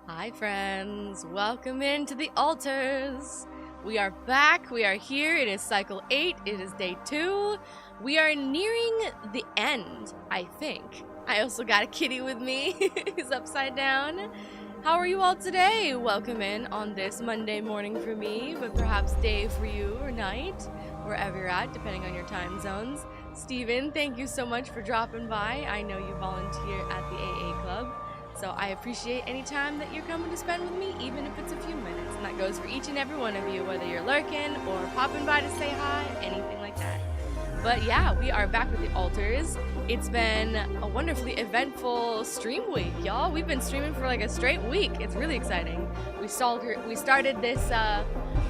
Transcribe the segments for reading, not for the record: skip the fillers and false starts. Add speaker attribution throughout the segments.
Speaker 1: Hi friends, welcome into the altars. We are back, we are here, it is cycle 8, it is day 2. We are nearing the end, I think. I also got a kitty with me, he's upside down. How are you all today? Welcome in on this Monday morning for me, but perhaps day for you or night, wherever you're at, depending on your time zones. Steven, thank you so much for dropping by. I know you volunteer at the AA Club. So I appreciate any time that you're coming to spend with me, even if it's a few minutes. And that goes for each and every one of you, whether you're lurking or popping by to say hi, anything like that. But yeah, we are back with the altars. It's been a wonderfully eventful stream week, y'all. We've been streaming for like a straight week. It's really exciting. We started this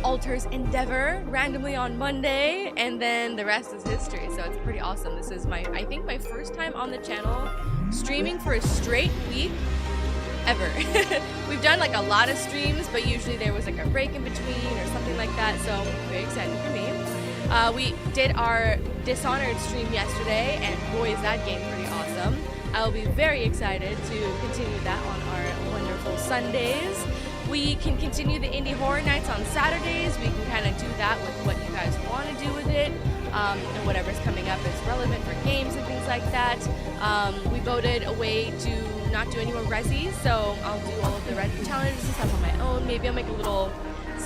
Speaker 1: altars endeavor randomly on Monday, and then the rest is history. So it's pretty awesome. This is I think my first time on the channel streaming for a straight week ever. We've done like a lot of streams, but usually there was like a break in between or something like that, so very exciting for me. We did our Dishonored stream yesterday, and boy is that game pretty awesome. I'll be very excited to continue that on our wonderful Sundays. We can continue the Indie Horror Nights on Saturdays. We can kind of do that with what you guys want to do with it. And whatever's coming up is relevant for games and things like that. We voted a way to not do any more resis, so I'll do all of the resi challenges and stuff on my own. Maybe I'll make a little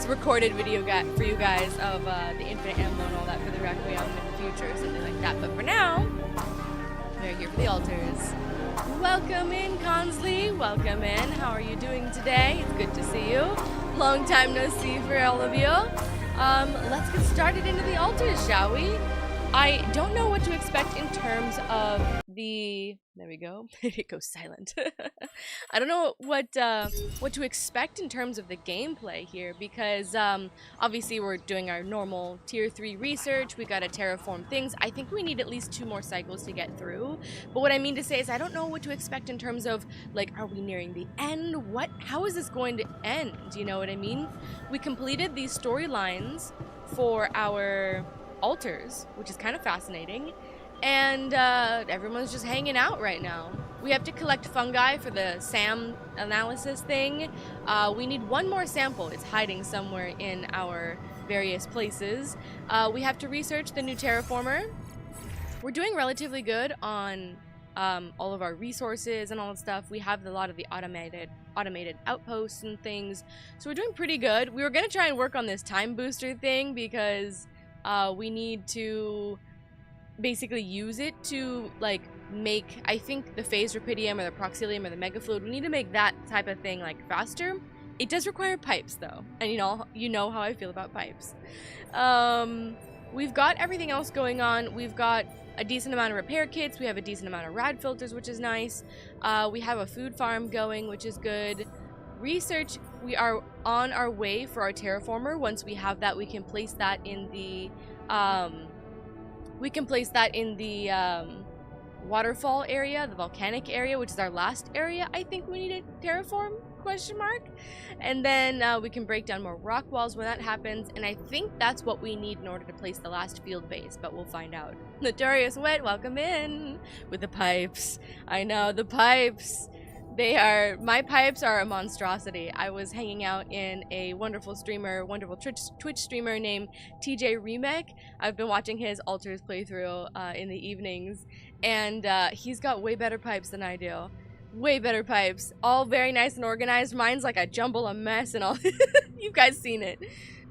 Speaker 1: recorded video for you guys of the infinite ammo and all that for the Requiem in the future or something like that. But for now, we're here for the altars. Welcome in, Consley. Welcome in. How are you doing today? It's good to see you. Long time no see for all of you. Let's get started into the altars, shall we? I don't know what to expect in terms of the... There we go. It goes silent. I don't know what to expect in terms of the gameplay here, because obviously we're doing our normal tier 3 research. We gotta terraform things. I think we need at least 2 more cycles to get through. But what I mean to say is I don't know what to expect in terms of, like, are we nearing the end? How is this going to end? You know what I mean? We completed these storylines for our altars, which is kind of fascinating, and everyone's just hanging out right now. We have to collect fungi for the SAM analysis thing. We need 1 more sample. It's hiding somewhere in our various places. We have to research the new Terraformer. We're doing relatively good on all of our resources and all that stuff. We have a lot of the automated outposts and things, so we're doing pretty good. We were gonna try and work on this time booster thing because we need to basically use it to, like, make, I think, the phase rapidium or the proxilium or the mega fluid. We need to make that type of thing, like, faster. It does require pipes though, and you know how I feel about pipes. We've got everything else going on. We've got a decent amount of repair kits. We have a decent amount of rad filters, which is nice. We have a food farm going, which is good. Research, we are on our way for our terraformer. Once we have that, we can place that in the waterfall area, the volcanic area, which is our last area. I think we need a terraform ? And then we can break down more rock walls when that happens, and I think that's what we need in order to place the last field base, but we'll find out. Notorious Wet, welcome in with the pipes. I know, the pipes. My pipes are a monstrosity. I was hanging out in a wonderful Twitch streamer named TJ Remake. I've been watching his altars playthrough in the evenings, and he's got way better pipes than I do. Way better pipes. All very nice and organized. Mine's like a jumble of mess and all. You've guys seen it.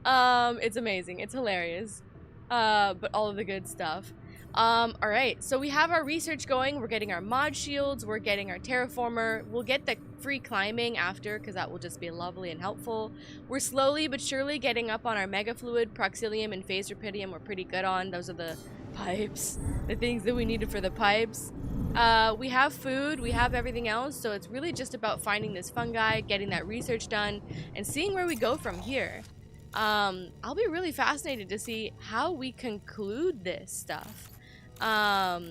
Speaker 1: It's amazing. It's hilarious. But all of the good stuff. Alright, so we have our research going. We're getting our mod shields. We're getting our terraformer. We'll get the free climbing after, because that will just be lovely and helpful. We're slowly but surely getting up on our mega fluid, proxilium, and phase rapidium. We're pretty good on. Those are the pipes. The things that we needed for the pipes. We have food, we have everything else, so it's really just about finding this fungi, getting that research done, and seeing where we go from here. I'll be really fascinated to see how we conclude this stuff. What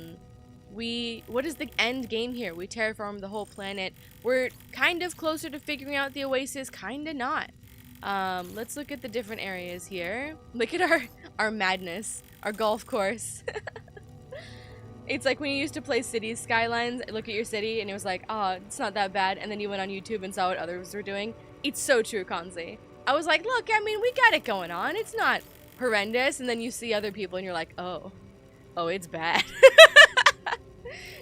Speaker 1: is the end game here? We terraform the whole planet. We're kind of closer to figuring out the Oasis, kinda not. Let's look at the different areas here. Look at our madness, our golf course. It's like when you used to play Cities Skylines, look at your city, and it was like, oh, it's not that bad, and then you went on YouTube and saw what others were doing. It's so true, Konzi. I was like, look, I mean, we got it going on. It's not horrendous, and then you see other people, and you're like, oh, it's bad.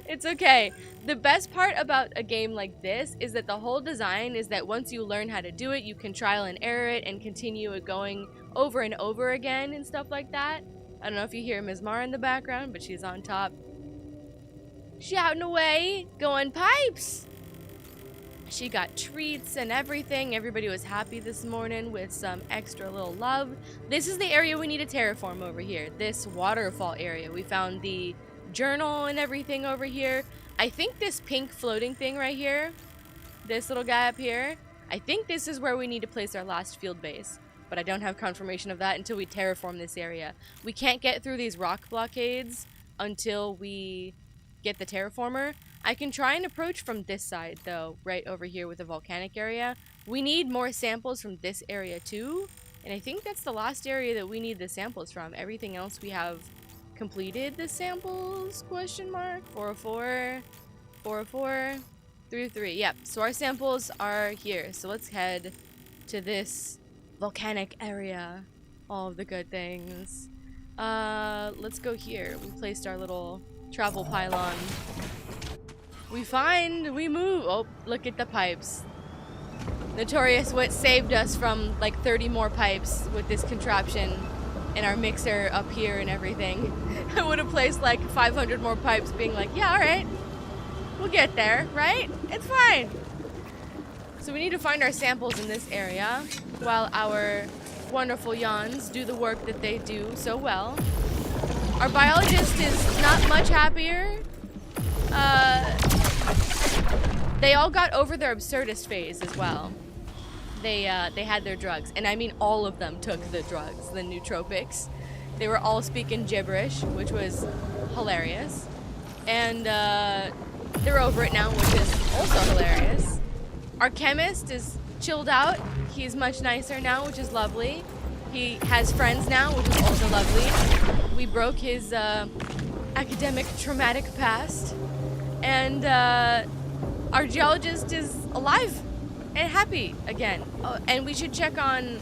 Speaker 1: It's okay. The best part about a game like this is that the whole design is that once you learn how to do it, you can trial and error it and continue it going over and over again and stuff like that. I don't know if you hear Ms. Mara in the background, but she's on top. Shouting away, going pipes. She got treats and everything. Everybody was happy this morning with some extra little love. This is the area we need to terraform over here. This waterfall area. We found the journal and everything over here. I think this pink floating thing right here, this little guy up here, I think this is where we need to place our last field base. But I don't have confirmation of that until we terraform this area. We can't get through these rock blockades until we get the terraformer. I can try and approach from this side though, right over here with the volcanic area. We need more samples from this area too, and I think that's the last area that we need the samples from. Everything else we have completed the samples, question mark. 404, 404, 303. Yep, so our samples are here. So let's head to this volcanic area. All of the good things. Let's go here. We placed our little travel pylon. We move. Oh, look at the pipes. Notorious Wit saved us from like 30 more pipes with this contraption and our mixer up here and everything. I would have placed like 500 more pipes being like, yeah, all right, we'll get there, right? It's fine. So we need to find our samples in this area while our wonderful yawns do the work that they do so well. Our biologist is not much happier. They all got over their absurdist phase as well. They had their drugs, and I mean all of them took the drugs, the nootropics. They were all speaking gibberish, which was hilarious. And they're over it now, which is also hilarious. Our chemist is chilled out. He's much nicer now, which is lovely. He has friends now, which is also lovely. We broke his academic traumatic past. And our geologist is alive and happy again. Oh, and we should check on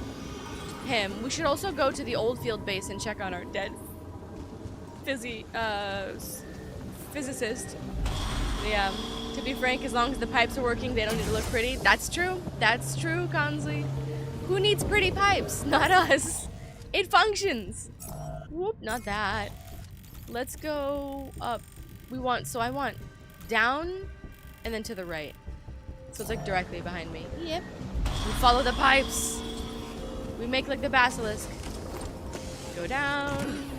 Speaker 1: him. We should also go to the old field base and check on our dead physicist. Yeah, to be frank, as long as the pipes are working, they don't need to look pretty. That's true. That's true, Konzi. Who needs pretty pipes? Not us. It functions. Whoop, not that. Let's go up. I want down and then to the right. So it's like directly behind me. Yep. We follow the pipes. We make like the basilisk. Go down.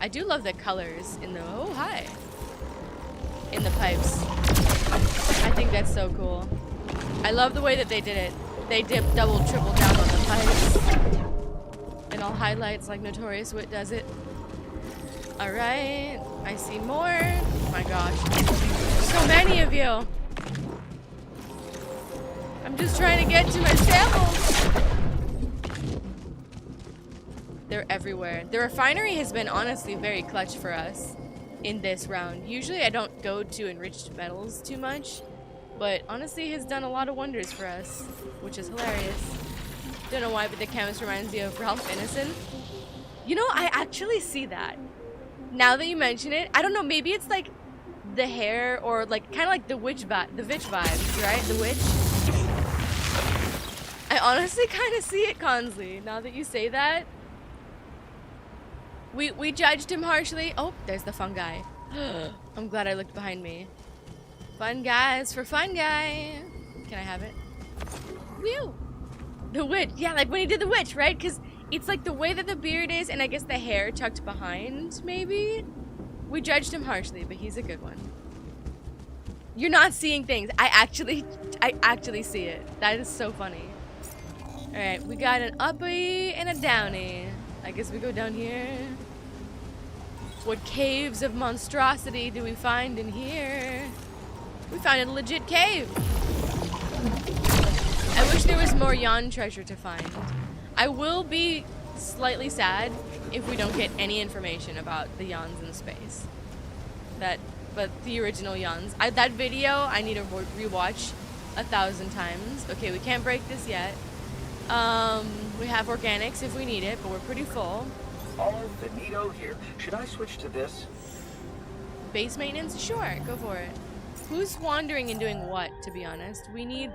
Speaker 1: I do love the colors in the, oh hi, in the pipes. I think that's so cool. I love the way that they did it. They dipped double, triple down on the pipes. And all highlights like Notorious Wit does it. Alright, I see more. Oh my gosh. So many of you. I'm just trying to get to my samples. They're everywhere. The refinery has been honestly very clutch for us in this round. Usually I don't go to enriched metals too much, but honestly has done a lot of wonders for us, which is hilarious. Don't know why, but the chemist reminds me of Ralph Ineson. You know, I actually see that. Now that you mention it, I don't know, maybe it's like the hair or like kind of like the witch vibes, right? The witch. I honestly kind of see it, Consley, now that you say that. We judged him harshly. Oh, there's the fun guy. I'm glad I looked behind me. Fun guys for fun guy. Can I have it? Whew. The witch. Yeah, like when he did the witch, right? Because it's like the way that the beard is and I guess the hair tucked behind, maybe? We judged him harshly, but he's a good one. You're not seeing things. I actually see it. That is so funny. Alright, we got an uppy and a downy. I guess we go down here. What caves of monstrosity do we find in here? We found a legit cave. I wish there was more Yon treasure to find. I will be slightly sad if we don't get any information about the Yons in space. But the original Yons. That video I need to rewatch 1,000 times. Okay, we can't break this yet. We have organics if we need it, but we're pretty full.
Speaker 2: All finito here. Should I switch to this?
Speaker 1: Base maintenance? Sure, go for it. Who's wandering and doing what, to be honest? We need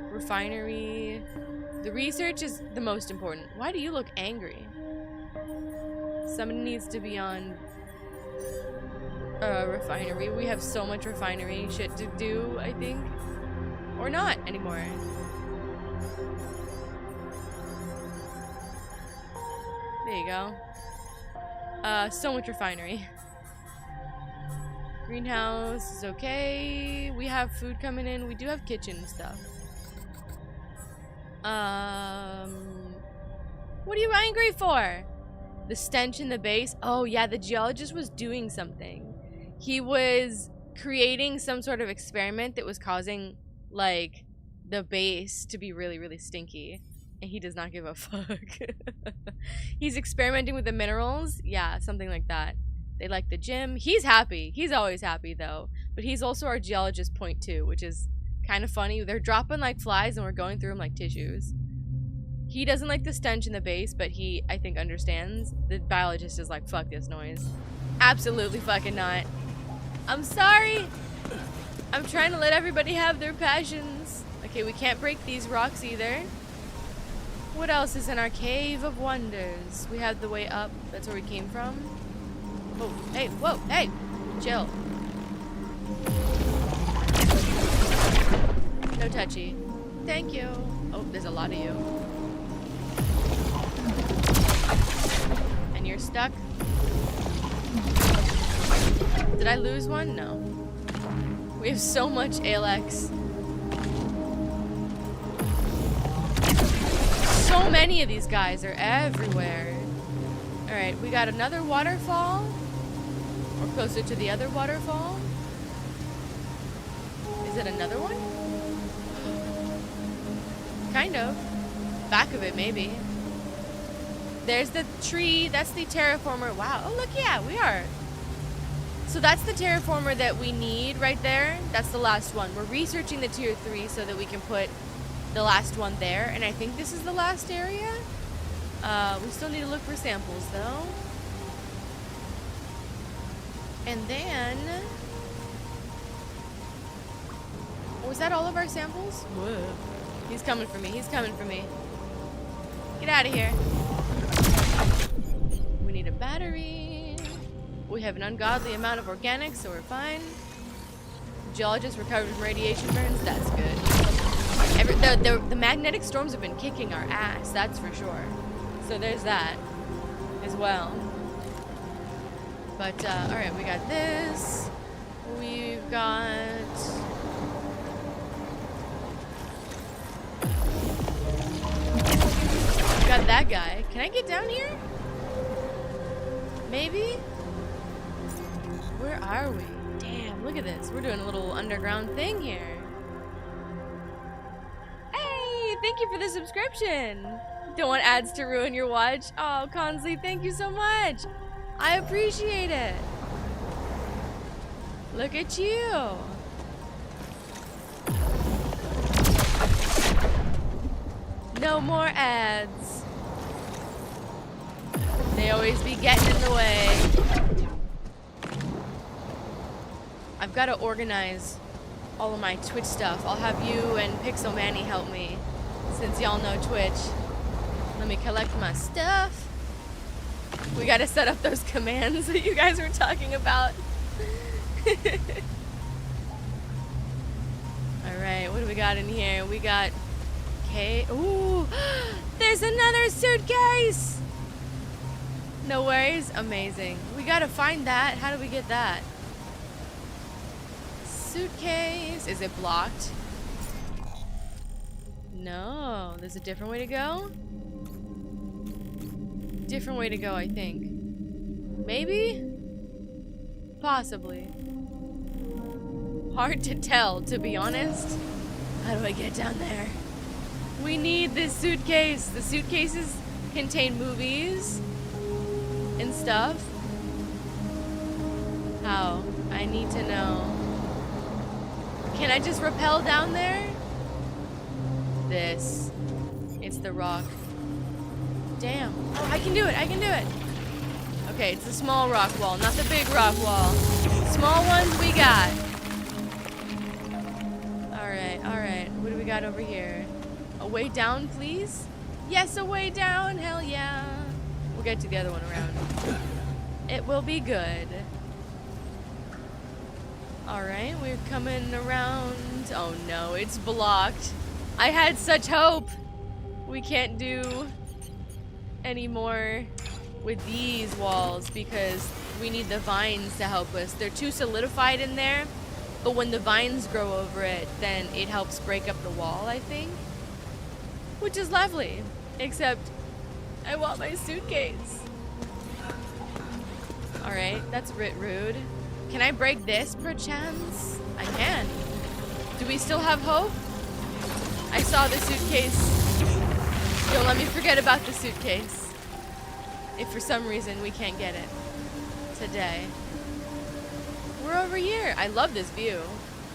Speaker 1: refinery. The research is the most important. Why do you look angry? Somebody needs to be on refinery. We have so much refinery shit to do, I think. Or not anymore. There you go. So much refinery. Greenhouse is okay. We have food coming in. We do have kitchen stuff. What are you angry for? The stench in the base? Oh yeah, the geologist was doing something. He was creating some sort of experiment that was causing, like, the base to be really, really stinky. And he does not give a fuck. He's experimenting with the minerals. Yeah, something like that. They like the gym. He's happy. He's always happy, though. But he's also our geologist point 2, which is kind of funny. They're dropping like flies and we're going through them like tissues. He doesn't like the stench in the base, but he, I think, understands. The biologist is like, fuck this noise. Absolutely fucking not. I'm sorry. I'm trying to let everybody have their passions. Okay, we can't break these rocks either. What else is in our cave of wonders? We have the way up. That's where we came from. Oh, hey, whoa, hey, chill. No touchy. Thank you. Oh, there's a lot of you. And you're stuck. Did I lose one? No. We have so much ALX. So many of these guys are everywhere. Alright, we got another waterfall. Or closer to the other waterfall. Is it another one? Kind of. Back of it, maybe. There's the tree. That's the terraformer. Wow. Oh, look, yeah, we are. So that's the terraformer that we need right there. That's the last one. We're researching the tier 3 so that we can put the last one there. And I think this is the last area. We still need to look for samples, though. And then... was that all of our samples? Whoa. He's coming for me. He's coming for me. Get out of here. We need a battery. We have an ungodly amount of organics, so we're fine. Geologist recovered from radiation burns. That's good. The magnetic storms have been kicking our ass, that's for sure. So there's that as well. But, alright, we got this. We've got... got that guy. Can I get down here? Maybe? Where are we? Damn, look at this. We're doing a little underground thing here. Hey, thank you for the subscription. Don't want ads to ruin your watch. Oh, Consley, thank you so much. I appreciate it. Look at you. No more ads. They always be getting in the way. I've got to organize all of my Twitch stuff. I'll have you and Pixel Manny help me, since y'all know Twitch. Let me collect my stuff. We got to set up those commands that you guys were talking about. Alright, what do we got in here? We got... Okay. Ooh! There's another suitcase! No worries. Amazing. We gotta find that. How do we get that? Suitcase. Is it blocked? No. There's a different way to go? Different way to go, I think. Maybe? Possibly. Hard to tell, to be honest. How do I get down there? We need this suitcase. The suitcases contain movies and stuff. How? I need to know. Can I just rappel down there? This. It's the rock. Damn. Oh, I can do it. I can do it. Okay, it's the small rock wall, not the big rock wall. Small ones we got. Alright, alright. What do we got over here? A way down, please? Yes, a way down. Hell yeah. We'll get to the other one around. It will be good. Alright, we're coming around. Oh no, it's blocked. I had such hope. We can't do any more with these walls because we need the vines to help us. They're too solidified in there, but when the vines grow over it, then it helps break up the wall, I think. Which is lovely, except I want my suitcase. Alright, that's a bit rude. Can I break this perchance? I can. Do we still have hope? I saw the suitcase. Don't let me forget about the suitcase. If for some reason we can't get it today. We're over here. I love this view.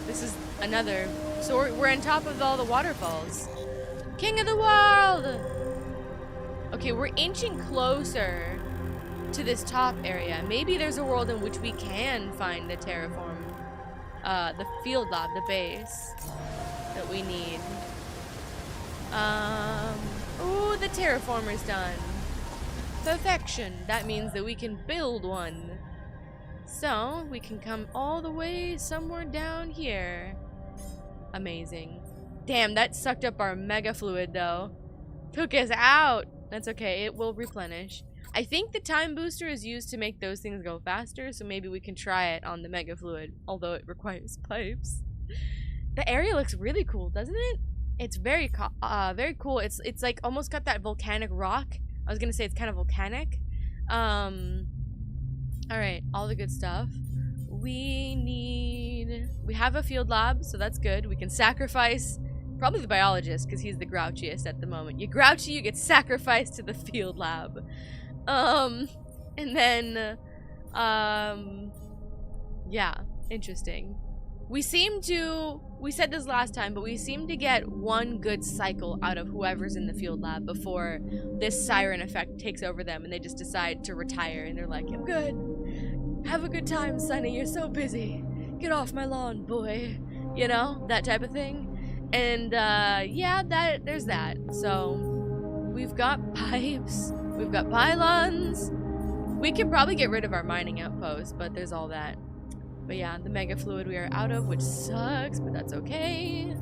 Speaker 1: This is another. So we're on top of all the waterfalls. King of the world! Okay, we're inching closer to this top area. Maybe there's a world in which we can find the terraform. The field lab, the base that we need. Ooh, the terraformer's done. Perfection. That means that we can build one. So, we can come all the way somewhere down here. Amazing. Damn, that sucked up our mega fluid, though. Took us out. That's okay. It will replenish. I think the time booster is used to make those things go faster, so maybe we can try it on the mega fluid, although it requires pipes. The area looks really cool, doesn't it? It's very cool. It's like almost got that volcanic rock. I was gonna say it's kind of volcanic. Alright, all the good stuff. We have a field lab, so that's good. We can sacrifice probably the biologist, because he's the grouchiest at the moment. You're grouchy, you get sacrificed to the field lab. And then, yeah, interesting. We said this last time, but we seem to get one good cycle out of whoever's in the field lab before this siren effect takes over them and they just decide to retire and they're like, I'm good. Have a good time, Sonny. You're so busy. Get off my lawn, boy. You know, that type of thing. And, yeah, there's that. So, we've got pipes. We've got pylons. We can probably get rid of our mining outpost, but there's all that. But yeah, the mega fluid we are out of, which sucks, but that's okay.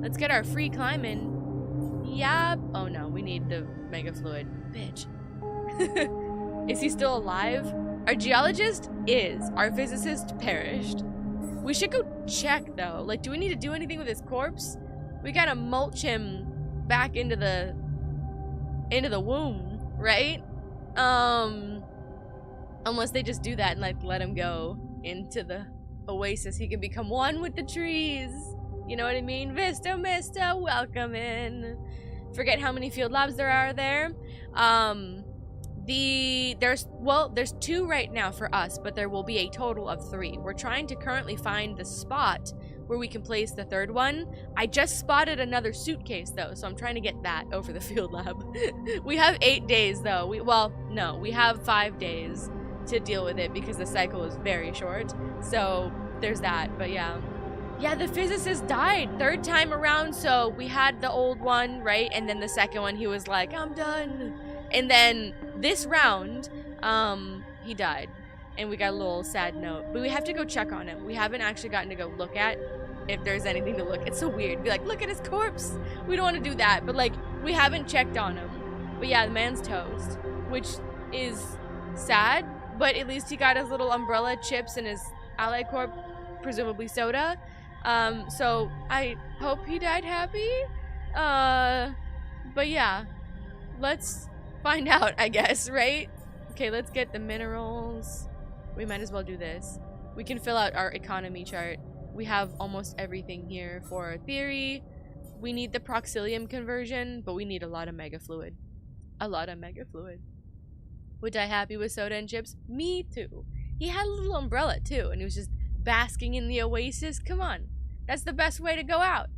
Speaker 1: Let's get our free climbing. Yep. Oh no, we need the mega fluid. Bitch. Is he still alive? Our geologist is. Our physicist perished. We should go check though. Like, do we need to do anything with his corpse? We gotta mulch him back into the womb, right? Unless they just do that and like let him go into the Oasis. He can become one with the trees. You know what I mean? Vista Mista, welcome in. Forget how many field labs there are there. There's 2 right now for us, but there will be a total of 3. We're trying to currently find the spot where we can place the 3rd one. I just spotted another suitcase though, so I'm trying to get that over the field lab. We have 8 days though. We have 5 days to deal with it because the cycle is very short. So there's that, but yeah. Yeah, the physicist died 3rd time around, so we had the old one, right? And then the 2nd one, he was like, I'm done. And then this round, he died. And we got a little sad note. But we have to go check on him. We haven't actually gotten to go look at if there's anything to look. It's so weird. Be like, look at his corpse. We don't want to do that. But, like, we haven't checked on him. But, yeah, the man's toast. Which is sad. But at least he got his little umbrella chips and his Ally Corp, presumably soda. So I hope he died happy. But yeah, let's find out, I guess, right? Okay, let's get the minerals. We might as well do this. We can fill out our economy chart. We have almost everything here for theory. We need the proxilium conversion, but we need a lot of mega fluid. A lot of mega fluid. Was I happy with soda and chips? Me too. He had a little umbrella too, and he was just basking in the Oasis. Come on. That's the best way to go out.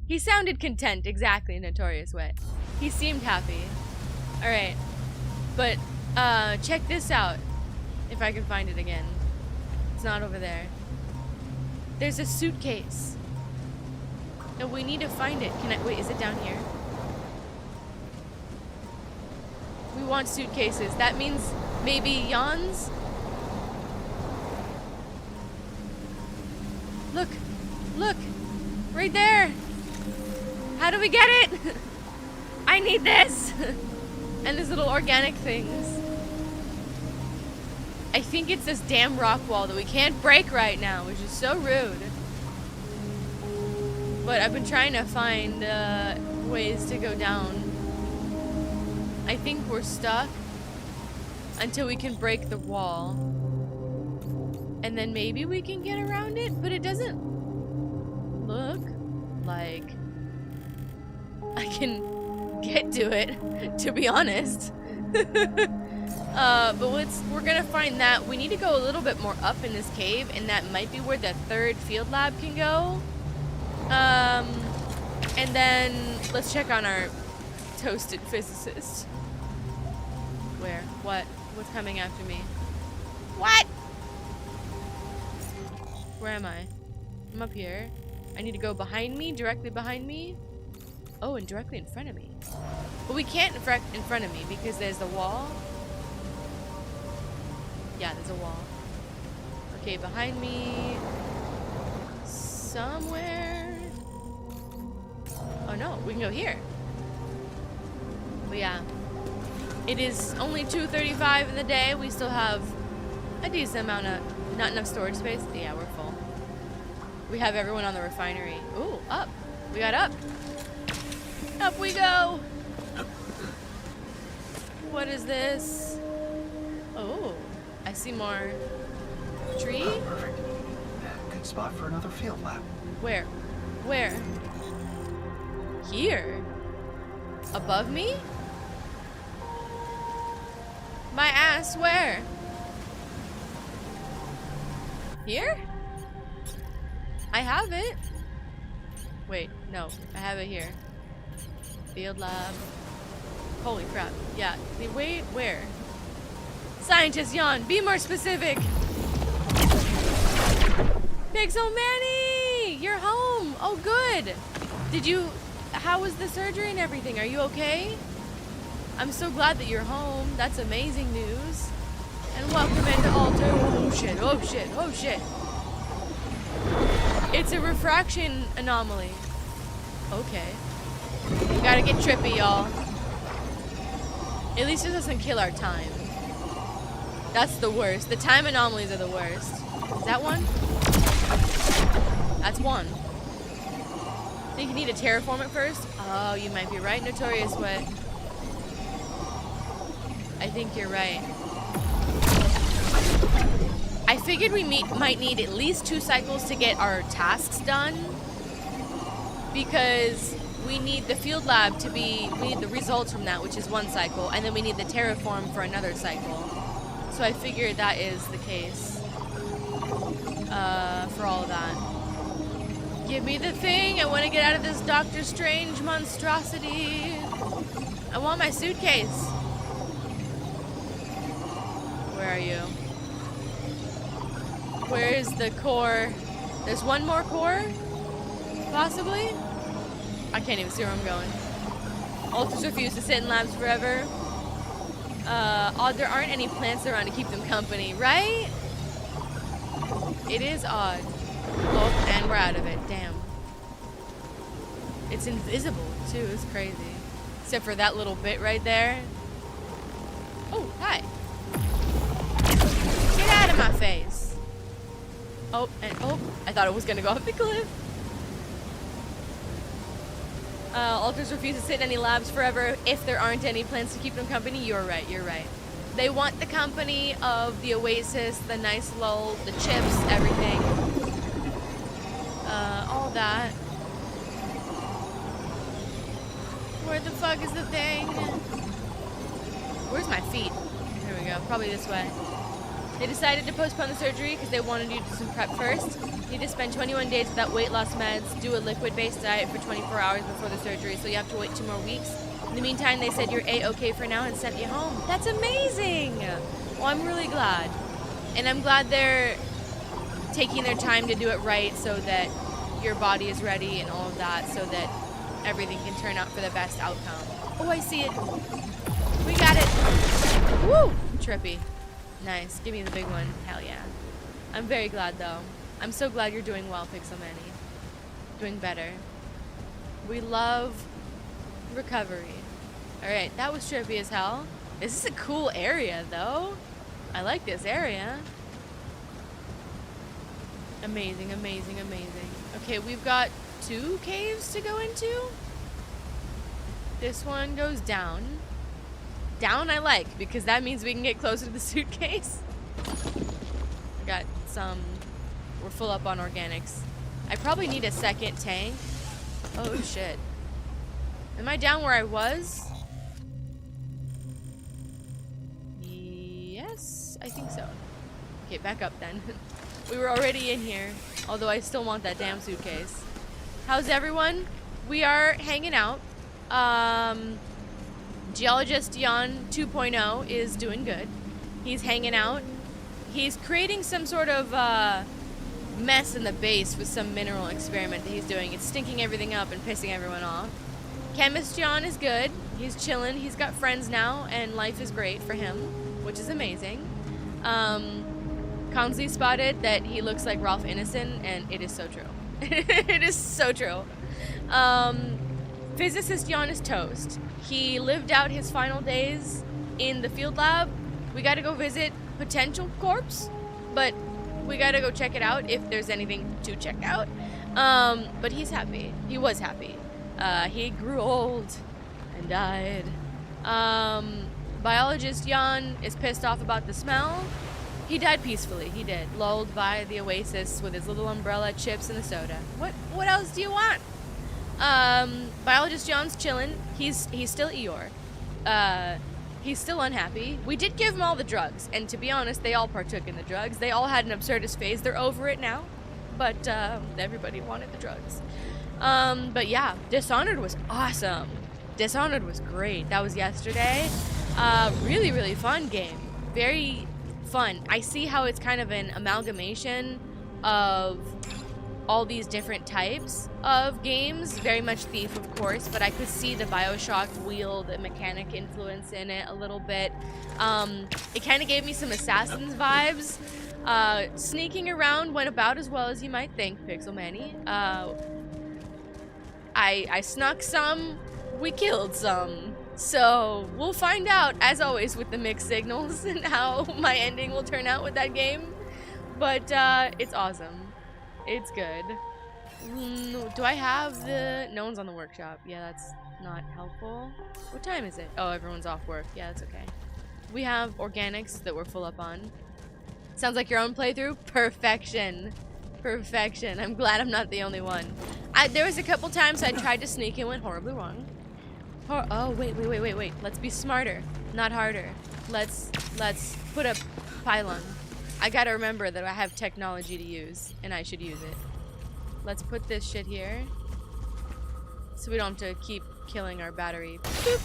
Speaker 1: He sounded content, exactly, Notorious Wet. He seemed happy. Alright. But, check this out. If I can find it again. It's not over there. There's a suitcase. No, we need to find it. Wait, is it down here? We want suitcases. That means maybe Jan's? Look. Look. Right there. How do we get it? I need this. And these little organic things. I think it's this damn rock wall that we can't break right now, which is so rude. But I've been trying to find ways to go down. I think we're stuck until we can break the wall. And then maybe we can get around it, but it doesn't look like I can get to it, to be honest. But we're gonna find that. We need to go a little bit more up in this cave, and that might be where the 3rd field lab can go. And then let's check on our toasted physicist. Where? What? What's coming after me? What? Where am I? I'm up here. I need to go behind me, directly behind me. Oh, and directly in front of me. But we can't in front of me because there's the wall. Yeah, there's a wall. Okay, behind me. Somewhere. Oh no, we can go here. But yeah. It is only 2:35 in the day. We still have a decent amount of, not enough storage space. Yeah, we're full. We have everyone on the refinery. Ooh, up. We got up. Up we go. What is this? Oh, I see more tree.
Speaker 2: Perfect. Good spot for another field lab.
Speaker 1: Where? Where? Here? Above me? My ass, where? Here? I have it. Wait, no, I have it here. Field lab. Holy crap. Yeah, wait, where? Scientist Jan, be more specific. Pixelmani! You're home! Oh, good! How was the surgery and everything? Are you okay? I'm so glad that you're home. That's amazing news. And welcome into Alter. Oh shit, oh shit, oh shit. It's a refraction anomaly. Okay. We gotta get trippy, y'all. At least it doesn't kill our time. That's the worst. The time anomalies are the worst. Is that one? That's one. Think you need to terraform it first? Oh, you might be right, Notorious Wit. I think you're right. I figured we might need at least 2 cycles to get our tasks done. Because we need the field lab to be, we need the results from that, which is 1 cycle, and then we need the terraform for another cycle. So I figured that is the case for all of that. Give me the thing. I want to get out of this Doctor Strange monstrosity. I want my suitcase. Where are you? Where's the core? There's one more core? Possibly? I can't even see where I'm going. Alters refuse to sit in labs forever. Odd there aren't any plants around to keep them company, right? It is odd. Oh, and we're out of it. Damn. It's invisible, too. It's crazy. Except for that little bit right there. Oh, hi. Get out of my face. Oh, and oh, I thought it was going to go off the cliff. Alters refuse to sit in any labs forever if there aren't any plants to keep them company. You're right, you're right. They want the company of the Oasis, the nice lull, the chips, everything. All that. Where the fuck is the thing? Where's my feet? There we go, probably this way. They decided to postpone the surgery because they wanted you to do some prep first. You need to spend 21 days without weight loss meds, do a liquid-based diet for 24 hours before the surgery, so you have to wait 2 more weeks. In the meantime, they said you're A-okay for now and sent you home. That's amazing! Well, I'm really glad. And I'm glad they're taking their time to do it right so that your body is ready and all of that, so that everything can turn out for the best outcome. Oh, I see it. We got it. Woo! Trippy. Nice. Give me the big one. Hell yeah. I'm very glad, though. I'm so glad you're doing well, Pixelmani. Doing better. We love recovery. Alright, that was trippy as hell. This is a cool area, though. I like this area. Amazing, amazing, amazing. Okay, we've got 2 caves to go into. This one goes down. Down I like, because that means we can get closer to the suitcase. I got some... We're full up on organics. I probably need a second tank. Oh, shit. Am I down where I was? Yes, I think so. Okay, back up then. We were already in here, although I still want that damn suitcase. How's everyone? We are hanging out. Geologist Jan 2.0 is doing good. He's hanging out. He's creating some sort of mess in the base with some mineral experiment that he's doing. It's stinking everything up and pissing everyone off. Chemist Jan is good. He's chilling. He's got friends now, and life is great for him, which is amazing. Consley spotted that he looks like Ralph Ineson, and it is so true. It is so true. Physicist Jan is toast. He lived out his final days in the field lab. We gotta go visit potential corpse, but we gotta go check it out if there's anything to check out. But he's happy. He was happy. He grew old and died. Biologist Jan is pissed off about the smell. He died peacefully. He did. Lulled by the Oasis with his little umbrella, chips, and the soda. What else do you want? Biologist Jan's chilling. He's still Eeyore. He's still unhappy. We did give him all the drugs, and to be honest, they all partook in the drugs. They all had an absurdist phase. They're over it now, but everybody wanted the drugs. But yeah, Dishonored was awesome. Dishonored was great. That was yesterday. Really, really fun game. Very fun. I see how it's kind of an amalgamation of all these different types of games. Very much Thief, of course, but I could see the Bioshock wheel, the mechanic influence in it a little bit. It kind of gave me some Assassins vibes. Sneaking around went about as well as you might think, Pixelmani. I snuck some, we killed some. So we'll find out, as always, with the mixed signals and how my ending will turn out with that game. But it's awesome. It's good. Do I have the... No one's on the workshop. Yeah, that's not helpful. What time is it? Oh, everyone's off work. Yeah, that's okay. We have organics that we're full up on. Sounds like your own playthrough? Perfection. Perfection. I'm glad I'm not the only one. There was a couple times I tried to sneak and went horribly wrong. Oh, wait. Let's be smarter, not harder. Let's put a pylon. I gotta remember that I have technology to use, and I should use it. Let's put this shit here, so we don't have to keep killing our battery. Boop.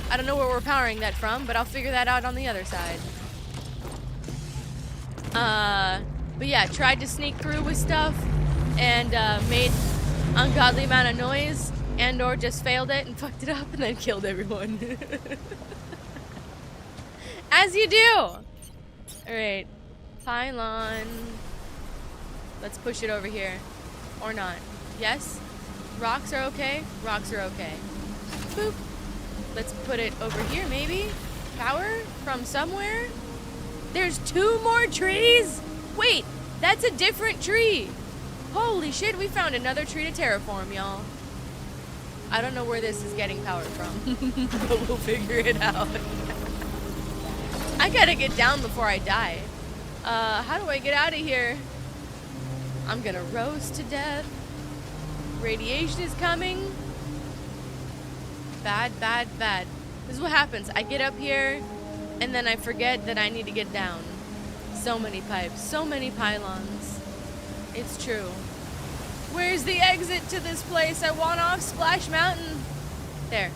Speaker 1: I don't know where we're powering that from, but I'll figure that out on the other side. But yeah, tried to sneak through with stuff, and made ungodly amount of noise, and or just failed it and fucked it up and then killed everyone. As you do! Alright, pylon. Let's push it over here. Or not. Yes? Rocks are okay? Rocks are okay. Boop. Let's put it over here, maybe? Power from somewhere? There's 2 more trees? Wait, that's a different tree. Holy shit, we found another tree to terraform, y'all. I don't know where this is getting power from, but we'll figure it out. I gotta get down before I die. How do I get out of here? I'm gonna roast to death. Radiation is coming. Bad. This is what happens. I get up here, and then I forget that I need to get down. So many pipes, so many pylons. It's true. Where's the exit to this place? I want off Splash Mountain. There.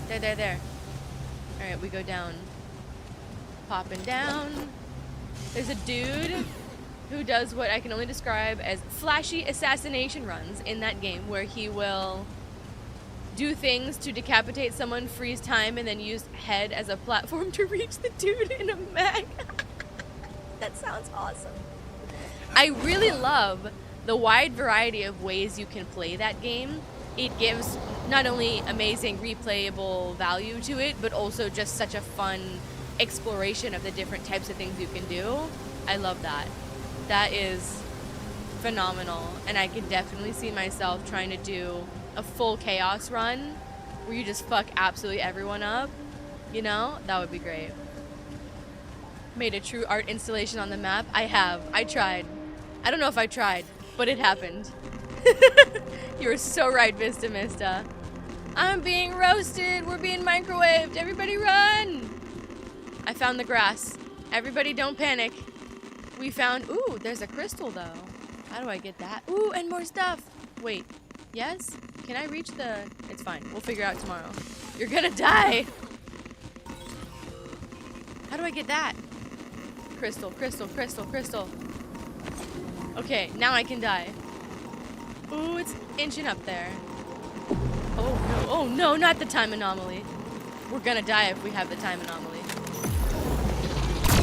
Speaker 1: Alright, we go down. Popping down. There's a dude who does what I can only describe as flashy assassination runs in that game, where he will do things to decapitate someone, freeze time, and then use head as a platform to reach the dude in a mech. That sounds awesome. I really love the wide variety of ways you can play that game. It gives not only amazing replayable value to it, but also just such a fun exploration of the different types of things you can do. I love that. That is phenomenal, and I can definitely see myself trying to do a full chaos run where you just fuck absolutely everyone up. You know? That would be great. Made a true art installation on the map? I have. I tried. I don't know if I tried, but it happened. You were so right, Vista Mista. I'm being roasted. We're being microwaved. Everybody run. I found the grass. Everybody don't panic. We found... Ooh, there's a crystal, though. How do I get that? Ooh, and more stuff. Wait. Yes? Can I reach the... It's fine. We'll figure it out tomorrow. You're gonna die. How do I get that? Crystal. Okay, now I can die. Ooh, it's inching up there. Oh no, not the time anomaly. We're gonna die if we have the time anomaly.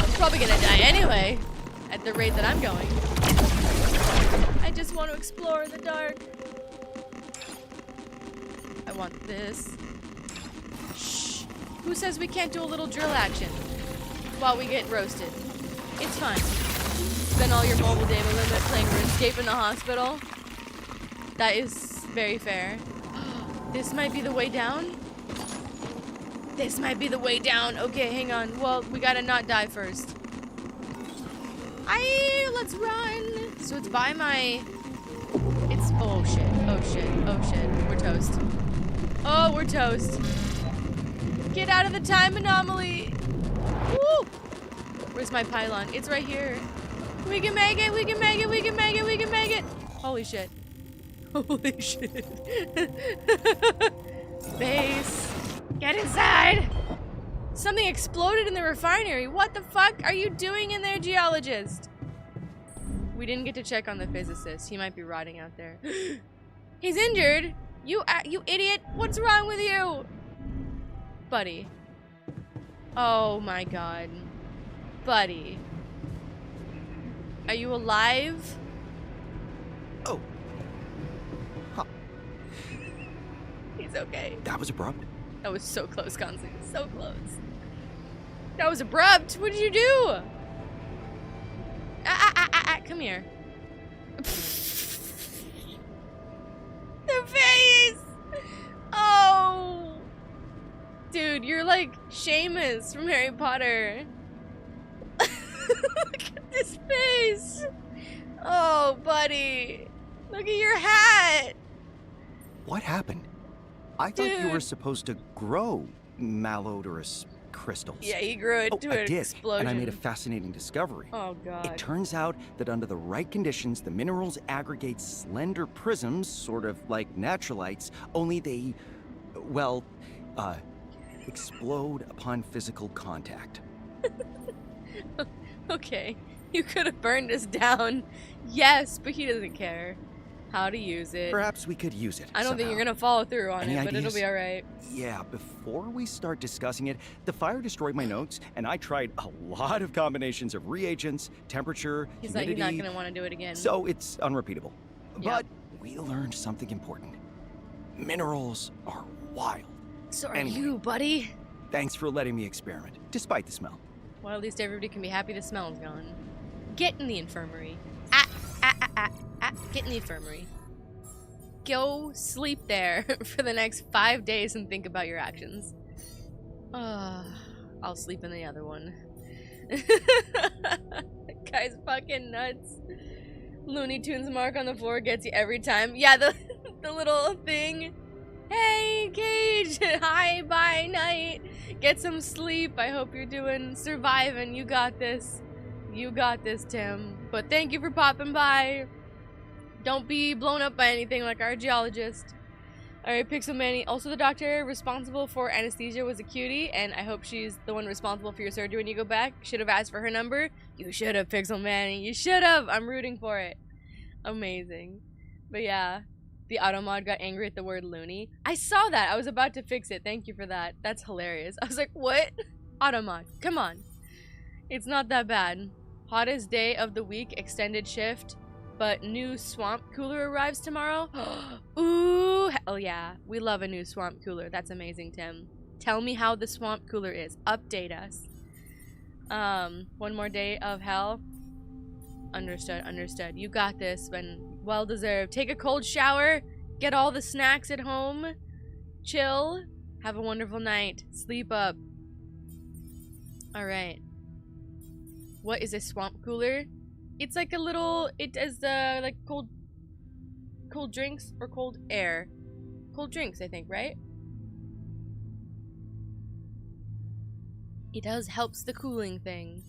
Speaker 1: I'm probably gonna die anyway, at the rate that I'm going. I just want to explore in the dark. I want this. Shh. Who says we can't do a little drill action while we get roasted? It's fine. Spend all your mobile data limit playing RuneScape in the hospital. That is very fair. This might be the way down. This might be the way down. Okay, hang on. Well, we gotta not die first. Let's run. So it's by my... It's... Oh shit. We're toast. Oh, we're toast. Get out of the time anomaly. Woo! Where's my pylon? It's right here. We can make it. Holy shit. Base. Get inside. Something exploded in the refinery. What the fuck are you doing in there, geologist? We didn't get to check on the physicist. He might be rotting out there. He's injured. You idiot. What's wrong with you? Buddy. Oh my god. Buddy. Are you alive?
Speaker 3: Oh. Huh.
Speaker 1: He's okay.
Speaker 3: That was abrupt.
Speaker 1: That was so close, Constantine. So close. That was abrupt. What did you do? Come here. The face! Oh! Dude, you're like Seamus from Harry Potter. Look at this face! Oh, buddy. Look at your hat!
Speaker 3: What happened? I thought you were supposed to grow malodorous crystals.
Speaker 1: Yeah, he grew it to an explosion.
Speaker 3: And I made a fascinating discovery.
Speaker 1: Oh, God.
Speaker 3: It turns out that under the right conditions, the minerals aggregate slender prisms, sort of like naturalites, only they, well, explode upon physical contact.
Speaker 1: Okay, you could have burned us down. Yes, but he doesn't care how to use it.
Speaker 3: Perhaps we could use it.
Speaker 1: I don't think you're gonna follow through on
Speaker 3: Any
Speaker 1: it, but
Speaker 3: ideas?
Speaker 1: it'll be alright.
Speaker 3: Yeah, before we start discussing it, the fire destroyed my notes, and I tried a lot of combinations of reagents, temperature,
Speaker 1: He's
Speaker 3: humidity.
Speaker 1: like, he's not gonna want to do it again.
Speaker 3: So it's unrepeatable.
Speaker 1: Yep.
Speaker 3: But we learned something important. Minerals are wild.
Speaker 1: So are
Speaker 3: Anyway.
Speaker 1: you, buddy.
Speaker 3: Thanks for letting me experiment, despite the smell.
Speaker 1: Well, at least everybody can be happy the smell's gone. Get in the infirmary. Get in the infirmary. Go sleep there for the next 5 days and think about your actions. I'll sleep in the other one. That guy's fucking nuts. Looney Tunes mark on the floor gets you every time. Yeah, the little thing. Hey, Cage. Hi, bye, night. Get some sleep. I hope you're surviving. You got this. You got this, Tim. But thank you for popping by. Don't be blown up by anything like our geologist. Alright, Pixel Manny. Also, the doctor responsible for anesthesia was a cutie, and I hope she's the one responsible for your surgery when you go back. Should have asked for her number. You should have, Pixel Manny. You should have. I'm rooting for it. Amazing. But yeah, the automod got angry at the word loony. I saw that. I was about to fix it. Thank you for that. That's hilarious. I was like, what? Automod, come on. It's not that bad. Hottest day of the week, extended shift. But new swamp cooler arrives tomorrow. Ooh, hell yeah. We love a new swamp cooler. That's amazing, Tim. Tell me how the swamp cooler is. Update us. One more day of hell. Understood, understood. You got this, Ben. Well deserved. Take a cold shower. Get all the snacks at home. Chill. Have a wonderful night. Sleep up. Alright. What is a swamp cooler? It's like a little, it does like cold drinks or cold air. Cold drinks, I think, right? It does helps the cooling thing.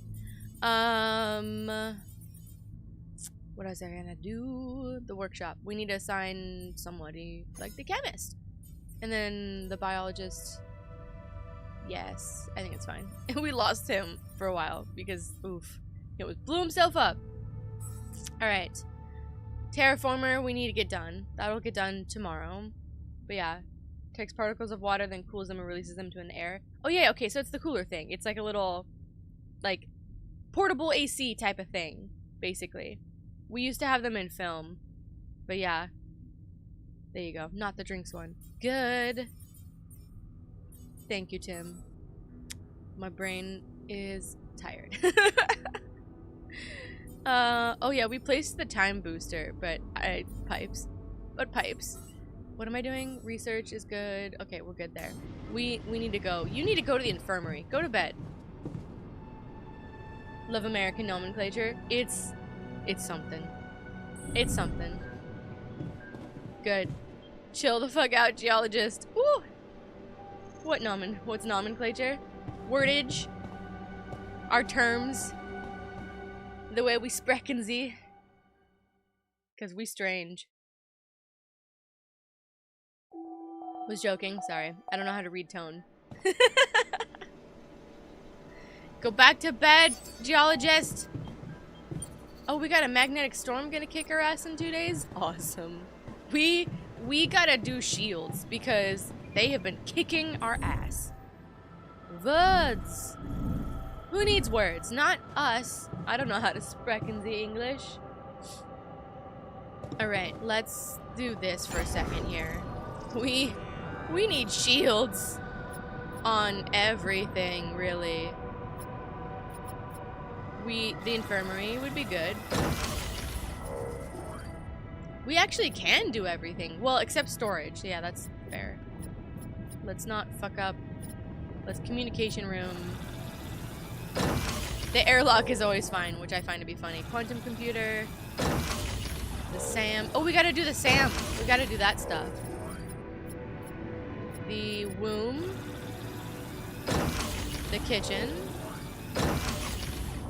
Speaker 1: What else are I gonna do? The workshop. We need to assign somebody like the chemist. And then the biologist. Yes, I think it's fine. We lost him for a while because, oof, he blew himself up. Alright. Terraformer, we need to get done. That'll get done tomorrow. But yeah. Takes particles of water, then cools them and releases them to an air. Oh yeah, okay, so it's the cooler thing. It's like a little, like, portable AC type of thing, basically. We used to have them in film. But yeah. There you go. Not the drinks one. Good. Thank you, Tim. My brain is tired. Oh yeah, we placed the time booster, but pipes. But pipes. What am I doing? Research is good. Okay, we're good there. We need to go. You need to go to the infirmary. Go to bed. Love American nomenclature. It's something. It's something. Good. Chill the fuck out, geologist. Woo! What's nomenclature? Wordage. Our terms. The way we sprechen sie. Because we strange. Was joking, sorry. I don't know how to read tone. Go back to bed, geologist. Oh, we got a magnetic storm gonna kick our ass in 2 days? Awesome. We gotta do shields because they have been kicking our ass. Words. Who needs words? Not us. I don't know how to sprechen the English. Alright, let's do this for a second here. We need shields on everything, really. The infirmary would be good. We actually can do everything. Well, except storage. Yeah, that's fair. Let's not fuck up. Let's communication room. The airlock is always fine, which I find to be funny. Quantum computer. The SAM. Oh, we gotta do the SAM. We gotta do that stuff. The womb. The kitchen.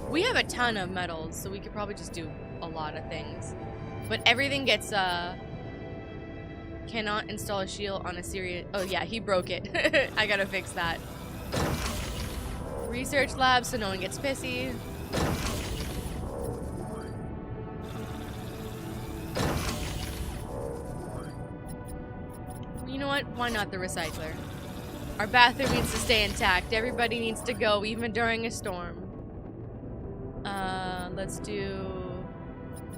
Speaker 1: We have a ton of metals, so we could probably just do a lot of things. But everything gets, cannot install a shield on a serious... Oh, yeah, he broke it. I gotta fix that. Research lab so no one gets pissy. You know what? Why not the recycler? Our bathroom needs to stay intact. Everybody needs to go, even during a storm. Let's do...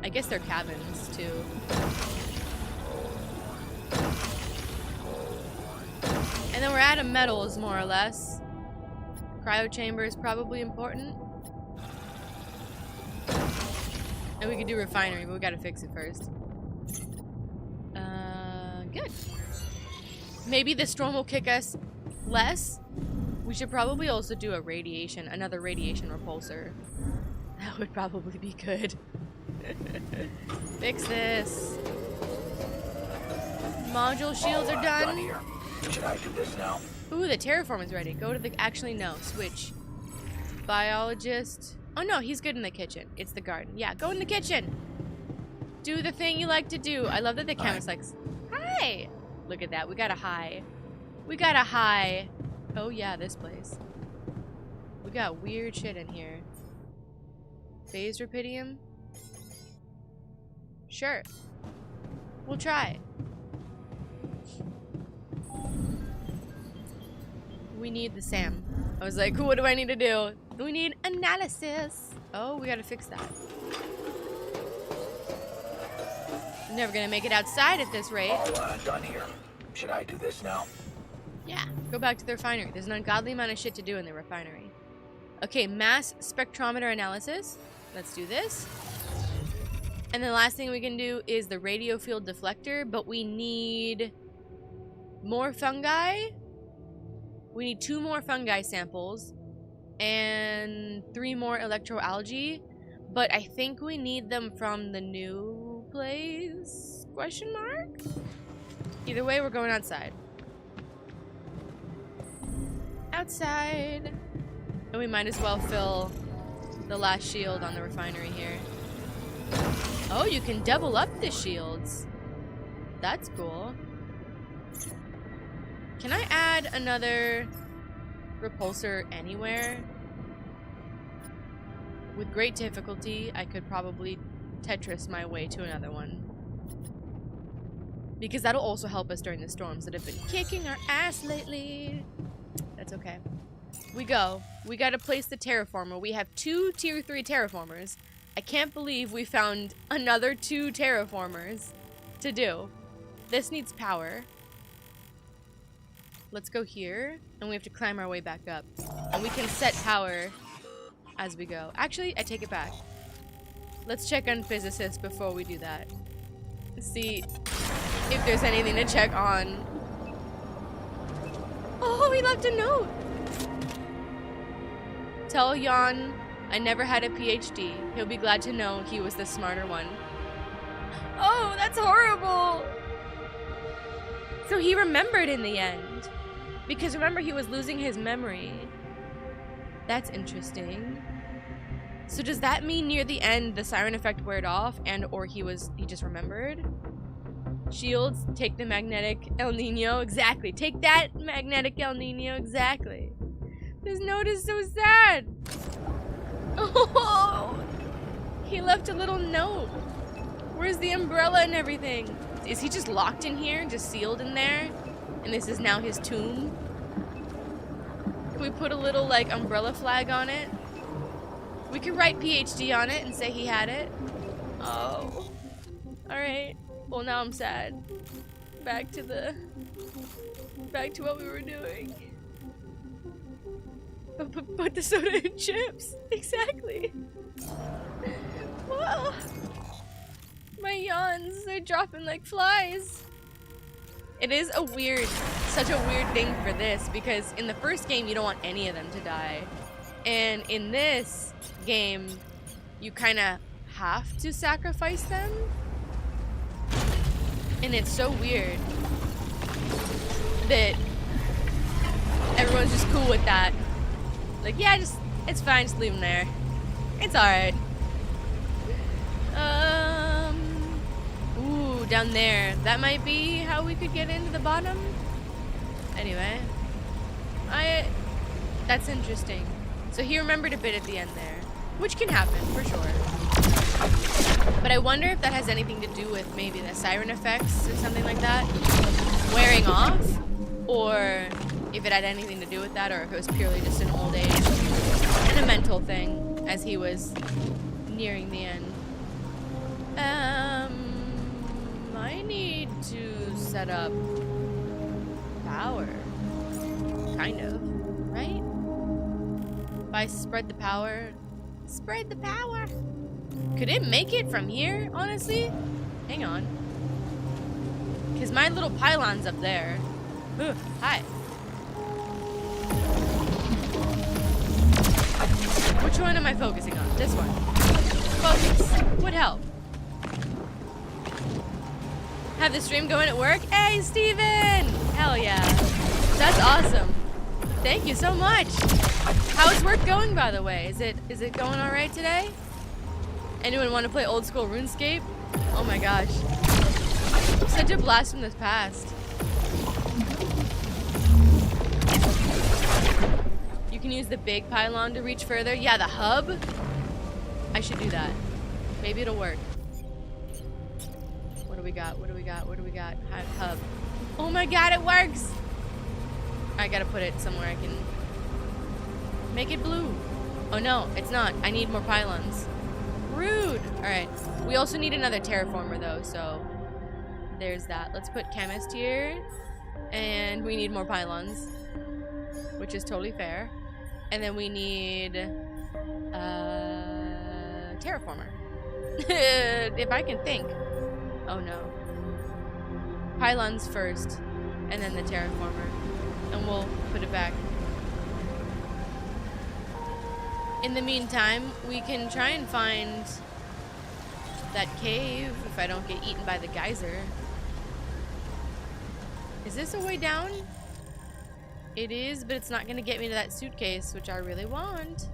Speaker 1: I guess they're cabins, too. And then we're out of metals, more or less. Cryo chamber is probably important. And we could do refinery, but we gotta fix it first. Good. Maybe the storm will kick us less. We should probably also do a radiation, another radiation repulsor. That would probably be good. Fix this. Module shields are done.
Speaker 2: Here. Should I do this now?
Speaker 1: Ooh, the Terraformer is ready. Go to the... Actually, no. Switch. Biologist. Oh, no. He's good in the kitchen. It's the garden. Yeah, go in the kitchen. Do the thing you like to do. I love that the camera's like... Hi! Look at that. We got a high. We got a high. Oh, yeah, this place. We got weird shit in here. Phase rubidium? Sure. We'll try. We need the SAM. I was like, what do I need to do? We need analysis. Oh, we gotta fix that. I'm never gonna make it outside at this rate.
Speaker 2: All done here. Should I do this now?
Speaker 1: Yeah, go back to the refinery. There's an ungodly amount of shit to do in the refinery. Okay, mass spectrometer analysis. Let's do this. And the last thing we can do is the radio field deflector, but we need more fungi. We need 2 more fungi samples and 3 more electroalgae, but I think we need them from the new place? Question mark? Either way, we're going outside. Outside. And we might as well fill the last shield on the refinery here. Oh, you can double up the shields. That's cool. Can I add another repulsor anywhere? With great difficulty, I could probably Tetris my way to another one. Because that'll also help us during the storms that have been kicking our ass lately. That's okay. We go. We gotta place the terraformer. We have 2 tier 3 terraformers. I can't believe we found another 2 terraformers to do. This needs power. Let's go here, and we have to climb our way back up. And we can set power as we go. Actually, I take it back. Let's check on Physicist before we do that. See if there's anything to check on. Oh, he left a note. Tell Jan I never had a PhD. He'll be glad to know he was the smarter one. Oh, that's horrible. So he remembered in the end. Because remember, he was losing his memory. That's interesting. So does that mean near the end the siren effect wore off and or he just remembered? Shields, take the magnetic El Nino. Exactly. Take that magnetic El Nino. Exactly. This note is so sad. Oh, he left a little note. Where's the umbrella and everything? Is he just locked in here, just sealed in there? And this is now his tomb? Can we put a little, like, umbrella flag on it? We could write PhD on it and say he had it. Oh. Alright. Well, now I'm sad. Back to back to what we were doing. Put the soda in chips. Exactly. Whoa. My yawns, they're dropping like flies. It is a weird, such a weird thing for this, because in the first game you don't want any of them to die. And in this game, you kind of have to sacrifice them. And it's so weird that everyone's just cool with that. Like, yeah, just, it's fine, just leave them there. It's alright. Ooh, down there. That might be how we could get into the bottom. Anyway. That's interesting. So he remembered a bit at the end there. Which can happen, for sure. But I wonder if that has anything to do with maybe the siren effects or something like that wearing off, or if it had anything to do with that, or if it was purely just an old age and a mental thing as he was nearing the end. I need to set up power. Kind of, right? If I spread the power. Spread the power. Could it make it from here, honestly? Hang on. Because my little pylon's up there. Ooh, hi. Which one am I focusing on? This one. Focus. Would help. Have the stream going at work? Hey, Steven! Hell yeah. That's awesome. Thank you so much. How's work going, by the way? Is it going all right today? Anyone want to play old school RuneScape? Oh my gosh. Such a blast from the past. You can use the big pylon to reach further. Yeah, the hub. I should do that. Maybe it'll work. What do we got? What do we got? What do we got? Hub. Oh my god, it works! I gotta put it somewhere I can make it blue. Oh no, it's not. I need more pylons. Rude! Alright. We also need another terraformer though, so there's that. Let's put chemist here. And we need more pylons, which is totally fair. And then we need terraformer. If I can think. Oh no. Pylons first, and then the terraformer. And we'll put it back. In the meantime, we can try and find that cave if I don't get eaten by the geyser. Is this a way down? It is, but it's not gonna get me to that suitcase, which I really want.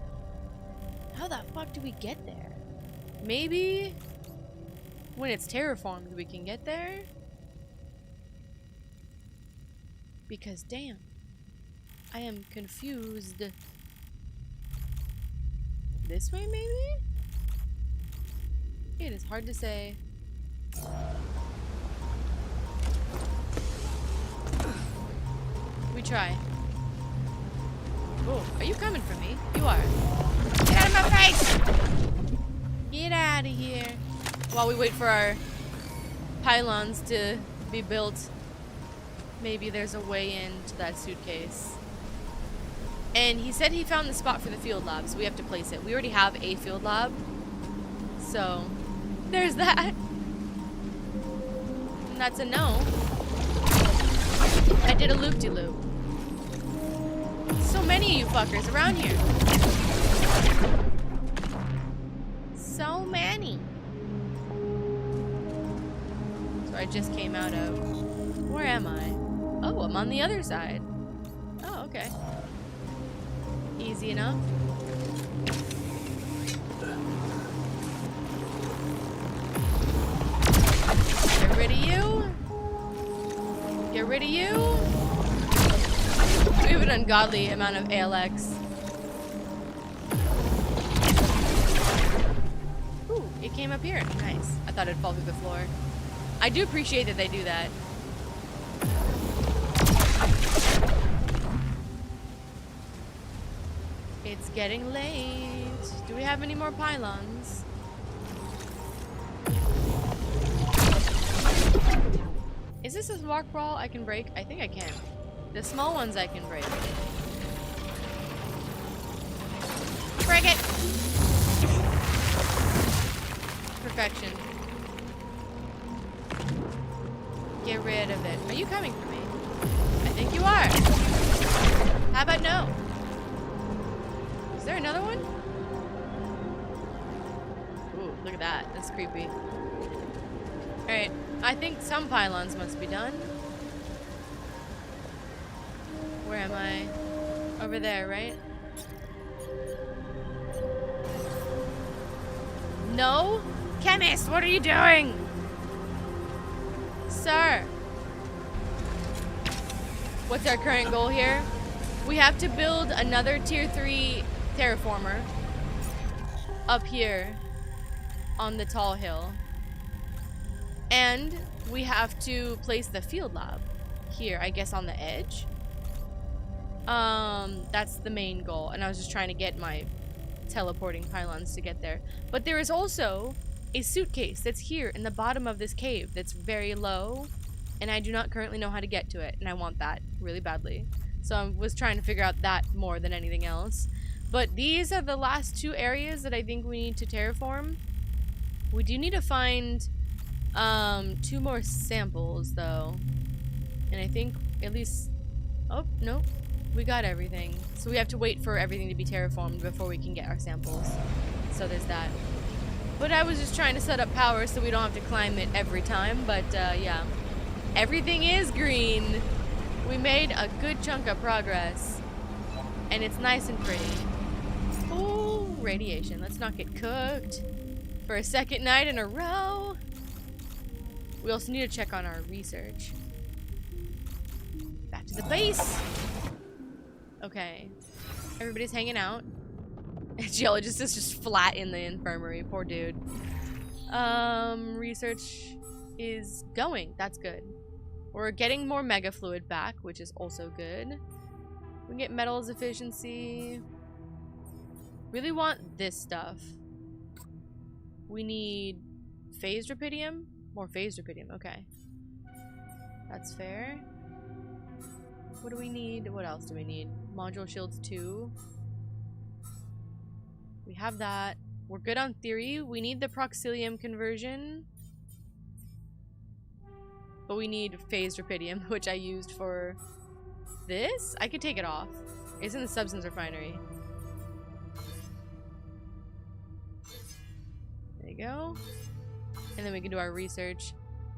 Speaker 1: How the fuck do we get there? Maybe when it's terraformed we can get there? Because damn, I am confused. This way maybe? It is hard to say. We try. Oh, are you coming for me? You are. Get out of my face! Get out of here. While we wait for our pylons to be built, maybe there's a way into that suitcase. And he said he found the spot for the field lab, so we have to place it. We already have a field lab. So, there's that. And that's a no. I did a loop-de-loop. So many of you fuckers around here. So many. So I just came out of... Where am I? Oh, I'm on the other side. Oh, okay. Easy enough. Get rid of you. Get rid of you. We have an ungodly amount of ALX. Ooh, it came up here. Nice. I thought it'd fall through the floor. I do appreciate that they do that. It's getting late. Do we have any more pylons? Is this a rock wall I can break? I think I can. The small ones I can break. Break it! Perfection. Get rid of it. Are you coming for me? I think you are. How about no? Is there another one? Ooh, look at that. That's creepy. Alright, I think some pylons must be done. Where am I? Over there, right? No? Chemist, what are you doing? Sir. What's our current goal here? We have to build another tier 3 terraformer up here on the tall hill. And we have to place the field lab here, I guess on the edge. That's the main goal. And I was just trying to get my teleporting pylons to get there. But there is also a suitcase that's here in the bottom of this cave that's very low. And I do not currently know how to get to it. And I want that really badly. So I was trying to figure out that more than anything else. But these are the last 2 areas that I think we need to terraform. We do need to find 2 more samples though. And I think at least... Oh, no. We got everything. So we have to wait for everything to be terraformed before we can get our samples. So there's that. But I was just trying to set up power so we don't have to climb it every time. But yeah. Everything is green. We made a good chunk of progress. And it's nice and pretty. Ooh, radiation. Let's not get cooked for a second night in a row. We also need to check on our research. Back to the base. Okay. Everybody's hanging out. Geologist is just flat in the infirmary. Poor dude. Research is going. That's good. We're getting more mega fluid back, which is also good. We can get metals efficiency. Really want this stuff. We need phased rubidium? More phased rubidium, okay. That's fair. What do we need? What else do we need? Module shields 2. We have that. We're good on theory. We need the proxilium conversion. But we need phased rubidium, which I used for this. I could take it off. It's in the substance refinery. There you go. And then we can do our research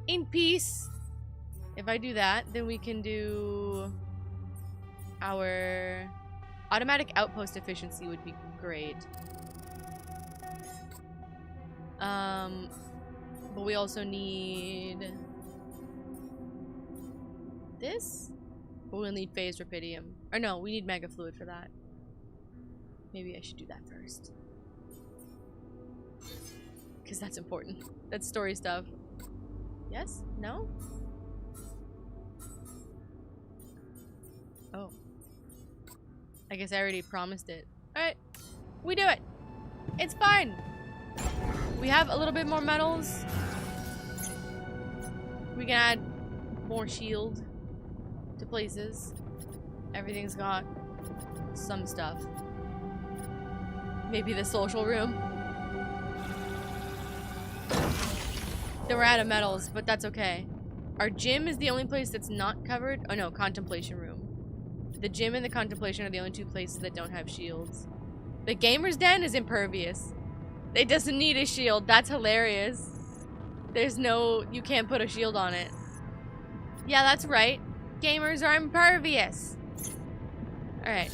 Speaker 1: in peace. If I do that, then we can do our automatic outpost efficiency would be great. But we also need this. But we'll need phased rubidium. Or no, we need mega fluid for that. Maybe I should do that first. Because that's important. That's story stuff. Yes? No? Oh. I guess I already promised it. Alright. We do it. It's fine. We have a little bit more metals. We can add more shield to places. Everything's got some stuff. Maybe the social room. Then we're out of metals, but that's okay. Our gym is the only place that's not covered. Oh no, contemplation room. The gym and the contemplation are the only 2 places that don't have shields. The gamer's den is impervious. It doesn't need a shield. That's hilarious. There's no... You can't put a shield on it. Yeah, that's right. Gamers are impervious. Alright.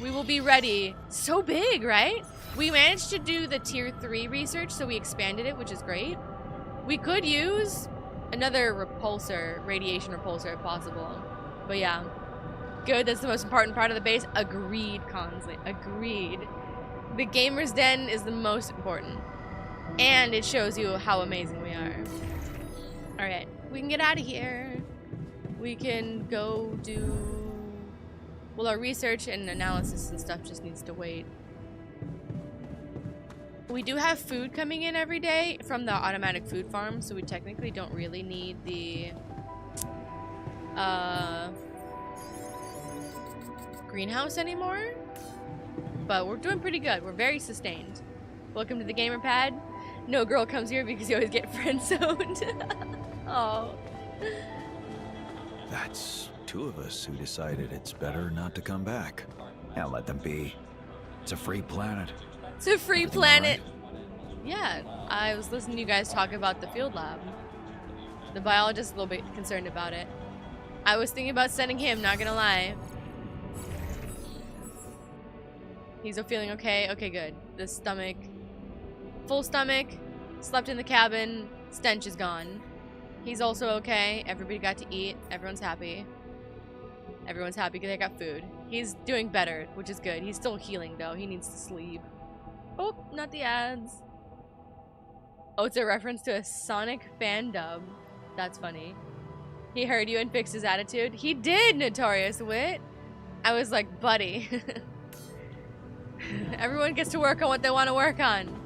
Speaker 1: We will be ready. So big, right? We managed to do the tier 3 research, so we expanded it, which is great. We could use another repulsor, radiation repulsor if possible. But yeah. Good, that's the most important part of the base. Agreed, Consley. Agreed. The gamer's den is the most important. And it shows you how amazing we are. Alright, we can get out of here. We can go do... Well, our research and analysis and stuff just needs to wait. We do have food coming in every day from the automatic food farm, so we technically don't really need the greenhouse anymore, but we're doing pretty good. We're very sustained. Welcome to the gamer pad. No girl comes here because you always get friend-zoned. Oh.
Speaker 4: That's two of us who decided it's better not to come back. Now let them be. It's a free planet.
Speaker 1: It's a free
Speaker 4: Everything
Speaker 1: planet.
Speaker 4: all right?
Speaker 1: Yeah, I was listening to you guys talk about the field lab. The biologist is a little bit concerned about it. I was thinking about sending him, not gonna lie. He's feeling okay? Okay, good. The stomach. Full stomach. Slept in the cabin. Stench is gone. He's also okay. Everybody got to eat. Everyone's happy. Everyone's happy because they got food. He's doing better, which is good. He's still healing, though. He needs to sleep. Oh, not the ads. Oh, it's a reference to a Sonic fan dub. That's funny. He heard you and fixed his attitude. He did, Notorious Wit. I was like, buddy. Everyone gets to work on what they want to work on.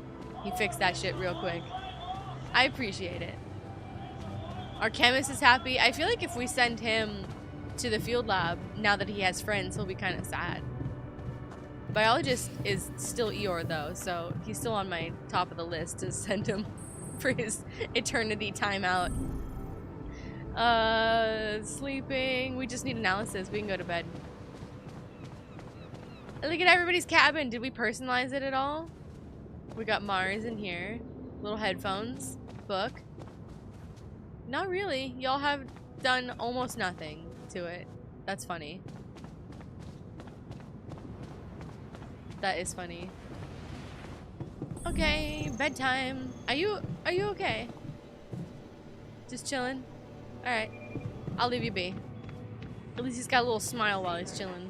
Speaker 1: He fixed that shit real quick. I appreciate it. Our chemist is happy. I feel like if we send him to the field lab, now that he has friends, he'll be kind of sad. Biologist is still Eeyore, though, so he's still on my top of the list to send him for his eternity timeout. Sleeping. We just need analysis. We can go to bed. Look at everybody's cabin. Did we personalize it at all? We got Mars in here. Little headphones. Book. Not really. Y'all have done almost nothing to it. That's funny. That is funny. Okay, bedtime. Are you okay? Just chilling? Alright. I'll leave you be. At least he's got a little smile while he's chilling.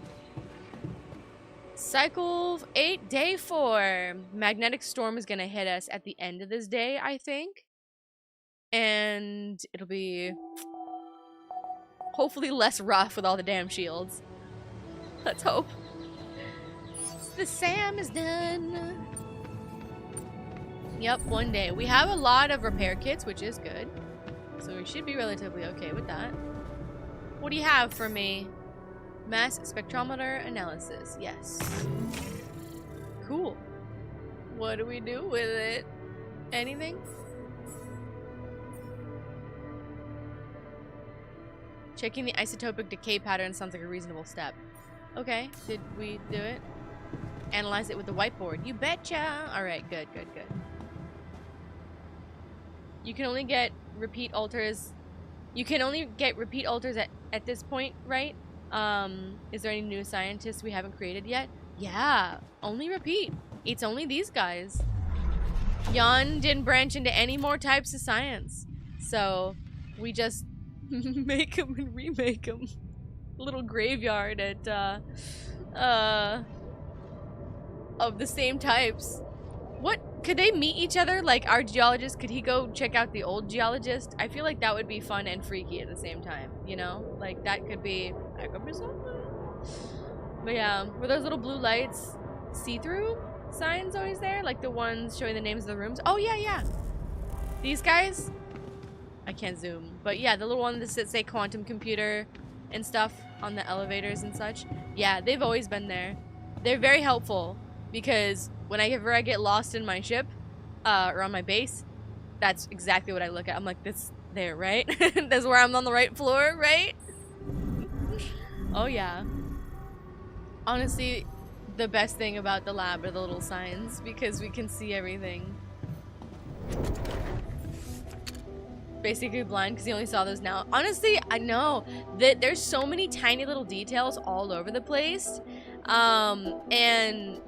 Speaker 1: Cycle 8, day 4. Magnetic storm is gonna hit us at the end of this day, I think. And it'll be hopefully less rough with all the damn shields. Let's hope. The SAM is done. Yep, one day. We have a lot of repair kits, which is good. So we should be relatively okay with that. What do you have for me? Mass spectrometer analysis. Yes. Cool. What do we do with it? Anything? Checking the isotopic decay pattern sounds like a reasonable step. Okay, did we do it? Analyze it with the whiteboard. You betcha! Alright, good, good, good. You can only get repeat alters. You can only get repeat alters at this point, right? Is there any new scientists we haven't created yet? Yeah, only repeat. It's only these guys. Jan didn't branch into any more types of science. So, we just make them and remake them. Little graveyard at, of the same types. What? Could they meet each other? Like, our geologist, could he go check out the old geologist? I feel like that would be fun and freaky at the same time, you know? Like, that could be something. But yeah, were those little blue lights see-through signs always there? Like the ones showing the names of the rooms? Oh, yeah, yeah. These guys? I can't zoom. But yeah, the little ones that say quantum computer and stuff on the elevators and such. Yeah, they've always been there. They're very helpful because whenever I get lost in my ship or on my base, that's exactly what I look at. I'm like, this there, right? That's where I'm on the right floor, right? Oh, yeah. Honestly, the best thing about the lab are the little signs because we can see everything. Basically blind because he only saw those now. Honestly, I know that there's so many tiny little details all over the place. And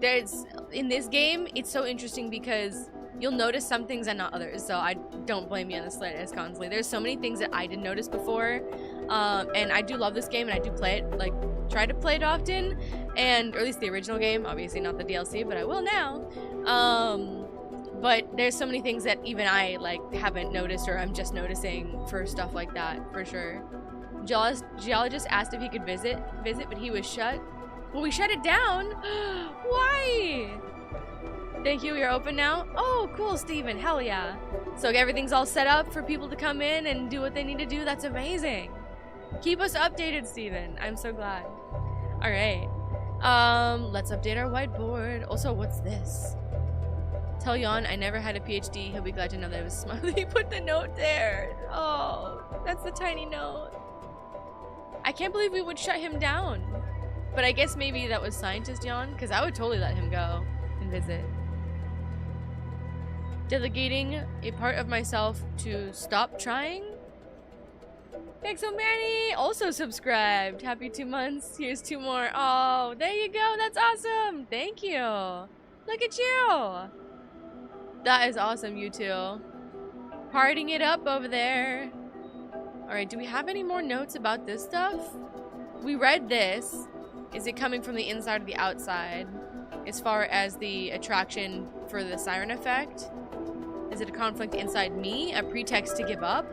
Speaker 1: there's in this game, it's so interesting because you'll notice some things and not others. So I don't blame you on the slightest, constantly. There's so many things that I didn't notice before. And I do love this game and I do play it, like try to play it often. And, or at least the original game, obviously not the DLC, but I will now. But there's so many things that even I like haven't noticed or I'm just noticing for stuff like that, for sure. Geologist asked if he could visit, but he was shut. Well, we shut it down? Why? Thank you, you're open now? Oh, cool, Steven, hell yeah. So everything's all set up for people to come in and do what they need to do? That's amazing. Keep us updated, Steven. I'm so glad. Alright. Let's update our whiteboard. Also, what's this? Tell Jan I never had a PhD. He'll be glad to know that I was smart. He put the note there. Oh, that's the tiny note. I can't believe we would shut him down. But I guess maybe that was Scientist Jan, because I would totally let him go and visit. Delegating a part of myself to stop trying? Pixelmanny also subscribed. Happy 2 months. Here's 2 more. Oh, there you go. That's awesome. Thank you. Look at you. That is awesome, you two. Partying it up over there. Alright, do we have any more notes about this stuff? We read this. Is it coming from the inside or the outside? As far as the attraction for the siren effect? Is it a conflict inside me? A pretext to give up?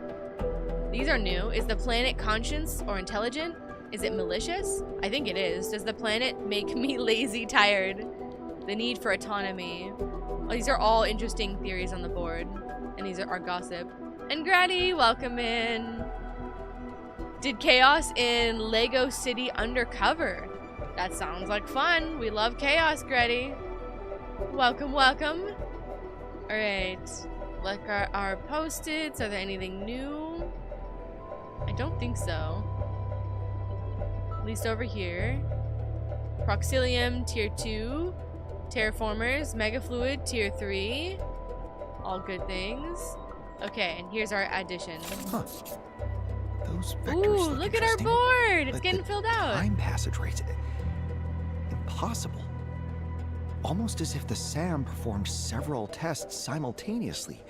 Speaker 1: These are new. Is the planet conscious or intelligent? Is it malicious? I think it is. Does the planet make me lazy, tired? The need for autonomy. Oh, these are all interesting theories on the board. And these are our gossip. And Grady, welcome in. Did chaos in Lego City Undercover? That sounds like fun. We love chaos, Grady. Welcome, welcome. Alright. Like our post-its. Are there anything new? I don't think so. At least over here. Proxilium, tier 2. Terraformers, Megafluid, tier 3. All good things. Okay, and here's our addition.
Speaker 4: Huh. Those vectors
Speaker 1: Ooh, look at our board! It's getting filled out.
Speaker 4: Time passage rates. Impossible. Almost as if the SAM performed several tests simultaneously.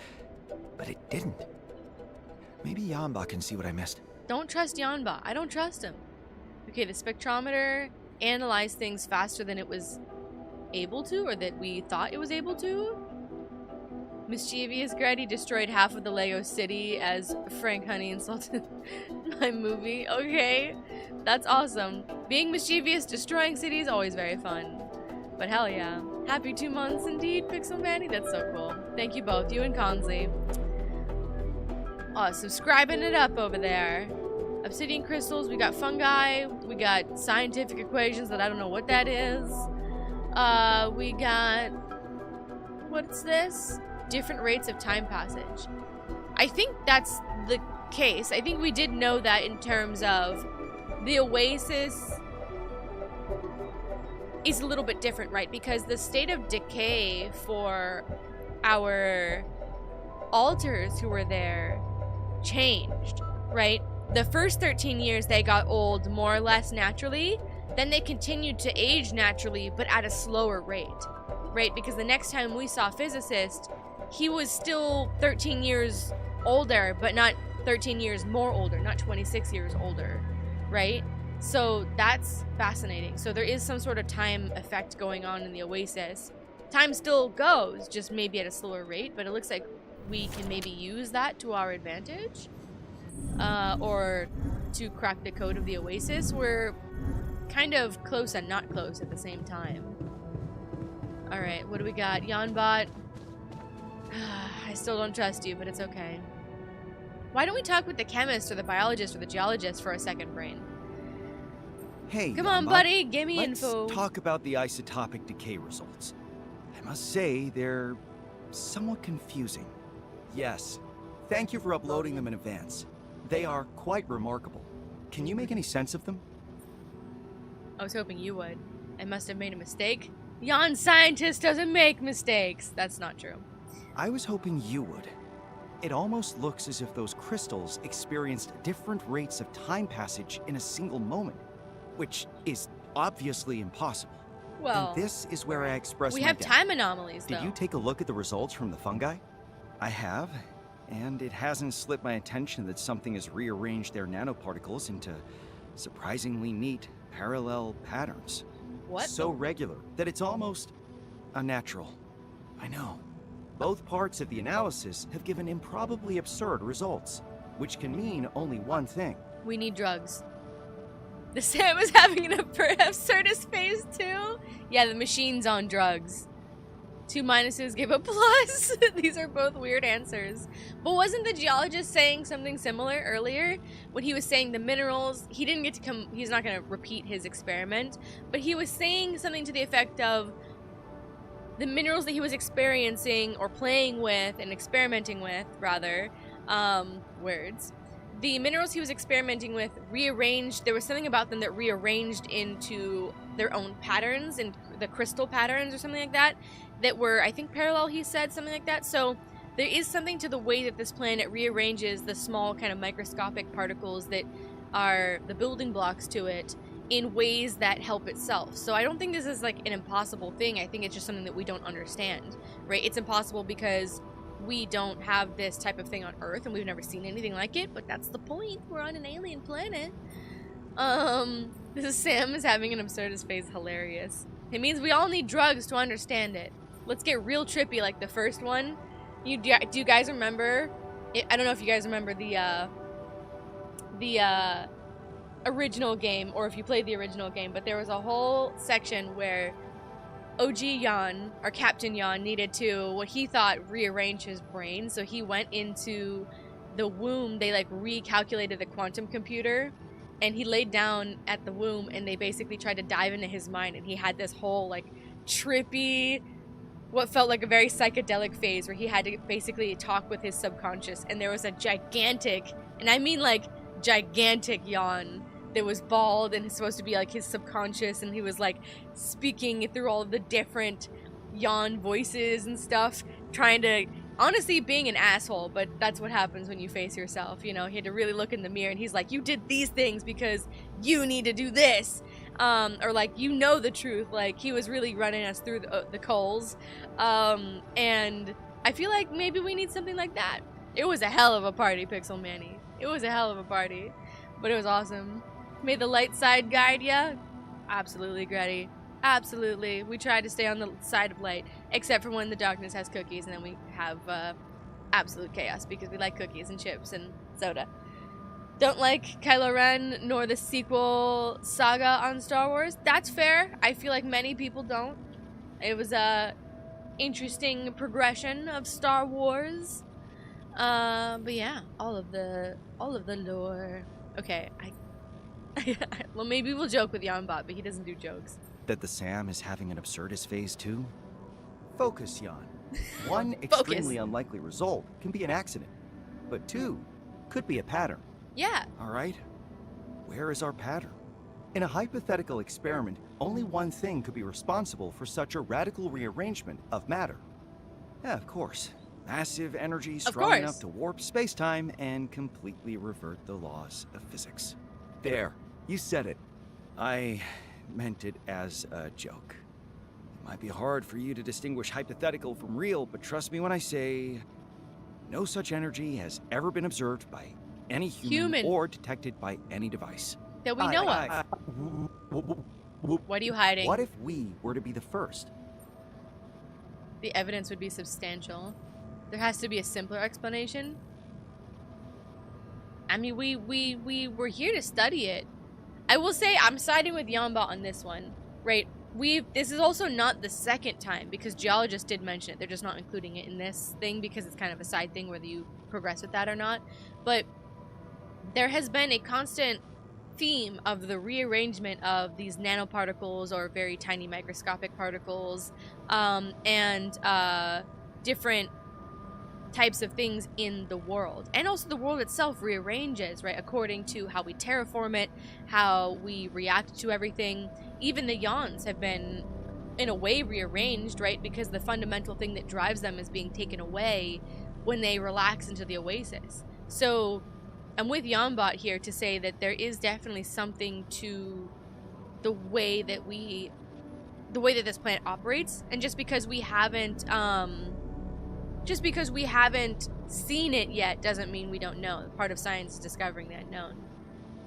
Speaker 4: But it didn't. Maybe JanBot can see what I missed.
Speaker 1: Don't trust JanBot. I don't trust him. Okay, the spectrometer analyzed things faster than it was able to, or that we thought it was able to. Mischievous Grady destroyed half of the Lego City as Frank Honey insulted my movie. Okay, that's awesome. Being mischievous, destroying cities, always very fun. But hell yeah. Happy 2 months indeed, Pixelmanny. That's so cool. Thank you both, you and Consley. Oh, subscribing it up over there. Obsidian crystals, we got fungi, we got scientific equations that I don't know what that is. We got... what's this? Different rates of time passage. I think that's the case. I think we did know that in terms of the Oasis is a little bit different, right? Because the state of decay for our alters who were there changed, right? The first 13 years they got old more or less naturally, then they continued to age naturally but at a slower rate, right? Because the next time we saw Physicist, he was still 13 years older, but not 13 years more older, not 26 years older, right? So that's fascinating. So there is some sort of time effect going on in the Oasis. Time still goes, just maybe at a slower rate, but it looks like we can maybe use that to our advantage. Or to crack the code of the Oasis. We're kind of close and not close at the same time. Alright, what do we got? JanBot. I still don't trust you, but it's okay. Why don't we talk with the chemist or the biologist or the geologist for a second, brain?
Speaker 3: Hey,
Speaker 1: Come on,
Speaker 3: JanBot,
Speaker 1: buddy, give me
Speaker 3: let's
Speaker 1: info.
Speaker 3: talk about the isotopic decay results. I must say, they're somewhat confusing. Yes, thank you for uploading them in advance. They are quite remarkable. Can you make any sense of them?
Speaker 1: I was hoping you would. I must have made a mistake. Jan Scientist doesn't make mistakes. That's not true.
Speaker 3: I was hoping you would. It almost looks as if those crystals experienced different rates of time passage in a single moment, which is obviously impossible.
Speaker 1: Well,
Speaker 3: and this is where I express
Speaker 1: we
Speaker 3: my
Speaker 1: have
Speaker 3: doubt.
Speaker 1: time anomalies, though.
Speaker 3: Did you take a look at the results from the fungi? I have, and it hasn't slipped my attention that something has rearranged their nanoparticles into surprisingly neat, parallel patterns.
Speaker 1: What?
Speaker 3: So regular that it's almost unnatural. I know. Both parts of the analysis have given improbably absurd results, which can mean only one thing.
Speaker 1: We need drugs. The Sam is having an absurdist phase too? Yeah, the machine's on drugs. 2 minuses give a plus. These are both weird answers. But wasn't the geologist saying something similar earlier? When he was saying the minerals, he didn't get to come, he's not going to repeat his experiment, but he was saying something to the effect of the minerals that he was experiencing or playing with and experimenting with, rather, words. The minerals he was experimenting with rearranged, there was something about them that rearranged into their own patterns and the crystal patterns or something like that, that were, I think, parallel, he said, something like that. So there is something to the way that this planet rearranges the small kind of microscopic particles that are the building blocks to it in ways that help itself. So I don't think this is like an impossible thing. I think it's just something that we don't understand, right? It's impossible because we don't have this type of thing on Earth and we've never seen anything like it, but that's the point. We're on an alien planet. This is Sam is having an absurdist face. Hilarious. It means we all need drugs to understand it. Let's get real trippy like the first one. Do you guys remember? I don't know if you guys remember the original game, or if you played the original game, but there was a whole section where OG Jan, or Captain Jan, needed to, what he thought, rearrange his brain. So he went into the womb. They like recalculated the quantum computer, and he laid down at the womb, and they basically tried to dive into his mind, and he had this whole like trippy, what felt like a very psychedelic phase where he had to basically talk with his subconscious. And there was a gigantic, and I mean like gigantic Jan that was bald and is supposed to be like his subconscious, and he was like speaking through all of the different Jan voices and stuff, trying to, honestly, being an asshole, but that's what happens when you face yourself, you know. He had to really look in the mirror, and he's like, you did these things because you need to do this, or like, you know the truth. Like, he was really running us through the coals, and I feel like maybe we need something like that. It was a hell of a party, Pixel Manny. It was a hell of a party, but it was awesome. May the light side guide ya? Absolutely, Gretty. Absolutely. We tried to stay on the side of light, except for when the darkness has cookies, and then we have absolute chaos because we like cookies and chips and soda. Don't like Kylo Ren nor the sequel saga on Star Wars. That's fair. I feel like many people don't. It was a interesting progression of Star Wars. But yeah, all of the lore. Okay, well, maybe we'll joke with JanBot, but he doesn't do jokes.
Speaker 3: That the Sam is having an absurdist phase too? Focus, Jan. One extremely unlikely result can be an accident, but 2 could be a pattern.
Speaker 1: Yeah.
Speaker 3: All right. Where is our pattern? In a hypothetical experiment, only one thing could be responsible for such a radical rearrangement of matter. Yeah, of course. Massive energy strong enough to warp space-time and completely revert the laws of physics. There. You said it. I meant it as a joke. It might be hard for you to distinguish hypothetical from real, but trust me when I say no such energy has ever been observed by any human. Or detected by any device.
Speaker 1: That we know of. What are you hiding?
Speaker 3: What if we were to be the first?
Speaker 1: The evidence would be substantial. There has to be a simpler explanation. I mean, we were here to study it. I will say I'm siding with JanBot on this one, right? This is also not the second time, because Geologist did mention it. They're just not including it in this thing because it's kind of a side thing whether you progress with that or not. But there has been a constant theme of the rearrangement of these nanoparticles or very tiny microscopic particles, and different types of things in the world. And also the world itself rearranges, right, according to how we terraform it, how we react to everything. Even the Yawns have been, in a way, rearranged, right, because the fundamental thing that drives them is being taken away when they relax into the Oasis. So I'm with JanBot here to say that there is definitely something to the way that this planet operates, and just because we haven't seen it yet doesn't mean we don't know. Part of science is discovering the unknown.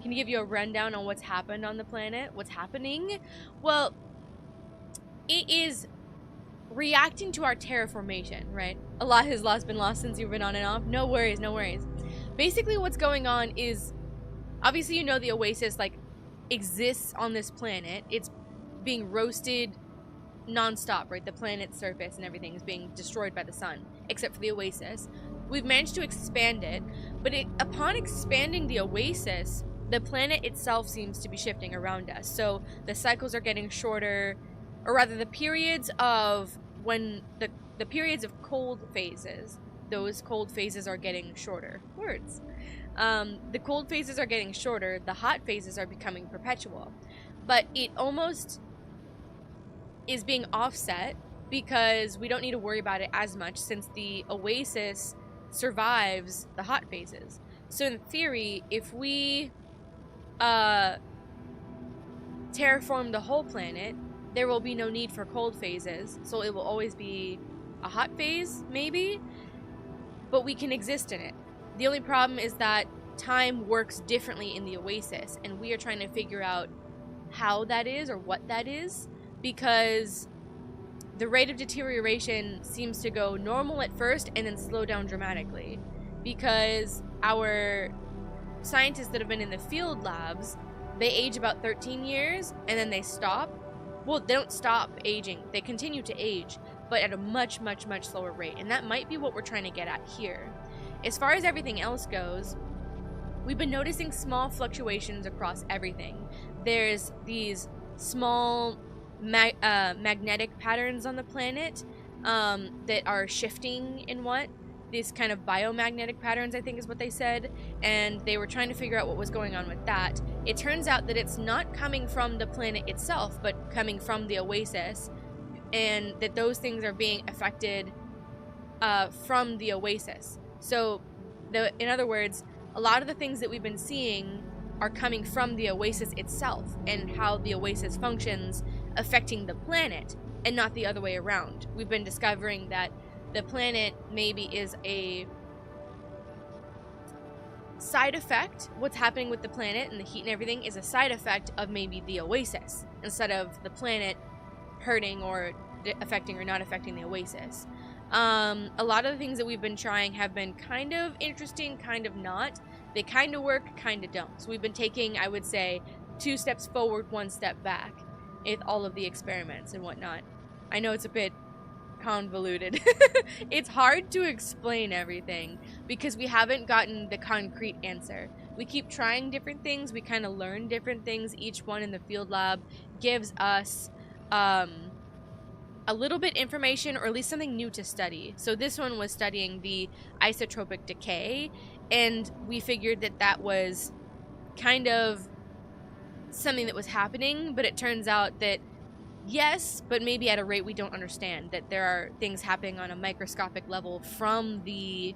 Speaker 1: Can you give you a rundown on what's happened on the planet? What's happening? Well, it is reacting to our terraformation, right? A lot has been lost since you've been on and off. No worries, no worries. Basically what's going on is, obviously you know the Oasis, like, exists on this planet. It's being roasted non-stop, right? The planet's surface and everything is being destroyed by the sun, except for the Oasis. We've managed to expand it, but upon expanding the Oasis, the planet itself seems to be shifting around us. So the cycles are getting shorter, or rather the periods of when the periods of cold phases, those cold phases are getting shorter. Words. The cold phases are getting shorter, the hot phases are becoming perpetual. But it almost is being offset because we don't need to worry about it as much since the Oasis survives the hot phases. So in theory, if we terraform the whole planet, there will be no need for cold phases, so it will always be a hot phase, maybe, but we can exist in it. The only problem is that time works differently in the Oasis, and we are trying to figure out how that is or what that is, because the rate of deterioration seems to go normal at first and then slow down dramatically, because our scientists that have been in the field labs, they age about 13 years and then they stop. Well, they don't stop aging, they continue to age, but at a much, much, much slower rate, and that might be what we're trying to get at here. As far as everything else goes, we've been noticing small fluctuations across everything. There's these small magnetic patterns on the planet that are shifting in these kind of biomagnetic patterns, I think is what they said, and they were trying to figure out what was going on with that. It turns out that it's not coming from the planet itself, but coming from the Oasis, and that those things are being affected from the Oasis. So, in other words, a lot of the things that we've been seeing are coming from the Oasis itself, and how the Oasis functions affecting the planet, and not the other way around. We've been discovering that the planet maybe is a side effect. What's happening with the planet and the heat and everything is a side effect of maybe the Oasis, instead of the planet hurting or affecting or not affecting the Oasis. A lot of the things that we've been trying have been kind of interesting, kind of not. They kind of work, kind of don't. So we've been taking, I would say, 2 steps forward, 1 step back with all of the experiments and whatnot. I know it's a bit convoluted. It's hard to explain everything because we haven't gotten the concrete answer. We keep trying different things, we kind of learn different things. Each one in the field lab gives us a little bit information, or at least something new to study. So this one was studying the isotropic decay, and we figured that that was kind of something that was happening, but it turns out that yes, but maybe at a rate we don't understand, that there are things happening on a microscopic level from the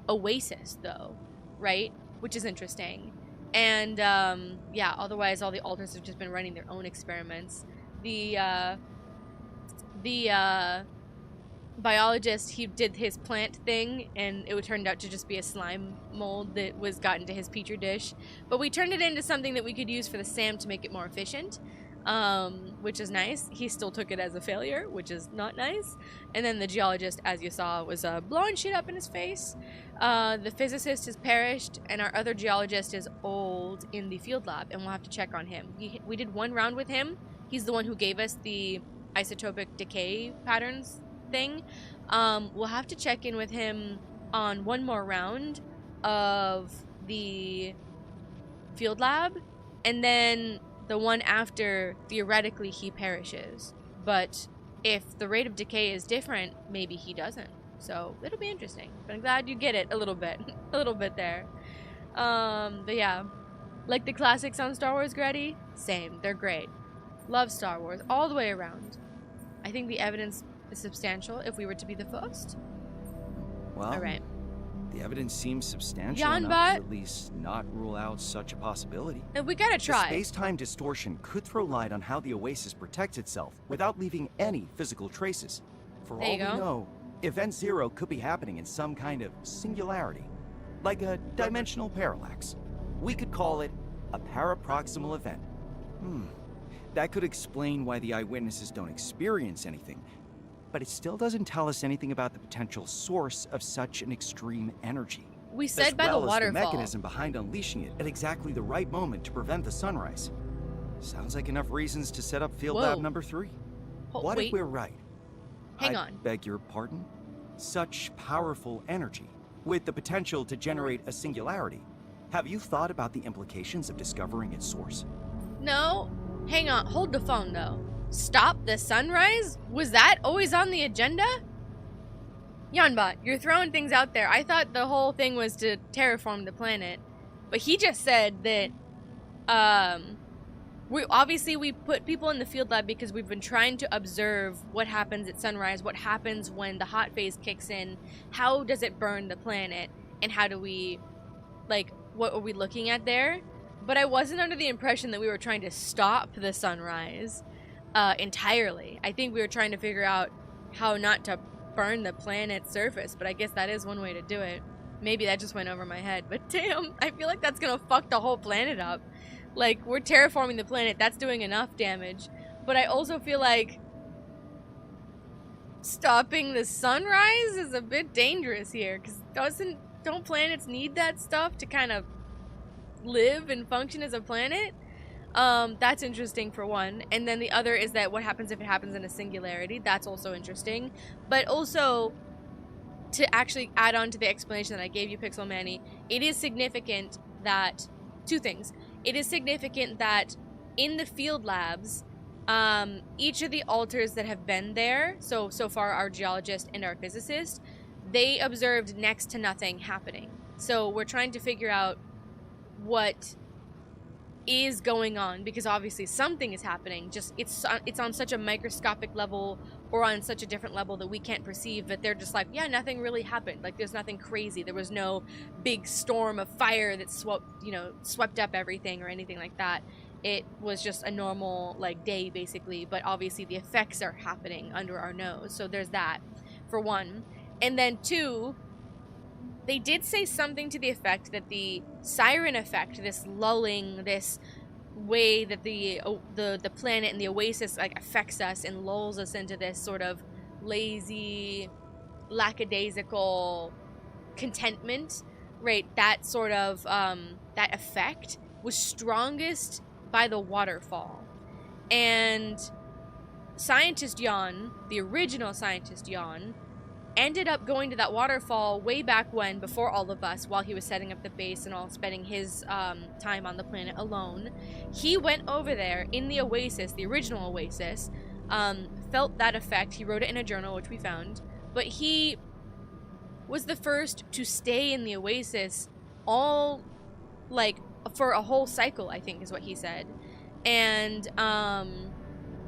Speaker 1: Oasis, though, right? Which is interesting. And, yeah, otherwise all the alters have just been running their own experiments. The biologist, he did his plant thing, and it turned out to just be a slime mold that was got into his petri dish. But we turned it into something that we could use for the SAM to make it more efficient. Which is nice. He still took it as a failure, which is not nice. And then the geologist, as you saw, was blowing shit up in his face. The physicist has perished, and our other geologist is old in the field lab, and we'll have to check on him. We did 1 round with him. He's the one who gave us the isotopic decay patterns thing. We'll have to check in with him on 1 more round of the field lab, and then the one after, theoretically, he perishes. But if the rate of decay is different, maybe he doesn't. So it'll be interesting. But I'm glad you get it a little bit. A little bit there. But yeah. Like the classics on Star Wars, Gretty? Same. They're great. Love Star Wars all the way around. I think the evidence is substantial if we were to be the first.
Speaker 3: Well,
Speaker 1: alright.
Speaker 3: The evidence seems substantial
Speaker 1: JanBot?
Speaker 3: enough to at least not rule out such a possibility.
Speaker 1: We gotta try.
Speaker 3: The space-time distortion could throw light on how the Oasis protects itself without leaving any physical traces. For all we know, Event Zero could be happening in some kind of singularity, like a dimensional parallax. We could call it a paraproximal event. That could explain why the eyewitnesses don't experience anything, but it still doesn't tell us anything about the potential source of such an extreme energy.
Speaker 1: We said by the waterfall.
Speaker 3: The mechanism behind unleashing it at exactly the right moment to prevent the sunrise. Sounds like enough reasons to set up field lab number 3. What
Speaker 1: wait.
Speaker 3: if we're right?
Speaker 1: Hang
Speaker 3: I
Speaker 1: on.
Speaker 3: beg your pardon? Such powerful energy, with the potential to generate a singularity. Have you thought about the implications of discovering its source?
Speaker 1: No. Hang on. Hold the phone, though. Stop the sunrise? Was that always on the agenda? JanBot, you're throwing things out there. I thought the whole thing was to terraform the planet. But he just said that, we put people in the field lab because we've been trying to observe what happens at sunrise, what happens when the hot phase kicks in, how does it burn the planet, and how do we, like, what are we looking at there? But I wasn't under the impression that we were trying to stop the sunrise entirely. I think we were trying to figure out how not to burn the planet's surface, but I guess that is one way to do it. Maybe that just went over my head, but damn, I feel like that's gonna fuck the whole planet up. Like, we're terraforming the planet, that's doing enough damage. But I also feel like stopping the sunrise is a bit dangerous here, because don't planets need that stuff to kind of live and function as a planet? That's interesting for one. And then the other is that what happens if it happens in a singularity? That's also interesting. But also, to actually add on to the explanation that I gave you, Pixel Manny, it is significant that, two things. It is significant that in the field labs, each of the alters that have been there, so far our geologist and our physicist, they observed next to nothing happening. So we're trying to figure out what is going on, because obviously something is happening, just it's on such a microscopic level or on such a different level that we can't perceive, but they're just like, yeah, nothing really happened, like there's nothing crazy, there was no big storm of fire that swept up everything or anything like that. It was just a normal like day basically, but obviously the effects are happening under our nose. So there's that for one. And then two, they did say something to the effect that the siren effect, this lulling, this way that the planet and the Oasis like affects us and lulls us into this sort of lazy, lackadaisical contentment, right? That sort of that effect was strongest by the waterfall. And Scientist Jan, the original Scientist Jan, ended up going to that waterfall way back when, before all of us, while he was setting up the base and all, spending his time on the planet alone. He went over there in the Oasis, the original Oasis, felt that effect. He wrote it in a journal, which we found. But he was the first to stay in the Oasis all, like, for a whole cycle, I think is what he said. And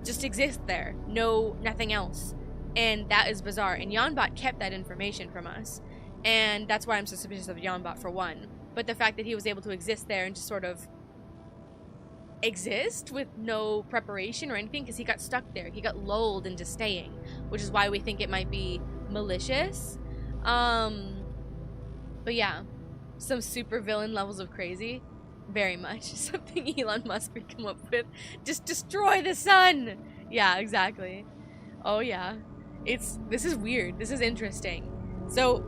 Speaker 1: just exist there. Nothing else. And that is bizarre. And JanBot kept that information from us. And that's why I'm so suspicious of JanBot, for one. But the fact that he was able to exist there and just sort of exist with no preparation or anything, because he got stuck there. He got lulled into staying, which is why we think it might be malicious. But yeah, some super villain levels of crazy. Very much. Something Elon Musk would come up with. Just destroy the sun! Yeah, exactly. Oh yeah. This is weird. This is interesting. So,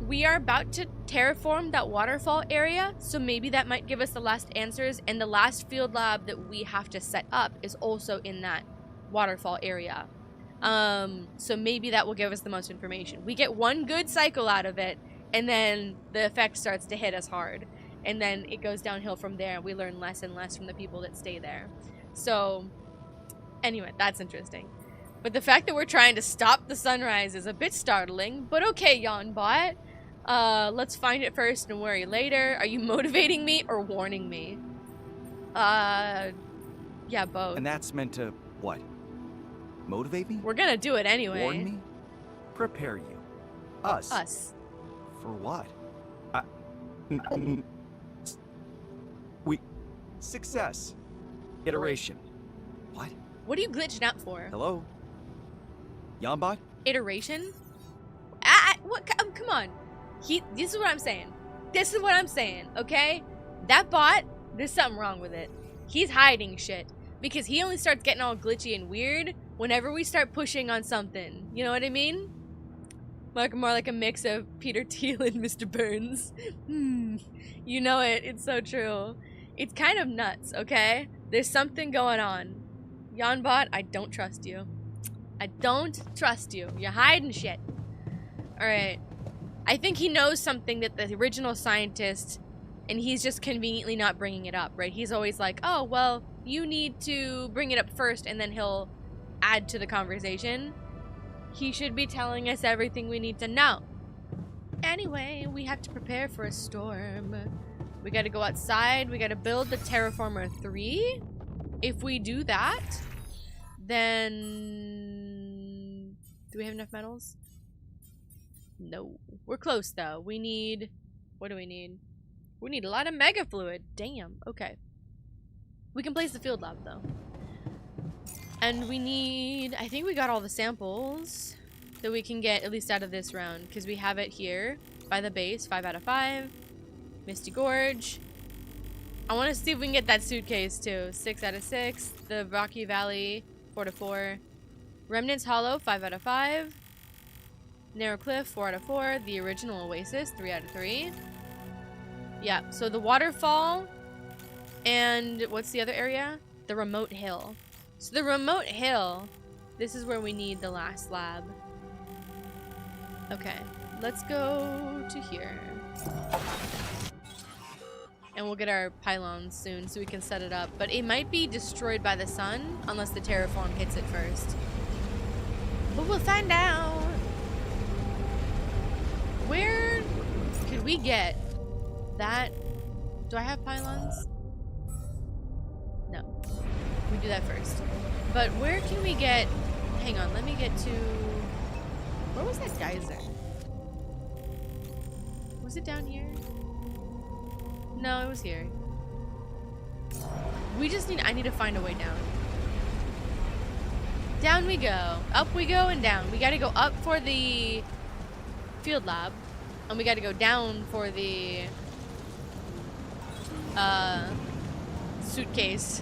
Speaker 1: we are about to terraform that waterfall area, so maybe that might give us the last answers, and the last field lab that we have to set up is also in that waterfall area. So maybe that will give us the most information. We get one good cycle out of it, and then the effect starts to hit us hard. And then it goes downhill from there, and we learn less and less from the people that stay there. So, anyway, that's interesting. But the fact that we're trying to stop the sunrise is a bit startling. But okay, JanBot. Let's find it first and worry later. Are you motivating me or warning me? Yeah, both.
Speaker 3: And that's meant to, what? Motivate me?
Speaker 1: We're gonna do it anyway.
Speaker 3: Warn me? Prepare you. Us.
Speaker 1: Us.
Speaker 3: For what? Success. Iteration. What?
Speaker 1: What are you glitching out for?
Speaker 3: Hello? JanBot?
Speaker 1: Iteration? What? Come on. This is what I'm saying. This is what I'm saying, okay? That bot, there's something wrong with it. He's hiding shit. Because he only starts getting all glitchy and weird whenever we start pushing on something. You know what I mean? More like a mix of Peter Thiel and Mr. Burns. You know it. It's so true. It's kind of nuts, okay? There's something going on. JanBot, I don't trust you. I don't trust you. You're hiding shit. Alright. I think he knows something that the original scientist, and he's just conveniently not bringing it up, right? He's always like, oh, well, you need to bring it up first, and then he'll add to the conversation. He should be telling us everything we need to know. Anyway, we have to prepare for a storm. We gotta go outside. We gotta build the Terraformer 3. If we do that, then... do we have enough metals? No. We're close, though. We need... what do we need? We need a lot of mega fluid. Damn. Okay. We can place the field lab, though. And we need... I think we got all the samples that we can get, at least out of this round. Because we have it here by the base. 5 out of 5. Misty Gorge. I want to see if we can get that suitcase, too. 6 out of 6. The Rocky Valley. 4 to 4. Remnants Hollow. 5 out of 5. Narrow Cliff. 4 out of 4. The original Oasis. 3 out of 3. Yeah, so the waterfall. And what's the other area? The remote hill. So the remote hill, this is where we need the last lab. Okay, let's go to here. And we'll get our pylons soon so we can set it up. But it might be destroyed by the sun unless the terraform hits it first. But we'll find out. Where could we get that? Do I have pylons? No. We do that first. But where can we get... hang on, let me get to... where was that geyser? Was it down here? No, it was here. We just need... I need to find a way down. Down we go. Up we go and down. We gotta go up for the field lab. And we gotta go down for the... suitcase.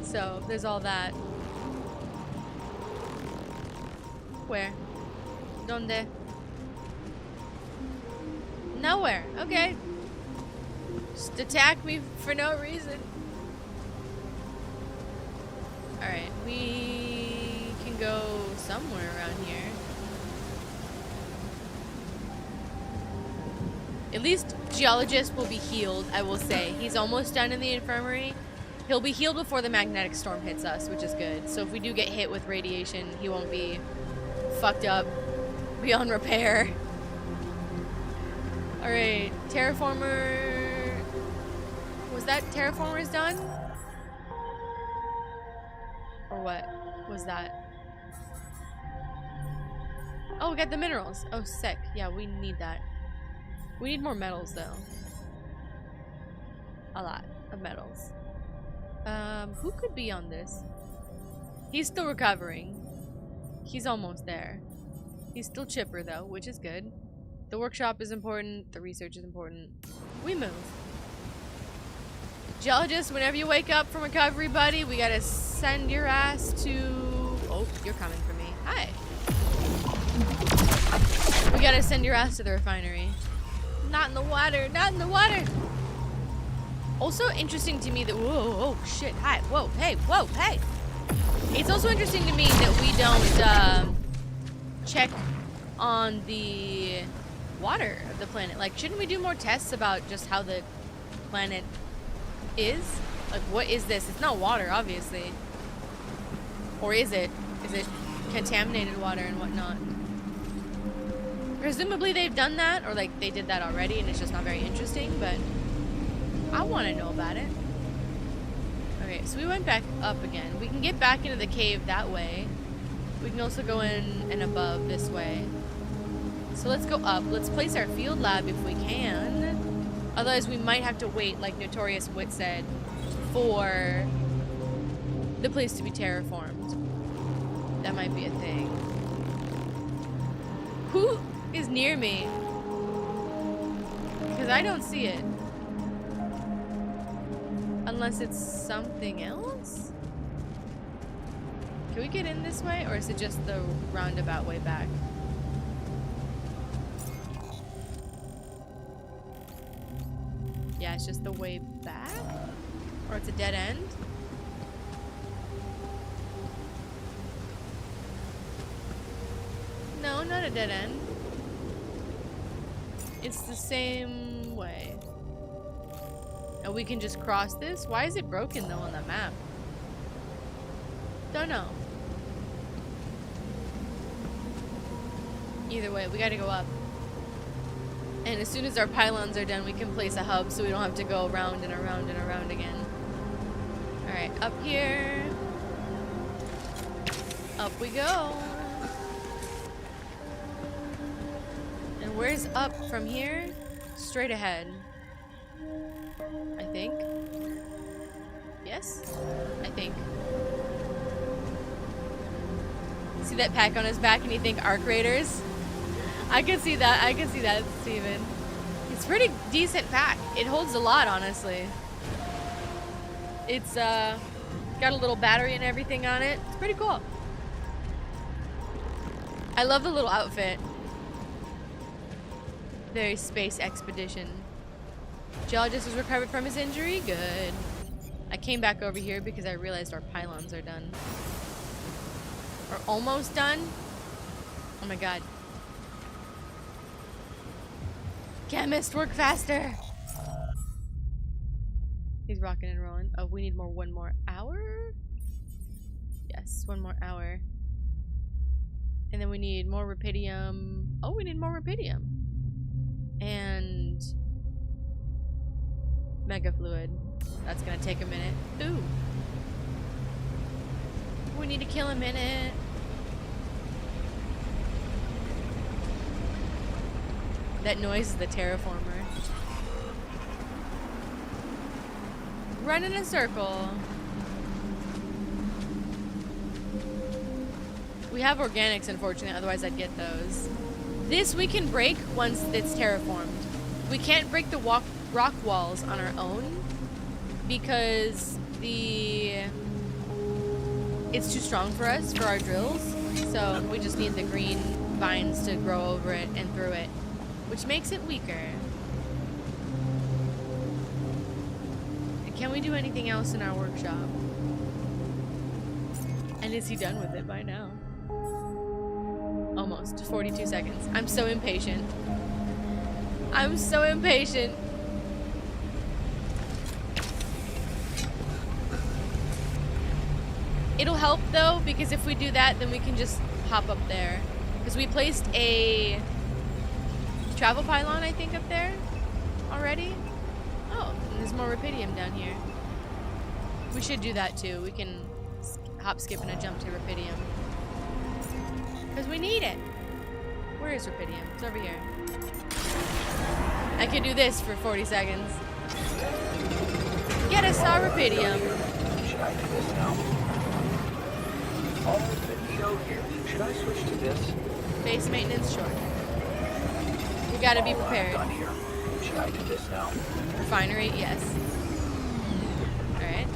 Speaker 1: So, there's all that. Where? Donde? Nowhere. Okay. Just attack me for no reason. Alright, we can go somewhere around here. At least Geologist will be healed, I will say. He's almost done in the infirmary. He'll be healed before the magnetic storm hits us, which is good. So if we do get hit with radiation, he won't be fucked up beyond repair. Alright, Terraformer... was that Terraformer's done? Or what was that? Oh, we got the minerals. Oh, sick. Yeah, we need that. We need more metals, though. A lot of metals. Who could be on this? He's still recovering. He's almost there. He's still chipper, though, which is good. The workshop is important. The research is important. We move. Geologist, whenever you wake up from recovery, buddy, we gotta send your ass to... oh, you're coming for me. Hi. We gotta send your ass to the refinery. Not in the water. Not in the water. Also interesting to me that... whoa, oh, shit. Hi. Whoa, hey, whoa, hey. It's also interesting to me that we don't check on the water of the planet. Like, shouldn't we do more tests about just how the planet is? Like, what is this? It's not water, obviously. Or is it? Is it contaminated water and whatnot? Presumably they've done that, or like they did that already and it's just not very interesting, but I want to know about it. Okay, so we went back up again. We can get back into the cave that way. We can also go in and above this way. So let's go up. Let's place our field lab if we can. Otherwise we might have to wait, like Notorious Wit said, for the place to be terraformed. That might be a thing. Who is near me? Because I don't see it. Unless it's something else? Can we get in this way? Or is it just the roundabout way back? Yeah, it's just the way back? Or it's a dead end? not a dead end. It's the same way. And we can just cross this? Why is it broken though on the map? Don't know. Either way, we gotta go up. And as soon as our pylons are done, we can place a hub so we don't have to go around and around and around again. Alright, up here. Up we go. And where's up from here? Straight ahead. I think. Yes? I think. See that pack on his back and you think arc raiders? I can see that. I can see that, Steven. It's pretty decent pack. It holds a lot, honestly. It's got a little battery and everything on it. It's pretty cool. I love the little outfit. Very space expedition. Geologist was recovered from his injury. Good. I came back over here because I realized our pylons are done. Or almost done. Oh my god. Chemist, work faster! He's rocking and rolling. Oh, we need one more hour? Yes, 1 more hour. And then we need more rubidium. Oh, we need more rubidium. And mega fluid. That's gonna take a minute. Ooh. We need to kill a minute. That noise is the Terraformer. Run in a circle. We have organics, unfortunately, otherwise I'd get those. This we can break once it's terraformed. We can't break the rock walls on our own because it's too strong for us, for our drills. So we just need the green vines to grow over it and through it, which makes it weaker. Can we do anything else in our workshop? And is he done with it by now? Almost. 42 seconds. I'm so impatient. I'm so impatient. It'll help though, because if we do that, then we can just hop up there. Because we placed a travel pylon, I think, up there already. Oh, and there's more rubidium down here. We should do that too. We can hop, skip, and a jump to rubidium. Because we need it. Where is rubidium? It's over here. I can do this for 40 seconds. Get us our rubidium.
Speaker 2: Should I do this now? Oh, finito here. Should I switch to this?
Speaker 1: Base maintenance, sure. We gotta be prepared.
Speaker 2: Done here. Should I do this now?
Speaker 1: Refinery, yes. Alright.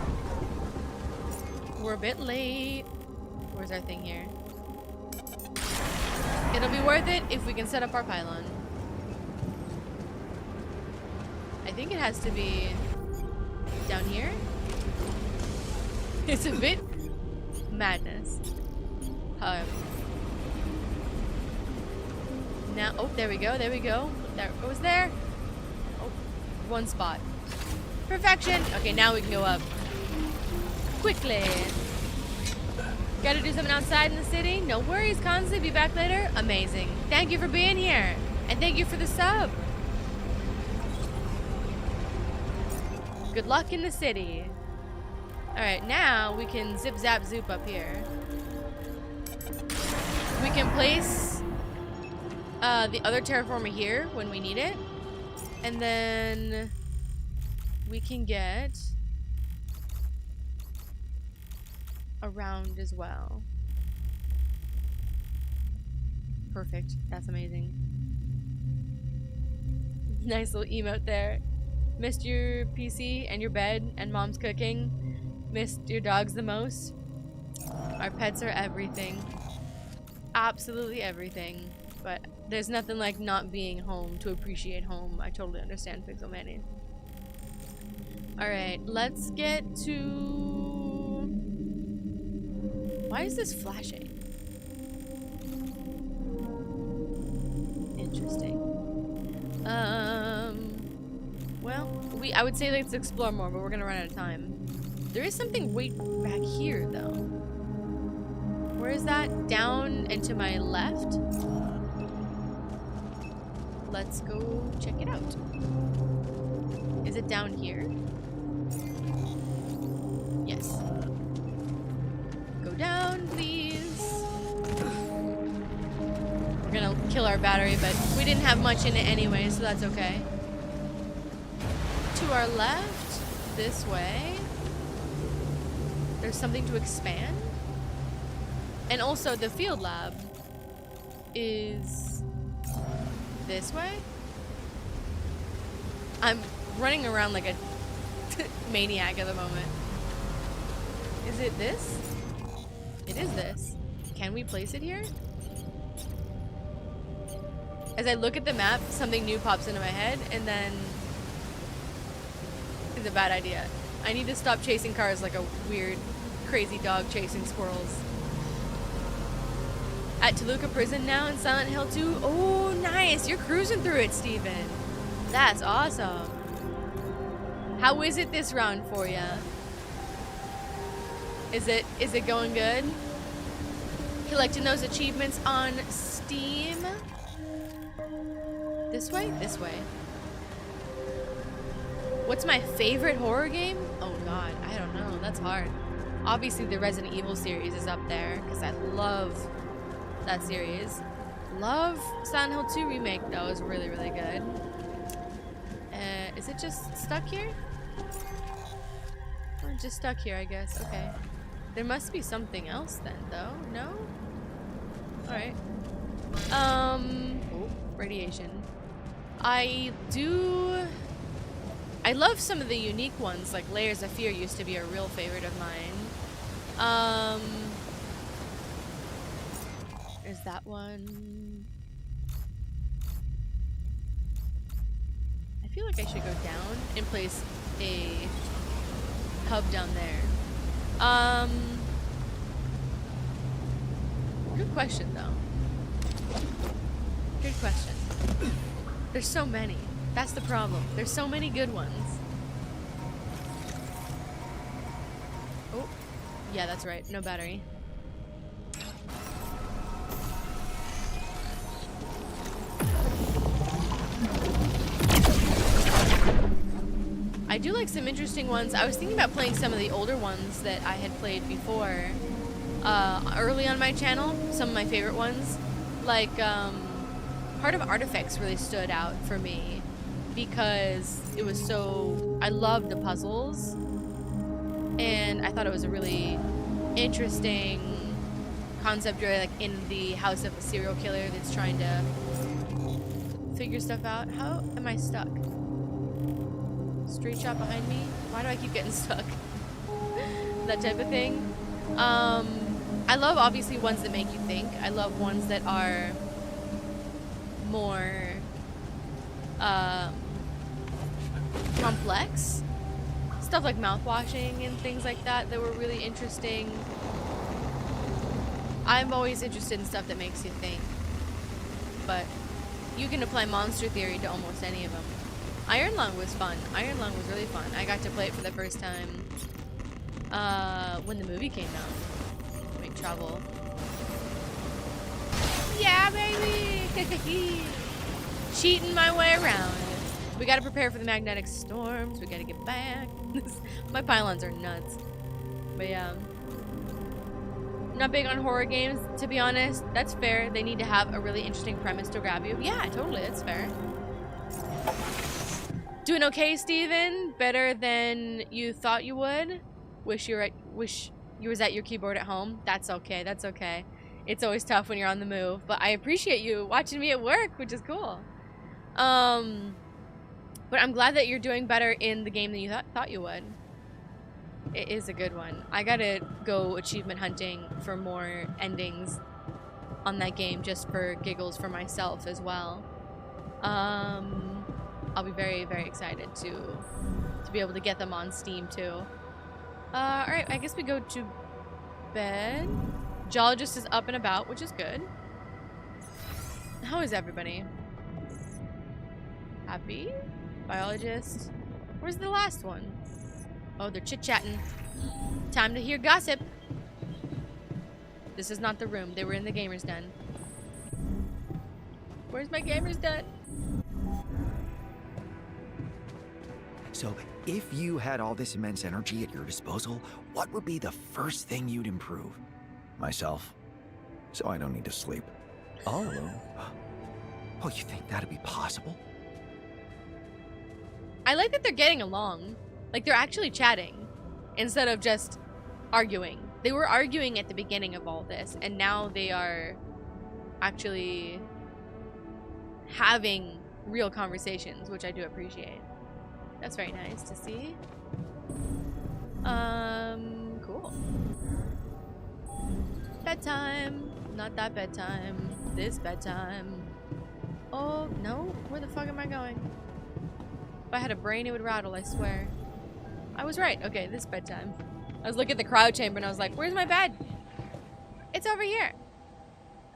Speaker 1: We're a bit late. Where's our thing here? It'll be worth it if we can set up our pylon. I think it has to be down here. It's a bit madness. Now, oh, there we go, there we go. There, it was there. Oh, one spot. Perfection. Okay, now we can go up. Quickly. Gotta do something outside in the city? No worries, Constantly. Be back later. Amazing. Thank you for being here. And thank you for the sub. Good luck in the city. Alright, now we can zip zap zoop up here. We can place the other terraformer here when we need it. And then we can get around as well. Perfect. That's amazing. Nice little emote there. Missed your PC and your bed and mom's cooking. Missed your dogs the most. Our pets are everything. Absolutely everything. But there's nothing like not being home to appreciate home. I totally understand, Pixel Manny. Alright, let's get to... Why is this flashing? interesting. Well, I would say let's explore more, but we're gonna run out of time. There is something way back here, though. Where is that? Down and to my left? Let's go check it out. Is it down here? Yes. Go down, please. We're gonna kill our battery, but we didn't have much in it anyway, so that's okay. To our left, this way. There's something to expand. And also the field lab is this way. I'm running around like a maniac at the moment. Is it this? It is this. Can we place it here? As I look at the map, something new pops into my head, and then it's a bad idea. I need to stop chasing cars like a weird, crazy dog chasing squirrels. At Toluca Prison now in Silent Hill 2. Oh, nice. You're cruising through it, Steven. That's awesome. How is it this round for you? Is it going good? Collecting those achievements on Steam. This way? This way. What's my favorite horror game? Oh god, I don't know. That's hard. Obviously the Resident Evil series is up there because I love that series. Love Silent Hill 2 remake though, is really, really good. Is it just stuck here? Oh, just stuck here, I guess. Okay. There must be something else then, though. No? Alright. Oh, radiation. I love some of the unique ones, like Layers of Fear used to be a real favorite of mine. There's that one. I feel like I should go down and place a hub down there. Good question, though. Good question. There's so many. That's the problem. There's so many good ones. Oh, yeah, that's right. No battery. I do like some interesting ones. I was thinking about playing some of the older ones that I had played before. Early on my channel, some of my favorite ones. Like, Heart of Artifacts really stood out for me because it was so... I loved the puzzles. And I thought it was a really interesting concept, really, like in the house of a serial killer that's trying to figure stuff out. How am I stuck? Straight shot behind me? Why do I keep getting stuck? That type of thing. I love obviously ones that make you think. I love ones that are more complex. Stuff like mouthwashing and things like that that were really interesting. I'm always interested in stuff that makes you think. But you can apply monster theory to almost any of them. Iron Lung was fun. Iron Lung was really fun. I got to play it for the first time when the movie came out. Wait, travel. Yeah, baby! Cheating my way around. We gotta prepare for the magnetic storms. We gotta get back. My pylons are nuts. But yeah. I'm not big on horror games, to be honest. That's fair. They need to have a really interesting premise to grab you. Yeah, totally. That's fair. Doing okay, Steven? Better than you thought you would? Wish you was at your keyboard at home? That's okay. That's okay. It's always tough when you're on the move. But I appreciate you watching me at work, which is cool. But I'm glad that you're doing better in the game than you thought you would. It is a good one. I gotta go achievement hunting for more endings on that game just for giggles for myself as well. I'll be very, very excited to be able to get them on Steam too. Alright, I guess we go to bed. Geologist is up and about, which is good. How is everybody? Happy? Biologist? Where's the last one? Oh, they're chit-chatting. Time to hear gossip. This is not the room. They were in the gamer's den. Where's my gamer's den?
Speaker 4: So, if you had all this immense energy at your disposal, what would be the first thing you'd improve? Myself. So I don't need to sleep. Oh. Oh, you think that'd be possible?
Speaker 1: I like that they're getting along. Like, they're actually chatting instead of just arguing. They were arguing at the beginning of all this, and now they are actually having real conversations, which I do appreciate. That's very nice to see. Cool. Bedtime. Not that bedtime. This bedtime. Oh, no? Where the fuck am I going? If I had a brain, it would rattle, I swear. I was right. Okay, this bedtime. I was looking at the cryo chamber and I was like, where's my bed? It's over here.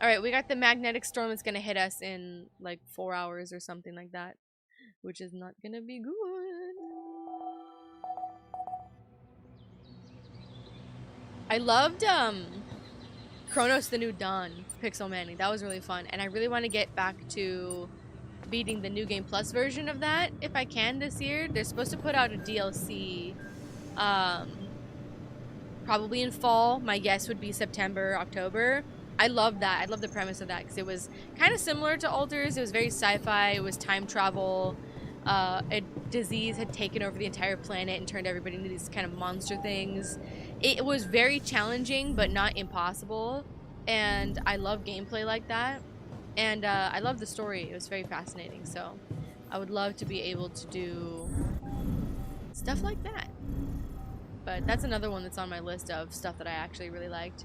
Speaker 1: Alright, we got the magnetic storm that's gonna hit us in like 4 hours or something like that. Which is not gonna be good. I loved Chronos the New Dawn, Pixel Manning. That was really fun. And I really want to get back to beating the New Game Plus version of that if I can this year. They're supposed to put out a DLC probably in fall. My guess would be September, October. I love that. I love the premise of that because it was kind of similar to Alters. It was very sci-fi. It was time travel. A disease had taken over the entire planet and turned everybody into these kind of monster things. It was very challenging, but not impossible. And I love gameplay like that. And I love the story. It was very fascinating. So I would love to be able to do stuff like that. But that's another one that's on my list of stuff that I actually really liked.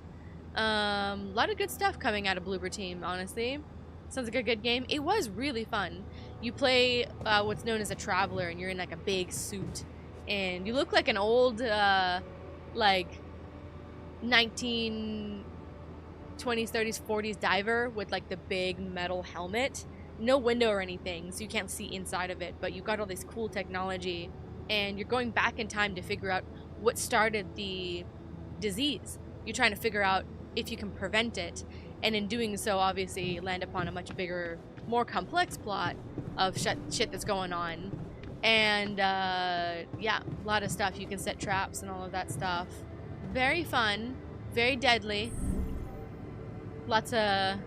Speaker 1: A lot of good stuff coming out of Bloober Team, honestly. Sounds like a good game. It was really fun. You play what's known as a traveler, and you're in like a big suit. And you look like an old, like, 1920s, 30s, 40s diver with like the big metal helmet. No window or anything, so you can't see inside of it. But you've got all this cool technology. And you're going back in time to figure out what started the disease. You're trying to figure out if you can prevent it. And in doing so, obviously, land upon a much bigger, more complex plot of shit that's going on. And, yeah, a lot of stuff. You can set traps and all of that stuff. Very fun. Very deadly. Lots of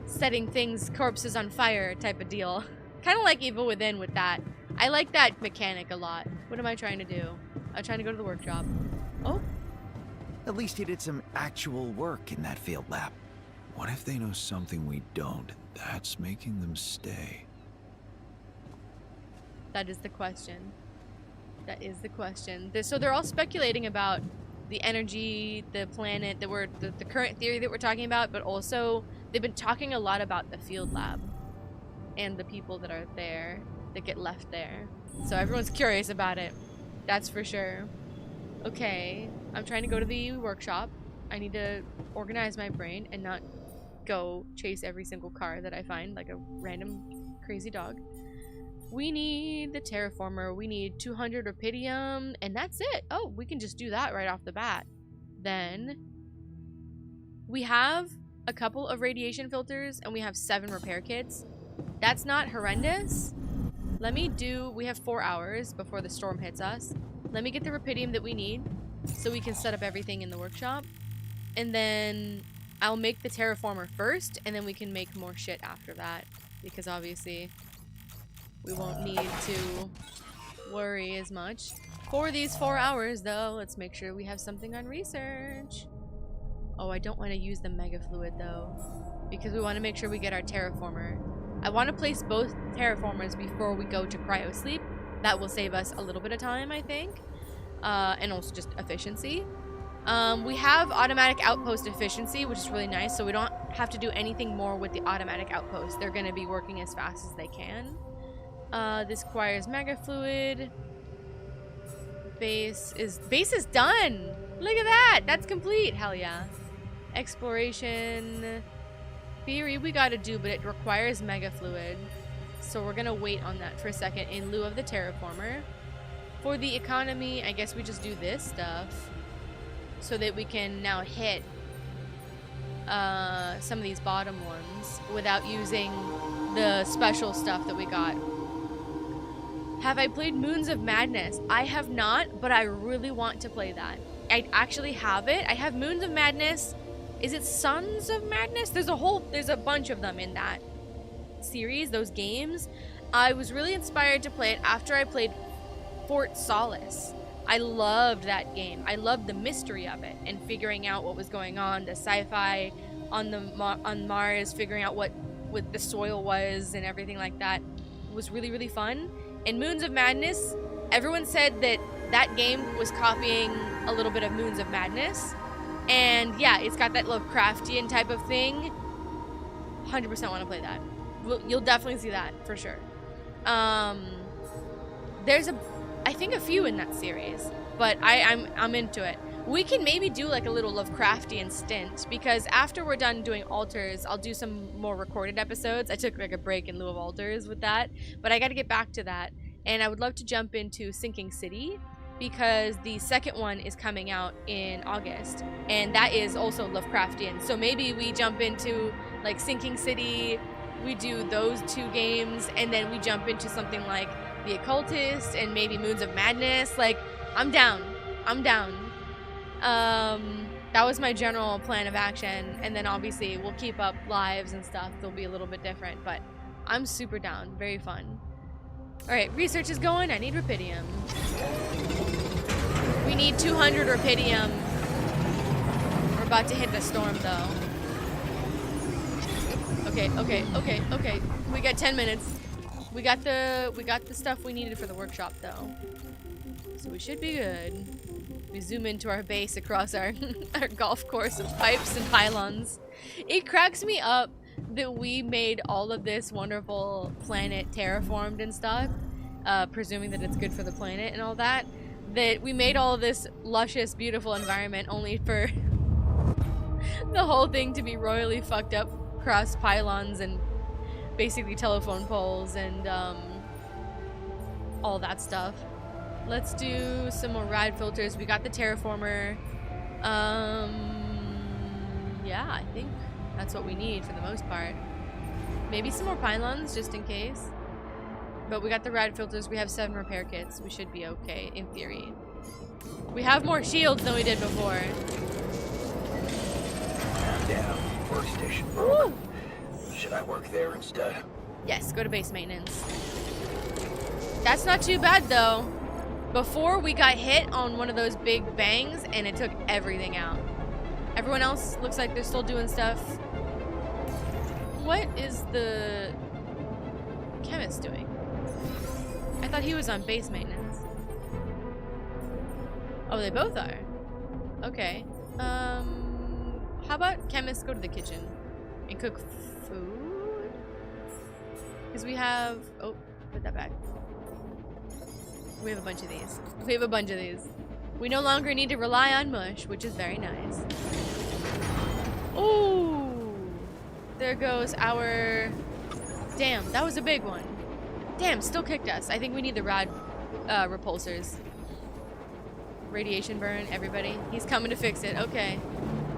Speaker 1: setting things, corpses on fire type of deal. Kind of like Evil Within with that. I like that mechanic a lot. What am I trying to do? I'm trying to go to the workshop. Oh.
Speaker 4: At least he did some actual work in that field lab.
Speaker 5: What if they know something we don't, and that's making them stay?
Speaker 1: That is the question. That is the question. So they're all speculating about the energy, the planet, the current theory that we're talking about, but also they've been talking a lot about the field lab and the people that are there, that get left there. So everyone's curious about it. That's for sure. Okay, I'm trying to go to the workshop. I need to organize my brain and not go chase every single car that I find like a random crazy dog. We need the Terraformer. We need 200 Rupidium, and that's it. Oh, we can just do that right off the bat. Then we have a couple of radiation filters, and we have 7 repair kits. That's not horrendous. We have 4 hours before the storm hits us. Let me get the Rupidium that we need so we can set up everything in the workshop. And then I'll make the Terraformer first, and then we can make more shit after that. Because obviously we won't need to worry as much. For these 4 hours, though, let's make sure we have something on research. Oh, I don't want to use the Mega Fluid, though. Because we want to make sure we get our Terraformer. I want to place both Terraformers before we go to Cryosleep. That will save us a little bit of time, I think. And also just efficiency. We have automatic outpost efficiency, which is really nice. So we don't have to do anything more with the automatic outposts. They're going to be working as fast as they can. This requires Mega Fluid. Base is done! Look at that! That's complete! Hell yeah. Exploration. Theory we gotta do, but it requires Mega Fluid. So we're gonna wait on that for a second in lieu of the Terraformer. For the economy, I guess we just do this stuff so that we can now hit some of these bottom ones without using the special stuff that we got. Have I played Moons of Madness? I have not, but I really want to play that. I actually have it. I have Moons of Madness. Is it Sons of Madness? There's a bunch of them in that series, those games. I was really inspired to play it after I played Fort Solace. I loved that game. I loved the mystery of it and figuring out what was going on, the sci-fi on Mars, figuring out what the soil was and everything like that. It was really, really fun. And Moons of Madness, everyone said that game was copying a little bit of Moons of Madness. And yeah, it's got that Lovecraftian type of thing. 100% want to play that. You'll definitely see that for sure. There's I think a few in that series, but I'm into it. We can maybe do like a little Lovecraftian stint, because after we're done doing altars, I'll do some more recorded episodes. I took like a break in lieu of altars with that, but I got to get back to that. And I would love to jump into Sinking City, because the second one is coming out in August, and that is also Lovecraftian. So maybe we jump into like Sinking City, we do those 2 games, and then we jump into something like The Occultist and maybe Moons of Madness. Like, I'm down. That was my general plan of action, and then obviously we'll keep up lives and stuff. They'll be a little bit different, but I'm super down. Very fun. Alright, research is going. I need rupidium. We need 200 rupidium. We're about to hit the storm, though. Okay. We got 10 minutes. We got the stuff we needed for the workshop, though. So we should be good. We zoom into our base across our golf course of pipes and pylons. It cracks me up that we made all of this wonderful planet terraformed and stuff, presuming that it's good for the planet and all that, that we made all of this luscious, beautiful environment only for the whole thing to be royally fucked up across pylons and basically telephone poles and all that stuff. Let's do some more rad filters. We got the Terraformer. Yeah, I think that's what we need for the most part. Maybe some more pylons just in case. But we got the rad filters. We have 7 repair kits. We should be okay in theory. We have more shields than we did before.
Speaker 2: Down. Workstation.
Speaker 1: Woo!
Speaker 2: Should I work there instead?
Speaker 1: Yes, go to base maintenance. That's not too bad though. Before we got hit on one of those big bangs and it took everything out. Everyone else looks like they're still doing stuff. What is the chemist doing? I thought he was on base maintenance. Oh, they both are. Okay. How about chemists go to the kitchen and cook food? Because we have... Oh, put that back. We have a bunch of these. We no longer need to rely on mush, which is very nice. Ooh! There goes our... Damn, that was a big one. Damn, still kicked us. I think we need the rad repulsors. Radiation burn, everybody. He's coming to fix it. Okay.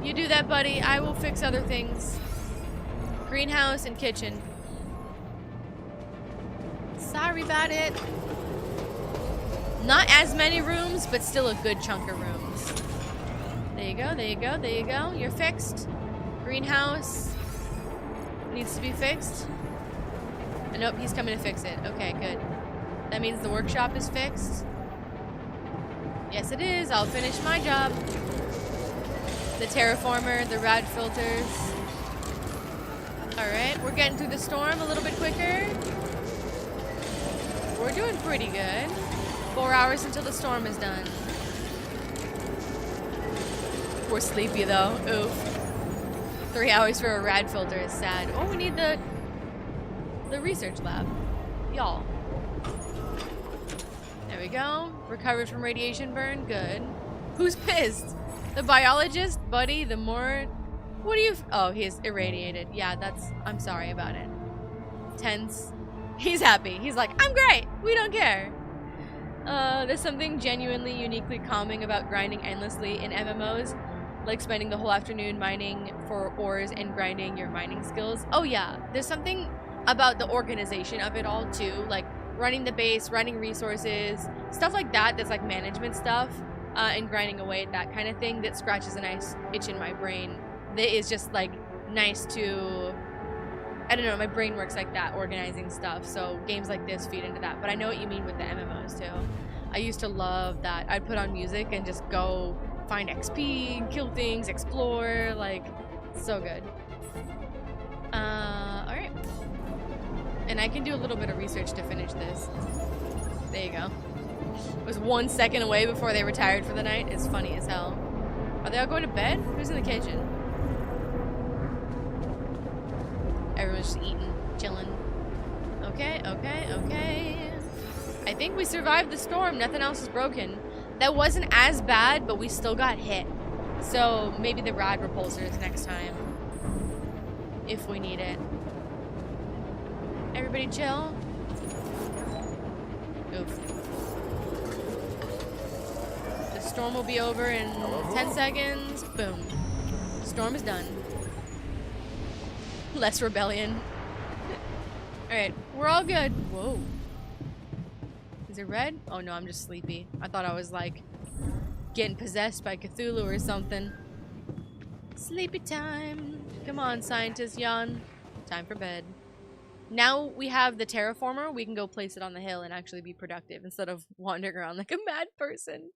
Speaker 1: You do that, buddy. I will fix other things. Greenhouse and kitchen. Sorry about it. Not as many rooms, but still a good chunk of rooms. There you go, there you go, there you go. You're fixed. Greenhouse needs to be fixed. Nope, he's coming to fix it. Okay, good. That means the workshop is fixed. Yes, it is. I'll finish my job. The terraformer, the rad filters. Alright, we're getting through the storm a little bit quicker. We're doing pretty good. 4 hours until the storm is done. We're sleepy though. Oof. 3 hours for a rad filter is sad. Oh, we need the research lab. Y'all. There we go. Recovered from radiation burn. Good. Who's pissed? The biologist? Buddy, the more... What do you... Oh, he is irradiated. Yeah, that's... I'm sorry about it. Tense. He's happy. He's like, I'm great. We don't care. There's something genuinely uniquely calming about grinding endlessly in MMOs, like spending the whole afternoon mining for ores and grinding your mining skills. Oh yeah, there's something about the organization of it all too, like running the base, running resources, stuff like that, that's like management stuff, and grinding away at that kind of thing that scratches a nice itch in my brain. That is just like nice to, I don't know, my brain works like that, organizing stuff, so games like this feed into that. But I know what you mean with the MMOs too. I used to love that. I'd put on music and just go find XP, kill things, explore, like, so good. Alright. And I can do a little bit of research to finish this. There you go. It was 1 second away before they retired for the night. It's funny as hell. Are they all going to bed? Who's in the kitchen? Everyone's just eating, chilling. Okay, okay, okay. I think we survived the storm. Nothing else is broken. That wasn't as bad, but we still got hit. So maybe the rad repulsors next time. If we need it. Everybody chill. Oof. The storm will be over in 10 seconds. Boom. Storm is done. Less rebellion. Alright, we're all good. Whoa. Is it red? Oh no, I'm just sleepy. I thought I was like getting possessed by Cthulhu or something. Sleepy time. Come on, scientist yawn. Time for bed. Now we have the Terraformer, we can go place it on the hill and actually be productive instead of wandering around like a mad person.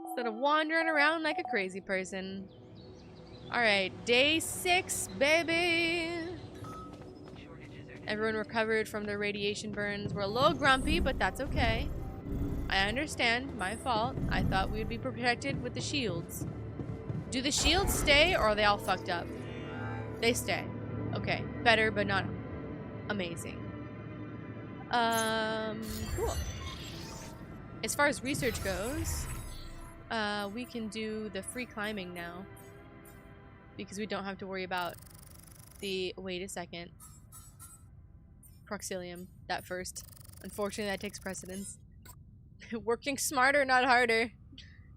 Speaker 1: Instead of wandering around like a crazy person. Alright, day 6, baby! Everyone recovered from their radiation burns. We're a little grumpy, but that's okay. I understand, my fault. I thought we would be protected with the shields. Do the shields stay, or are they all fucked up? They stay. Okay, better, but not amazing. Cool. As far as research goes, we can do the free climbing now. Because we don't have to worry about the, wait a second. Proxilium, that first. Unfortunately, that takes precedence. Working smarter, not harder.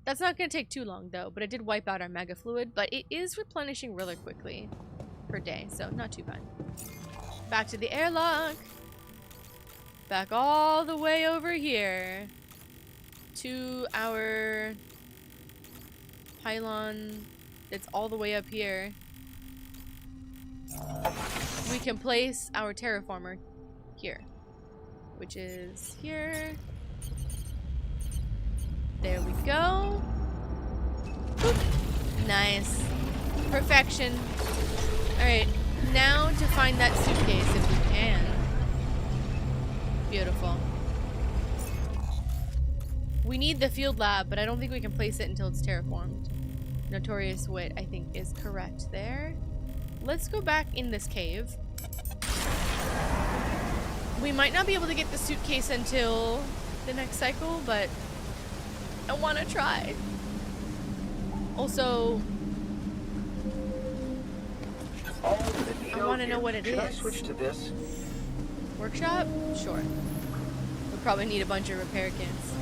Speaker 1: That's not going to take too long, though, but it did wipe out our mega fluid, but it is replenishing really quickly per day, so not too bad. Back to the airlock. Back all the way over here to our pylon that's all the way up here. We can place our terraformer here, which is here. There we go. Boop. Nice. Perfection. Alright, now to find that suitcase if we can. Beautiful. We need the field lab, but I don't think we can place it until it's terraformed. Notorious Wit, I think, is correct there. Let's go back in this cave. We might not be able to get the suitcase until the next cycle, but I want to try. Also, I want to know what it is.
Speaker 2: Should I switch to this?
Speaker 1: Workshop? Sure. We'll probably need a bunch of repair kits.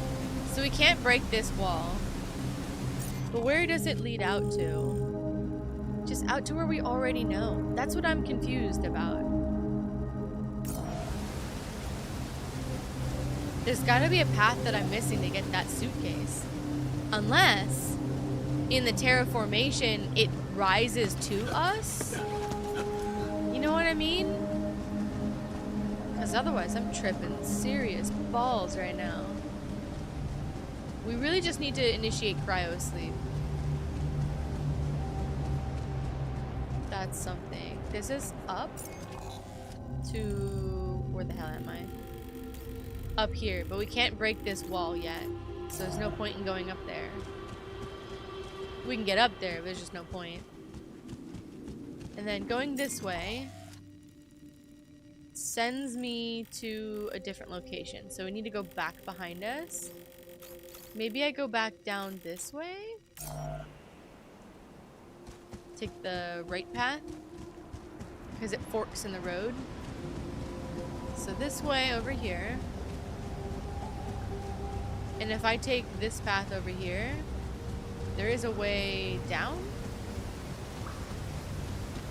Speaker 1: So we can't break this wall. But where does it lead out to? Just out to where we already know. That's what I'm confused about. There's gotta be a path that I'm missing to get that suitcase. Unless, in the terraformation, it rises to us? You know what I mean? Because otherwise, I'm tripping serious balls right now. We really just need to initiate Cryosleep. That's something. This is up to... where the hell am I? Up here, but we can't break this wall yet. So there's no point in going up there. We can get up there, but there's just no point. And then going this way sends me to a different location. So we need to go back behind us. Maybe I go back down this way? Take the right path? Because it forks in the road. So this way over here. And if I take this path over here, there is a way down?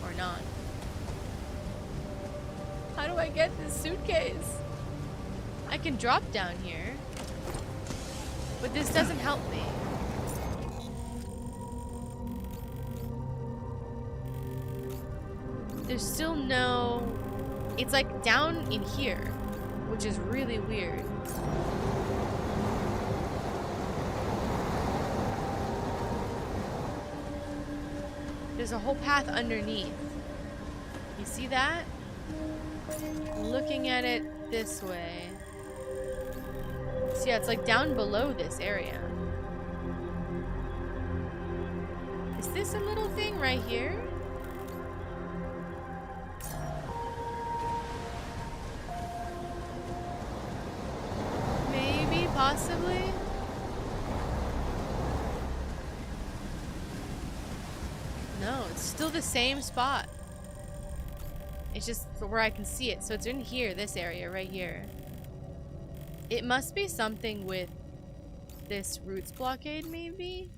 Speaker 1: Or not? How do I get this suitcase? I can drop down here. But this doesn't help me. There's still no... It's like down in here, which is really weird. There's a whole path underneath. You see that? Looking at it this way. So yeah, it's like down below this area. Is this a little thing right here? Maybe, possibly. No, it's still the same spot. It's just where I can see it. So it's in here, this area right here. It must be something with this roots blockade, maybe?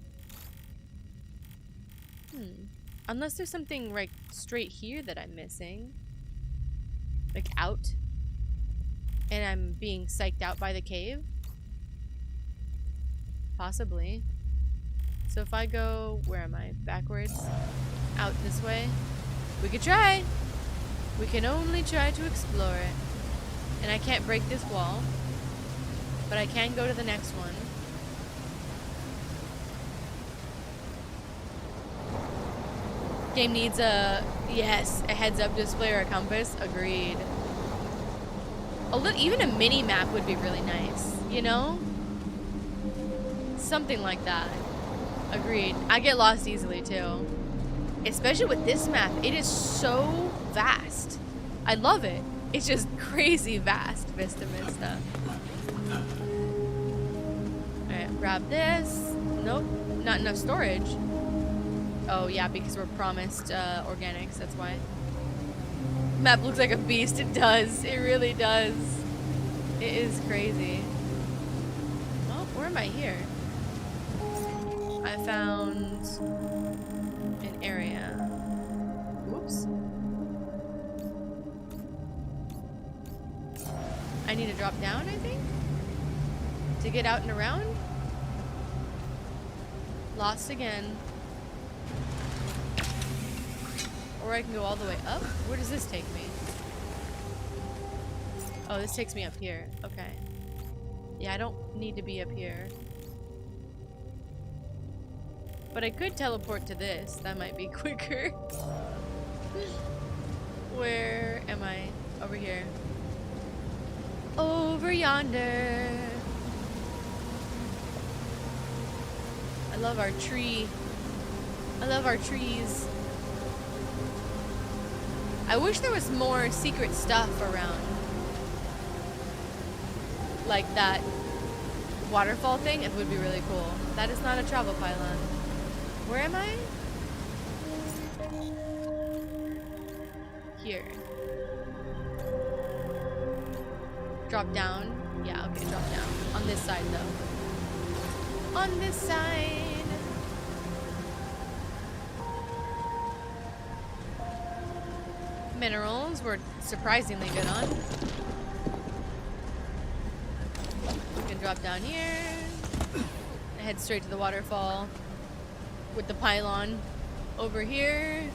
Speaker 1: Unless there's something like straight here that I'm missing. Like out. And I'm being psyched out by the cave. Possibly. So if I go, where am I? Backwards? Out this way? We could try! We can only try to explore it. And I can't break this wall. But I can go to the next one. Game needs a heads-up display or a compass. Agreed. Even a mini map would be really nice, you know? Something like that. Agreed. I get lost easily too. Especially with this map. It is so vast. I love it. It's just crazy vast. Vista. Alright, grab this. Nope. Not enough storage. Oh yeah, because we're promised organics, that's why. Map looks like a beast. It does. It really does. It is crazy. Oh, where am I here? I found an area. Whoops. I need to drop down, I think? To get out and around? Lost again. Or I can go all the way up? Where does this take me? Oh, this takes me up here. Okay. Yeah, I don't need to be up here. But I could teleport to this. That might be quicker. Where am I? Over here. Over yonder. I love our tree. I love our trees. I wish there was more secret stuff around. Like that waterfall thing. It would be really cool. That is not a travel pylon. Where am I? Here. Drop down. Yeah, okay, drop down. On this side, though. On this side. Minerals we're surprisingly good on. We can drop down here. Head straight to the waterfall with the pylon over here.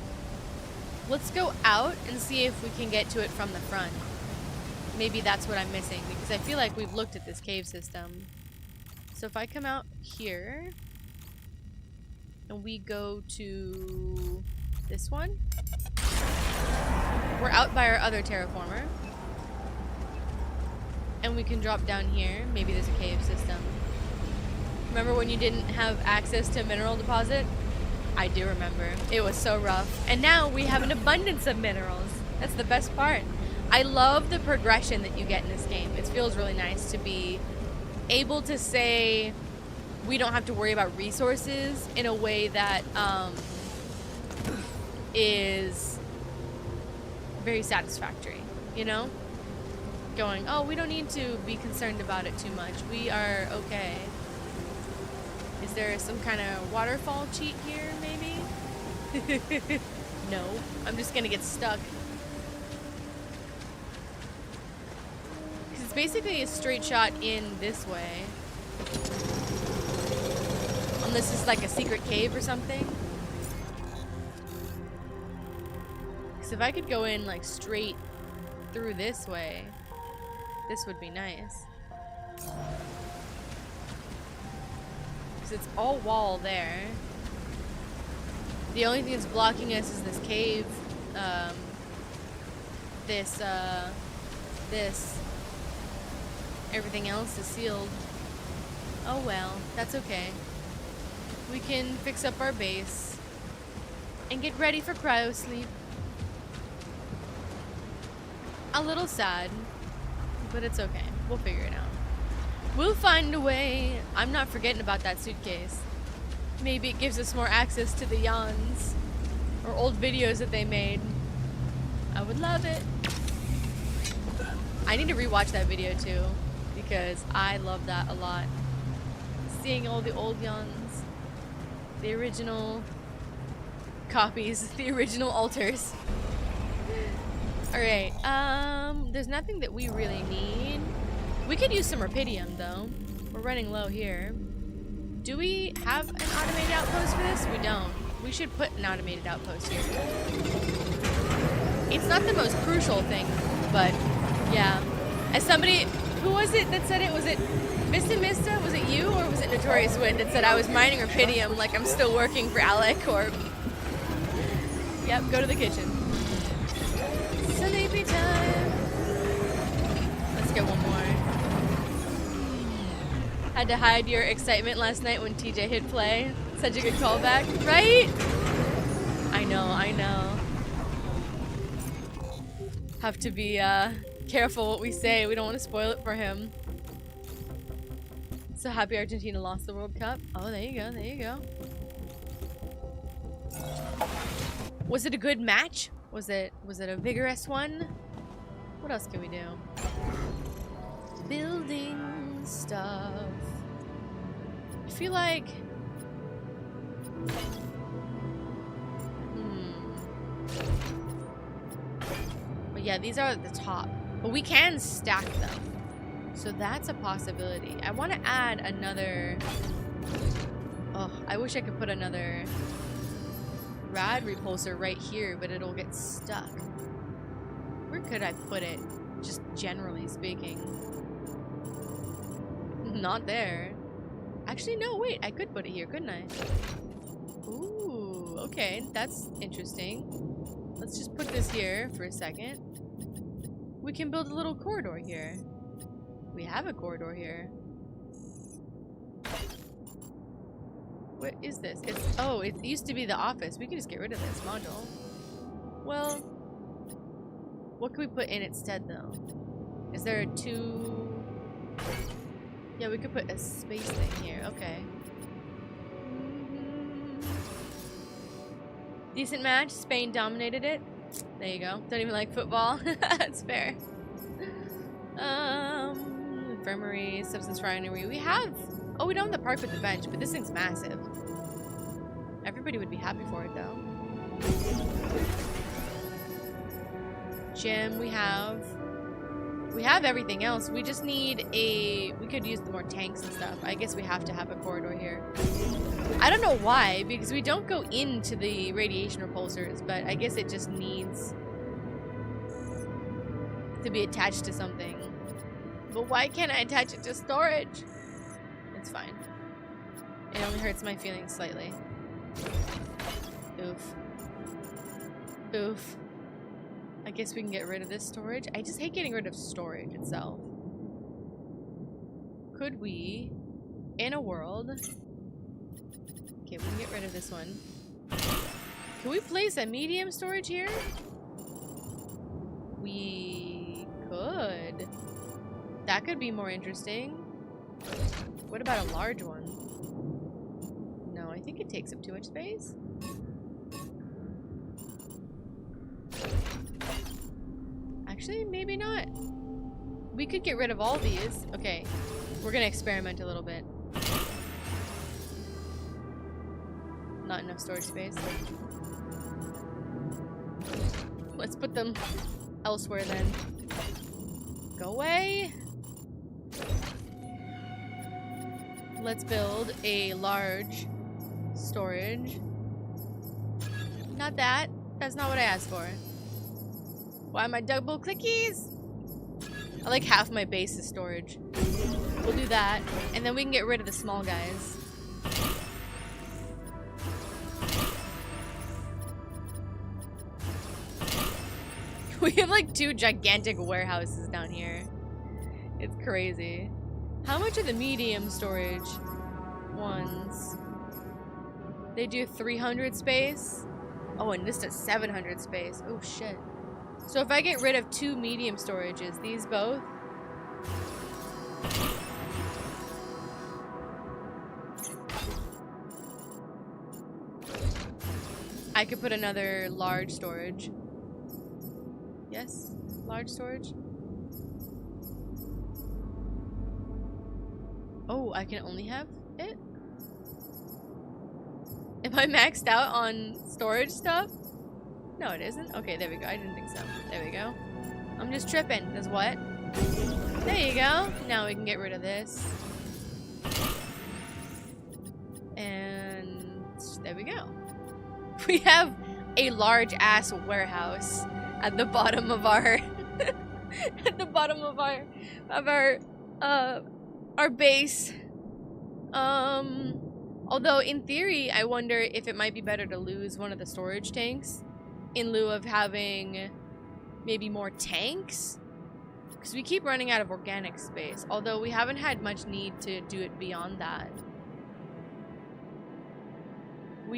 Speaker 1: Let's go out and see if we can get to it from the front. Maybe that's what I'm missing, because I feel like we've looked at this cave system. So if I come out here and we go to this one, we're out by our other terraformer. And we can drop down here. Maybe there's a cave system. Remember when you didn't have access to a mineral deposit? I do remember. It was so rough. And now we have an abundance of minerals. That's the best part. I love the progression that you get in this game. It feels really nice to be able to say we don't have to worry about resources in a way that is very satisfactory, you know? going, oh, we don't need to be concerned about it too much. We are okay. Is there some kind of waterfall cheat here, maybe? No, I'm just gonna get stuck. Because it's basically a straight shot in this way. Unless it's like a secret cave or something. Because if I could go in like straight through this way, this would be nice. Because it's all wall there. The only thing that's blocking us is this cave. This. Everything else is sealed. Oh well, that's okay. We can fix up our base and get ready for Cryosleep. A little sad, but it's okay. We'll figure it out. We'll find a way. I'm not forgetting about that suitcase. Maybe it gives us more access to the yawns or old videos that they made. I would love it. I need to rewatch that video too because I love that a lot. Seeing all the old yawns, the original copies, the original alters. Alright, there's nothing that we really need. We could use some rubidium though. We're running low here. Do we have an automated outpost for this? We don't. We should put an automated outpost here. It's not the most crucial thing, but yeah. As somebody, who was it that said it? Was it Mista? Was it you or was it Notorious Wind that said I was mining rubidium like I'm still working for Alec or... Yep, go to the kitchen. Sleepy time. Let's get one more. Had to hide your excitement last night when TJ hit play. Such a good callback, right? I know. Have to be careful what we say. We don't want to spoil it for him. So happy Argentina lost the World Cup. Oh, there you go. Was it a good match? Was it a vigorous one? What else can we do? Building stuff. I feel like... But yeah, these are at the top. But we can stack them. So that's a possibility. I want to add another... Oh, I wish I could put another rad repulsor right here, but it'll get stuck. Where could I put it? Just generally speaking. Not there. Actually, no, wait. I could put it here, couldn't I? Ooh, okay. That's interesting. Let's just put this here for a second. We can build a little corridor here. We have a corridor here. What is this? Oh, it used to be the office. We could just get rid of this module. Well, what can we put in instead, though? Is there a two... Yeah, we could put a space thing here. Okay. Decent match. Spain dominated it. There you go. Don't even like football. That's fair. Infirmary, substance refinery. We have... Oh, we don't have the park with the bench, but this thing's massive. Everybody would be happy for it, though. Gym, we have everything else. We just need a... We could use more tanks and stuff. I guess we have to have a corridor here. I don't know why, because we don't go into the radiation repulsors, but I guess it just needs to be attached to something. But why can't I attach it to storage? It's fine. It only hurts my feelings slightly. Oof. Oof. I guess we can get rid of this storage. I just hate getting rid of storage itself. Could we, in a world... Okay, we can get rid of this one. Can we place a medium storage here? We could. That could be more interesting. What about a large one? No, I think it takes up too much space. Actually, maybe not. We could get rid of all these. Okay, we're gonna experiment a little bit. Not enough storage space. Let's put them elsewhere then. Go away. Let's build a large storage. Not that. That's not what I asked for. Why am I double clickies? I like half my base is storage. We'll do that. And then we can get rid of the small guys. We have like 2 gigantic warehouses down here. It's crazy. How much are the medium storage ones? They do 300 space. Oh, and this does 700 space. Oh shit. So if I get rid of 2 medium storages, these both. I could put another large storage. Yes, large storage. Oh, I can only have it? Am I maxed out on storage stuff? No, it isn't. Okay, there we go. I didn't think so. There we go. I'm just tripping. There's what? There you go. Now we can get rid of this. And there we go. We have a large ass warehouse at the bottom of our at the bottom of our base. Although in theory, I wonder if it might be better to lose one of the storage tanks in lieu of having maybe more tanks, because we keep running out of organic space, although we haven't had much need to do it beyond that. We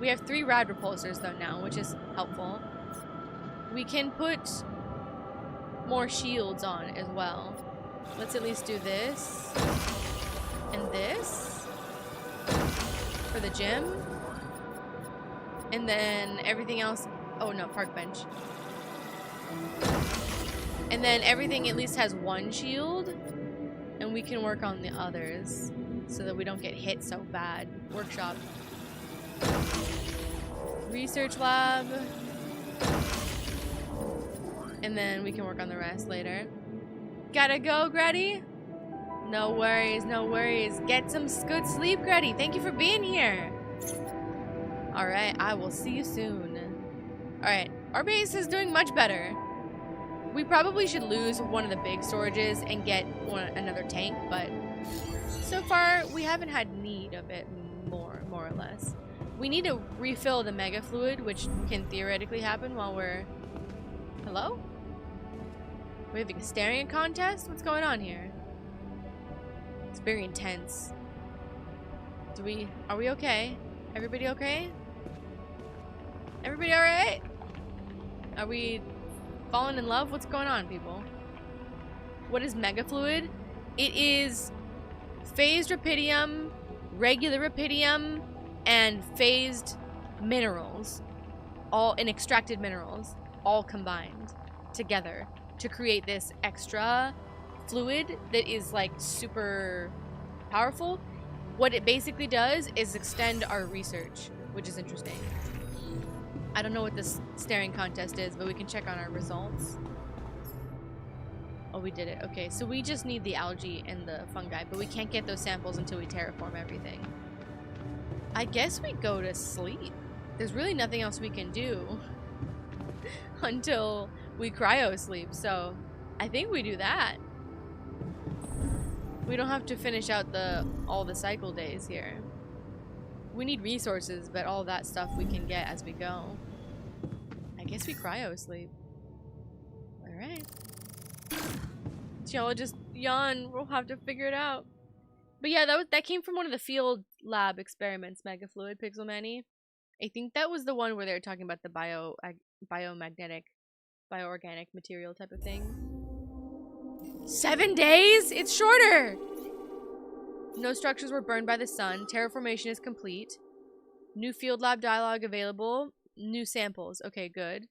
Speaker 1: have 3 rad repulsors though now, which is helpful. We can put more shields on as well. Let's at least do this and this for the gym. And then everything else, oh no, park bench. And then everything at least has 1 shield, and we can work on the others so that we don't get hit so bad. Workshop. Research lab. And then we can work on the rest later. Gotta go, Gretty? No worries, no worries. Get some good sleep, Gretty. Thank you for being here. Alright, I will see you soon. Alright, our base is doing much better. We probably should lose one of the big storages and get another tank, but so far we haven't had need of it more or less. We need to refill the mega fluid, which can theoretically happen while we're... Hello? We're having a staring contest? What's going on here? It's very intense. Are we okay? Everybody okay? Everybody alright? Are we falling in love? What's going on, people? What is mega fluid? It is phased rupidium, regular rupidium, and phased minerals, and extracted minerals, all combined together to create this extra fluid that is like super powerful. What it basically does is extend our research, which is interesting. I don't know what this staring contest is, but we can check on our results. Oh, we did it. Okay, so we just need the algae and the fungi, but we can't get those samples until we terraform everything. I guess we go to sleep. There's really nothing else we can do until we cryosleep, so I think we do that. We don't have to finish out all the cycle days here. We need resources, but all that stuff we can get as we go. I guess we cryosleep. Alright. Geologist yawn, we'll have to figure it out. But yeah, that came from one of the field lab experiments, Mega Fluid Pixel Manny. I think that was the one where they were talking about the biomagnetic, bioorganic material type of thing. 7 days? It's shorter! No structures were burned by the sun. Terraformation is complete. New field lab dialogue available. New samples. Okay, good.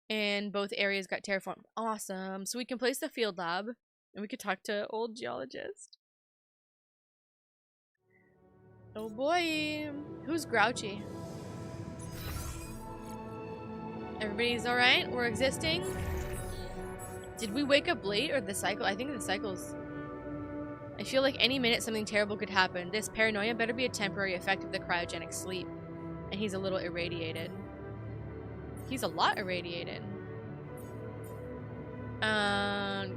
Speaker 1: And both areas got terraformed. Awesome. So we can place the field lab, and we could talk to Old Geologist. Oh boy. Who's grouchy? Everybody's alright? We're existing? Did we wake up late or the cycle? I think the cycle's... I feel like any minute something terrible could happen. This paranoia better be a temporary effect of the cryogenic sleep. And he's a little irradiated. He's a lot irradiated.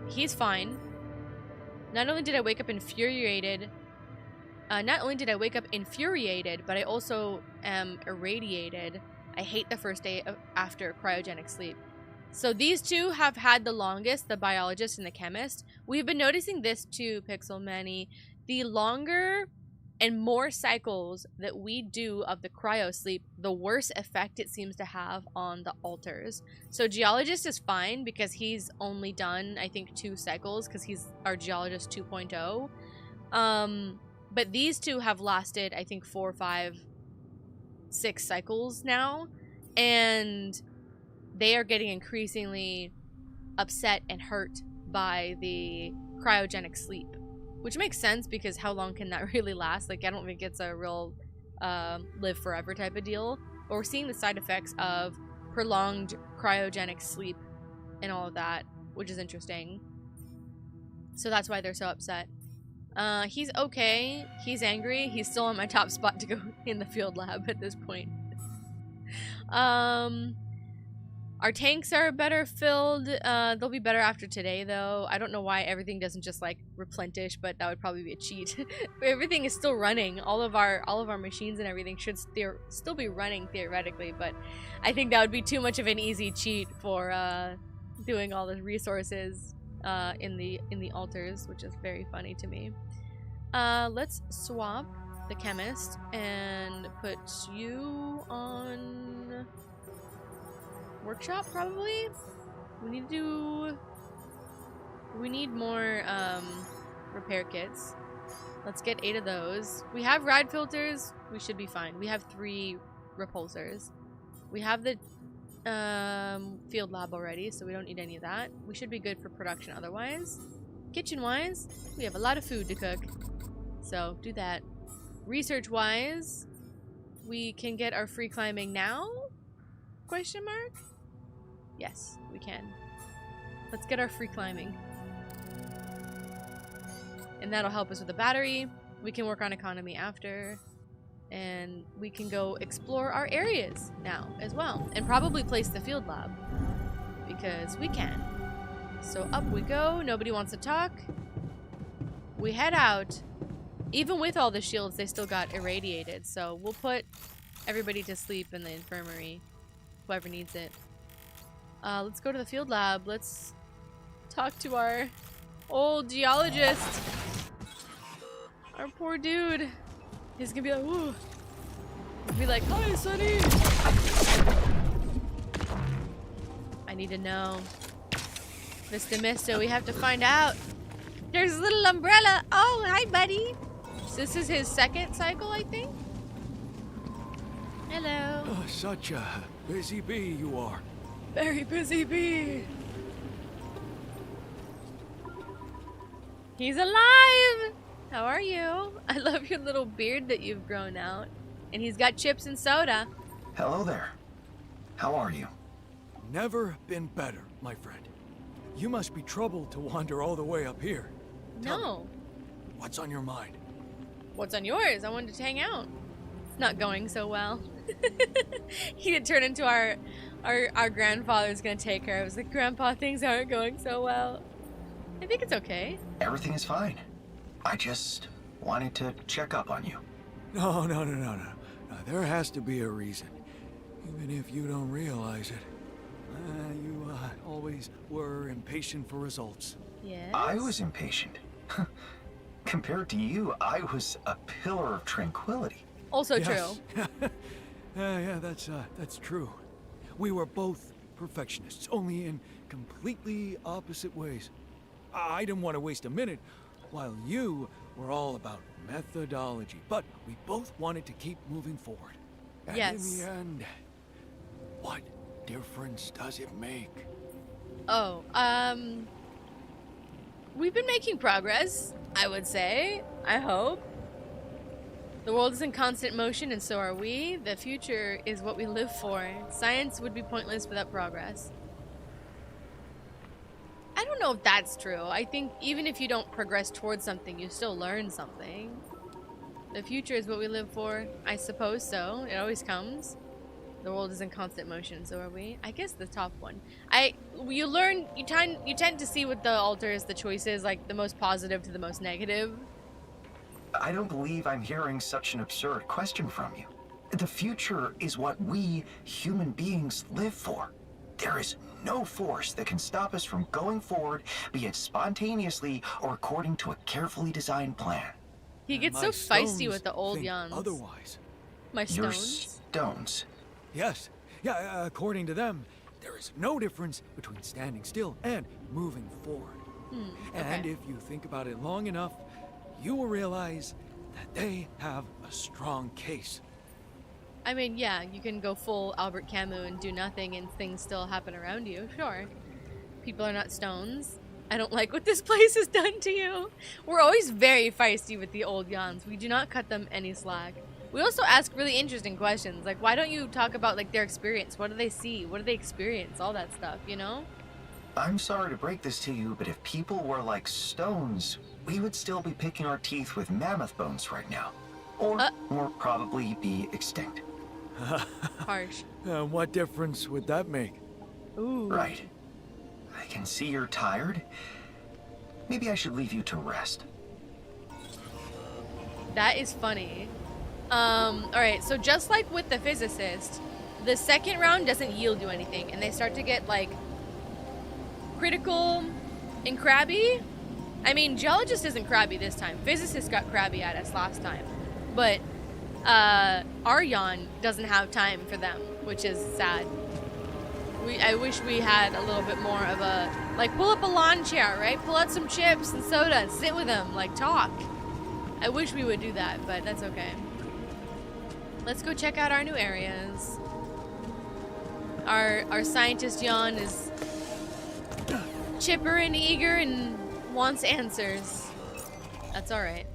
Speaker 1: He's fine. Not only did I wake up infuriated, but I also am irradiated. I hate the first day after cryogenic sleep. So these two have had the longest, the biologist and the chemist. We've been noticing this too, Pixel Manny. The longer and more cycles that we do of the cryosleep, the worse effect it seems to have on the alters. So geologist is fine because he's only done, I think, 2 cycles because he's our geologist 2.0. But these two have lasted, I think, 4, 5, 6 cycles now. And they are getting increasingly upset and hurt by the cryogenic sleep. Which makes sense because how long can that really last? Like, I don't think it's a real live forever type of deal. But we're seeing the side effects of prolonged cryogenic sleep and all of that, which is interesting. So that's why they're so upset. He's okay. He's angry. He's still on my top spot to go in the field lab at this point. Our tanks are better filled. They'll be better after today, though. I don't know why everything doesn't just like replenish, but that would probably be a cheat. But everything is still running. All of our machines and everything should still be running theoretically, but I think that would be too much of an easy cheat for doing all the resources in the altars, which is very funny to me. Let's swap the chemist and put you on workshop, probably. We need more repair kits. Let's get 8 of those. We have rad filters. We should be fine. We have 3 repulsors. We have the field lab already, so we don't need any of that. We should be good for production otherwise. Kitchen wise, we have a lot of food to cook, so do that. Research wise, we can get our free climbing now? Question mark? Yes, we can. Let's get our free climbing. And that'll help us with the battery. We can work on economy after. And we can go explore our areas now as well. And probably place the field lab. Because we can. So up we go. Nobody wants to talk. We head out. Even with all the shields, they still got irradiated. So we'll put everybody to sleep in the infirmary. Whoever needs it. Let's go to the field lab. Let's talk to our old geologist. Our poor dude. He's gonna be like, ooh. He'll be like, hi, Sonny. I need to know. Mr. Mister, we have to find out. There's a little umbrella. Oh, hi, buddy. So this is his 2nd cycle, I think. Hello.
Speaker 5: Oh, such a busy bee you are.
Speaker 1: Very busy bee. He's alive! How are you? I love your little beard that you've grown out. And he's got chips and soda.
Speaker 4: Hello there. How are you?
Speaker 5: Never been better, my friend. You must be troubled to wander all the way up here. Tell me, what's on your mind?
Speaker 1: What's on yours? I wanted to hang out. It's not going so well. He had turned into our grandfather's gonna take her. I was like, Grandpa, things aren't going so well. I think it's okay.
Speaker 4: Everything is fine. I just wanted to check up on you.
Speaker 5: No. There has to be a reason. Even if you don't realize it. You always were impatient for results.
Speaker 1: Yes?
Speaker 4: I was impatient. Compared to you, I was a pillar of tranquility.
Speaker 1: Also
Speaker 5: Yes.
Speaker 1: true.
Speaker 5: Yeah, that's true. We were both perfectionists, only in completely opposite ways. I didn't want to waste a minute, while you were all about methodology, but we both wanted to keep moving forward. And
Speaker 1: Yes.
Speaker 5: in the end, what difference does it make?
Speaker 1: Oh, we've been making progress, I would say. I hope. The world is in constant motion, and so are we. The future is what we live for. Science would be pointless without progress. I don't know if that's true. I think even if you don't progress towards something, you still learn something. The future is what we live for. I suppose so. It always comes. The world is in constant motion, so are we. I guess the top one. You tend to see with the alters the choices, like the most positive to the most negative.
Speaker 4: I don't believe I'm hearing such an absurd question from you. The future is what we, human beings, live for. There is no force that can stop us from going forward, be it spontaneously or according to a carefully designed plan.
Speaker 1: He gets so feisty with the old yawns.
Speaker 5: Otherwise.
Speaker 1: My stones?
Speaker 4: Your stones?
Speaker 5: Yes. Yeah, according to them, there is no difference between standing still and moving forward. And if you think about it long enough, you will realize that they have a strong case.
Speaker 1: I mean, yeah, you can go full Albert Camus and do nothing and things still happen around you, sure. People are not stones. I don't like what this place has done to you. We're always very feisty with the old yawns. We do not cut them any slack. We also ask really interesting questions, like why don't you talk about like their experience? What do they see? What do they experience? All that stuff, you know?
Speaker 4: I'm sorry to break this to you, but if people were like stones, we would still be picking our teeth with mammoth bones right now. Or probably be extinct.
Speaker 1: Harsh.
Speaker 5: What difference would that make?
Speaker 1: Ooh.
Speaker 4: Right. I can see you're tired. Maybe I should leave you to rest.
Speaker 1: That is funny. Alright, so just like with the Physicist, the second round doesn't yield you anything, and they start to get, like, critical and crabby. I mean, Geologist isn't crabby this time. Physicist got crabby at us last time. But, our yawn doesn't have time for them, which is sad. I wish we had a little bit more of a, like, pull up a lawn chair, right? Pull out some chips and soda and sit with them, like, talk. I wish we would do that, but that's okay. Let's go check out our new areas. Our scientist yawn is chipper and eager and wants answers. That's alright.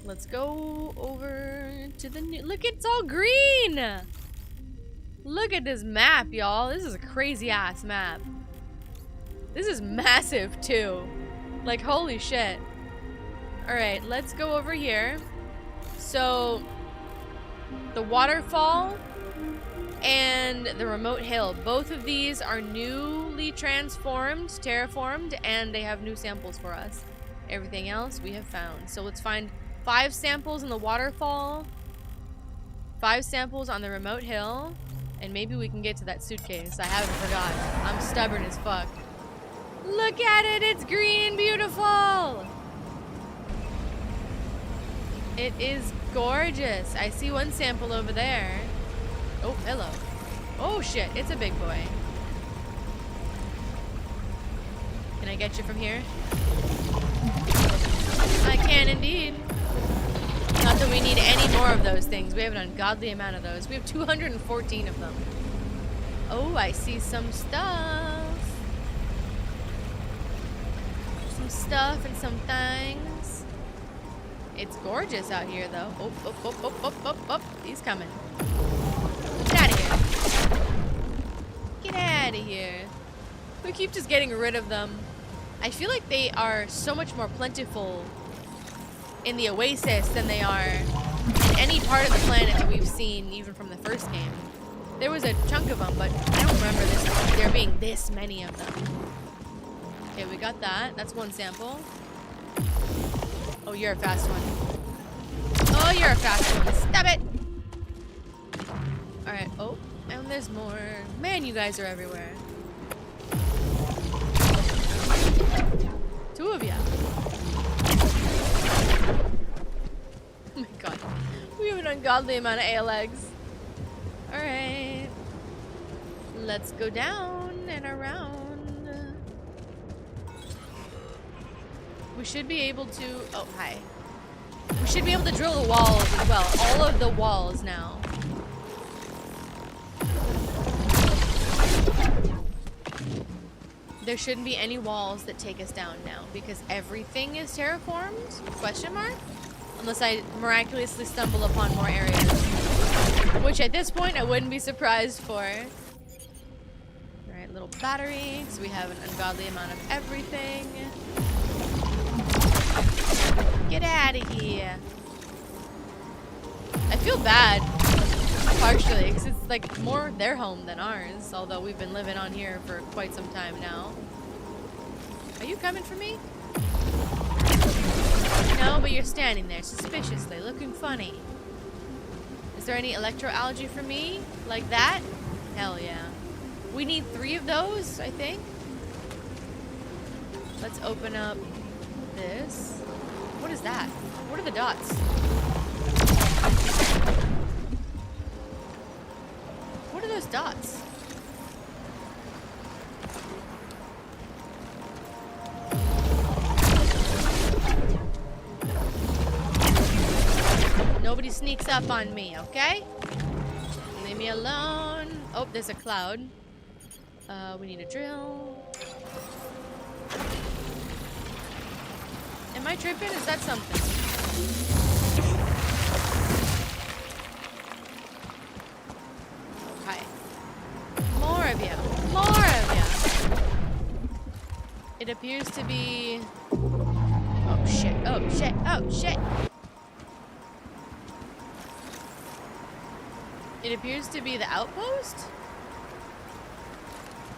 Speaker 1: Let's go over to the new... Look, it's all green! Look at this map, y'all. This is a crazy-ass map. This is massive, too. Like, holy shit. Alright, let's go over here. So, the waterfall and the remote hill. Both of these are newly transformed, terraformed, and they have new samples for us. Everything else we have found. So let's find 5 samples in the waterfall, 5 samples on the remote hill, and maybe we can get to that suitcase. I haven't forgot. I'm stubborn as fuck. Look at it! It's green and beautiful! It is gorgeous. I see one sample over there. Oh, hello. Oh shit, it's a big boy. Can I get you from here? I can indeed. Not that we need any more of those things. We have an ungodly amount of those. We have 214 of them. Oh, I see some stuff. Some stuff and some things. It's gorgeous out here, though. Oh, oh, oh, oh, oh, oh, oh. He's coming. Get out of here. Get out of here. We keep just getting rid of them. I feel like they are so much more plentiful in the Oasis than they are in any part of the planet that we've seen, even from the first game. There was a chunk of them, but I don't remember there being this many of them. Okay, we got that. That's one sample. Oh, you're a fast one. Oh, you're a fast one. Stop it! Alright, oh, and there's more. Man, you guys are everywhere. 2 of ya. Oh my god. We have an ungodly amount of ale eggs. Alright. Let's go down and around. We should be able to... Oh, hi. We should be able to drill the walls as well. All of the walls now. there shouldn't be any walls that take us down now because everything is terraformed? Question mark? Unless I miraculously stumble upon more areas. Which at this point I wouldn't be surprised for. Alright, little battery, so we have an ungodly amount of everything. Get out of here. I feel bad, partially, because it's like more their home than ours, although we've been living on here for quite some time now. Are you coming for me? No, but you're standing there suspiciously, looking funny. Is there any electroalgae for me? Like that? Hell yeah. We need 3 of those, I think. Let's open up this. What is that? What are the dots? What are those dots? Nobody sneaks up on me, okay? Leave me alone. Oh, there's a cloud. We need a drill. Am I tripping? Is that something? Okay. More of you. More of you. It appears to be... Oh shit. Oh shit. Oh shit. It appears to be the outpost?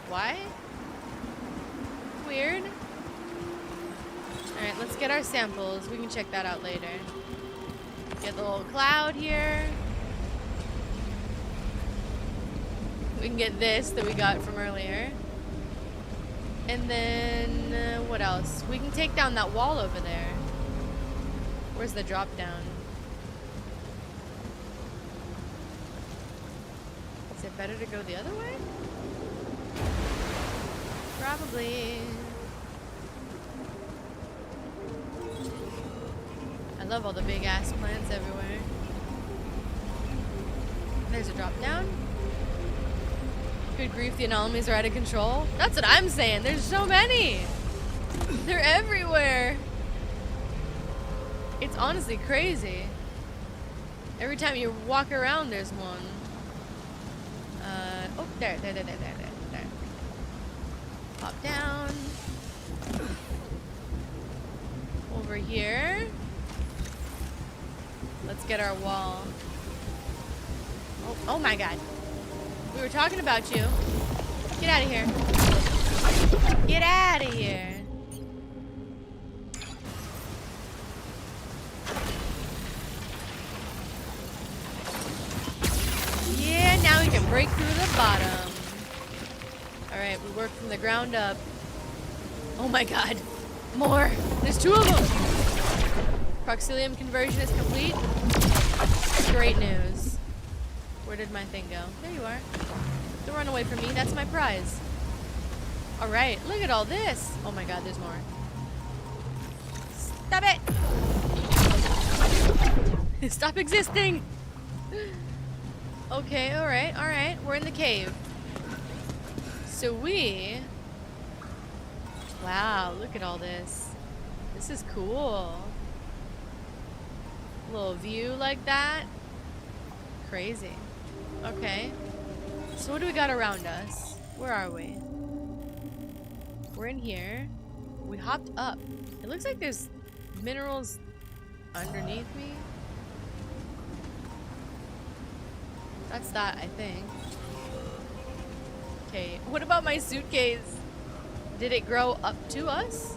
Speaker 1: Why? Weird. Alright, let's get our samples. We can check that out later. Get the little cloud here. We can get this that we got from earlier. And then, what else? We can take down that wall over there. Where's the drop down? Is it better to go the other way? Probably. I love all the big ass plants everywhere. There's a drop down. Good grief, the anomalies are out of control. That's what I'm saying. There's so many. They're everywhere. It's honestly crazy. Every time you walk around, there's one. Oh, there. Pop down. Over here. Let's get our wall. Oh my god. We were talking about you. Get out of here. Get out of here. Yeah, now we can break through the bottom. Alright, we work from the ground up. Oh my god. More. There's 2 of them. Proxilium conversion is complete. Great news. Where did my thing go? There you are. Don't run away from me. That's my prize. Alright, look at all this. Oh my god, there's more. Stop it! Stop existing! Okay, alright. We're in the cave. So we... Wow, look at all this. This is cool. A little view like that. Crazy. Okay. So what do we got around us? Where are we? We're in here. We hopped up. It looks like there's minerals underneath me. That's that, I think. Okay, what about my suitcase? Did it grow up to us?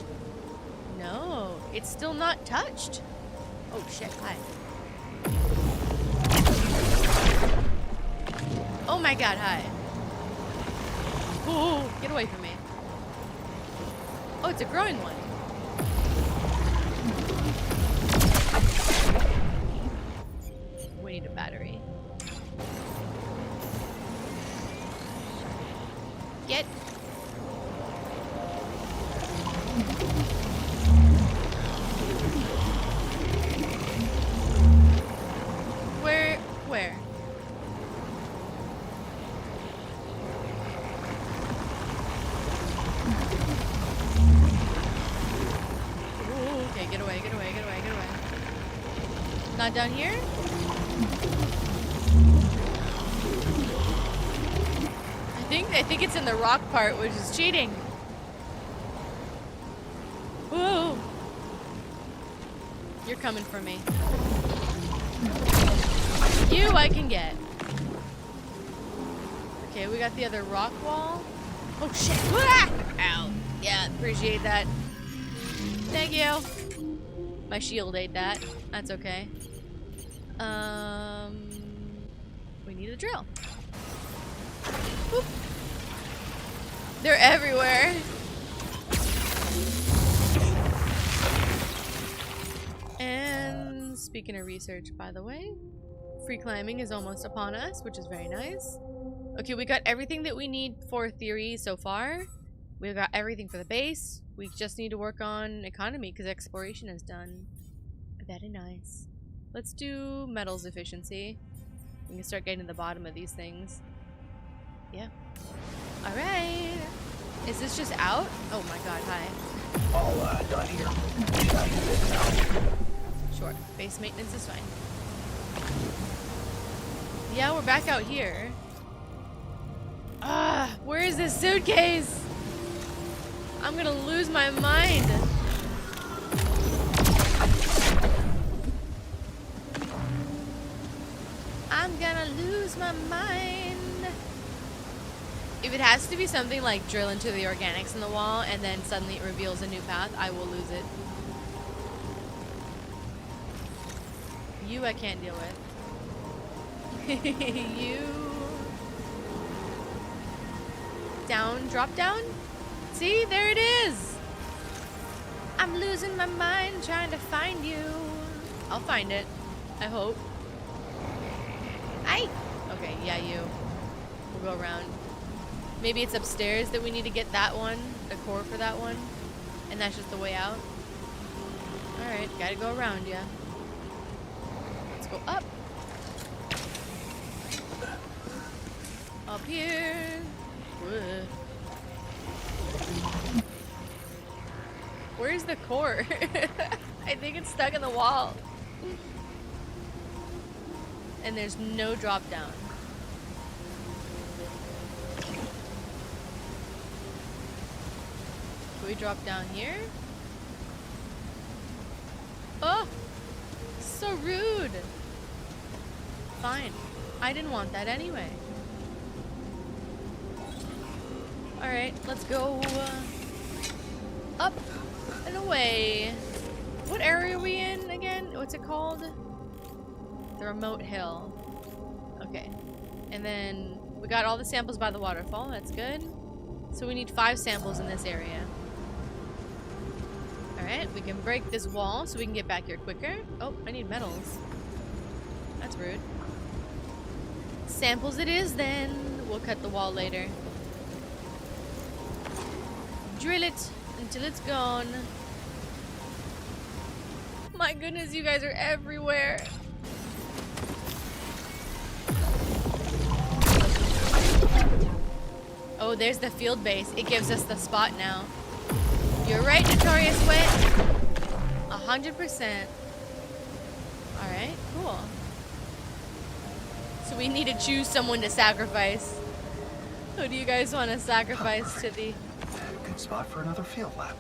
Speaker 1: No, it's still not touched. Oh shit, hi. Oh my god, hi. Ooh, get away from me. Oh, it's a growing one. We need a battery. Get. Where? not down here? I think it's in the rock part, which is cheating. Woo! You're coming for me. You I can get. Okay, we got the other rock wall. Oh shit! Ah! Ow! Yeah, appreciate that. Thank you. My shield ate that. That's okay. We need a drill. Boop. They're everywhere. And speaking of research, by the way, free climbing is almost upon us, which is very nice. Okay, we got everything that we need for theory so far. We've got everything for the base. We just need to work on economy because exploration is done. Very nice. Let's do metals efficiency. We can start getting to the bottom of these things. Yeah. Alright. Is this just out? Oh my god, hi.
Speaker 2: All done here. Should I do this now?
Speaker 1: Sure. Base maintenance is fine. Yeah, we're back out here. Ah, where is this suitcase? I'm gonna lose my mind. I'm gonna lose my mind. If it has to be something like drill into the organics in the wall and then suddenly it reveals a new path, I will lose it. You I can't deal with. You. Down, drop down? See, there it is. I'm losing my mind trying to find you. I'll find it. I hope. Hi. Okay, yeah, you. We'll go around. Maybe it's upstairs that we need to get that one, the core for that one, and that's just the way out. Alright, gotta go around, yeah. Let's go up. Up here. Whoa. Where's the core? I think it's stuck in the wall. And there's no drop down. Can we drop down here? Oh! So rude! Fine. I didn't want that anyway. Alright, let's go up and away. What area are we in again? What's it called? The remote hill. Okay. And then we got all the samples by the waterfall. That's good. So we need 5 samples in this area. Alright, we can break this wall so we can get back here quicker. Oh, I need metals. That's rude. Samples it is then. We'll cut the wall later. Drill it until it's gone. My goodness, you guys are everywhere. Oh, there's the field base. It gives us the spot now. You're right, Notorious Wit. 100%. Alright, cool. So we need to choose someone to sacrifice. Who do you guys want to sacrifice to the...
Speaker 4: Good spot for another field lab.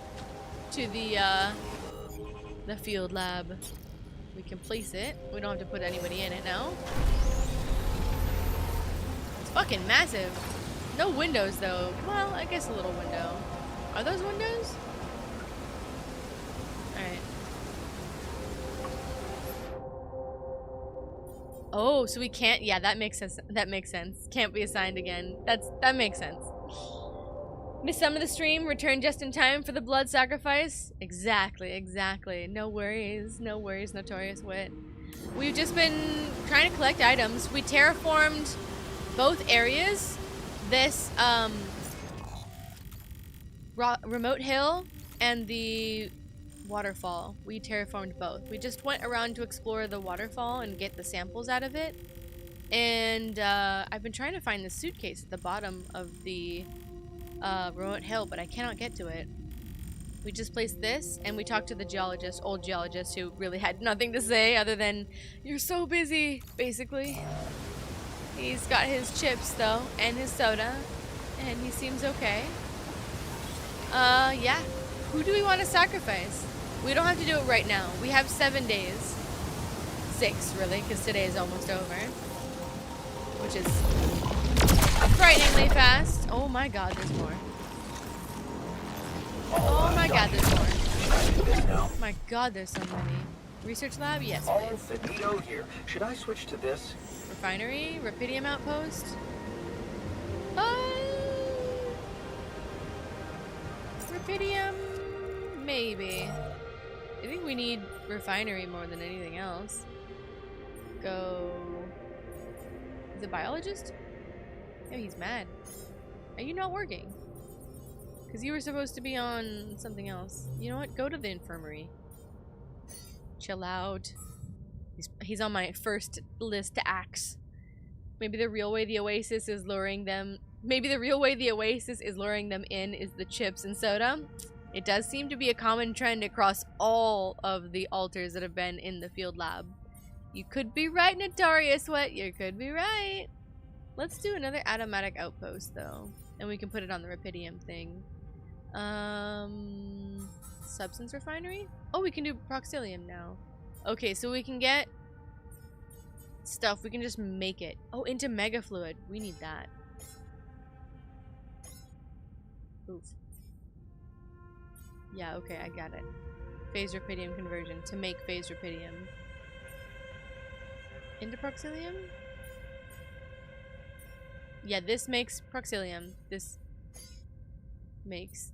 Speaker 1: To the field lab. We can place it. We don't have to put anybody in it now. It's fucking massive. No windows though. Well, I guess a little window. Are those windows? Alright. Oh, so we can't. Yeah, that makes sense. That makes sense. Can't be assigned again. That makes sense. Missed some of the stream. Return just in time for the blood sacrifice. Exactly. No worries. No worries, Notorious Wit. We've just been trying to collect items. We terraformed both areas. This remote hill and the waterfall. We terraformed both. We just went around to explore the waterfall and get the samples out of it. And I've been trying to find the suitcase at the bottom of the remote hill, but I cannot get to it. We just placed this, and we talked to the geologist, Old Geologist, who really had nothing to say other than, "You're so busy," basically. He's got his chips, though, and his soda, and he seems okay. Yeah. Who do we want to sacrifice? We don't have to do it right now. We have 7 days. 6, really, because today is almost over. Which is frighteningly fast. Oh my god, there's more. Oh my god, there's more. Oh my god, there's so many. Research lab? Yes,
Speaker 2: All
Speaker 1: please.
Speaker 2: finito here. Should I switch to this?
Speaker 1: Refinery? Rapidium outpost? Rapidium? Maybe. I think we need refinery more than anything else. Go... Is it biologist? Oh, he's mad. Are you not working? Because you were supposed to be on something else. You know what? Go to the infirmary. Chill out. He's on my first list to axe. Maybe the real way the Oasis is luring them... Maybe the real way the Oasis is luring them in is the chips and soda. It does seem to be a common trend across all of the altars that have been in the field lab. You could be right, Notorious What? You could be right. Let's do another automatic outpost, though. And we can put it on the Rapidium thing. Substance refinery? Oh, we can do Proxilium now. Okay, so we can get stuff. We can just make it. Oh, into Mega Fluid. We need that. Oof. Yeah, okay, I got it. Phase Rapidium conversion to make Phase Rapidium. Into Proxilium? Yeah, this makes Proxilium. This makes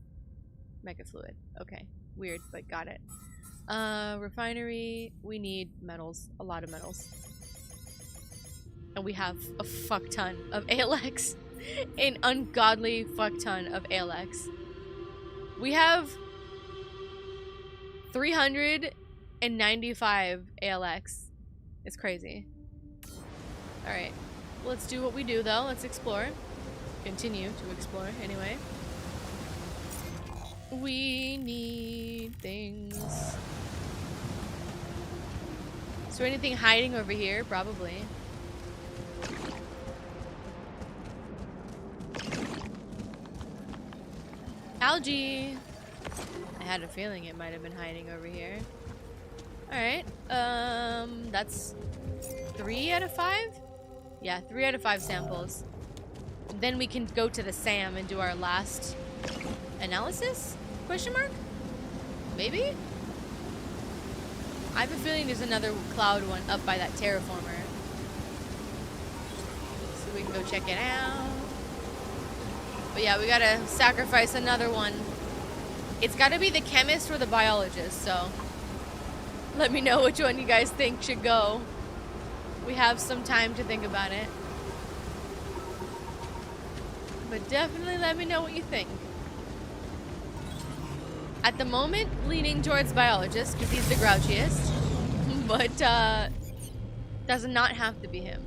Speaker 1: Mega Fluid. Okay. Weird, but got it. Refinery. We need metals. A lot of metals. And we have a fuck ton of ALX. An ungodly fuck ton of ALX. We have 395 ALX. It's crazy. Alright. Let's do what we do, though. Let's explore. Continue to explore, anyway. We need things. Is there anything hiding over here? Probably. Algae! I had a feeling it might have been hiding over here. Alright. That's 3 out of 5? Yeah, 3 out of 5 samples. Then we can go to the SAM and do our last analysis? Question mark? Maybe? I have a feeling there's another cloud one up by that terraformer. So we can go check it out. But yeah, we gotta sacrifice another one. It's gotta be the chemist or the biologist, so let me know which one you guys think should go. We have some time to think about it. But definitely let me know what you think. At the moment, leaning towards biologist because he's the grouchiest. But does not have to be him.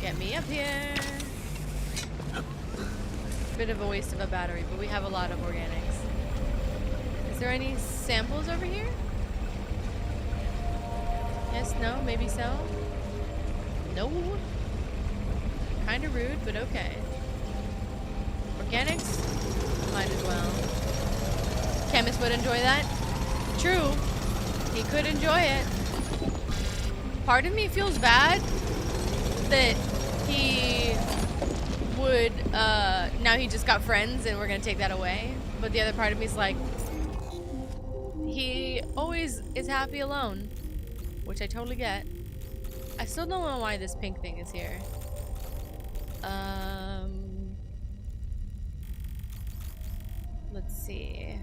Speaker 1: Get me up here. Bit of a waste of a battery, but we have a lot of organics. Is there any samples over here? Yes, no, maybe so. No. Kind of rude, but okay. Organics? Might as well. Chemist would enjoy that. True. He could enjoy it. Part of me feels bad that he would, now he just got friends and we're gonna take that away. But the other part of me is like, he always is happy alone. Which I totally get. I still don't know why this pink thing is here. Let's see.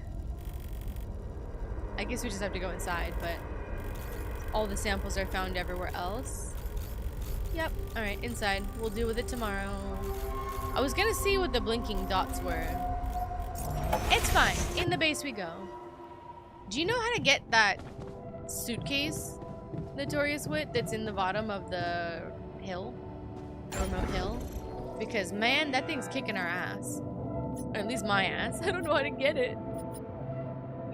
Speaker 1: I guess we just have to go inside, but all the samples are found everywhere else. Yep. Alright, inside. We'll deal with it tomorrow. I was gonna see what the blinking dots were. It's fine. In the base we go. Do you know how to get that suitcase, Notorious Wit, that's in the bottom of the hill? The remote hill? Because, man, that thing's kicking our ass. Or at least my ass. I don't know how to get it.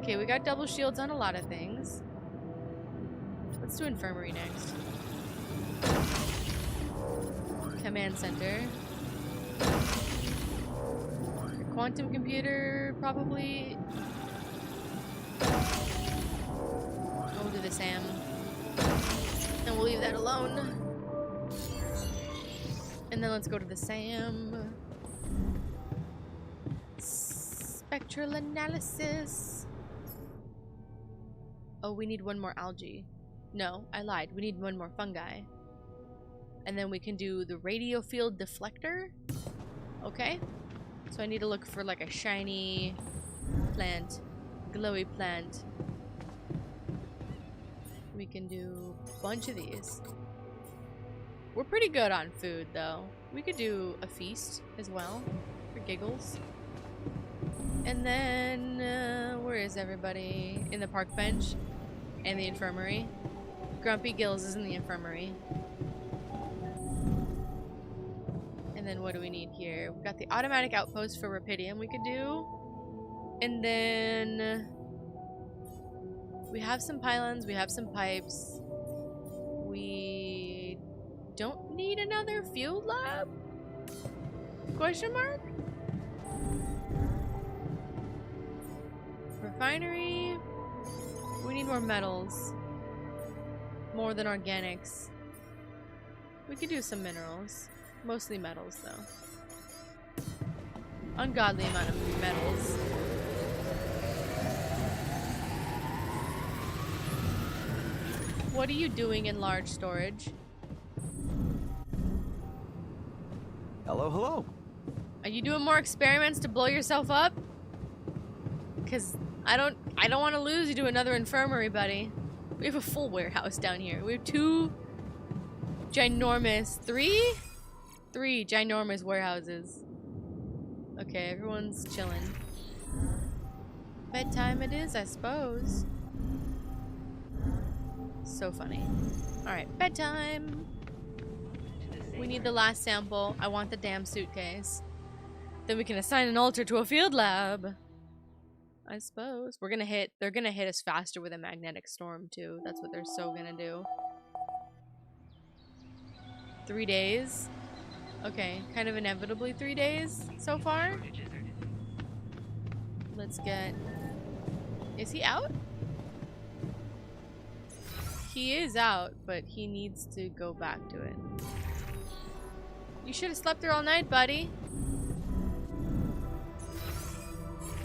Speaker 1: Okay, we got double shields on a lot of things. Let's do infirmary next. Command center. Quantum computer, probably. We'll do the SAM. And we'll leave that alone. And then let's go to the SAM. Spectral analysis. Oh, we need one more algae. No, I lied. We need one more fungi. And then we can do the radio field deflector. Okay. So I need to look for like a shiny plant. Glowy plant. We can do a bunch of these. We're pretty good on food though. We could do a feast as well. For giggles. And then, where is everybody? In the park bench and the infirmary. Grumpy Gills is in the infirmary. And then what do we need here? We've got the automatic outpost for Rapidium we could do. And then we have some pylons, we have some pipes. We don't need another field lab? Question mark? Refinery. We need more metals. More than organics. We could do some minerals. Mostly metals, though. Ungodly amount of metals. What are you doing in large storage?
Speaker 3: Hello, hello.
Speaker 1: Are you doing more experiments to blow yourself up? Cause I don't want to lose you to another infirmary, buddy. We have a full warehouse down here. We have three ginormous warehouses. Okay, everyone's chilling. Bedtime it is, I suppose. So funny. Alright, bedtime. We need the last sample. I want the damn suitcase. Then we can assign an altar to a field lab. I suppose. They're gonna hit us faster with a magnetic storm too. That's what they're so gonna do. 3 days. Okay, kind of inevitably 3 days so far. Let's get... Is he out? He is out, but he needs to go back to it. You should have slept there all night, buddy.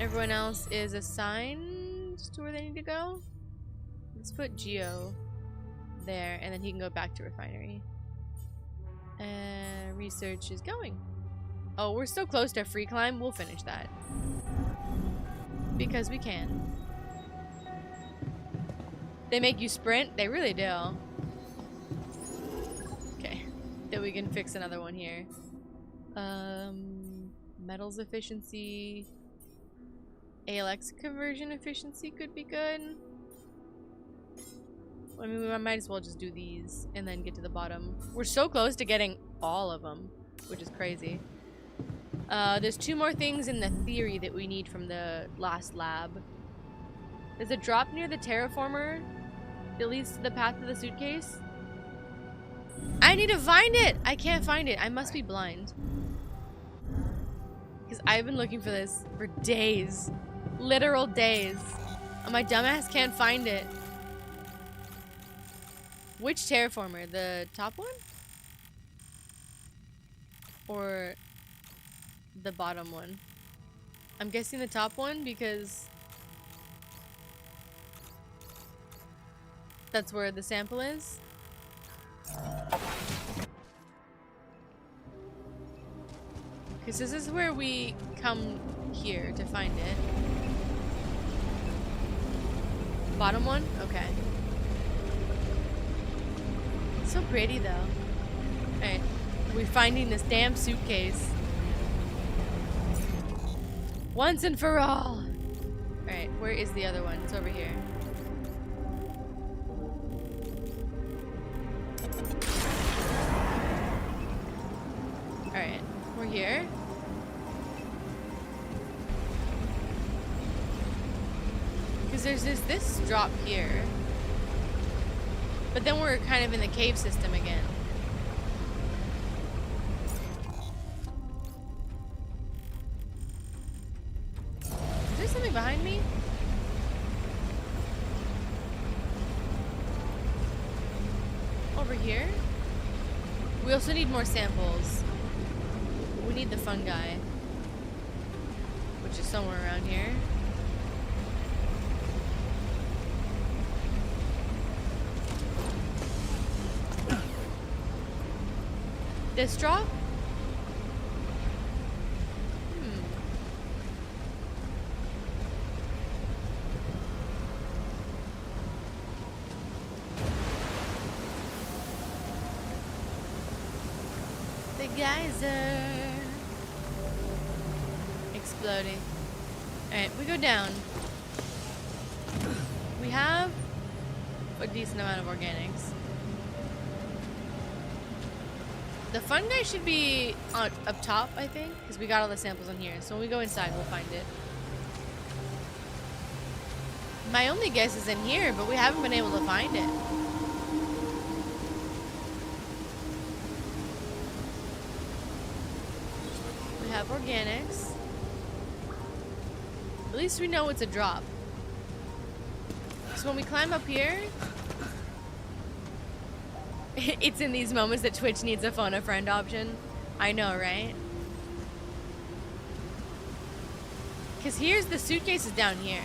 Speaker 1: Everyone else is assigned to where they need to go. Let's put Geo there, and then he can go back to Refinery. Research is going. Oh, we're so close to free climb. We'll finish that. Because we can. They make you sprint? They really do. Okay. Then we can fix another one here. Metals efficiency. ALX conversion efficiency could be good. I mean, we might as well just do these and then get to the bottom. We're so close to getting all of them, which is crazy. There's 2 more things in the theory that we need from the last lab. There's a drop near the Terraformer that leads to the path of the suitcase. I need to find it! I can't find it. I must be blind. Because I've been looking for this for days. Literal days. And my dumbass can't find it. Which Terraformer? The top one? Or the bottom one? I'm guessing the top one because that's where the sample is. Because this is where we come here to find it. Bottom one? Okay. So pretty though. Alright. We're finding this damn suitcase. Once and for all. Alright, where is the other one? It's over here. Alright, we're here. Because there's this drop here. But then we're kind of in the cave system again. Is there something behind me? Over here? We also need more samples. We need the fungi, which is somewhere around here. This drop? The geyser exploding. Alright, we go down. We have a decent amount of organics. The fungi should be up top, I think, because we got all the samples in here. So when we go inside, we'll find it. My only guess is in here, but we haven't been able to find it. We have organics. At least we know it's a drop. So when we climb up here, it's in these moments that Twitch needs a phone a friend option. I know, right? Because here's the suitcase is down here.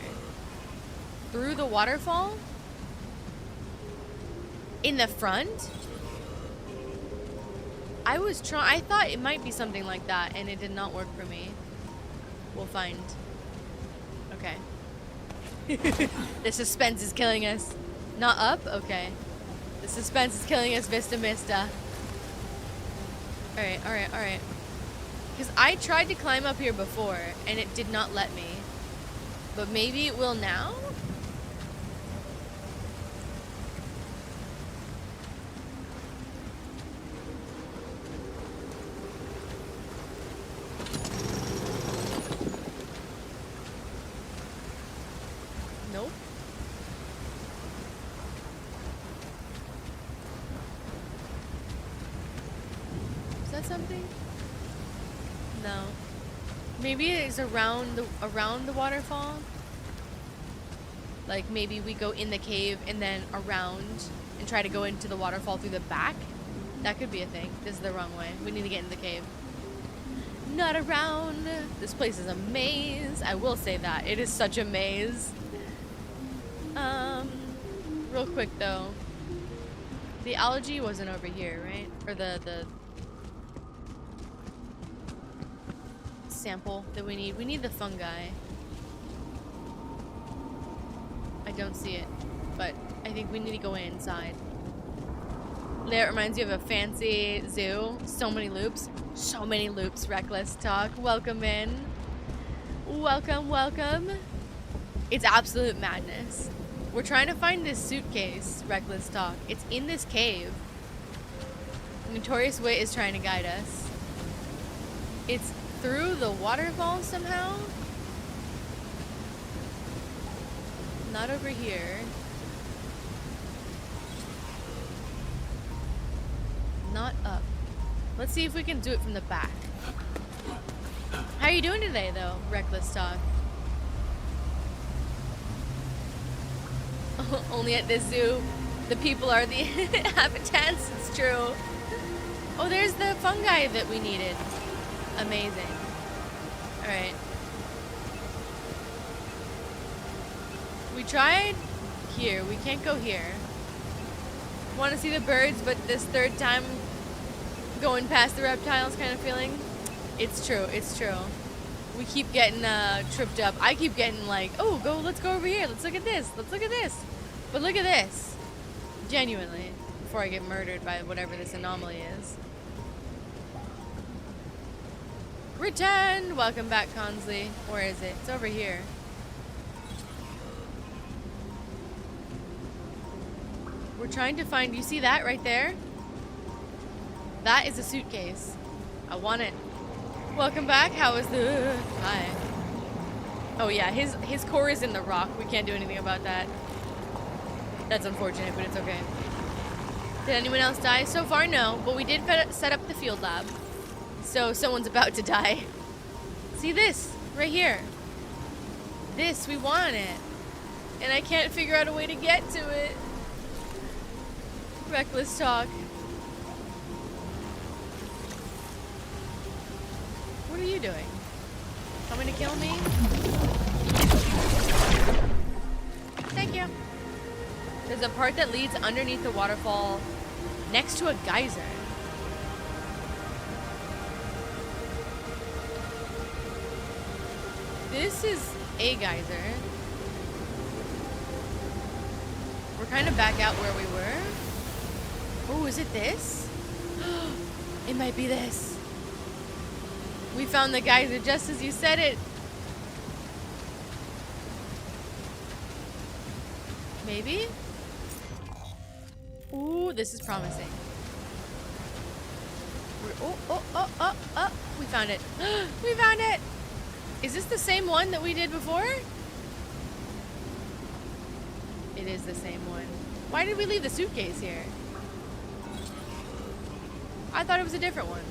Speaker 1: Through the waterfall? In the front? I thought it might be something like that, and it did not work for me. We'll find. Okay. The suspense is killing us. Not up? Okay. The suspense is killing us, Vista Mista. Alright, alright, alright. Because I tried to climb up here before, and it did not let me. But maybe it will now? Nope. Is that something? No. Maybe it's around the waterfall. Like maybe we go in the cave and then around and try to go into the waterfall through the back. That could be a thing. This is the wrong way. We need to get in the cave. Not around. This place is a maze. I will say that. It is such a maze. Real quick though. The algae wasn't over here, right? Or the sample that we need. We need the fungi. I don't see it, but I think we need to go inside. That reminds you of a fancy zoo. So many loops. So many loops, Reckless Talk. Welcome in. Welcome, welcome. It's absolute madness. We're trying to find this suitcase, Reckless Talk. It's in this cave. Notorious Wit is trying to guide us. It's through the waterfall somehow? Not over here. Not up. Let's see if we can do it from the back. How are you doing today, though, Reckless Talk? Only at this zoo, the people are the inhabitants. It's true. Oh, there's the fungi that we needed. Amazing. Alright. We tried here. We can't go here. Want to see the birds, but this third time going past the reptiles kind of feeling. It's true. It's true. We keep getting tripped up. I keep getting like, oh, let's go over here. Let's look at this. Let's look at this. But look at this. Genuinely. Before I get murdered by whatever this anomaly is. Return! Welcome back, Consley. Where is it? It's over here. We're trying to find... You see that right there? That is a suitcase. I want it. Welcome back. How is the... Hi. Oh yeah, his core is in the rock. We can't do anything about that. That's unfortunate, but it's okay. Did anyone else die? So far, no. But we did set up the field lab. So someone's about to die. See this? Right here. This, we want it. And I can't figure out a way to get to it. Reckless talk. What are you doing? Coming to kill me? Thank you. There's a part that leads underneath the waterfall next to a geyser. This is a geyser. We're kind of back out where we were. Oh, is it this? It might be this. We found the geyser just as you said it. Maybe? Ooh, this is promising. Oh. We found it. We found it! Is this the same one that we did before? It is the same one. Why did we leave the suitcase here? I thought it was a different one.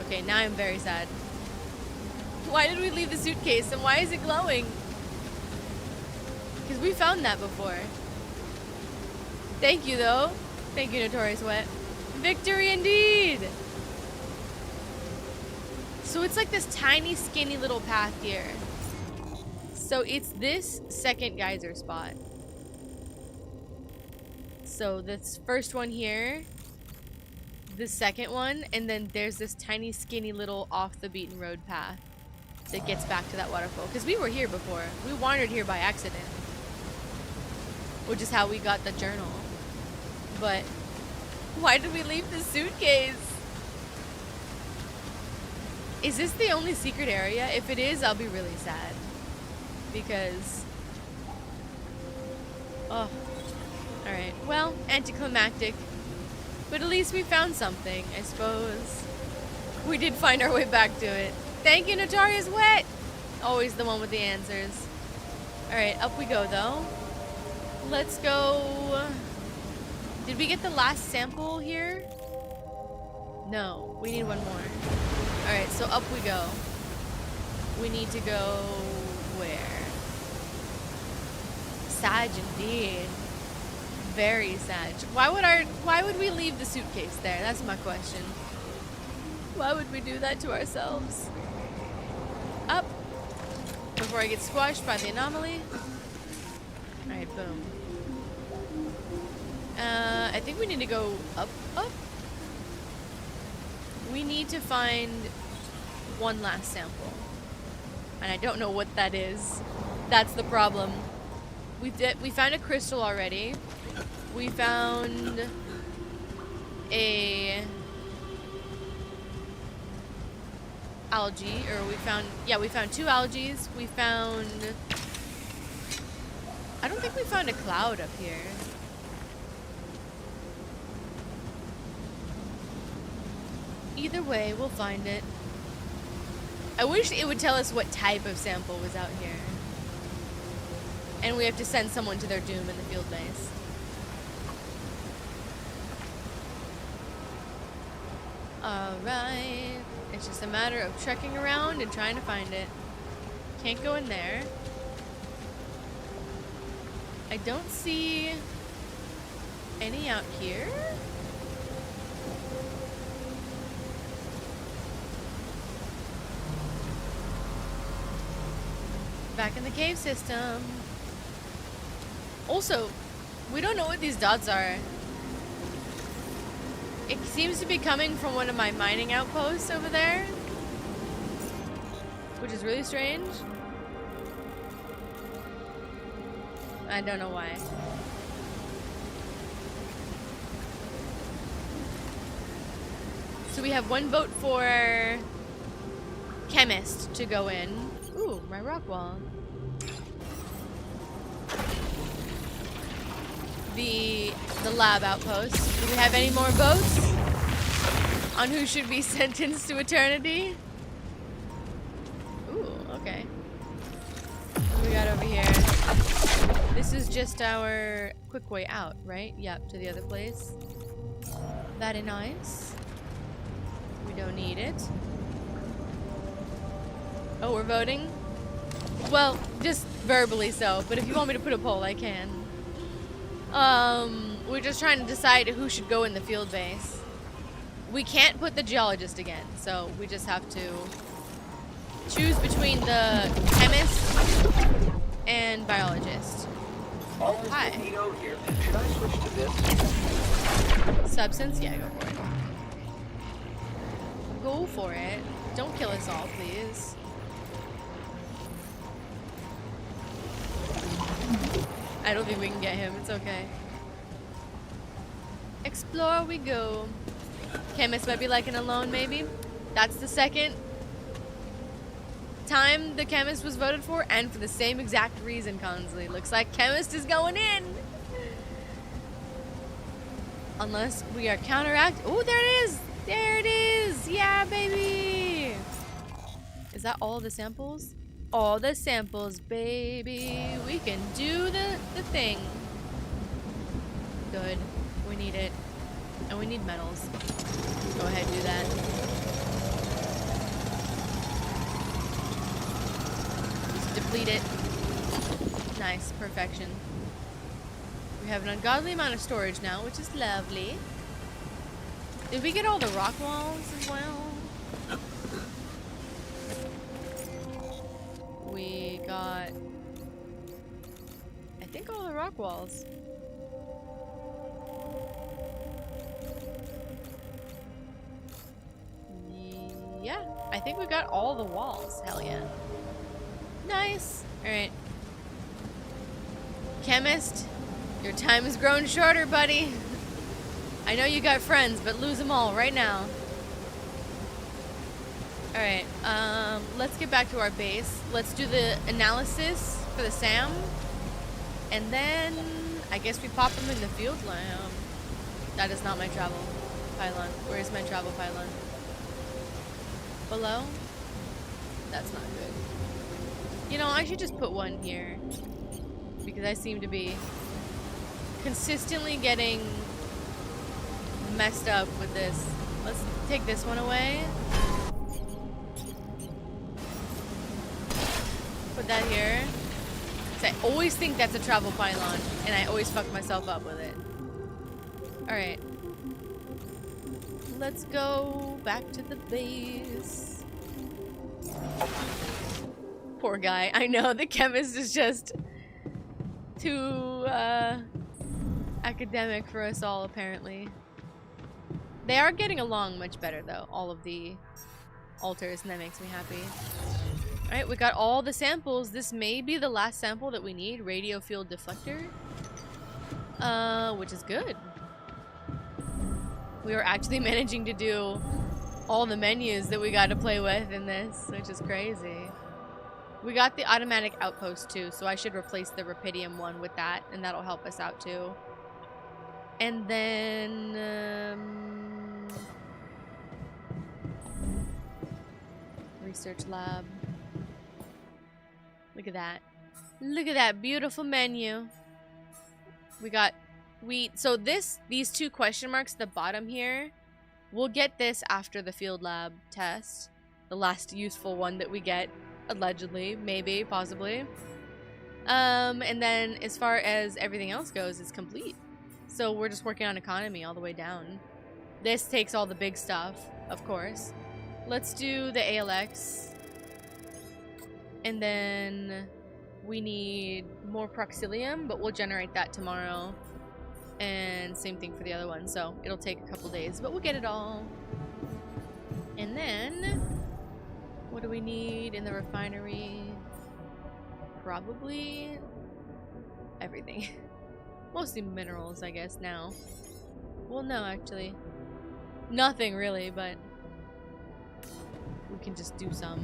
Speaker 1: Okay, now I'm very sad. Why did we leave the suitcase and why is it glowing? Because we found that before. Thank you, though. Thank you, Notorious Wet. Victory indeed! So it's like this tiny, skinny little path here. So it's this second geyser spot. So this first one here, the second one, and then there's this tiny, skinny little off the beaten road path that gets back to that waterfall. Because we were here before. We wandered here by accident. Which is how we got the journal. But why did we leave the suitcase? Is this the only secret area? If it is, I'll be really sad. Because... oh. Alright, well, anticlimactic. But at least we found something, I suppose. We did find our way back to it. Thank you, Notorious Wet! Always the one with the answers. Alright, up we go, though. Let's go... Did we get the last sample here? No, we need one more. Alright, so up we go. We need to go... where? Sag indeed. Very sad. Why would we leave the suitcase there? That's my question. Why would we do that to ourselves? Up. Before I get squashed by the anomaly. Alright, boom. I think we need to go up. We need to find one last sample. And I don't know what that is. That's the problem. We found a crystal already. We found a algae, or we found two algae. We found, I don't think we found a cloud up here. Either way, we'll find it. I wish it would tell us what type of sample was out here. And we have to send someone to their doom in the field base. Alright. It's just a matter of trekking around and trying to find it. Can't go in there. I don't see any out here. Back in the cave system. Also, we don't know what these dots are. It seems to be coming from one of my mining outposts over there, which is really strange. I don't know why. So we have one vote for Chemist to go in. Ooh, my rock wall. The lab outpost. Do we have any more votes on who should be sentenced to eternity? Ooh, okay. got over here? This is just our quick way out, right? Yep, to the other place. Very nice. We don't need it. Oh, we're voting? Well, just verbally so, but if you want me to put a poll, I can. We're just trying to decide who should go in the field base. We can't put the geologist again, so we just have to choose between the chemist and biologist.
Speaker 2: All this
Speaker 1: Hi.
Speaker 2: Benito here. Should I switch to this?
Speaker 1: Substance? Yeah, go for it. Go for it. Don't kill us all, please. I don't think we can get him. It's okay. Explore we go. Chemist might be like an alone, maybe. That's the second time the chemist was voted for, and for the same exact reason, Consley. Looks like chemist is going in. Unless we are counteract. Oh, there it is. There it is. Yeah, baby. Is that all the samples? All the samples, baby. We can do the thing. Good. We need it. And we need metals. Go ahead, do that. Just deplete it. Nice. Perfection. We have an ungodly amount of storage now, which is lovely. Did we get all the rock walls as well? We got, I think, all the rock walls. Yeah, I think we got all the walls. Hell yeah. Nice. Alright. Chemist, your time has grown shorter, buddy. I know you got friends, but lose them all right now. Alright, let's get back to our base. Let's do the analysis for the SAM. And then, I guess we pop them in the field lab. That is not my travel pylon. Where is my travel pylon? Below? That's not good. You know, I should just put one here. Because I seem to be consistently getting messed up with this. Let's take this one away. Put that here. 'Cause I always think that's a travel pylon, and I always fuck myself up with it. Alright. Let's go back to the base. Poor guy. I know, the chemist is just too academic for us all, apparently. They are getting along much better, though, all of the altars, and that makes me happy. Alright, we got all the samples. This may be the last sample that we need. Radio field deflector. Which is good. We were actually managing to do all the menus that we got to play with in this, which is crazy. We got the automatic outpost too, so I should replace the Rapidium one with that, and that'll help us out too. And then research lab. Look at that. Look at that beautiful menu. We got wheat. So these two question marks at the bottom here, we'll get this after the field lab test. The last useful one that we get, allegedly, maybe, possibly. And then as far as everything else goes, it's complete. So we're just working on economy all the way down. This takes all the big stuff, of course. Let's do the ALX. And then we need more Proxilium, but we'll generate that tomorrow. And same thing for the other one, so it'll take a couple days, but we'll get it all. And then, what do we need in the refinery? Probably everything. Mostly minerals, I guess, now. Well, no, actually. Nothing really, but we can just do some.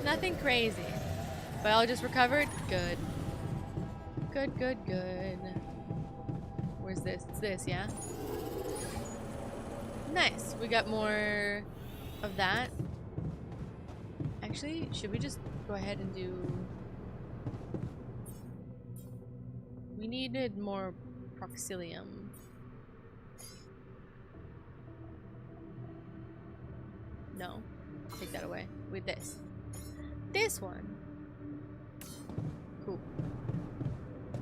Speaker 1: Nothing crazy. Biologist recovered? Good. Good, good, good. Where's this? It's this, yeah? Nice. We got more of that. Actually, should we just go ahead and do... We needed more proxilium. No. Take that away. With this. This one. Cool.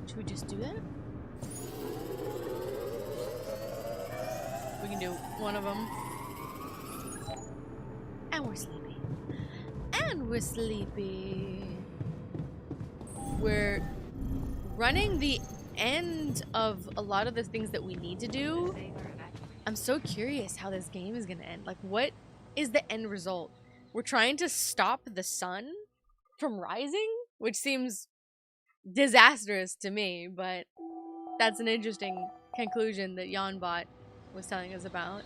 Speaker 1: Should we just do that? We can do one of them. And we're sleepy. And we're sleepy. We're running the end of a lot of the things that we need to do. I'm so curious how this game is gonna end. Like, what is the end result? We're trying to stop the sun from rising, which seems disastrous to me, but that's an interesting conclusion that JanBot was telling us about.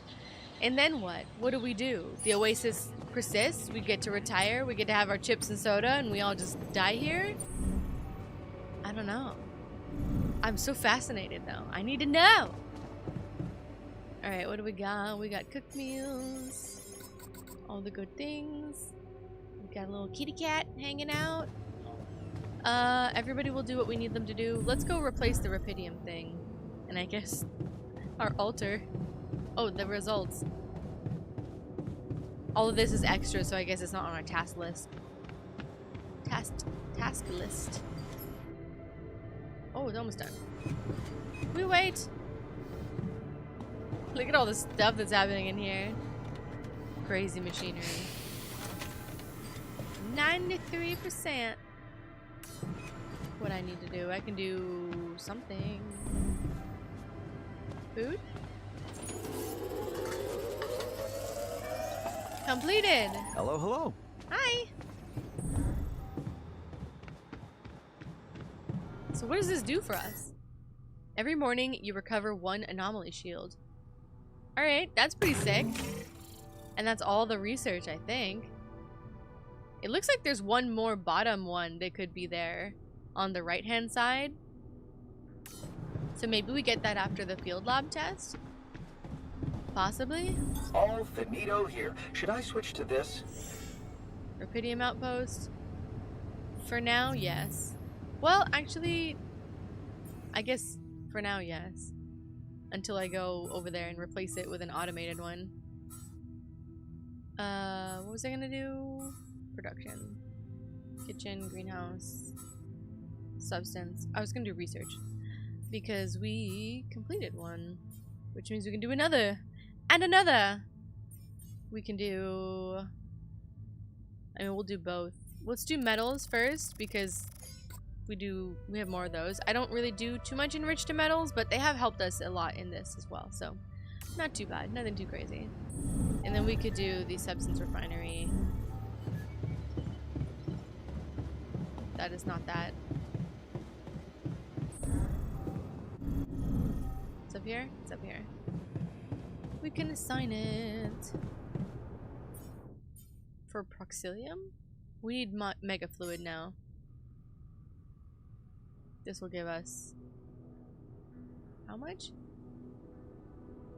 Speaker 1: And then what? What do? The Oasis persists? We get to retire? We get to have our chips and soda and we all just die here? I don't know. I'm so fascinated though. I need to know. Alright, what do we got? We got cooked meals. All the good things. We got a little kitty cat hanging out. Everybody will do what we need them to do. Let's go replace the Rapidium thing. And I guess our altar. Oh, the results. All of this is extra, so I guess it's not on our task list. Task list. Oh, it's almost done. We wait. Look at all the stuff that's happening in here. Crazy machinery. 93%. What I need to do. I can do something. Food? Completed.
Speaker 3: Hello, hello.
Speaker 1: Hi. So what does this do for us? Every morning you recover 1 anomaly shield. Alright, that's pretty sick. And that's all the research, I think. It looks like there's one more bottom one that could be there on the right hand side. So maybe we get that after the field lab test? Possibly?
Speaker 2: All finito here. Should I switch to this?
Speaker 1: Rapidium outpost? For now, yes. Well, actually, I guess for now, yes. Until I go over there and replace it with an automated one. What was I gonna do? Production. Kitchen, greenhouse, substance. I was gonna do research. Because we completed one. Which means we can do another. And another! We can do... I mean, we'll do both. Let's do metals first, because we have more of those. I don't really do too much enriched to metals, but they have helped us a lot in this as well, so not too bad, nothing too crazy. And then we could do the substance refinery. That is not that. It's up here? It's up here. We can assign it. For Proxilium? We need mega fluid now. This will give us how much?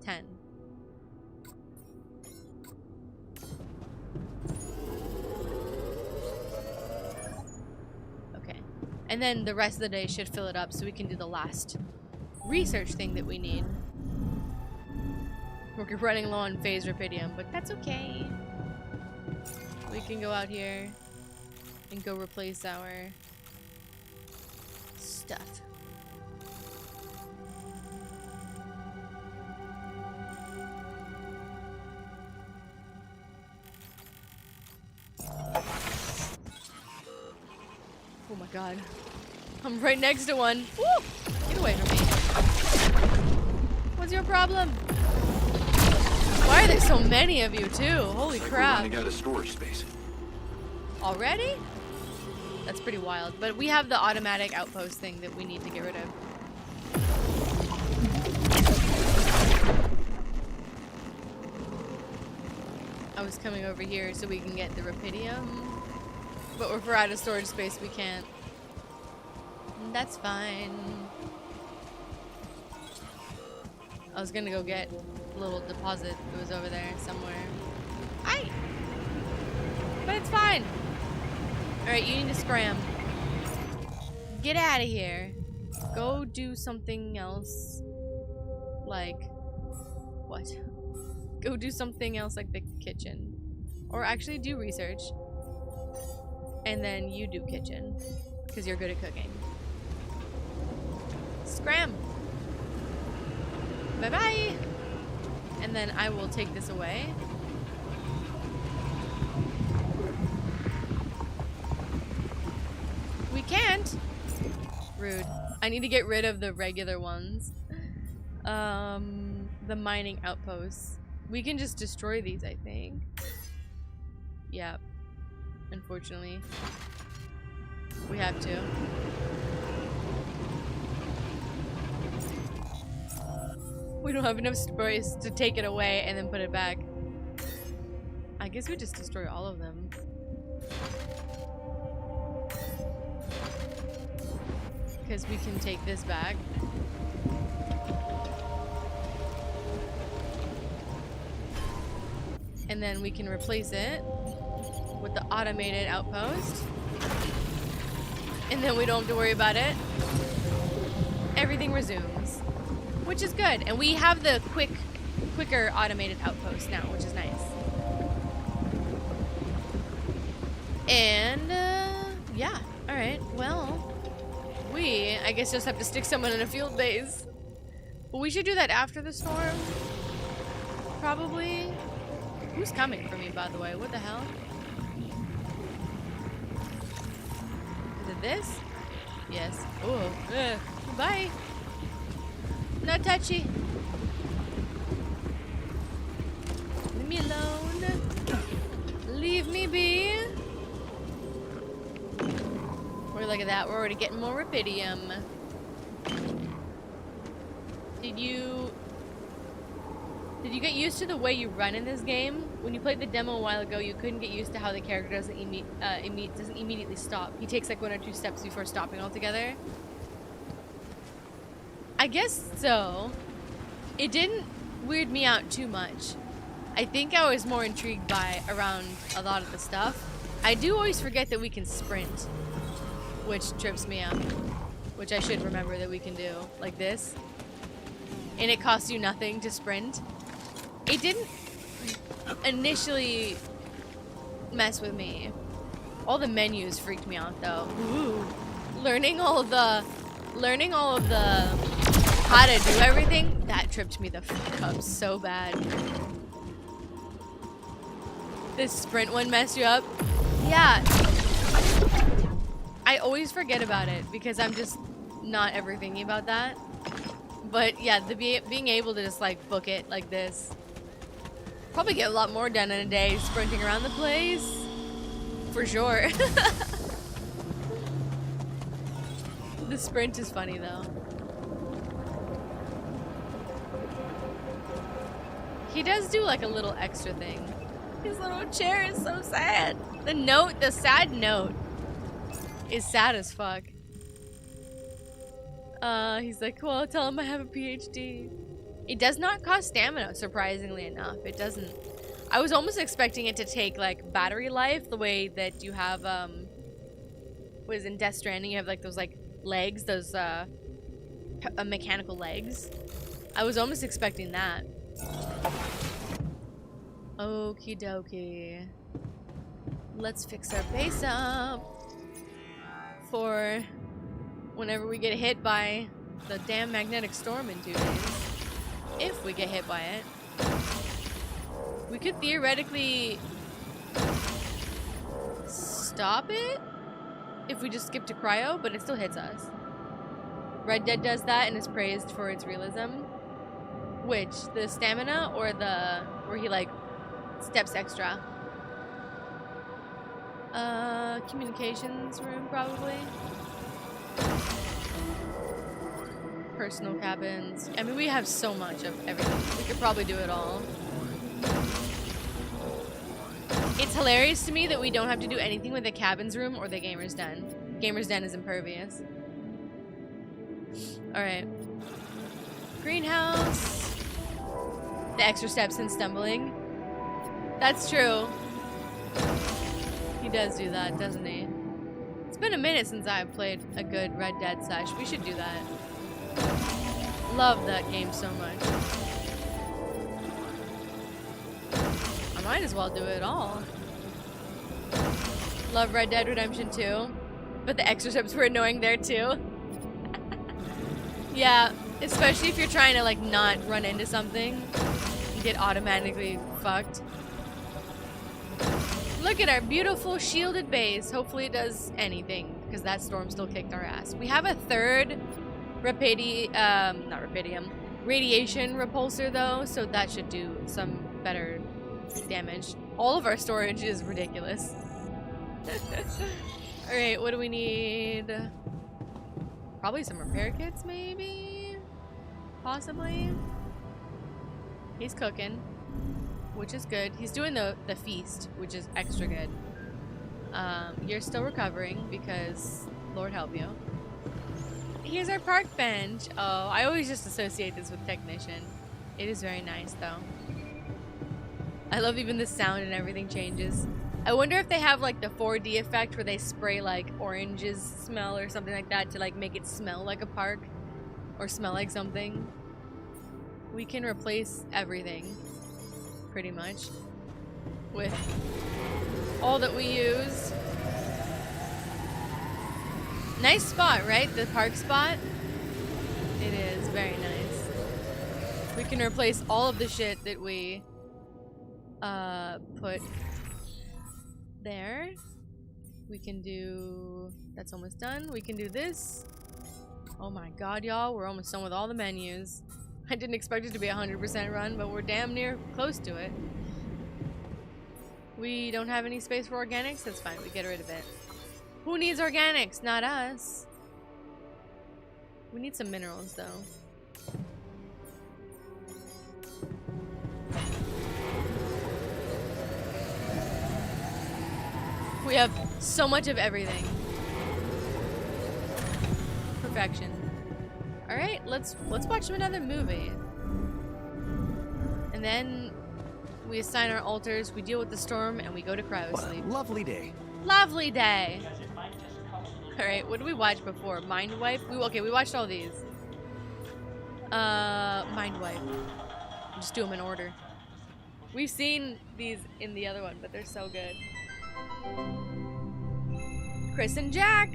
Speaker 1: 10. Okay. And then the rest of the day should fill it up so we can do the last research thing that we need. We're running low on phase rapidium, but that's okay. We can go out here and go replace our stuff. Oh my god. I'm right next to one. Woo! Get away from me. What's your problem? Why are there so many of you too? Holy crap.
Speaker 6: We're running out of storage space.
Speaker 1: Already? That's pretty wild. But we have the automatic outpost thing that we need to get rid of. I was coming over here so we can get the rapidium. But if we're out of storage space, we can't. That's fine. I was gonna go get a little deposit that was over there somewhere. Hi! But it's fine. Alright, you need to scram. Get out of here. Go do something else. Like, what? Go do something else like the kitchen. Or actually do research. And then you do kitchen. Because you're good at cooking. Scram! Bye-bye! And then I will take this away. We can't! Rude. I need to get rid of the regular ones. The mining outposts. We can just destroy these, I think. Yeah. Unfortunately. We have to. We don't have enough space to take it away and then put it back. I guess we just destroy all of them. Because we can take this back. And then we can replace it with the automated outpost. And then we don't have to worry about it. Everything resumes. Which is good. And we have the quicker automated outpost now, which is nice. And, yeah. Alright, well. We, I guess, just have to stick someone in a field base. But we should do that after the storm. Probably. Who's coming for me, by the way? What the hell? Is it this? Yes. Oh, bye. No touchy. Leave me alone. Leave me be. Or look at that. We're already getting more rubidium. Did you get used to the way you run in this game? When you played the demo a while ago, you couldn't get used to how the character doesn't immediately stop. He takes like 1 or 2 steps before stopping altogether. I guess so. It didn't weird me out too much. I think I was more intrigued by around a lot of the stuff. I do always forget that we can sprint, which trips me up. Which I should remember that we can do. Like this. And it costs you nothing to sprint. It didn't initially mess with me. All the menus freaked me out though. Ooh. Learning all of the how to do everything, that tripped me the fuck up so bad. This sprint one messed you up? Yeah. I always forget about it because I'm just not ever thinking about that. But yeah, being able to just like book it like this. Probably get a lot more done in a day sprinting around the place. For sure. The sprint is funny though. He does do like a little extra thing. His little chair is so sad. The sad note is sad as fuck. He's like, well, tell him I have a PhD. It does not cost stamina, surprisingly enough. It doesn't. I was almost expecting it to take like battery life, the way that you have, what is in Death Stranding, you have like those like legs, those mechanical legs. I was almost expecting that. Okie dokie. Let's fix our base up for whenever we get hit by the damn magnetic storm in 2 days. If we get hit by it. We could theoretically stop it if we just skip to cryo, but it still hits us. Red Dead does that and is praised for its realism. Which? The stamina or the where he like steps extra? Communications room probably. Personal cabins. I mean, we have so much of everything. We could probably do it all. It's hilarious to me that we don't have to do anything with the cabins room or the gamer's den. Gamer's den is impervious. Alright. Greenhouse. The extra steps in stumbling. That's true. He does do that, doesn't he? It's been a minute since I've played a good Red Dead sesh. We should do that. Love that game so much. I might as well do it all. Love Red Dead Redemption 2, but the exorcisms were annoying there too. Yeah, especially if you're trying to like not run into something and get automatically fucked. Look at our beautiful shielded base. Hopefully it does anything, because that storm still kicked our ass. We have a third radiation repulsor though, so that should do some better damage. All of our storage is ridiculous. Alright, what do we need? Probably some repair kits, maybe? Possibly? He's cooking, which is good. He's doing the feast, which is extra good. You're still recovering because Lord help you. Here's our park bench. Oh, I always just associate this with technician. It is very nice though. I love even the sound and everything changes. I wonder if they have like the 4D effect where they spray like oranges smell or something like that to like make it smell like a park or smell like something. We can replace everything pretty much with all that we use. Nice spot, right? The park spot? It is very nice. We can replace all of the shit that we put there. We can do... That's almost done. We can do this. Oh my god, y'all. We're almost done with all the menus. I didn't expect it to be 100% run, but we're damn near close to it. We don't have any space for organics? That's fine. We get rid of it. Who needs organics? Not us. We need some minerals, though. We have so much of everything. Perfection. All right, let's watch another movie. And then we assign our altars, we deal with the storm, and we go to Cryosleep.
Speaker 3: What a lovely day.
Speaker 1: Lovely day. All right, what did we watch before? Mind Wipe? Okay, we watched all these. Mind Wipe. Just do them in order. We've seen these in the other one, but they're so good. Chris and Jack.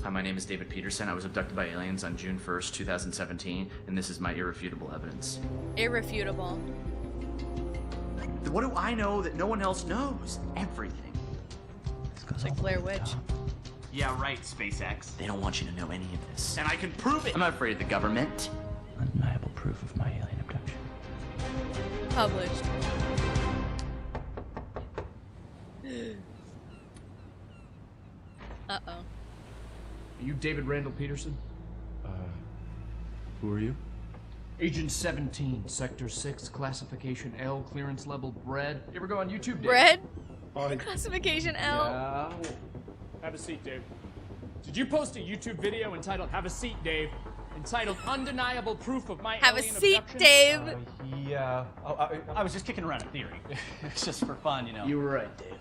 Speaker 6: Hi, my name is David Peterson. I was abducted by aliens on June 1st, 2017, and this is my irrefutable evidence.
Speaker 1: Irrefutable.
Speaker 6: What do I know that no one else knows? Everything.
Speaker 1: It's like Blair Witch.
Speaker 6: Yeah, right, SpaceX. They don't want you to know any of this. And I can prove it! I'm not afraid of the government. Undeniable proof of my alien abduction.
Speaker 1: Published. Uh-oh.
Speaker 7: Are you David Randall Peterson?
Speaker 5: Who are you?
Speaker 7: Agent 17, Sector 6, Classification L, Clearance Level Bread. You ever go on YouTube, Dave?
Speaker 1: Bread? Classification L.
Speaker 7: Yeah. Have a seat, Dave. Did you post a YouTube video entitled Have a Seat, Dave? Entitled Undeniable Proof of My
Speaker 1: Have a
Speaker 7: Alien
Speaker 1: seat,
Speaker 7: Abduction?
Speaker 1: Dave.
Speaker 8: I was just kicking around a theory. It's just for fun, you know.
Speaker 7: You were right, Dave.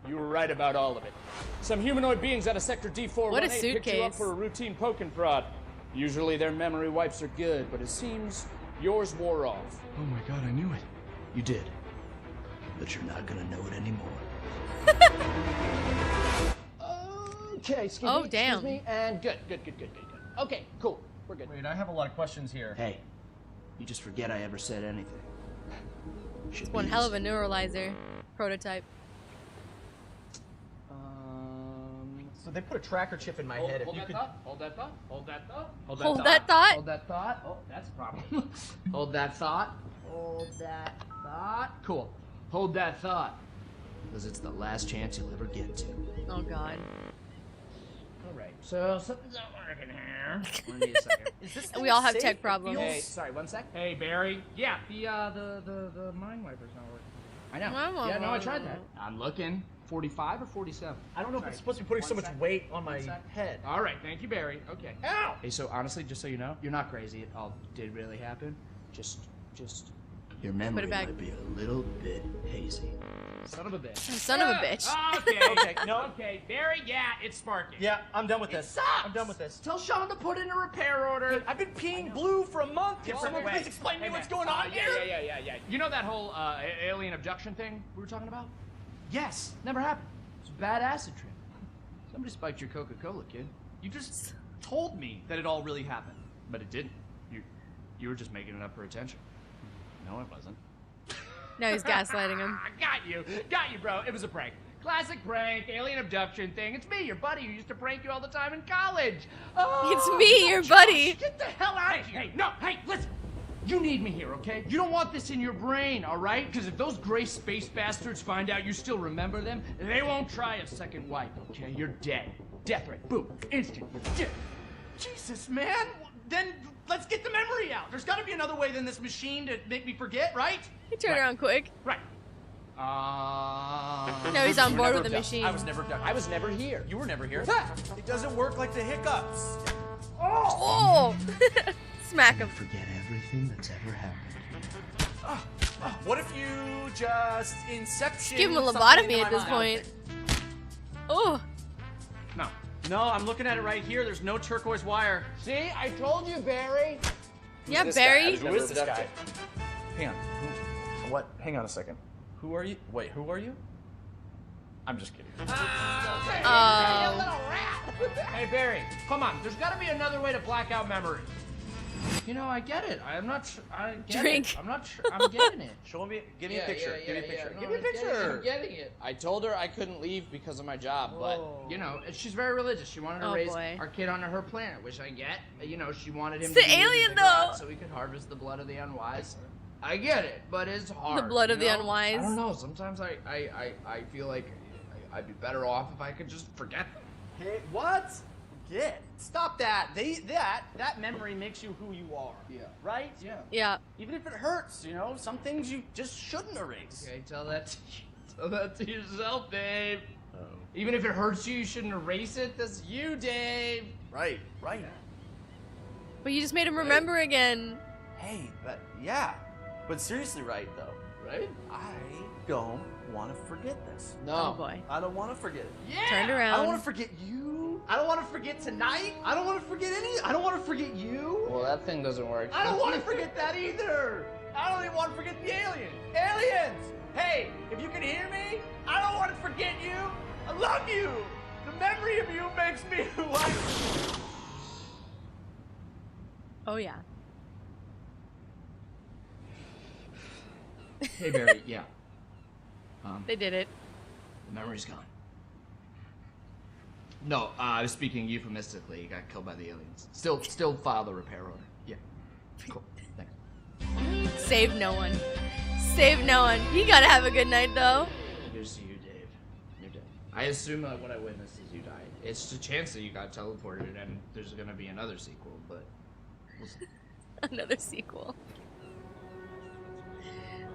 Speaker 7: You were right about all of it. Some humanoid beings out of Sector D418 picked you up for a routine poke and prod. Usually their memory wipes are good, but it seems yours wore off.
Speaker 5: Oh my god, I knew it.
Speaker 6: You did. But you're not gonna know it anymore.
Speaker 8: Okay, excuse
Speaker 1: Oh,
Speaker 8: me.
Speaker 1: damn.
Speaker 8: Excuse me, and good. Okay, cool. We're good.
Speaker 9: Wait, I have a lot of questions here.
Speaker 6: Hey, you just forget I ever said anything.
Speaker 1: It's one hell of a neuralizer prototype.
Speaker 9: So they put a tracker chip in my head. If
Speaker 7: Hold
Speaker 9: you
Speaker 7: that
Speaker 9: could...
Speaker 7: thought. Hold that thought. Hold that thought.
Speaker 1: Hold that thought.
Speaker 7: Hold that thought. Oh, that's a problem. Hold that thought. Hold that thought. Cool. Hold that thought.
Speaker 6: Because it's the last chance you'll ever get to.
Speaker 1: Oh god.
Speaker 7: Alright, so something's not working here. Give me a second.
Speaker 9: Is this
Speaker 1: We all have tech problems.
Speaker 7: Hey, sorry, one sec. Hey, Barry. Yeah, the mind wiper's not working. I know. Yeah, no, I tried that. I'm looking. 45 or 47?
Speaker 9: I don't know if it's supposed to be putting so much weight on my head.
Speaker 7: All right, thank you, Barry. Okay.
Speaker 9: Ow!
Speaker 7: Hey, so honestly, just so you know, you're not crazy. It all did really happen. Just
Speaker 6: Your
Speaker 1: Put
Speaker 6: memory
Speaker 1: it back.
Speaker 6: might be a little bit hazy.
Speaker 7: Son of a bitch.
Speaker 1: Son of a bitch.
Speaker 7: Okay.
Speaker 9: Okay, no.
Speaker 7: Okay, Barry, yeah, it's sparking.
Speaker 9: Yeah, I'm done with
Speaker 7: It
Speaker 9: this.
Speaker 7: sucks.
Speaker 9: I'm done with this.
Speaker 7: Tell Sean to put in a repair order.
Speaker 9: I've been peeing blue for a month. Can
Speaker 7: Well,
Speaker 9: someone
Speaker 7: wait.
Speaker 9: please explain to
Speaker 7: Hey,
Speaker 9: me what's
Speaker 7: man.
Speaker 9: going on here?
Speaker 7: Yeah. You know that whole alien abduction thing we were talking about? Yes, never happened. It's a bad acid trip. Somebody spiked your Coca-Cola, kid. You just told me that it all really happened, but it didn't. You were just making it up for attention. No, it wasn't.
Speaker 1: Now he's gaslighting him.
Speaker 7: Got you, bro. It was a prank. Classic prank, alien abduction thing. It's me, your buddy, who used to prank you all the time in college. Oh,
Speaker 1: It's me, your buddy.
Speaker 7: Get the hell out of here. Hey, listen. You need me here, okay? You don't want this in your brain, all right? Because if those gray space bastards find out you still remember them, they won't try a second wipe, okay? You're dead. Death rate, boom, instant, you're dead.
Speaker 8: Jesus, man. Then let's get the memory out. There's got to be another way than this machine to make me forget, right?
Speaker 1: He turned around quick.
Speaker 7: Right.
Speaker 1: Now he's on board with the machine.
Speaker 9: I was never abducted.
Speaker 7: I was never here.
Speaker 9: You were never here. It doesn't work like the hiccups.
Speaker 1: Oh! Smack him.
Speaker 6: Forget everything that's ever happened.
Speaker 9: What if you just inception?
Speaker 1: Give him a
Speaker 9: something
Speaker 1: lobotomy
Speaker 9: into
Speaker 1: at
Speaker 9: my
Speaker 1: this
Speaker 9: mind?
Speaker 1: point. Oh!
Speaker 8: No, I'm looking at it right here. There's no turquoise wire.
Speaker 7: See, I told you, Barry.
Speaker 1: Yeah, Barry.
Speaker 9: Who is this guy? Hang on. What? Hang on a second. Who are you? Wait, who are you? I'm just kidding.
Speaker 1: Oh.
Speaker 7: Hey, Barry, come on. There's got to be another way to black out memory. You know, I get it. I'm not sure. I get
Speaker 1: Drink.
Speaker 7: it. I'm not sure. I'm getting it.
Speaker 9: Show me. Give me a picture. Give me a picture.
Speaker 7: No,
Speaker 9: Give me a
Speaker 7: I get it.
Speaker 9: picture.
Speaker 7: I'm getting it. I told her I couldn't leave because of my job, but you know, she's very religious. She wanted to
Speaker 1: Oh,
Speaker 7: raise
Speaker 1: boy.
Speaker 7: our kid on her planet, which I get. You know, she wanted him
Speaker 1: It's
Speaker 7: to
Speaker 1: the
Speaker 7: be
Speaker 1: alien,
Speaker 7: the god
Speaker 1: though.
Speaker 7: so we could harvest the blood of the unwise. I get it, but it's hard.
Speaker 1: The blood of
Speaker 7: you
Speaker 1: the
Speaker 7: know?
Speaker 1: unwise.
Speaker 7: I don't know. Sometimes I feel like I'd be better off if I could just forget them.
Speaker 8: Hey, what? Forget. Stop that. That memory makes you who you are.
Speaker 7: Yeah.
Speaker 8: Right?
Speaker 7: Yeah.
Speaker 1: Yeah.
Speaker 8: Even if it hurts, you know, some things you just shouldn't erase.
Speaker 7: Okay, tell that to yourself, Dave. Even if it hurts you, you shouldn't erase it. That's you, Dave.
Speaker 9: Right.
Speaker 1: But you just made him remember again.
Speaker 9: Hey, but yeah. But seriously, right though.
Speaker 7: Right?
Speaker 9: I don't want to forget this.
Speaker 7: No.
Speaker 1: Oh boy.
Speaker 9: I don't want to forget it.
Speaker 7: Yeah.
Speaker 1: Turned
Speaker 9: I
Speaker 1: around.
Speaker 9: don't want to forget you.
Speaker 8: I don't want to forget tonight. I don't want to forget I don't want to forget you.
Speaker 7: Well, that thing doesn't work.
Speaker 8: I don't want to forget that either. I don't even want to forget the alien. Aliens! Hey, if you can hear me, I don't want to forget you. I love you. The memory of you makes me who I am.
Speaker 1: Oh yeah.
Speaker 7: Hey, Barry. Yeah.
Speaker 1: They did it.
Speaker 7: The memory's gone. No, I was speaking euphemistically. He got killed by the aliens. Still file the repair order. Yeah. Cool. Thanks.
Speaker 1: Save no one. Save no one. You gotta have a good night though.
Speaker 7: Here's to you, Dave. You're dead. I assume that what I witnessed is you died. It's a chance that you got teleported and there's gonna be another sequel, but we'll see.
Speaker 1: Another sequel.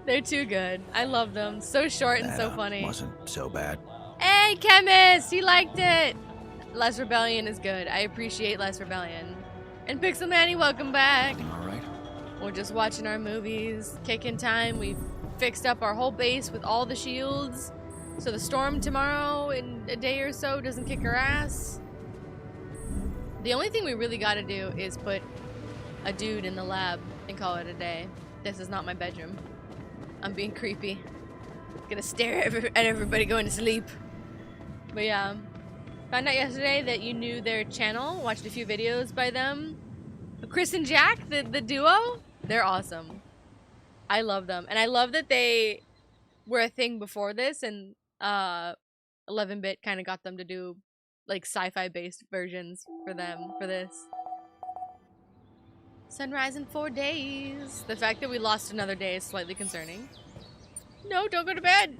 Speaker 1: They're too good. I love them. So short and so funny.
Speaker 4: Wasn't so bad.
Speaker 1: Hey, Chemist! He liked it! Less Rebellion is good. I appreciate Less Rebellion. And Pixel Manny, welcome back.
Speaker 4: All right.
Speaker 1: We're just watching our movies, kicking time. We fixed up our whole base with all the shields. So the storm tomorrow in a day or so doesn't kick our ass. The only thing we really gotta do is put a dude in the lab and call it a day. This is not my bedroom. I'm being creepy. Gonna stare at everybody going to sleep. But yeah, found out yesterday that you knew their channel, watched a few videos by them. Chris and Jack, the duo, they're awesome. I love them. And I love that they were a thing before this, and 11-bit kind of got them to do like sci-fi based versions for them for this. Sunrise in 4 days. The fact that we lost another day is slightly concerning. No, don't go to bed.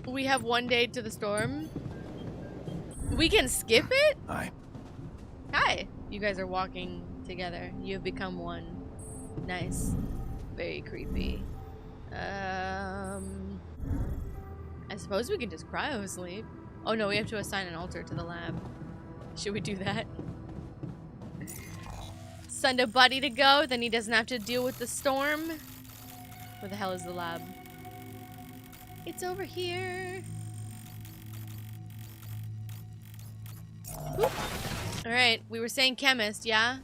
Speaker 1: We have 1 day to the storm. We can skip it?
Speaker 4: Hi.
Speaker 1: Hi. You guys are walking together. You have become one. Nice. Very creepy. I suppose we can just cryosleep. Oh no, we have to assign an altar to the lab. Should we do that? Send a buddy to go, then he doesn't have to deal with the storm. Where the hell is the lab? It's over here. Alright, we were saying chemist, yeah?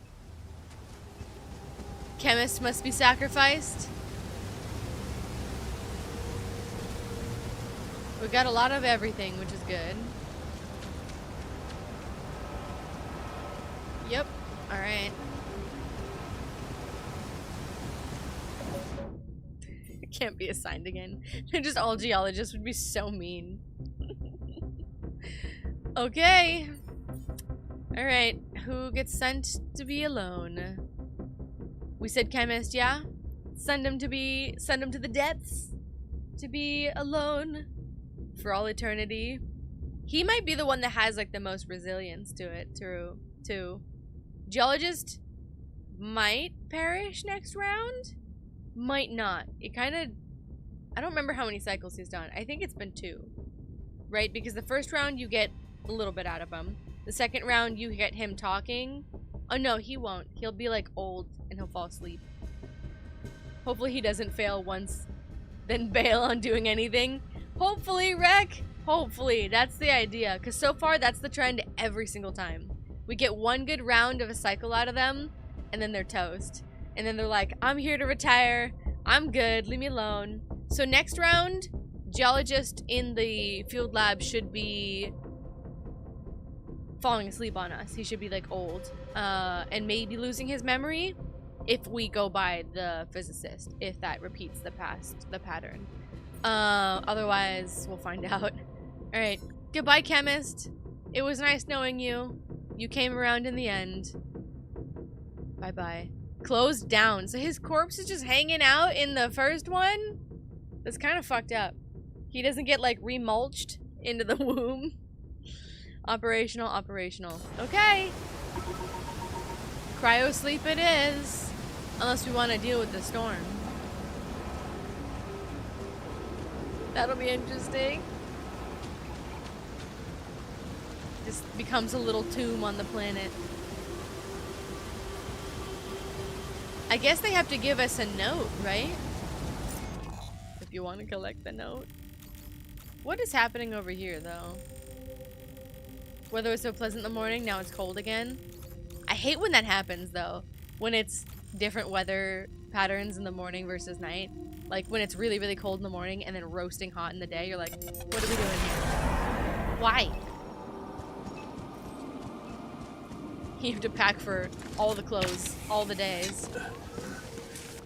Speaker 1: Chemist must be sacrificed. We got a lot of everything, which is good. Yep. Alright. Can't be assigned again. Just all geologists would be so mean. Okay. Alright. Who gets sent to be alone? We said chemist, yeah? Send him to the depths. To be alone. For all eternity. He might be the one that has like the most resilience to it, too. Geologist might perish next round? Might not. It kind of... I don't remember how many cycles he's done. I think it's been 2. Right? Because the first round you get a little bit out of him. The second round you get him talking. Oh no, he won't. He'll be like old and he'll fall asleep. Hopefully he doesn't fail once, then bail on doing anything. Hopefully, Rec! Hopefully. That's the idea. Because so far that's the trend every single time. We get one good round of a cycle out of them, and then they're toast. And then they're like, I'm here to retire. I'm good. Leave me alone. So next round, geologist in the field lab should be falling asleep on us. He should be like old. And maybe losing his memory if we go by the physicist. If that repeats the pattern. Otherwise, we'll find out. Alright. Goodbye, chemist. It was nice knowing you. You came around in the end. Bye-bye. Closed down. So his corpse is just hanging out in the first one? That's kind of fucked up. He doesn't get, like, remulched into the womb. Operational. Okay. Cryosleep it is. Unless we want to deal with the storm. That'll be interesting. This becomes a little tomb on the planet. I guess they have to give us a note, right? If you want to collect the note. What is happening over here, though? Weather was so pleasant in the morning, now it's cold again. I hate when that happens, though. When it's different weather patterns in the morning versus night. Like, when it's really, really cold in the morning and then roasting hot in the day, you're like, what are we doing here? Why? You have to pack for all the clothes, all the days.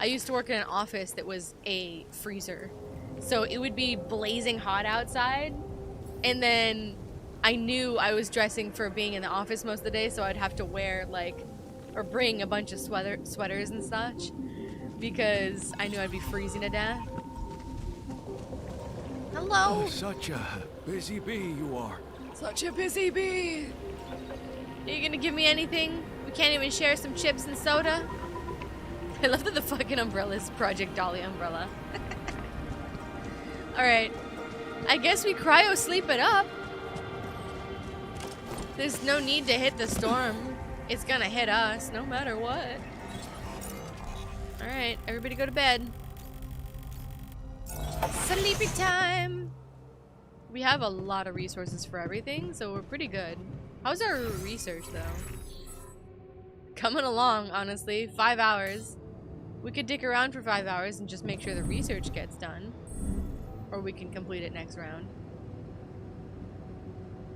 Speaker 1: I used to work in an office that was a freezer. So it would be blazing hot outside. And then I knew I was dressing for being in the office most of the day, so I'd have to wear, like, or bring a bunch of sweaters and such. Because I knew I'd be freezing to death. Hello!
Speaker 5: Oh, such a busy bee you are.
Speaker 1: Such a busy bee! Are you gonna give me anything? We can't even share some chips and soda? I love that the fucking umbrella is Project Dolly umbrella. Alright. I guess we cryosleep it up. There's no need to hit the storm. It's gonna hit us, no matter what. Alright, everybody go to bed. Sleepy time! We have a lot of resources for everything, so we're pretty good. How's our research, though? Coming along, honestly. 5 hours. We could dick around for 5 hours and just make sure the research gets done. Or we can complete it next round.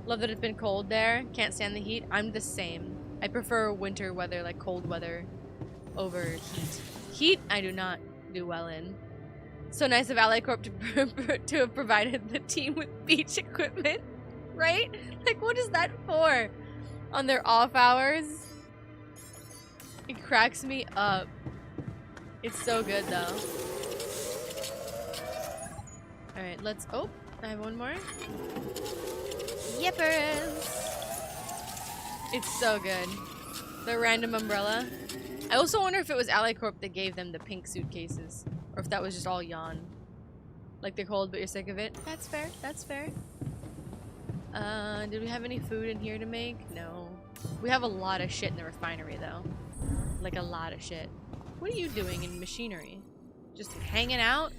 Speaker 1: Love that it's been cold there. Can't stand the heat. I'm the same. I prefer winter weather, like cold weather, over heat. Heat, I do not do well in. So nice of Ally Corp to have provided the team with beach equipment. Right? Like, what is that for? On their off hours? It cracks me up. It's so good, though. Alright, let's... Oh, I have one more. Yippers! It's so good. The random umbrella. I also wonder if it was Ally Corp that gave them the pink suitcases. Or if that was just all yawn. Like, they're cold, but you're sick of it. That's fair. That's fair. Did we have any food in here to make? No. We have a lot of shit in the refinery, though. Like, a lot of shit. What are you doing in machinery? Just hanging out?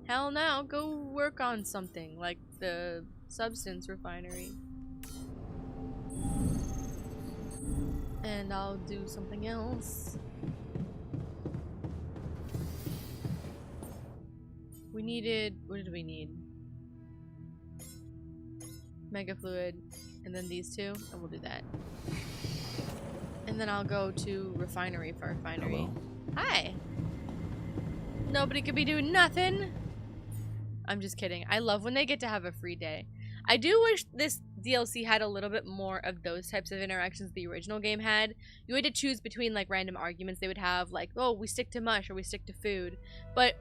Speaker 1: Hell no, go work on something like the substance refinery. And I'll do something else. We needed, what did we need? Mega fluid, and then these two, and we'll do that. And then I'll go to refinery for refinery.
Speaker 4: Hello?
Speaker 1: Hi! Nobody could be doing nothing! I'm just kidding. I love when they get to have a free day. I do wish this DLC had a little bit more of those types of interactions the original game had. You had to choose between like random arguments they would have, like, oh, we stick to mush or we stick to food. But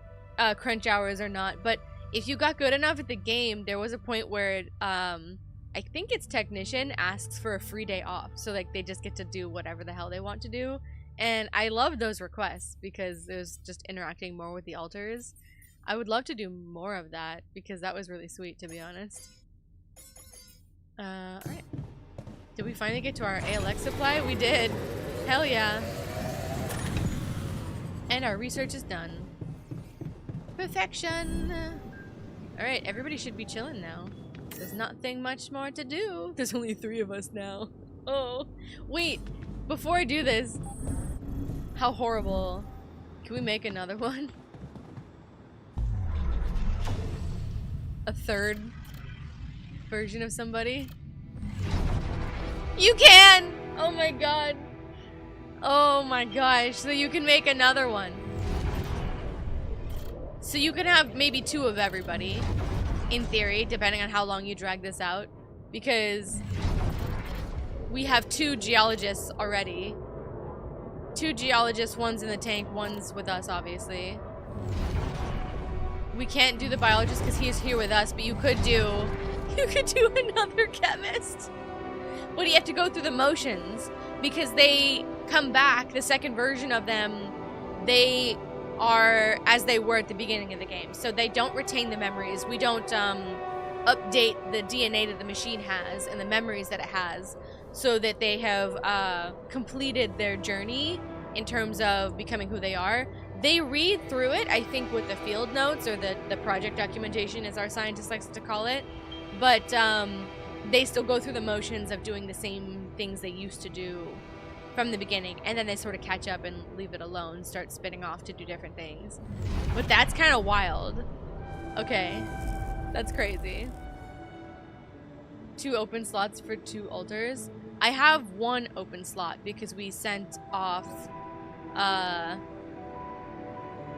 Speaker 1: crunch hours or not. But if you got good enough at the game, there was a point where I think its technician asks for a free day off. So like they just get to do whatever the hell they want to do. And I love those requests because it was just interacting more with the alters. I would love to do more of that because that was really sweet, to be honest. Alright. Did we finally get to our ALX supply? We did. Hell yeah. And our research is done. Perfection. Alright, everybody should be chilling now. There's nothing much more to do. There's only 3 of us now. Oh. Wait. Before I do this. How horrible. Can we make another one? A third version of somebody? You can! Oh my god. Oh my gosh. So you can make another one. So you can have maybe 2 of everybody. In theory, depending on how long you drag this out. Because we have 2 geologists already. 2 geologists, one's in the tank, one's with us, obviously. We can't do the biologist because he is here with us, but you could do another chemist. But you have to go through the motions because they come back, the second version of them, they are as they were at the beginning of the game. So they don't retain the memories. We don't update the DNA that the machine has and the memories that it has so that they have completed their journey in terms of becoming who they are. They read through it, I think, with the field notes or the project documentation, as our scientist likes to call it. But they still go through the motions of doing the same things they used to do from the beginning. And then they sort of catch up and leave it alone, start spinning off to do different things. But that's kind of wild. Okay. That's crazy. 2 open slots for 2 alters. I have 1 open slot because we sent off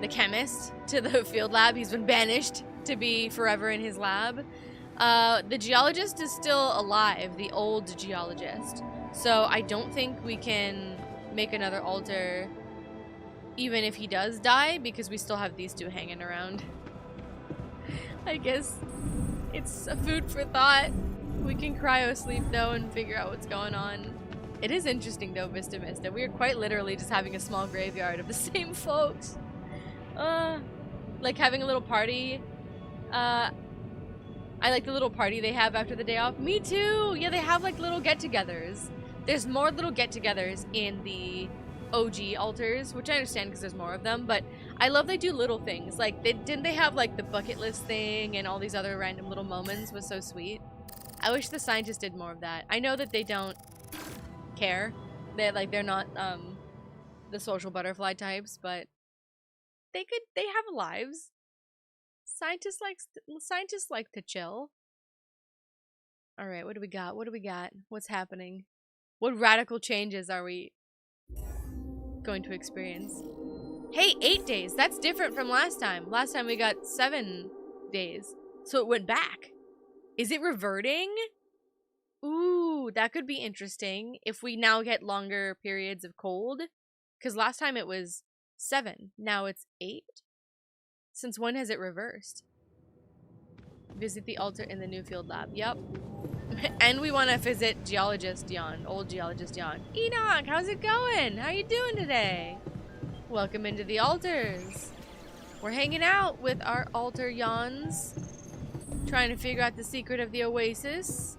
Speaker 1: the chemist to the field lab. He's been banished to be forever in his lab. The geologist is still alive, the old geologist. So I don't think we can make another alter even if he does die because we still have these 2 hanging around. I guess it's a food for thought. We can cryosleep though and figure out what's going on. It is interesting though, Vista Mista. We are quite literally just having a small graveyard of the same folks. Like having a little party. I like the little party they have after the day off. Me too! Yeah, they have like little get-togethers. There's more little get-togethers in the OG alters, which I understand because there's more of them, but I love they do little things. Like, didn't they have like the bucket list thing and all these other random little moments? Was so sweet. I wish the scientists did more of that. I know that they don't care. They're not the social butterfly types, but they have lives. Scientists like to chill. All right, what do we got? What do we got? What's happening? What radical changes are we going to experience? Hey, 8 days. That's different from last time. Last time we got 7 days. So it went back. Is it reverting? Ooh, that could be interesting if we now get longer periods of cold. Because last time it was 7. Now it's 8. Since when has it reversed? Visit the altar in the new field lab. Yep. And we want to visit Geologist Jan, Old Geologist Jan. Enoch, how's it going? How you doing today? Welcome into the altars. We're hanging out with our altar Jans, trying to figure out the secret of the Oasis.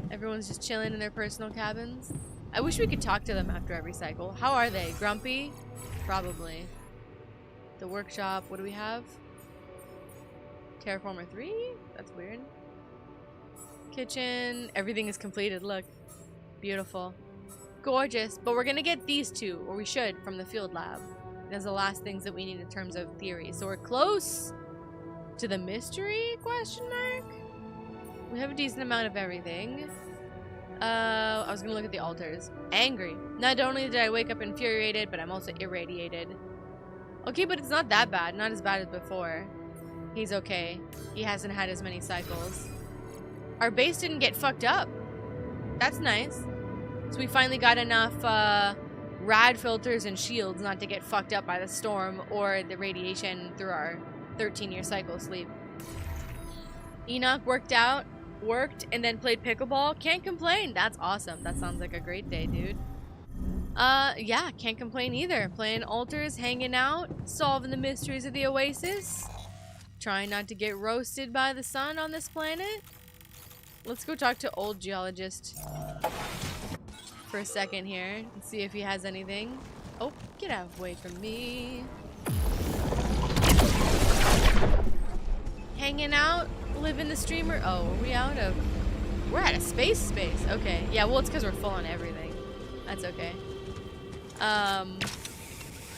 Speaker 1: Everyone's just chilling in their personal cabins. I wish we could talk to them after every cycle. How are they? Grumpy? Probably. The workshop. What do we have? Terraformer 3? That's weird. Kitchen. Everything is completed. Look. Beautiful. Gorgeous. But we're gonna get these two, or we should, from the field lab. That's the last things that we need in terms of theory. So we're close to the mystery? Question mark? We have a decent amount of everything. I was gonna look at the altars. Angry. Not only did I wake up infuriated, but I'm also irradiated. Okay, but it's not that bad. Not as bad as before. He's okay. He hasn't had as many cycles. Our base didn't get fucked up. That's nice. So we finally got enough rad filters and shields not to get fucked up by the storm or the radiation through our 13-year cycle sleep. Enoch worked, and then played pickleball. Can't complain. That's awesome. That sounds like a great day, dude. Yeah, can't complain either. Playing altars, hanging out, solving the mysteries of the Oasis. Trying not to get roasted by the sun on this planet. Let's go talk to Old Geologist for a second here and see if he has anything. Oh, get out of the way from me. Hanging out, living the streamer. Oh, are we out of... We're out of space. Okay. Yeah, well, it's because we're full on everything. That's okay.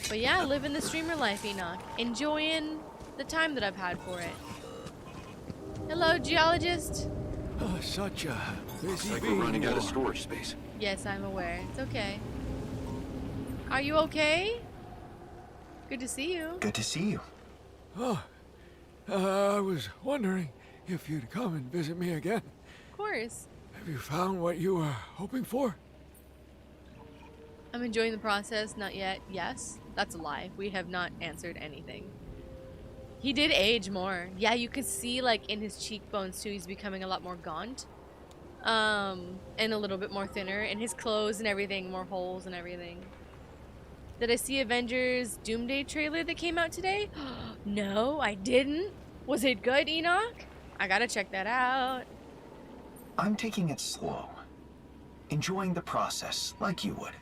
Speaker 1: But yeah, living the streamer life, Enoch. Enjoying the time that I've had for it. Hello, Geologist.
Speaker 5: Such a busy
Speaker 10: Like we're running out of storage space.
Speaker 1: Yes, I'm aware. It's okay. Are you okay? Good to see you.
Speaker 4: Good to see you.
Speaker 5: Oh, I was wondering if you'd come and visit me again.
Speaker 1: Of course.
Speaker 5: Have you found what you were hoping for?
Speaker 1: I'm enjoying the process. Not yet. Yes. That's a lie. We have not answered anything. He did age more. Yeah, you could see, like, in his cheekbones, too, he's becoming a lot more gaunt. And a little bit more thinner. And his clothes and everything, more holes and everything. Did I see Avengers Doomsday trailer that came out today? No, I didn't. Was it good, Enoch? I gotta check that out.
Speaker 4: I'm taking it slow. Enjoying the process, like you would.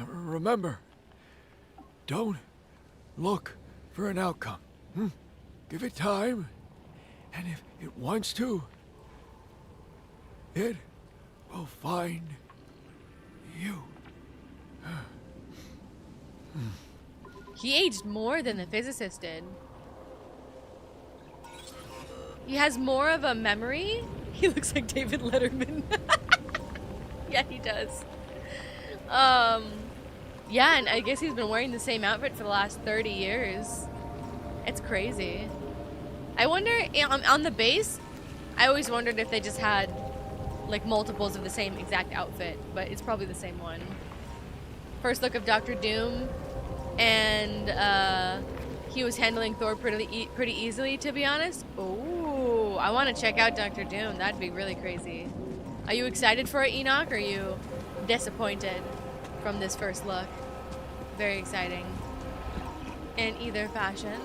Speaker 5: Remember, don't look for an outcome. Give it time, and if it wants to, it will find you.
Speaker 1: He aged more than the Physicist did. He has more of a memory. He looks like David Letterman. Yeah, he does. Yeah, and I guess he's been wearing the same outfit for the last 30 years. It's crazy. I wonder, on the base, I always wondered if they just had, like, multiples of the same exact outfit, but it's probably the same one. First look of Dr. Doom, and, he was handling Thor pretty easily, to be honest. Ooh, I want to check out Dr. Doom. That'd be really crazy. Are you excited for it, Enoch, or are you disappointed from this first look? Very exciting. In either fashion.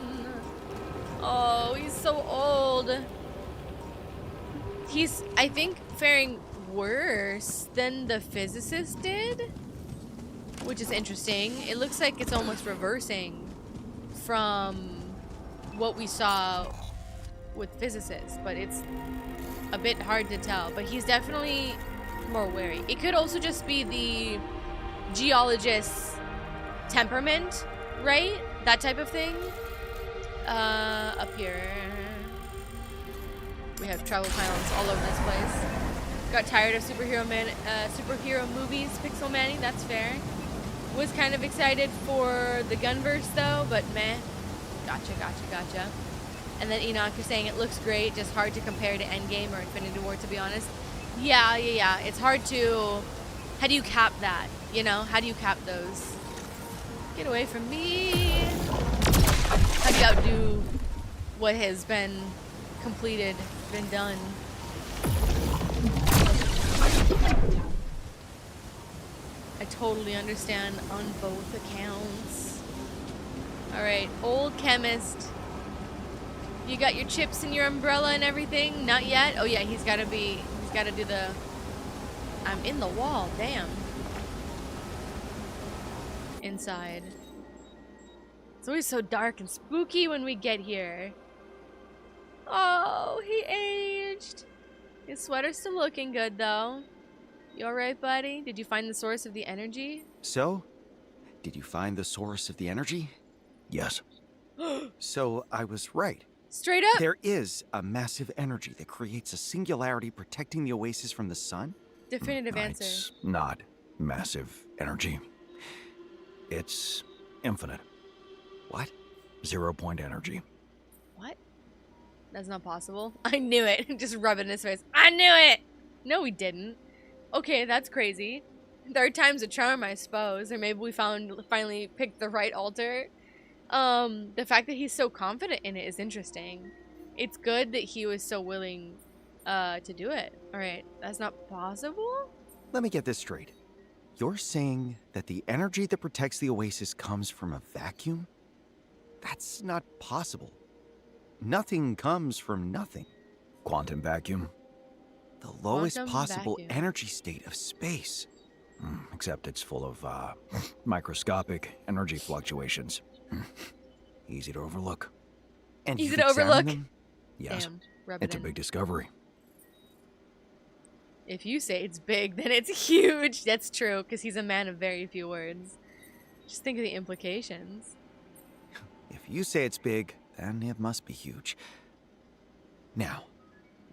Speaker 1: Oh, he's so old. He's, I think, faring worse than the Physicist did, which is interesting. It looks like it's almost reversing from what we saw with Physicist, but it's a bit hard to tell. But he's definitely more wary. It could also just be the geologist's temperament, right? That type of thing. Up here we have travel pylons all over this place. Got tired of superhero movies, pixel manning. That's fair. Was kind of excited for the Gunverse though, but meh. Gotcha. And then Enoch, you're saying it looks great, just hard to compare to Endgame or Infinity War, to be honest. Yeah. It's hard to... How do you cap that? You know? How do you cap those? Get away from me. How do you outdo what has been completed, been done? I totally understand on both accounts. Alright, Old Chemist. You got your chips and your umbrella and everything? Not yet? Oh yeah, he's gotta do the... I'm in the wall, damn. Inside. It's always so dark and spooky when we get here. Oh, he aged. His sweater's still looking good, though. You alright, buddy? Did you find the source of the energy?
Speaker 4: So, did you find the source of the energy?
Speaker 3: Yes.
Speaker 4: So, I was right.
Speaker 1: Straight up?
Speaker 4: There is a massive energy that creates a singularity protecting the Oasis from the sun?
Speaker 1: Definitive answer.
Speaker 3: It's not massive energy. It's infinite.
Speaker 4: What?
Speaker 3: 0-point energy.
Speaker 1: What? That's not possible. I knew it. Just rub it in his face. I knew it! No, we didn't. Okay, that's crazy. Third time's a charm, I suppose. Or maybe we finally picked the right altar. The fact that he's so confident in it is interesting. It's good that he was so willing to do it. Alright, that's not possible?
Speaker 4: Let me get this straight. You're saying that the energy that protects the Oasis comes from a vacuum? That's not possible. Nothing comes from nothing.
Speaker 3: Quantum vacuum.
Speaker 4: The lowest
Speaker 1: Quantum
Speaker 4: possible
Speaker 1: vacuum.
Speaker 4: energy state of space.
Speaker 3: Except it's full of microscopic energy fluctuations. Easy to overlook.
Speaker 4: And
Speaker 1: Easy
Speaker 4: you've
Speaker 1: to
Speaker 4: examined
Speaker 1: overlook.
Speaker 4: them?
Speaker 3: Yes,
Speaker 1: Damn, rub it
Speaker 3: it's a
Speaker 1: in.
Speaker 3: big discovery.
Speaker 1: If you say it's big, then it's huge. That's true, because he's a man of very few words. Just think of the implications.
Speaker 4: If you say it's big, then it must be huge. Now,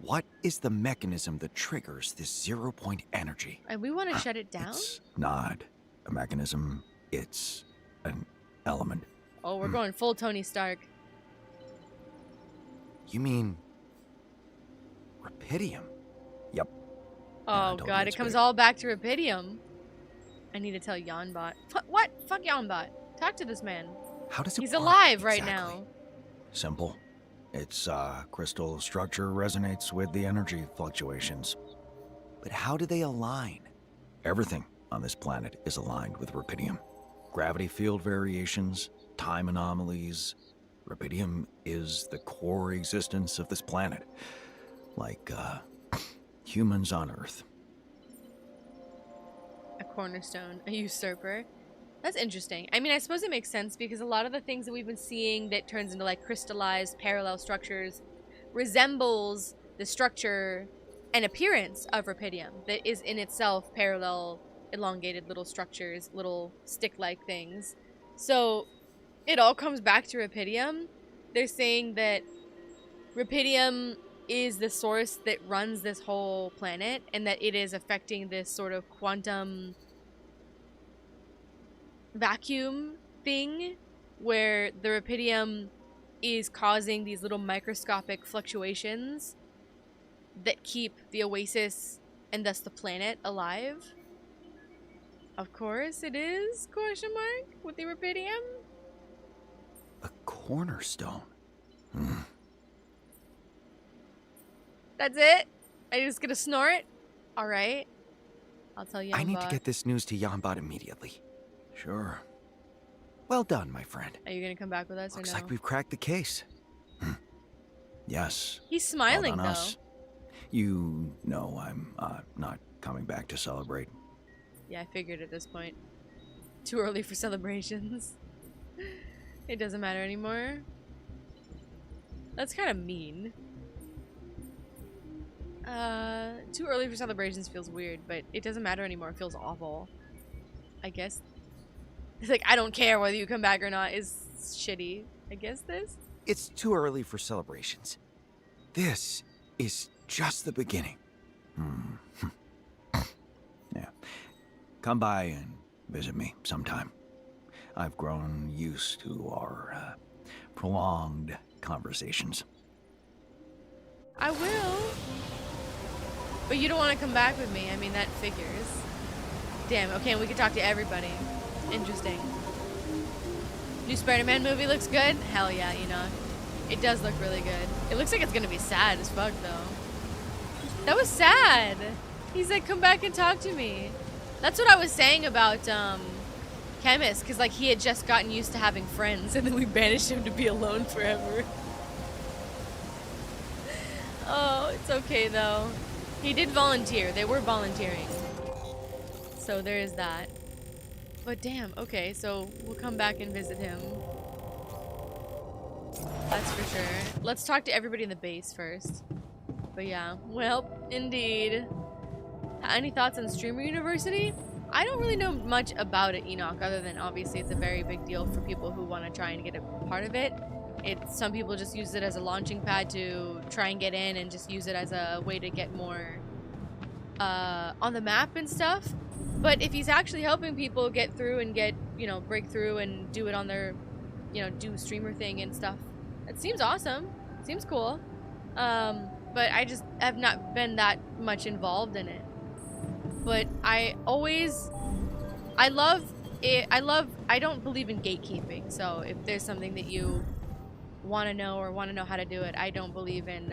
Speaker 4: what is the mechanism that triggers this 0-point energy?
Speaker 1: And we want to shut it down?
Speaker 3: It's not a mechanism, it's an element.
Speaker 1: Oh, we're going full Tony Stark.
Speaker 4: You mean Rapidium?
Speaker 3: Yep.
Speaker 1: Oh
Speaker 3: told you
Speaker 1: god, it
Speaker 3: it's
Speaker 1: comes
Speaker 3: big.
Speaker 1: all back to Rapidium. I need to tell JanBot. What? Fuck JanBot. Talk to this man.
Speaker 4: How does it
Speaker 1: He's
Speaker 4: work
Speaker 1: alive right
Speaker 4: exactly?
Speaker 1: now.
Speaker 3: Simple. Its crystal structure resonates with the energy fluctuations.
Speaker 4: But how do they align?
Speaker 3: Everything on this planet is aligned with Rapidium. Gravity field variations, time anomalies. Rapidium is the core existence of this planet. Like, humans on Earth.
Speaker 1: A cornerstone. A usurper. That's interesting. I mean, I suppose it makes sense because a lot of the things that we've been seeing that turns into like crystallized parallel structures resembles the structure and appearance of Rapidium that is in itself parallel, elongated little structures, little stick-like things. So it all comes back to Rapidium. They're saying that Rapidium is the source that runs this whole planet and that it is affecting this sort of quantum vacuum thing where the Rapidium is causing these little microscopic fluctuations that keep the Oasis and thus the planet alive. Of course it is, question mark, with the Rapidium.
Speaker 4: A cornerstone.
Speaker 1: That's it? Are you just gonna snort? Alright. I'll tell JanBot.
Speaker 4: I need to get this news to JanBot immediately.
Speaker 3: Sure.
Speaker 4: Well done, my friend.
Speaker 1: Are you gonna come back with us
Speaker 4: Looks
Speaker 1: or no?
Speaker 4: like we've cracked the case.
Speaker 3: Yes.
Speaker 1: He's smiling
Speaker 3: Well done,
Speaker 1: though.
Speaker 3: us. You know I'm not coming back to celebrate.
Speaker 1: Yeah, I figured at this point. Too early for celebrations. It doesn't matter anymore. That's kind of mean. Too early for celebrations feels weird, but it doesn't matter anymore. It feels awful. I guess. It's like, I don't care whether you come back or not is shitty. I guess this?
Speaker 4: It's too early for celebrations. This is just the beginning.
Speaker 3: Yeah. Come by and visit me sometime. I've grown used to our prolonged conversations.
Speaker 1: I will. But you don't want to come back with me. I mean, that figures. Damn, okay, we can talk to everybody. Interesting. New Spider-Man movie looks good? Hell yeah, you know. It does look really good. It looks like it's gonna be sad as fuck, though. That was sad. He's like, come back and talk to me. That's what I was saying about, Chemist, because, like, he had just gotten used to having friends, and then we banished him to be alone forever. Oh, it's okay, though. He did volunteer. They were volunteering. So there is that. But damn, okay, so we'll come back and visit him. That's for sure. Let's talk to everybody in the base first. But yeah, well, indeed. Any thoughts on Streamer University? I don't really know much about it, Enoch, other than obviously it's a very big deal for people who want to try and get a part of it. Some people just use it as a launching pad to try and get in and just use it as a way to get more on the map and stuff. But if he's actually helping people get through and get, break through and do it on their, do streamer thing and stuff, it seems awesome. Seems cool. But I just have not been that much involved in it. But I don't believe in gatekeeping. So if there's something that you want to know or want to know how to do it, I don't believe in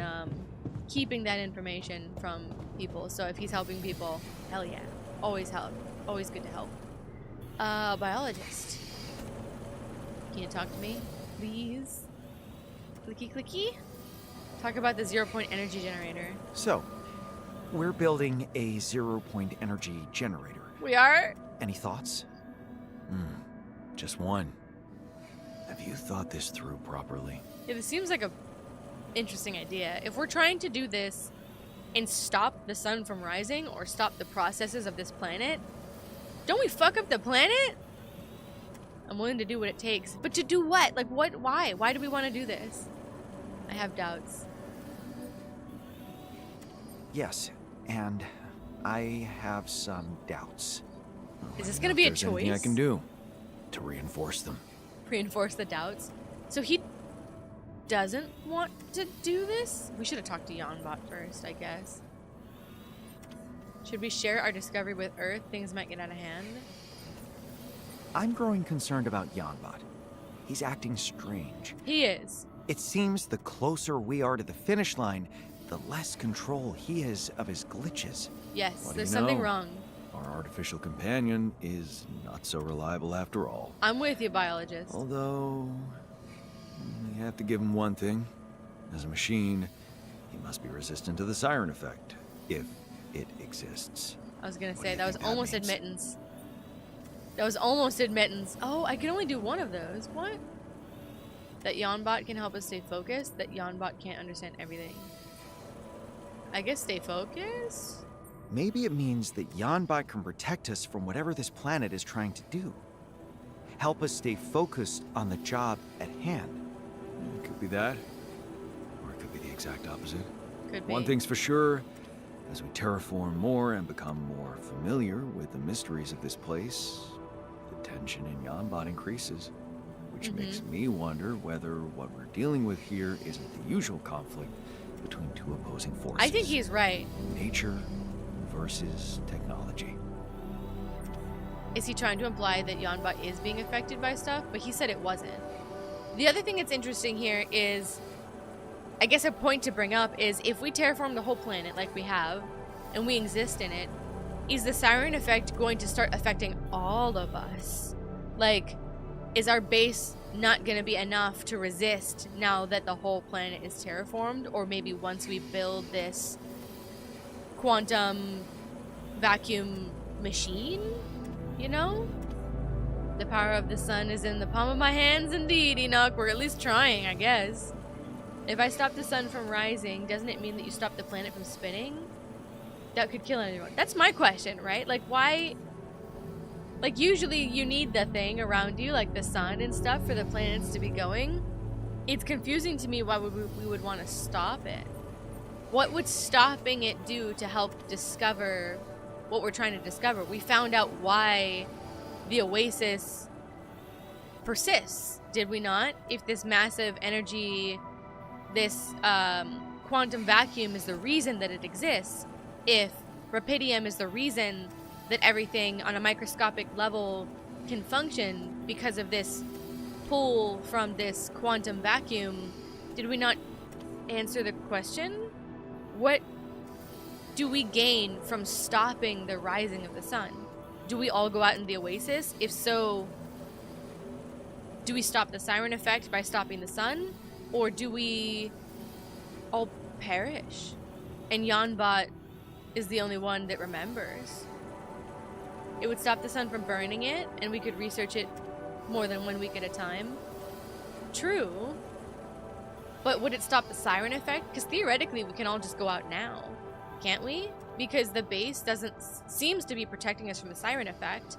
Speaker 1: keeping that information from people. So if he's helping people, hell yeah. Always help. Always good to help. Biologist. Can you talk to me, please? Clicky clicky. Talk about the 0-point energy generator.
Speaker 4: So, we're building a 0-point energy generator.
Speaker 1: We are?
Speaker 4: Any thoughts?
Speaker 5: Just one. Have you thought this through properly?
Speaker 1: Yeah, this seems like a interesting idea. If we're trying to do this and stop the sun from rising or stop the processes of this planet, don't we fuck up the planet? I'm willing to do what it takes. But to do what? Like, what? Why? Why do we want to do this? I have doubts.
Speaker 4: Yes, and I have some doubts.
Speaker 1: Is this going to be a
Speaker 5: There's
Speaker 1: choice?
Speaker 5: anything I can do to reinforce them.
Speaker 1: Reinforce the doubts? So he doesn't want to do this? We should have talked to JanBot first, I guess. Should we share our discovery with Earth? Things might get out of hand.
Speaker 4: I'm growing concerned about JanBot. He's acting strange.
Speaker 1: He is.
Speaker 4: It seems the closer we are to the finish line, the less control he is of his glitches.
Speaker 1: Yes,
Speaker 5: What do
Speaker 1: there's
Speaker 5: you
Speaker 1: something
Speaker 5: know?
Speaker 1: wrong.
Speaker 5: Our artificial companion is not so reliable after all.
Speaker 1: I'm with you, biologist.
Speaker 5: Although, you have to give him one thing. As a machine, he must be resistant to the siren effect, if it exists.
Speaker 1: I was gonna
Speaker 5: What do
Speaker 1: say,
Speaker 5: you
Speaker 1: that was
Speaker 5: think that
Speaker 1: almost
Speaker 5: means?
Speaker 1: admittance. That was almost admittance. Oh, I can only do one of those. What? That JanBot can help us stay focused. That JanBot can't understand everything. I guess stay focused?
Speaker 4: Maybe it means that JanBot can protect us from whatever this planet is trying to do. Help us stay focused on the job at hand.
Speaker 5: It could be that, or it could be the exact opposite.
Speaker 1: Could be.
Speaker 5: One thing's for sure, as we terraform more and become more familiar with the mysteries of this place, the tension in JanBot increases, which makes me wonder whether what we're dealing with here isn't the usual conflict between two opposing forces.
Speaker 1: I think he's right.
Speaker 5: Nature versus technology.
Speaker 1: Is he trying to imply that JanBot is being affected by stuff? But he said it wasn't. The other thing that's interesting here is, I guess a point to bring up is, if we terraform the whole planet like we have, and we exist in it, is the siren effect going to start affecting all of us? Like, is our base not going to be enough to resist now that the whole planet is terraformed? Or maybe once we build this quantum vacuum machine, you know? The power of the sun is in the palm of my hands indeed, Enoch. We're at least trying, I guess. If I stop the sun from rising, doesn't it mean that you stop the planet from spinning? That could kill anyone. That's my question, right? Like, why? Like, usually you need the thing around you, like the sun and stuff, for the planets to be going. It's confusing to me why we would want to stop it. What would stopping it do to help discover what we're trying to discover? We found out why the Oasis persists, did we not? If this massive energy, this quantum vacuum is the reason that it exists, if Rapidium is the reason that everything on a microscopic level can function because of this pull from this quantum vacuum, did we not answer the question? What do we gain from stopping the rising of the sun? Do we all go out in the Oasis? If so, do we stop the siren effect by stopping the sun? Or do we all perish? And JanBot is the only one that remembers. It would stop the sun from burning it, and we could research it more than 1 week at a time. True. But would it stop the siren effect? Because theoretically, we can all just go out now, can't we? Because the base seems to be protecting us from the siren effect,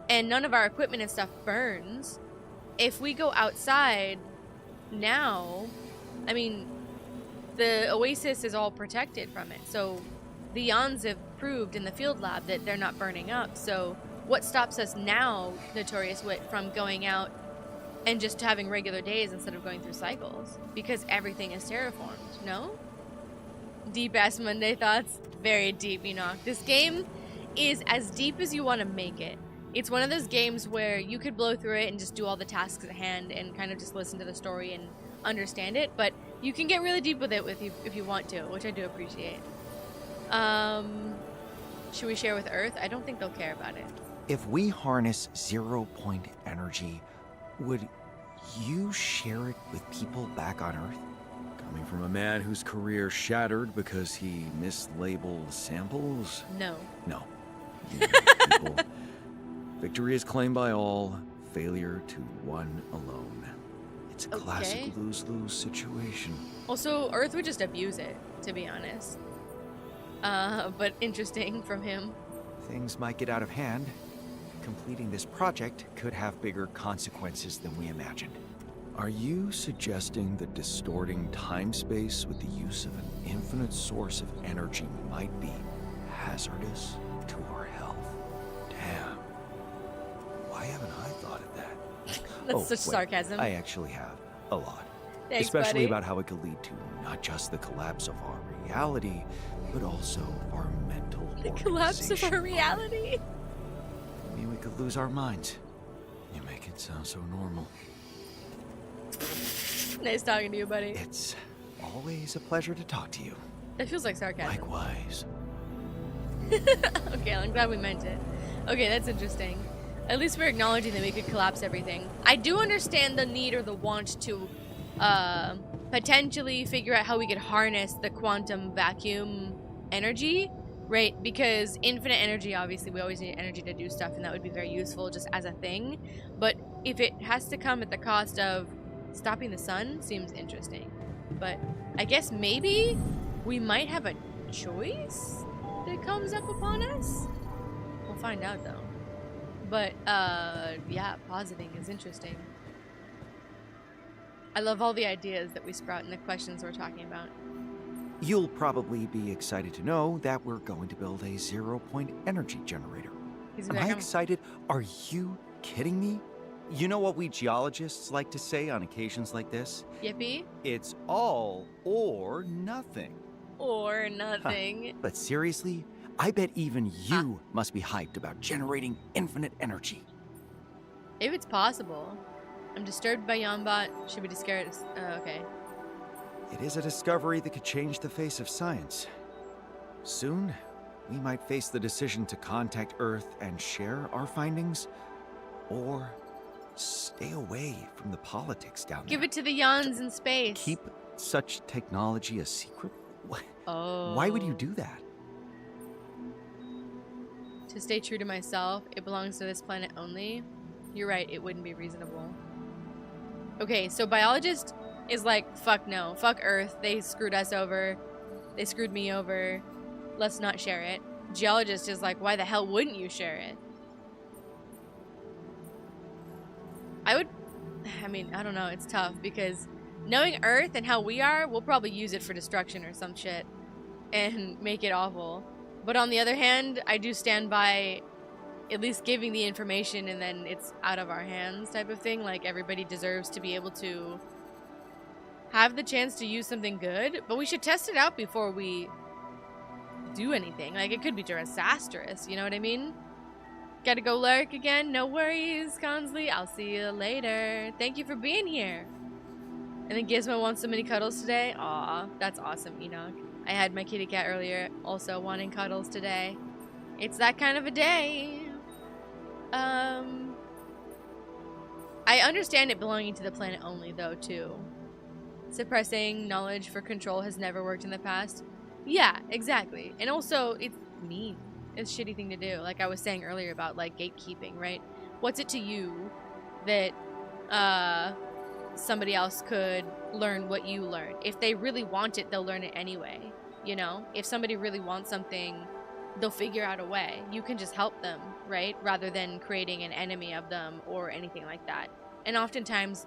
Speaker 1: and none of our equipment and stuff burns. If we go outside now, I mean, the Oasis is all protected from it. So the Yons have proved in the field lab that they're not burning up. So what stops us now, Notorious Wit, from going out and just having regular days instead of going through cycles? Because everything is terraformed, no? Deep-ass Monday thoughts. Very deep, Enoch. This game is as deep as you want to make it. It's one of those games where you could blow through it and just do all the tasks at hand and kind of just listen to the story and understand it, but you can get really deep with it if you want to, which I do appreciate. Should we share with Earth? I don't think they'll care about it.
Speaker 4: If we harness 0-point energy, would you share it with people back on Earth?
Speaker 5: Coming from a man whose career shattered because he mislabeled samples?
Speaker 1: No.
Speaker 5: No. You people. Victory is claimed by all, failure to one alone. It's a classic lose-lose situation.
Speaker 1: Also, Earth would just abuse it, to be honest. But interesting from him.
Speaker 4: Things might get out of hand. Completing this project could have bigger consequences than we imagined.
Speaker 5: Are you suggesting that distorting time-space with the use of an infinite source of energy might be hazardous to our health? Damn. Why haven't I thought of that?
Speaker 1: That's such sarcasm.
Speaker 4: I actually have. A lot.
Speaker 1: Thanks,
Speaker 4: Especially
Speaker 1: buddy.
Speaker 4: about how it could lead to not just the collapse of our reality, but also our mental organization.
Speaker 1: The collapse of our reality?
Speaker 4: I mean, we could lose our minds.
Speaker 5: You make it sound so normal.
Speaker 1: Nice talking to you, buddy.
Speaker 4: It's always a pleasure to talk to you.
Speaker 1: That feels like sarcasm.
Speaker 5: Likewise.
Speaker 1: Okay, I'm glad we meant it. Okay, that's interesting. At least we're acknowledging that we could collapse everything. I do understand the need or the want to potentially figure out how we could harness the quantum vacuum energy, right? Because infinite energy, obviously, we always need energy to do stuff, and that would be very useful just as a thing. But if it has to come at the cost of stopping the sun, seems interesting. But I guess maybe we might have a choice that comes up upon us? We'll find out, though. But, yeah, positing is interesting. I love all the ideas that we sprout and the questions we're talking about.
Speaker 4: You'll probably be excited to know that we're going to build a 0-point energy generator. Am I excited? Are you kidding me? You know what we geologists like to say on occasions like this?
Speaker 1: Yippee?
Speaker 3: It's all or nothing.
Speaker 1: Or nothing.
Speaker 4: Huh. But seriously, I bet even you must be hyped about generating infinite energy.
Speaker 1: If it's possible. I'm disturbed by JanBot. Should be discouraged. Okay.
Speaker 4: It is a discovery that could change the face of science. Soon, we might face the decision to contact Earth and share our findings, or stay away from the politics down there.
Speaker 1: Give it to the Yons in space.
Speaker 4: Keep such technology a secret?
Speaker 1: Oh.
Speaker 4: Why would you do that?
Speaker 1: To stay true to myself, it belongs to this planet only. You're right, it wouldn't be reasonable. Okay, so Biologist is like, fuck no. Fuck Earth. They screwed us over. They screwed me over. Let's not share it. Geologist is like, why the hell wouldn't you share it? I mean, I don't know. It's tough because knowing Earth and how we are, we'll probably use it for destruction or some shit and make it awful. But on the other hand, I do stand by at least giving the information and then it's out of our hands type of thing. Like, everybody deserves to be able to have the chance to use something good, but we should test it out before we do anything. Like, it could be disastrous, you know what I mean? Gotta go lurk again? No worries, Consley. I'll see you later. Thank you for being here. And then Gizmo wants so many cuddles today. Aw, that's awesome, Enoch. I had my kitty cat earlier also wanting cuddles today. It's that kind of a day. I understand it belonging to the planet only, though, too. Suppressing knowledge for control has never worked in the past. Yeah, exactly. And also, it's mean. It's a shitty thing to do. Like I was saying earlier about, like, gatekeeping, right? What's it to you that, somebody else could learn what you learned. If they really want it, they'll learn it anyway, you know? If somebody really wants something, they'll figure out a way. You can just help them, right? Rather than creating an enemy of them or anything like that. And oftentimes,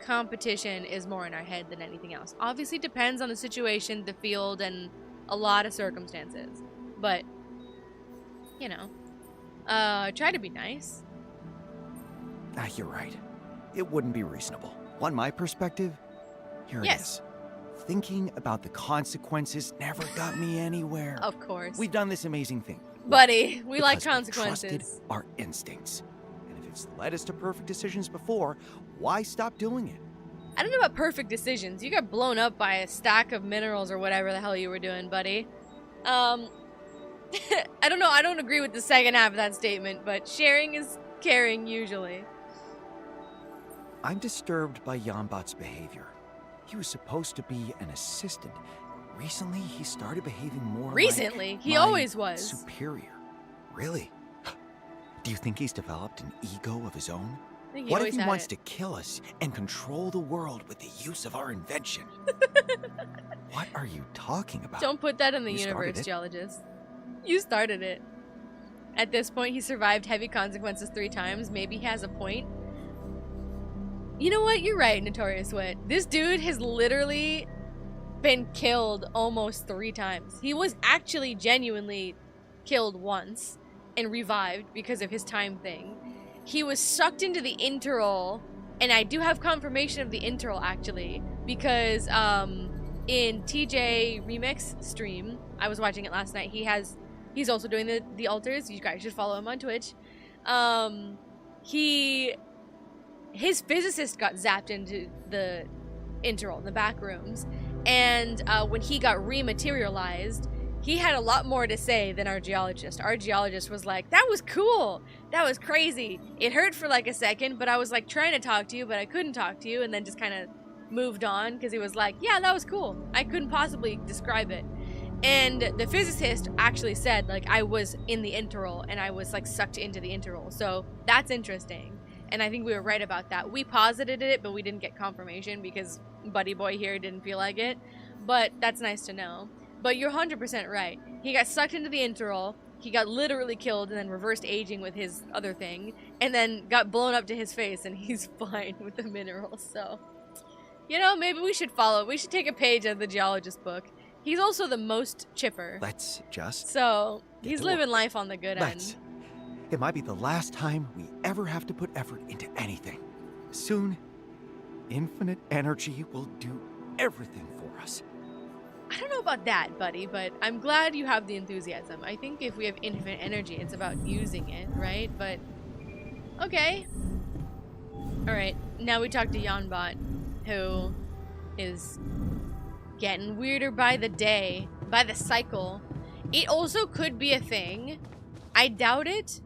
Speaker 1: competition is more in our head than anything else. Obviously, depends on the situation, the field, and a lot of circumstances. But, you know, try to be nice.
Speaker 4: You're right. It wouldn't be reasonable. On my perspective, here it is. Thinking about the consequences never got me anywhere.
Speaker 1: Of course.
Speaker 4: We've done this amazing thing.
Speaker 1: Buddy, we like
Speaker 4: Because
Speaker 1: consequences.
Speaker 4: We trusted our instincts. And if it's led us to perfect decisions before, why stop doing it?
Speaker 1: I don't know about perfect decisions. You got blown up by a stack of minerals or whatever the hell you were doing, buddy. I don't know. I don't agree with the second half of that statement, but sharing is caring usually.
Speaker 4: I'm disturbed by JanBot's behavior. He was supposed to be an assistant. Recently, he started behaving more
Speaker 1: Recently?
Speaker 4: like
Speaker 1: He
Speaker 4: my
Speaker 1: always was.
Speaker 4: Superior. Really? Do you think he's developed an ego of his own?
Speaker 1: I think he
Speaker 4: What if
Speaker 1: always
Speaker 4: he
Speaker 1: had
Speaker 4: wants
Speaker 1: it.
Speaker 4: to kill us and control the world with the use of our invention? What are you talking about?
Speaker 1: Don't put that in the
Speaker 4: You started
Speaker 1: universe,
Speaker 4: it.
Speaker 1: Geologist. You started it. At this point, he survived heavy consequences 3 times. Maybe he has a point. You know what? You're right, Notorious Wit. This dude has literally been killed almost 3 times. He was actually genuinely killed once and revived because of his time thing. He was sucked into the interval, and I do have confirmation of the interval actually, because in TJ Remix stream, I was watching it last night. He's also doing the altars. You guys should follow him on Twitch. His physicist got zapped into the interval in the back rooms, and when he got rematerialized, he had a lot more to say than our geologist. Our geologist was like, that was cool, that was crazy, it hurt for like a second, but I was like trying to talk to you, but I couldn't talk to you, and then just kind of moved on because he was like, yeah, that was cool, I couldn't possibly describe it. And the physicist actually said, like, I was in the interval and I was like sucked into the interval, so that's interesting. And I think we were right about that. We posited it, but we didn't get confirmation because Buddy Boy here didn't feel like it. But that's nice to know. But you're 100% right. He got sucked into the interval, he got literally killed and then reversed aging with his other thing, and then got blown up to his face, and he's fine with the minerals. So, you know, maybe we should follow. We should take a page out of the geologist book. He's also the most chipper.
Speaker 4: Let's just...
Speaker 1: So,
Speaker 4: get
Speaker 1: he's
Speaker 4: to
Speaker 1: living
Speaker 4: work.
Speaker 1: life on the good
Speaker 4: Let's.
Speaker 1: end.
Speaker 4: It might be the last time we ever have to put effort into anything. Soon, infinite energy will do everything for us.
Speaker 1: I don't know about that, buddy, but I'm glad you have the enthusiasm. I think if we have infinite energy, it's about using it, right? But, okay. Alright, now we talk to JanBot, who is getting weirder by the day, by the cycle. It also could be a thing. I doubt it,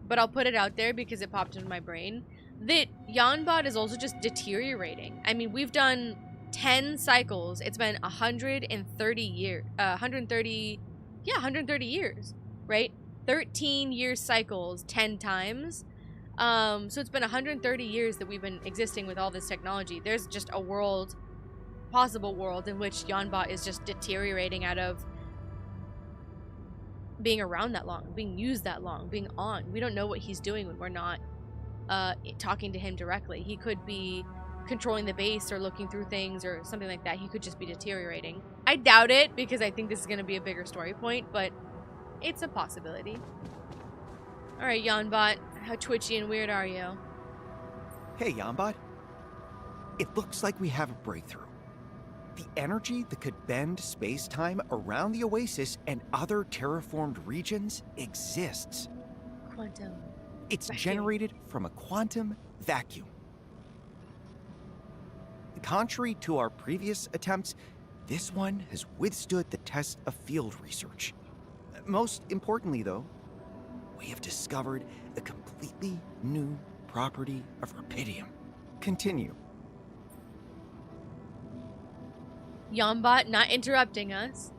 Speaker 1: but I'll put it out there because it popped into my brain, that JanBot is also just deteriorating. I mean, we've done 10 cycles. It's been 130 years. 130 years, right? 13 year cycles 10 times. So it's been 130 years that we've been existing with all this technology. There's just a world, possible world, in which JanBot is just deteriorating out of being around that long, being used that long, being on. We don't know what he's doing when we're not talking to him directly. He could be controlling the base or looking through things or something like that. He could just be deteriorating. I doubt it because I think this is going to be a bigger story point, but it's a possibility. Alright, JanBot, how twitchy and weird are you?
Speaker 4: Hey, JanBot. It looks like we have a breakthrough. The energy that could bend space-time around the Oasis and other terraformed regions exists.
Speaker 1: Quantum.
Speaker 4: It's
Speaker 1: vacuum.
Speaker 4: generated from a quantum vacuum. Contrary to our previous attempts, this one has withstood the test of field research. Most importantly, though, we have discovered a completely new property of rubidium. Continue.
Speaker 1: JanBot not interrupting us.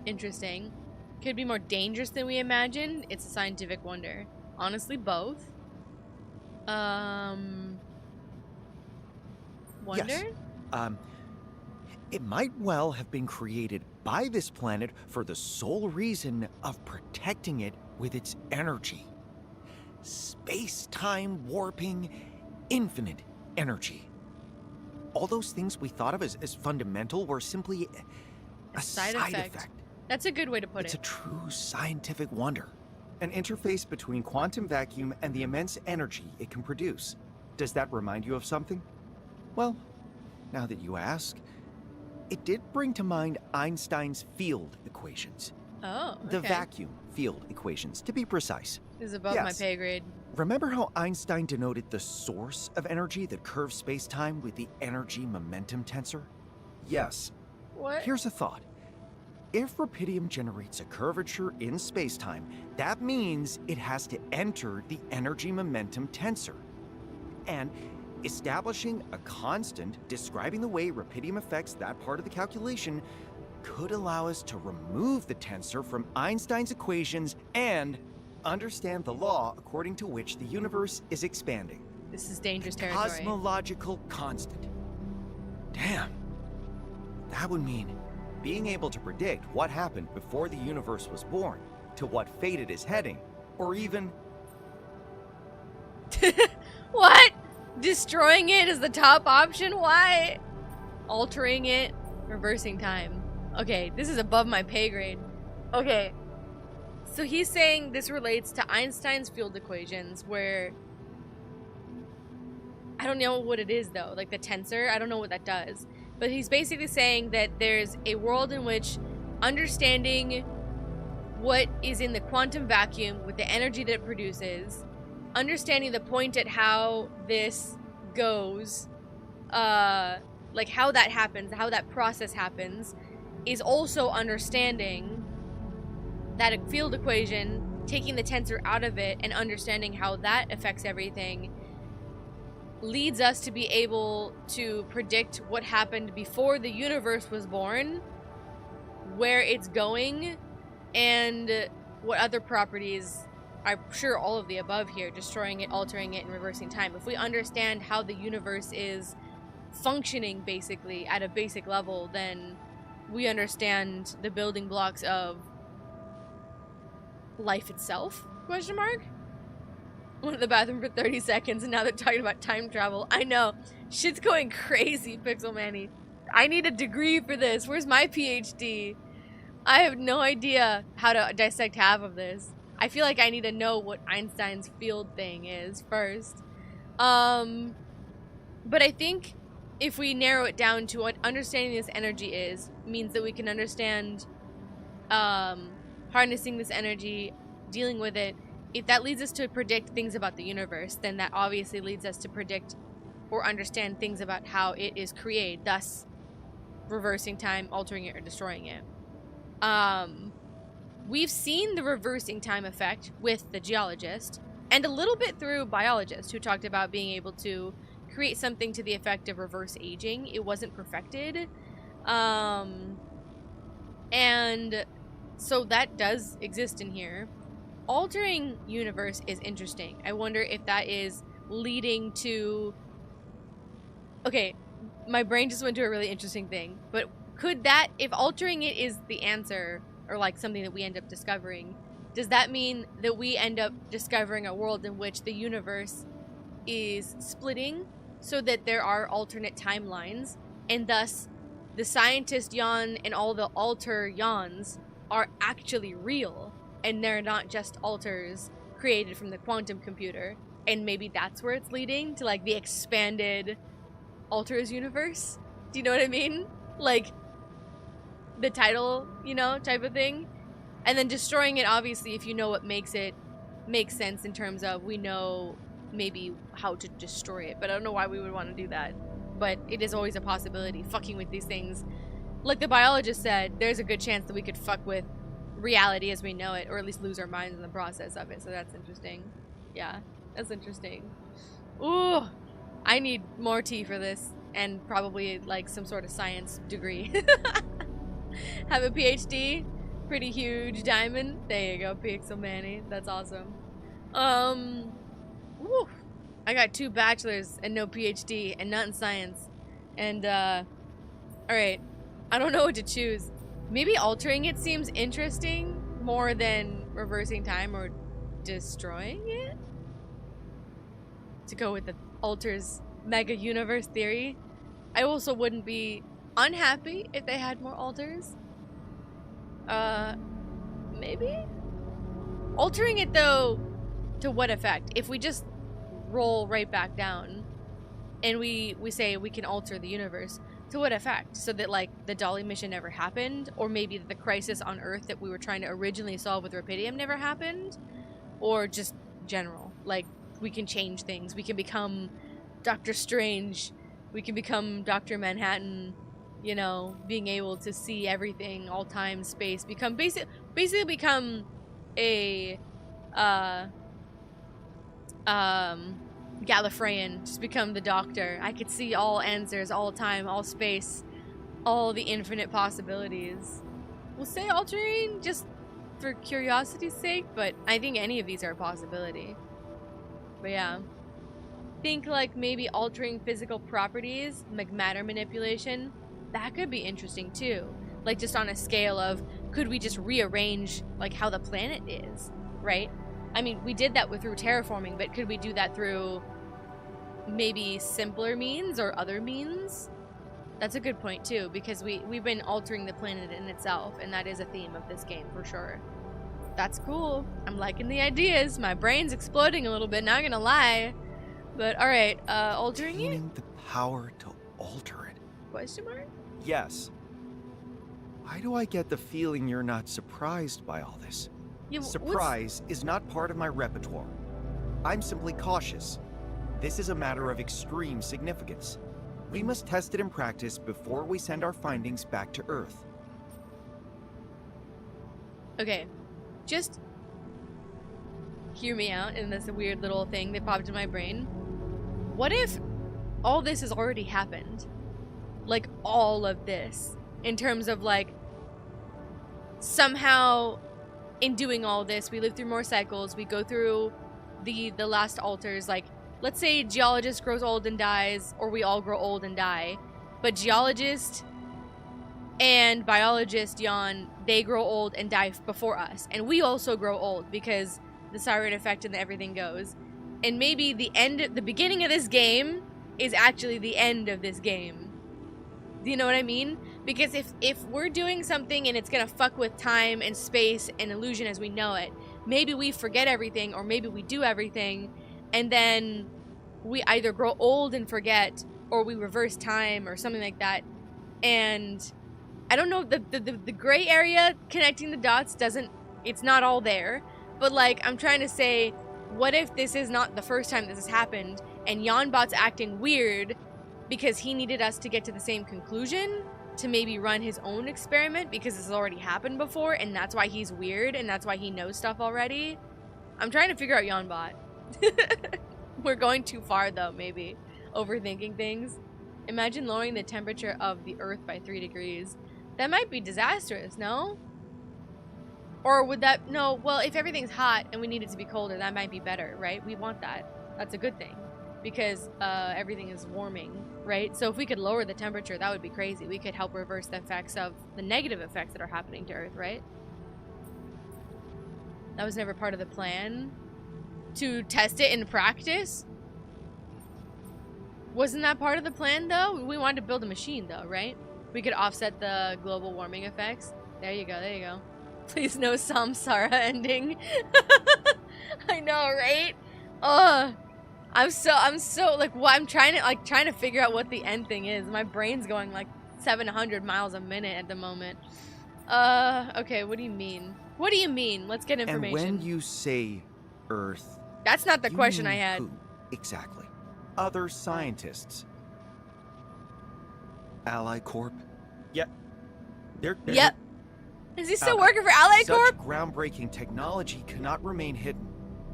Speaker 1: Interesting. Could be more dangerous than we imagined. It's a scientific wonder. Honestly, both. Wonder?
Speaker 4: Yes. It might well have been created by this planet for the sole reason of protecting it with its energy. Space-time warping, infinite energy. All those things we thought of as fundamental were simply a side effect.
Speaker 1: That's a good way to put
Speaker 4: It's
Speaker 1: it.
Speaker 4: a true scientific wonder. An interface between quantum vacuum and the immense energy it can produce. Does that remind you of something? Well, now that you ask, it did bring to mind Einstein's field equations.
Speaker 1: Oh, okay.
Speaker 4: The vacuum field equations, to be precise.
Speaker 1: This is above my pay grade.
Speaker 4: Remember how Einstein denoted the source of energy that curves space-time with the energy momentum tensor? Yes.
Speaker 1: What?
Speaker 4: Here's a thought. If rubidium generates a curvature in space-time, that means it has to enter the energy momentum tensor. And establishing a constant describing the way rubidium affects that part of the calculation could allow us to remove the tensor from Einstein's equations and understand the law according to which the universe is expanding.
Speaker 1: This is dangerous territory.
Speaker 4: Cosmological constant. Damn. That would mean being able to predict what happened before the universe was born, to what fate it is heading, or even...
Speaker 1: What? Destroying it is the top option? Why? Altering it? Reversing time. Okay, this is above my pay grade. Okay. So he's saying this relates to Einstein's field equations where... I don't know what it is though, like the tensor, I don't know what that does. But he's basically saying that there's a world in which understanding what is in the quantum vacuum with the energy that it produces, understanding the point at how this goes, like how that happens, how that process happens, is also understanding that a field equation, taking the tensor out of it and understanding how that affects everything, leads us to be able to predict what happened before the universe was born, where it's going, and what other properties. I'm sure all of the above here, destroying it, altering it, and reversing time. If we understand how the universe is functioning basically at a basic level, then we understand the building blocks of life itself? Question mark? Went to the bathroom for 30 seconds and now they're talking about time travel. I know. Shit's going crazy, Pixel Manny. I need a degree for this. Where's my PhD? I have no idea how to dissect half of this. I feel like I need to know what Einstein's field thing is first. But I think if we narrow it down to what understanding this energy is, means that we can understand harnessing this energy, dealing with it. If that leads us to predict things about the universe, then that obviously leads us to predict or understand things about how it is created, thus reversing time, altering it, or destroying it. We've seen the reversing time effect with the geologist, and a little bit through biologist, who talked about being able to create something to the effect of reverse aging. It wasn't perfected. And so that does exist in here. Altering universe is interesting. I wonder if that is leading to... Okay, my brain just went to a really interesting thing. But could that, if altering it is the answer, or like something that we end up discovering, does that mean that we end up discovering a world in which the universe is splitting so that there are alternate timelines, and thus the scientist yawn and all the alter yawns are actually real, and they're not just alters created from the quantum computer, and maybe that's where it's leading to, like, the expanded alters universe? Do you know what I mean? Like, the title, you know, type of thing. And then destroying it, obviously, if you know what makes it, makes sense in terms of we know maybe how to destroy it, but I don't know why we would want to do that. But it is always a possibility, fucking with these things. Like the biologist said, there's a good chance that we could fuck with reality as we know it, or at least lose our minds in the process of it, so that's interesting. Yeah, that's interesting. Ooh, I need more tea for this, and probably, like, some sort of science degree. Have a PhD? Pretty huge diamond. There you go, Pixel Manny. That's awesome. Woo. I got 2 bachelors and no PhD, and not in science. And, alright. I don't know what to choose. Maybe altering it seems interesting more than reversing time or destroying it? To go with the alters mega universe theory. I also wouldn't be unhappy if they had more alters. Maybe? Altering it, though, to what effect? If we just roll right back down and we say we can alter the universe, to what effect? So that, like, the Dolly mission never happened? Or maybe the crisis on Earth that we were trying to originally solve with Rapidium never happened? Or just general? Like, we can change things. We can become Doctor Strange. We can become Dr. Manhattan. You know, being able to see everything, all time, space. Become basically become a Gallifreyan. Just become the Doctor. I could see all answers, all time, all space, all the infinite possibilities. We'll say altering just for curiosity's sake, but I think any of these are a possibility. But yeah. Think like maybe altering physical properties, like matter manipulation. That could be interesting too. Like just on a scale of, could we just rearrange like how the planet is, right? I mean, we did that through terraforming, but could we do that through maybe simpler means or other means? That's a good point too, because we've been altering the planet in itself, and that is a theme of this game for sure. That's cool. I'm liking the ideas. My brain's exploding a little bit, not gonna lie. But alright, altering it?
Speaker 4: The power to alter it.
Speaker 1: Question mark?
Speaker 4: Yes. Why do I get the feeling you're not surprised by all this?
Speaker 1: Yeah,
Speaker 4: Surprise is not part of my repertoire. I'm simply cautious. This is a matter of extreme significance. We must test it in practice before we send our findings back to Earth.
Speaker 1: Okay, just hear me out in this weird little thing that popped in my brain. What if all this has already happened? Like, all of this. In terms of, like, somehow, in doing all this, we live through more cycles, we go through the last alters, like, let's say Geologist grows old and dies, or we all grow old and die, but Geologist and Biologist, they grow old and die before us, and we also grow old, because the Siren effect and everything goes. And maybe the beginning of this game is actually the end of this game. Do you know what I mean? Because if we're doing something and it's gonna fuck with time and space and illusion as we know it, maybe we forget everything, or maybe we do everything, and then we either grow old and forget, or we reverse time or something like that. And I don't know, the gray area connecting the dots it's not all there. But like, I'm trying to say, what if this is not the first time this has happened, and JanBot's acting weird because he needed us to get to the same conclusion to maybe run his own experiment because this has already happened before, and that's why he's weird, and that's why he knows stuff already? I'm trying to figure out JanBot. We're going too far though, maybe. Overthinking things. Imagine lowering the temperature of the Earth by 3 degrees. That might be disastrous, no? Or would that... No, well, if everything's hot and we need it to be colder, that might be better, right? We want that. That's a good thing. Because everything is warming, right? So if we could lower the temperature, that would be crazy. We could help reverse the effects of the negative effects that are happening to Earth, right? That was never part of the plan. To test it in practice? Wasn't that part of the plan, though? We wanted to build a machine, though, right? We could offset the global warming effects. There you go, there you go. Please no Samsara ending. I know, right? Ugh. I'm so like, what I'm trying to figure out what the end thing is. My brain's going like 700 miles a minute at the moment. Okay, what do you mean? What do you mean? Let's get information.
Speaker 4: And when you say Earth,
Speaker 1: that's not the question I had.
Speaker 4: Who? Exactly. Other scientists. Ally Corp? Yep.
Speaker 1: Yep. Is he still working for Ally Corp?
Speaker 4: Such groundbreaking technology cannot remain hidden.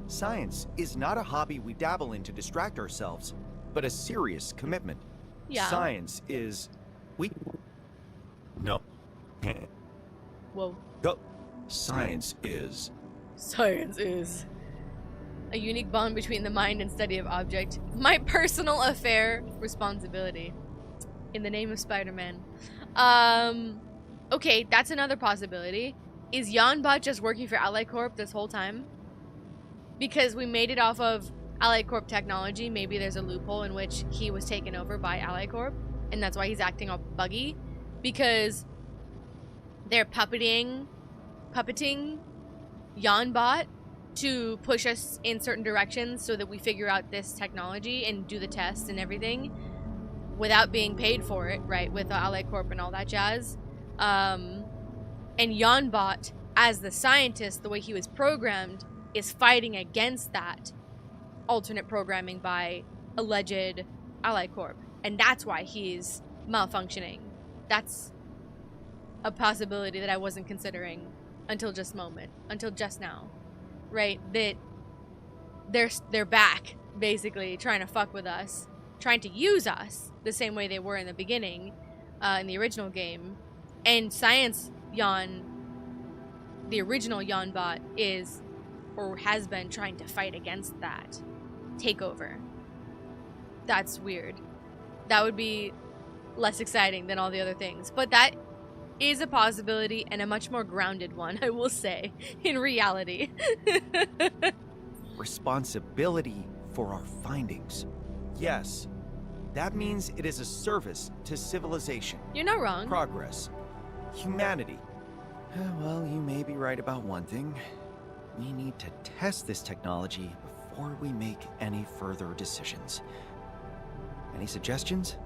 Speaker 4: Science is not a hobby we dabble in to distract ourselves, but a serious commitment.
Speaker 1: Yeah.
Speaker 4: Science is... No.
Speaker 1: Whoa.
Speaker 4: Go. Science is...
Speaker 1: Science is... a unique bond between the mind and study of object. My personal affair, responsibility. In the name of Spider-Man. Okay, that's another possibility. Is JanBot just working for Allied Corp this whole time? Because we made it off of Allied Corp technology. Maybe there's a loophole in which he was taken over by Allied Corp, and that's why he's acting all buggy. Because they're puppeting JanBot to push us in certain directions so that we figure out this technology and do the tests and everything without being paid for it, right? With Allied Corp and all that jazz. And JanBot, as the scientist, the way he was programmed, is fighting against that alternate programming by alleged Allied Corp. And that's why he's malfunctioning. That's a possibility that I wasn't considering until just now. Right? That they're back, basically, trying to fuck with us. Trying to use us the same way they were in the beginning, in the original game. And Science Jan, the original JanBot, is or has been trying to fight against that takeover. That's weird. That would be less exciting than all the other things. But that is a possibility, and a much more grounded one, I will say, in reality.
Speaker 3: Responsibility for our findings. Yes. That means it is a service to civilization.
Speaker 1: You're not wrong.
Speaker 3: Progress. Humanity. Well, you may be right about one thing. We need to test this technology before we make any further decisions. Any suggestions?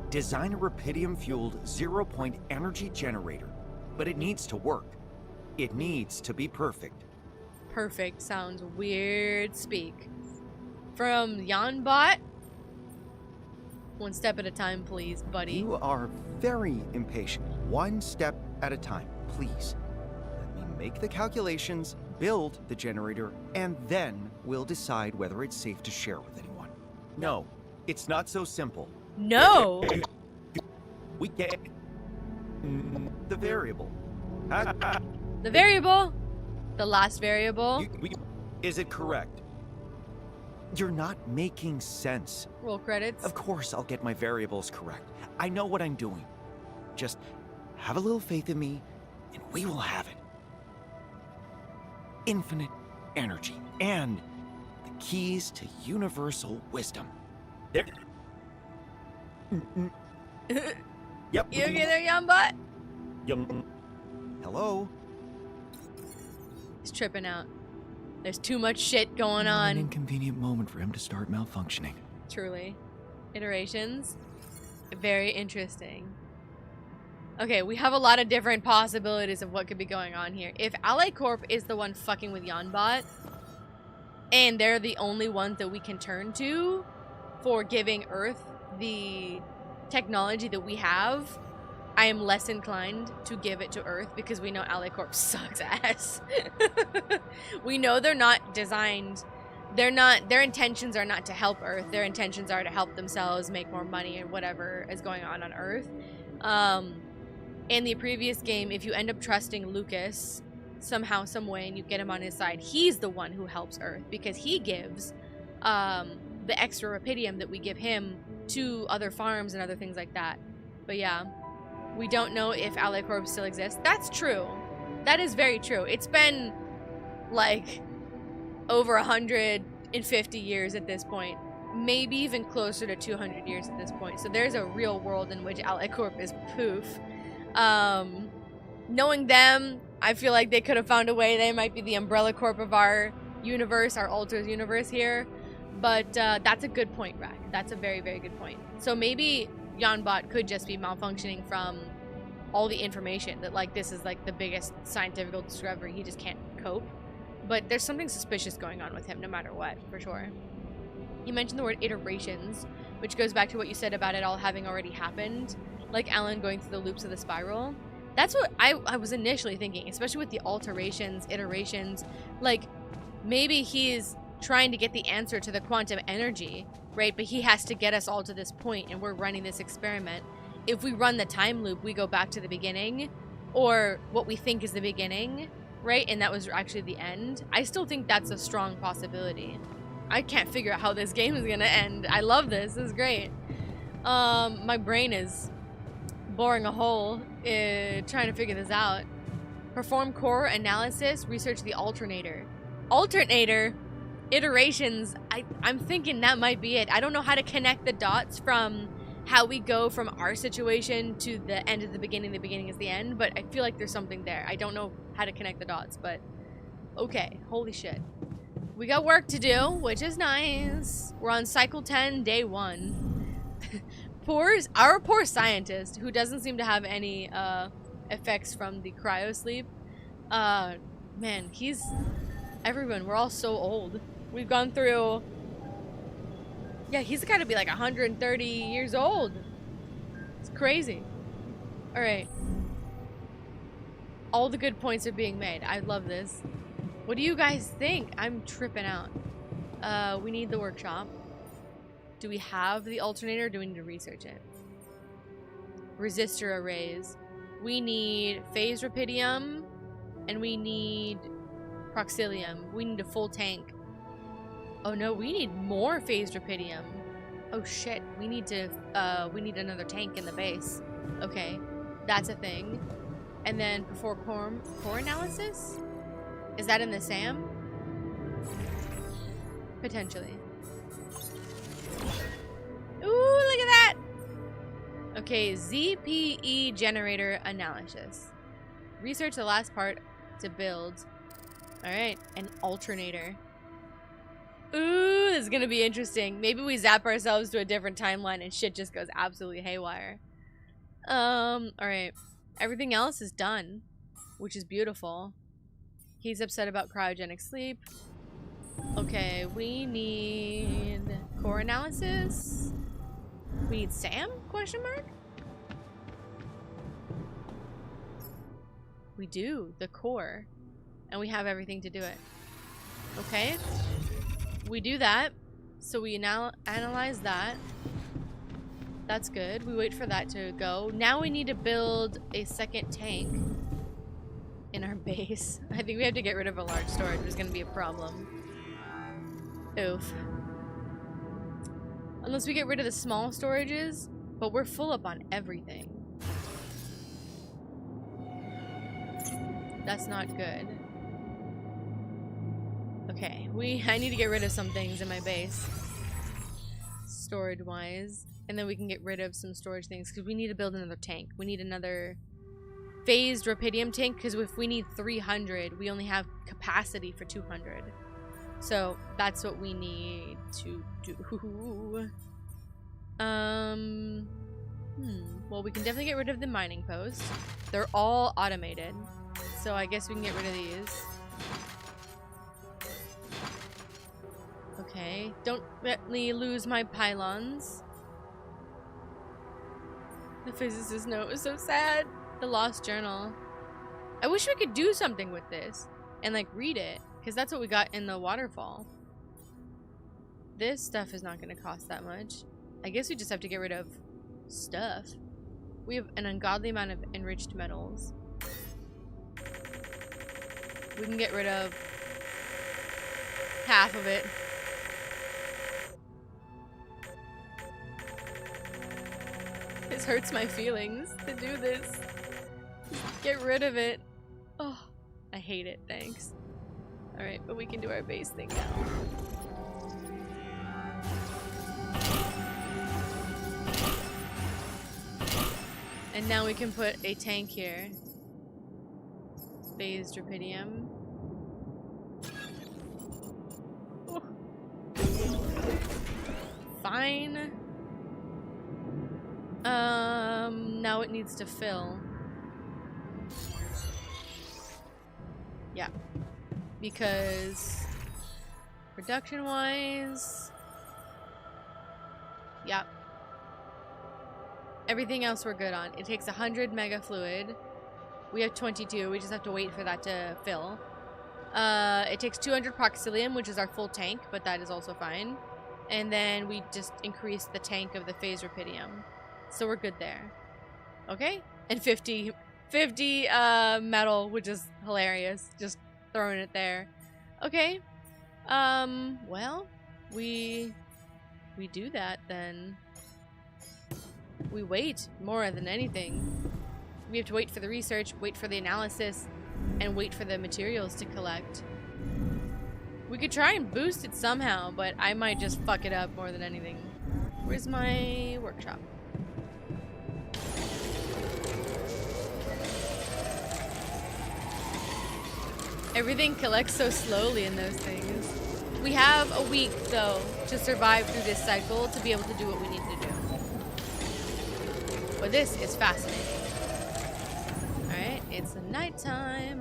Speaker 3: Design a rubidium-fueled zero-point energy generator. But it needs to work. It needs to be perfect.
Speaker 1: Perfect sounds weird speak. From JanBot? One step at a time, please, buddy.
Speaker 3: You are very impatient. One step at a time, please. Let me make the calculations, build the generator, and then we'll decide whether it's safe to share with anyone. No, it's not so simple.
Speaker 1: No!
Speaker 3: We get the variable.
Speaker 1: The variable? The last variable?
Speaker 3: Is it correct? You're not making sense.
Speaker 1: Roll credits.
Speaker 3: Of course I'll get my variables correct. I know what I'm doing. Just have a little faith in me, and we will have it. Infinite energy and the keys to universal wisdom. There. Yep.
Speaker 1: You okay there, JanBot?
Speaker 3: Hello?
Speaker 1: He's tripping out. There's too much shit going
Speaker 4: An
Speaker 1: on.
Speaker 4: inconvenient moment for him to start malfunctioning.
Speaker 1: Truly. Iterations. Very interesting. Okay, we have a lot of different possibilities of what could be going on here. If Allied Corp is the one fucking with JanBot, and they're the only ones that we can turn to for giving Earth the technology that we have, I am less inclined to give it to Earth because we know Allied Corp sucks ass. We know they're not designed, their intentions are not to help Earth. Their intentions are to help themselves, make more money, and whatever is going on Earth. In the previous game, if you end up trusting Lucas somehow, some way, and you get him on his side, he's the one who helps Earth because he gives the extra rubidium that we give him to other farms and other things like that. But yeah, we don't know if Allied Corp still exists. That's true. That is very true. It's been like over 150 years at this point. Maybe even closer to 200 years at this point. So there's a real world in which Allied Corp is poof. Knowing them, I feel like they could have found a way. They might be the umbrella corp of our universe, our Alters universe here. But that's a good point, Rack. That's a very, very good point. So maybe JanBot could just be malfunctioning from all the information that, like, this is like the biggest scientific discovery. He just can't cope. But there's something suspicious going on with him no matter what, for sure. You mentioned the word iterations, which goes back to what you said about it all having already happened. Like Alan going through the loops of the spiral. That's what I was initially thinking, especially with the alterations, iterations. Like, maybe he's trying to get the answer to the quantum energy, right? But he has to get us all to this point, and we're running this experiment. If we run the time loop, we go back to the beginning, or what we think is the beginning, right? And that was actually the end. I still think that's a strong possibility. I can't figure out how this game is gonna end. I love this. This is great. My brain is boring a hole trying to figure this out. Perform core analysis, research the alternator. Alternator? Iterations. I'm thinking that might be it. I don't know how to connect the dots from how we go from our situation to the end of the beginning is the end, but I feel like there's something there. I don't know how to connect the dots, but okay. Holy shit. We got work to do, which is nice. We're on cycle 10, day 1. Our poor scientist, who doesn't seem to have any effects from the cryosleep. Man, everyone, we're all so old. We've gone through... Yeah, he's got to be like 130 years old. It's crazy. Alright. All the good points are being made. I love this. What do you guys think? I'm tripping out. We need the workshop. Do we have the alternator? Or do we need to research it? Resistor arrays. We need phase rapidium. And we need proxilium. We need a full tank. Oh no, we need more phase rapidium. Oh shit, we need another tank in the base. Okay, that's a thing. And then perform core analysis? Is that in the SAM? Potentially. Ooh, look at that! Okay, ZPE generator analysis. Research the last part to build. Alright, an alternator. Ooh, this is gonna be interesting. Maybe we zap ourselves to a different timeline and shit just goes absolutely haywire. Alright. Everything else is done, which is beautiful. He's upset about cryogenic sleep. Okay, we need core analysis. We need SAM? Question mark? We do, the core. And we have everything to do it. Okay. We do that. So we now analyze that. That's good. We wait for that to go. Now we need to build a second tank in our base. I think we have to get rid of a large storage. There's going to be a problem. Oof. Unless we get rid of the small storages, but we're full up on everything. That's not good. Okay, I need to get rid of some things in my base. Storage-wise. And then we can get rid of some storage things, because we need to build another tank. We need another phased rapidium tank, because if we need 300, we only have capacity for 200. So, that's what we need to do. Well, we can definitely get rid of the mining post. They're all automated. So, I guess we can get rid of these. Okay, don't let me lose my pylons. The physicist note is so sad. The lost journal. I wish we could do something with this and like read it, because that's what we got in the waterfall. This stuff is not going to cost that much. I guess we just have to get rid of stuff. We have an ungodly amount of enriched metals. We can get rid of half of it. This hurts my feelings to do this. Get rid of it. Oh, I hate it. Thanks. Alright, but we can do our base thing now. And now we can put a tank here. Phased rapidium. Oh. Fine. Now it needs to fill. Yeah. Because production-wise, yeah. Everything else we're good on. It takes 100 mega fluid. We have 22. We just have to wait for that to fill. It takes 200 proxilium, which is our full tank, but that is also fine. And then we just increase the tank of the phase rapidium. So we're good there. Okay? And 50 metal, which is hilarious. Just throwing it there. Okay. Well, we do that then. we wait more than anything. We have to wait for the research, wait for the analysis, and wait for the materials to collect. We could try and boost it somehow, but I might just fuck it up more than anything. Where's my workshop? Everything collects so slowly in those things. We have a week, though, to survive through this cycle to be able to do what we need to do. But this is fascinating. Alright, it's nighttime,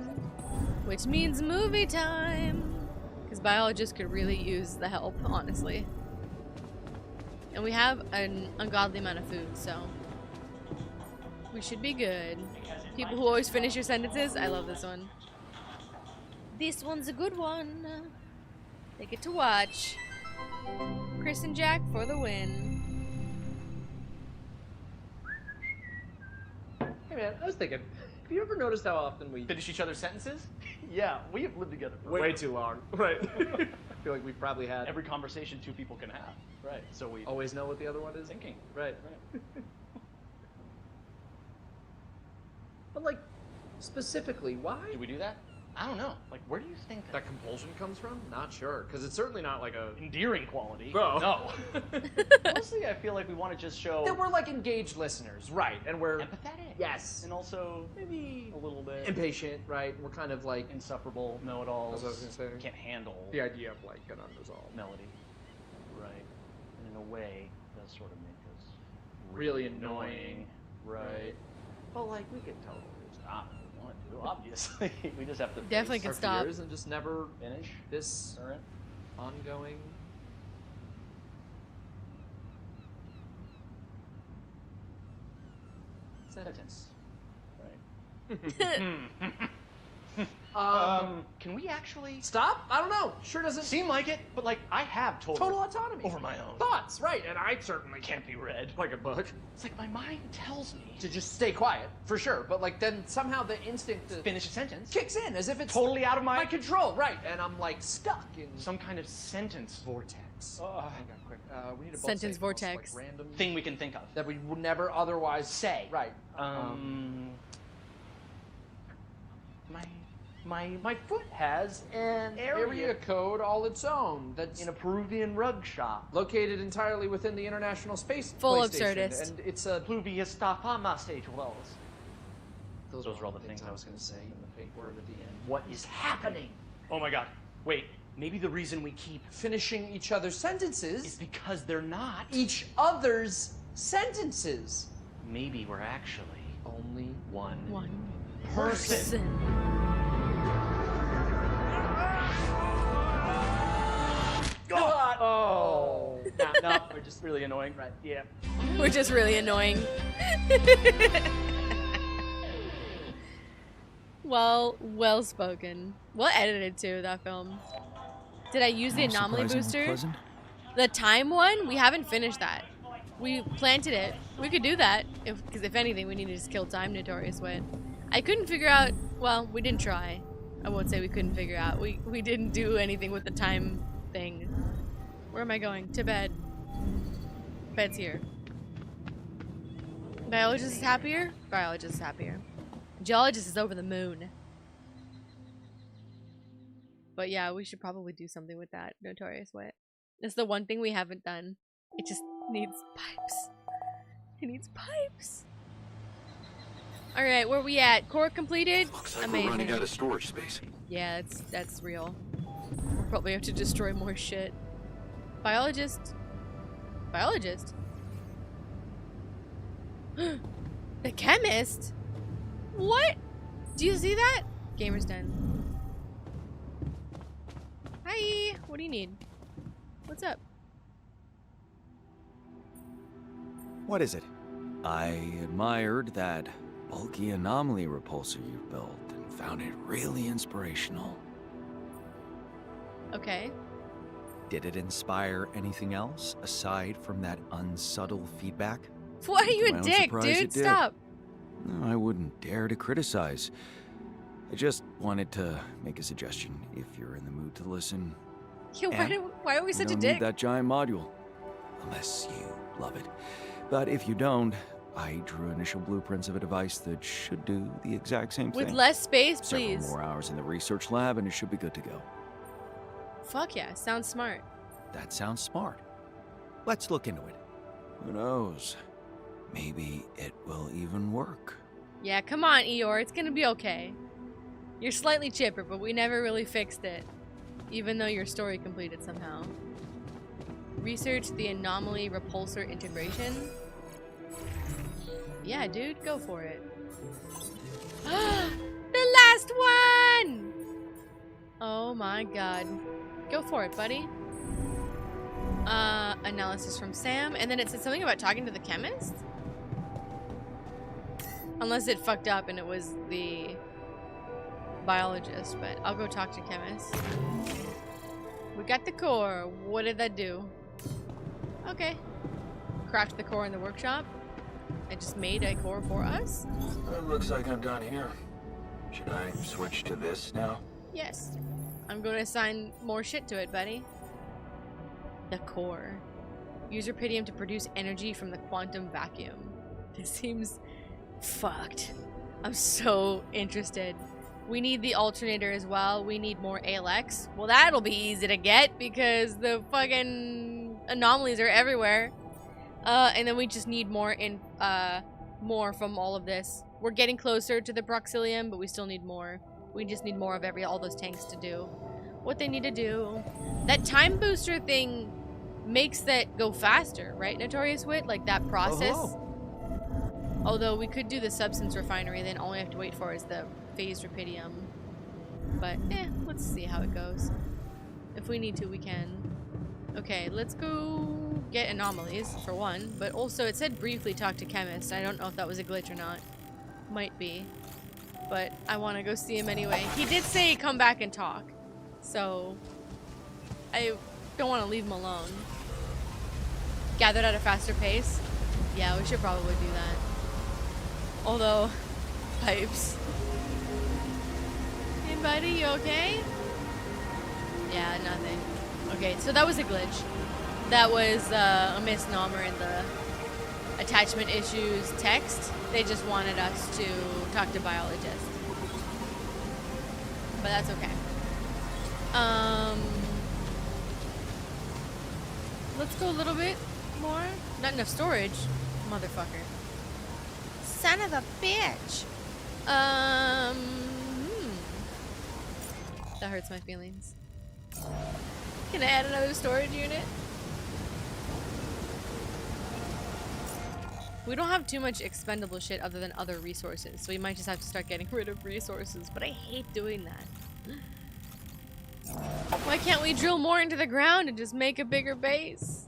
Speaker 1: which means movie time. Because biologists could really use the help, honestly. And we have an ungodly amount of food, so we should be good. People who always finish your sentences, I love this one. This one's a good one. They get to watch. Chris and Jack for the win.
Speaker 8: Hey man, I was thinking, have you ever noticed how often we
Speaker 9: Finish each other's sentences?
Speaker 8: Yeah, we have lived together for way too long. Right. I feel like we've probably had
Speaker 9: Every conversation two people can have. Right. So we
Speaker 8: always know what the other one is.
Speaker 9: thinking.
Speaker 8: Right. But like, specifically, why?
Speaker 9: Do we do that? I don't know. Like, where do you think
Speaker 8: That compulsion comes from? Not sure, because it's certainly not like a
Speaker 9: endearing quality?
Speaker 8: No.
Speaker 9: No. Mostly, I feel like we want to just show
Speaker 8: that we're like engaged listeners, right? And we're
Speaker 9: empathetic.
Speaker 8: yes,
Speaker 9: And also maybe a little bit
Speaker 8: impatient, right? We're kind of like
Speaker 9: insufferable know-it-alls.
Speaker 8: That's what I was gonna say.
Speaker 9: Can't handle
Speaker 8: the idea of like an unresolved,
Speaker 9: melody. Right. And in a way, it does sort of make us
Speaker 8: really annoying,
Speaker 9: Right.
Speaker 8: but like we can totally
Speaker 9: Stop if we want to, obviously. We just have to
Speaker 1: Definitely
Speaker 9: face
Speaker 1: can
Speaker 8: our
Speaker 1: stop.
Speaker 8: fears and just never
Speaker 9: finish
Speaker 8: this
Speaker 9: current.
Speaker 8: ongoing.
Speaker 9: Sentence. Right. Can we actually
Speaker 8: Stop? I don't know. Sure doesn't
Speaker 9: seem like it, but like I have
Speaker 8: total autonomy
Speaker 9: over my own
Speaker 8: thoughts, right? And I certainly
Speaker 9: can't be read.
Speaker 8: like a book
Speaker 9: It's like my mind tells me
Speaker 8: to just stay quiet for sure, but like then somehow the instinct to
Speaker 9: finish a sentence.
Speaker 8: kicks in as if it's
Speaker 9: Totally out of my
Speaker 8: control, right? And I'm like stuck in
Speaker 9: some kind of sentence
Speaker 8: vortex.
Speaker 9: Oh.
Speaker 8: Hang on, quick. We need a
Speaker 1: Sentence vortex.
Speaker 8: like random
Speaker 9: thing we can think of.
Speaker 8: that we would never otherwise say. Right.
Speaker 9: My foot has an
Speaker 8: Area code all its own. That's
Speaker 9: in a Peruvian rug shop.
Speaker 8: located entirely within the International Space
Speaker 1: Full
Speaker 8: Station,
Speaker 1: absurdist.
Speaker 8: and it's a.
Speaker 9: Pluvius stafama stage wells.
Speaker 8: Those
Speaker 9: are all the things
Speaker 8: I was going to say.
Speaker 9: in
Speaker 8: The fake word at the end.
Speaker 9: What is happening? Oh my god. Wait, maybe the reason we keep
Speaker 8: Finishing each other's sentences.
Speaker 9: is because they're not.
Speaker 8: Each other's sentences.
Speaker 9: Maybe we're actually
Speaker 8: Only
Speaker 9: one
Speaker 1: Person.
Speaker 9: God. Oh. No, we're just really annoying. Right. Yeah.
Speaker 1: We're just really annoying. Well spoken. Well edited too, that film. Did I use the anomaly booster?
Speaker 4: Pleasant.
Speaker 1: The time one? We haven't finished that. We planted it. We could do that, because if anything, we need to just kill time, Notorious Wit. I couldn't figure out, well, we didn't try. I won't say we couldn't figure out. We didn't do anything with the time thing. Where am I going? To bed. Bed's here. Biologist is happier? Biologist is happier. Geologist is over the moon. But yeah, we should probably do something with that, Notorious Wit. It's the one thing we haven't done. It just needs pipes. It needs pipes. Alright, where we at? Core completed?
Speaker 10: Looks like
Speaker 1: Amazing.
Speaker 10: we're running out of storage space.
Speaker 1: Yeah, that's real. We'll probably have to destroy more shit. Biologist? Biologist? The chemist? What? Do you see that? Gamer's Den. Hi, what do you need? What's up?
Speaker 3: What is it? I admired that bulky anomaly repulsor you built and found it really inspirational.
Speaker 1: Okay.
Speaker 3: Did it inspire anything else aside from that unsubtle feedback?
Speaker 1: Why are you
Speaker 3: To
Speaker 1: a
Speaker 3: my own
Speaker 1: dick,
Speaker 3: surprise,
Speaker 1: dude?
Speaker 3: it did.
Speaker 1: Stop.
Speaker 3: No, I wouldn't dare to criticize. I just wanted to make a suggestion if you're in the mood to listen.
Speaker 1: Yeah, why are we such a
Speaker 3: don't
Speaker 1: dick?
Speaker 3: need that giant module. Unless you love it. But if you don't, I drew initial blueprints of a device that should do the exact same thing.
Speaker 1: With less space,
Speaker 3: Several
Speaker 1: please.
Speaker 3: more hours in the research lab and it should be good to go.
Speaker 1: Fuck yeah, sounds smart.
Speaker 3: That sounds smart. Let's look into it. Who knows? Maybe it will even work.
Speaker 1: Yeah, come on, Eeyore, it's gonna be okay. You're slightly chipper, but we never really fixed it. Even though your story completed somehow. Research the anomaly repulsor integration. Yeah, dude, go for it. The last one! Oh my god. Go for it, buddy. Analysis from Sam, and then it said something about talking to the chemist? Unless it fucked up and it was the biologist, but I'll go talk to chemist. We got the core. What did that do? Okay. Cracked the core in the workshop. It just made a core for us?
Speaker 10: It looks like I'm done here. Should I switch to this now?
Speaker 1: Yes. I'm going to assign more shit to it, buddy. The core. Use rubidium to produce energy from the quantum vacuum. This seems fucked. I'm so interested. We need the alternator as well. We need more ALX. Well, that'll be easy to get because the fucking anomalies are everywhere. And then we just need more more from all of this. We're getting closer to the Proxilium, but we still need more. We just need more of all those tanks to do what they need to do. That time booster thing makes that go faster, right, Notorious Wit? Like that process. Although we could do the substance refinery, then all we have to wait for is the phased rubidium. But let's see how it goes. If we need to, we can. Okay, let's go get anomalies for one, but also it said briefly talk to chemist. I don't know if that was a glitch or not. Might be. But I want to go see him anyway. He did say come back and talk. So I don't want to leave him alone. Gathered at a faster pace? Yeah, we should probably do that. Although, pipes. Hey buddy, you okay? Yeah, nothing. Okay, so that was a glitch. That was a misnomer in the attachment issues text. They just wanted us to talk to biologist. But that's okay. Let's go a little bit more. Not enough storage, motherfucker. Son of a bitch. That hurts my feelings. Can I add another storage unit? We don't have too much expendable shit other than other resources, so we might just have to start getting rid of resources, but I hate doing that. Why can't we drill more into the ground and just make a bigger base?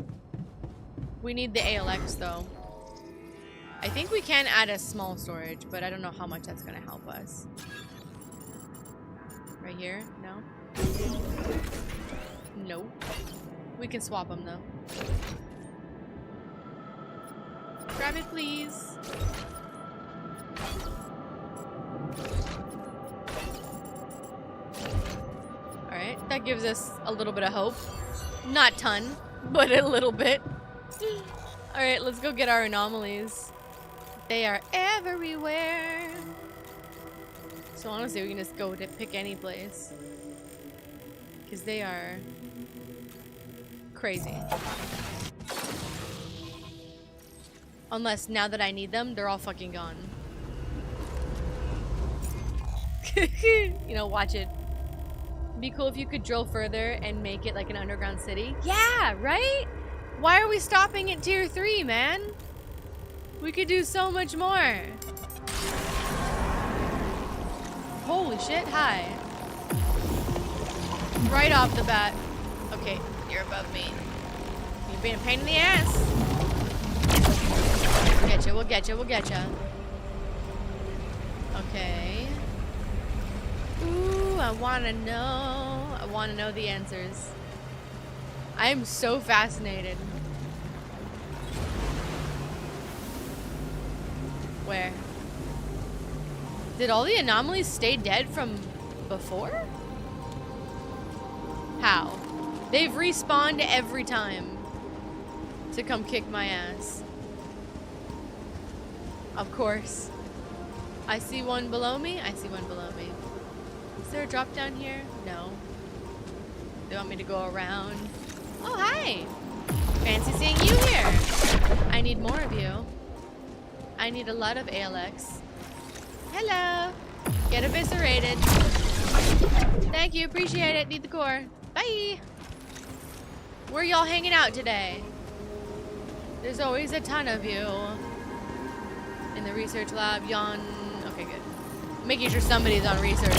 Speaker 1: We need the ALX though. I think we can add a small storage, but I don't know how much that's gonna help us. Right here? No? Nope. We can swap them though. Grab it, please. Alright, that gives us a little bit of hope. Not ton, but a little bit. Alright, let's go get our anomalies. They are everywhere. So honestly, we can just go to pick any place. Because they are crazy. Unless now that I need them, they're all fucking gone. You know, watch it. It'd be cool if you could drill further and make it like an underground city. Yeah, right? Why are we stopping at tier 3, man? We could do so much more. Holy shit, hi. Right off the bat. Okay, you're above me. You're being a pain in the ass. We'll get you, we'll get you, we'll get you. Okay. Ooh, I wanna know. I wanna know the answers. I am so fascinated. Where? Did all the anomalies stay dead from before? How? They've respawned every time to come kick my ass. Of course. I see one below me. I see one below me. Is there a drop down here? No. They want me to go around. Oh, hi. Fancy seeing you here. I need more of you. I need a lot of ALX. Hello. Get eviscerated. Thank you. Appreciate it. Need the core. Bye. Where y'all hanging out today? There's always a ton of you. In the research lab. Yawn. Okay, good. Making sure somebody's on research.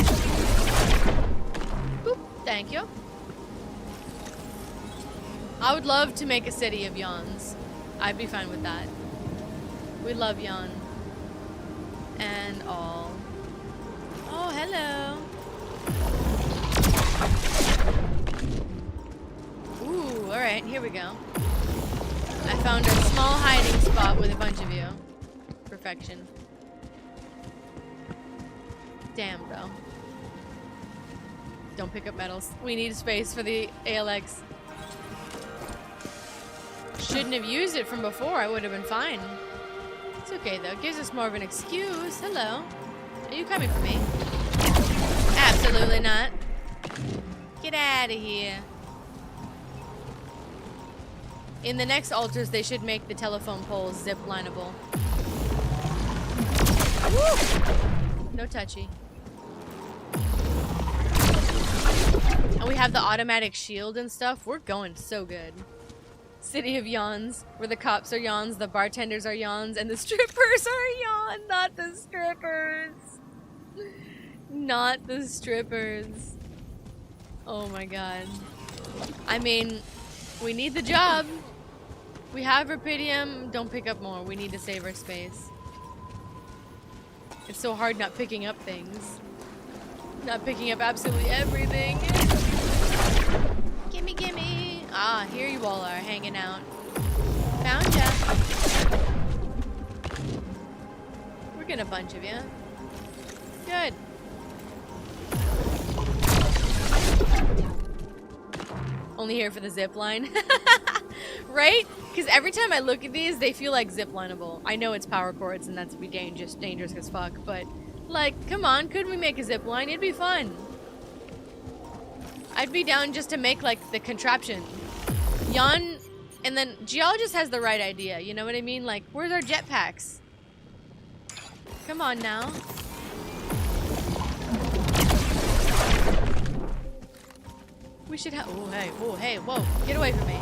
Speaker 1: Boop. Thank you. I would love to make a city of yawns. I'd be fine with that. We love yawn. And all. Oh, hello. Ooh, alright, here we go. I found a small hiding spot with a bunch of you. Perfection. Damn, though. Don't pick up metals. We need space for the ALX. Shouldn't have used it from before. I would have been fine. It's okay, though. It gives us more of an excuse. Hello. Are you coming for me? Absolutely not. Get out of here. In the next altars, they should make the telephone poles zip-lineable. Woo! No touchy. And we have the automatic shield and stuff. We're going so good. City of yawns, where the cops are yawns, the bartenders are yawns, and the strippers are yawns. Not the strippers. Not the strippers. Oh my god. I mean, we need the job. We have rubidium. Don't pick up more. We need to save our space. It's so hard not picking up things. Not picking up absolutely everything. Gimme, gimme. Ah, here you all are, hanging out. Found ya. We're getting a bunch of you. Good. Only here for the zip line. Right? Because every time I look at these, they feel like zip lineable. I know it's power cords and that's be dangerous as fuck, but like, come on, couldn't we make a zip line? It'd be fun. I'd be down just to make like the contraption. Yawn, and then Geologist has the right idea, you know what I mean? Like, where's our jetpacks? Come on now. We should have. Oh hey, whoa! Get away from me!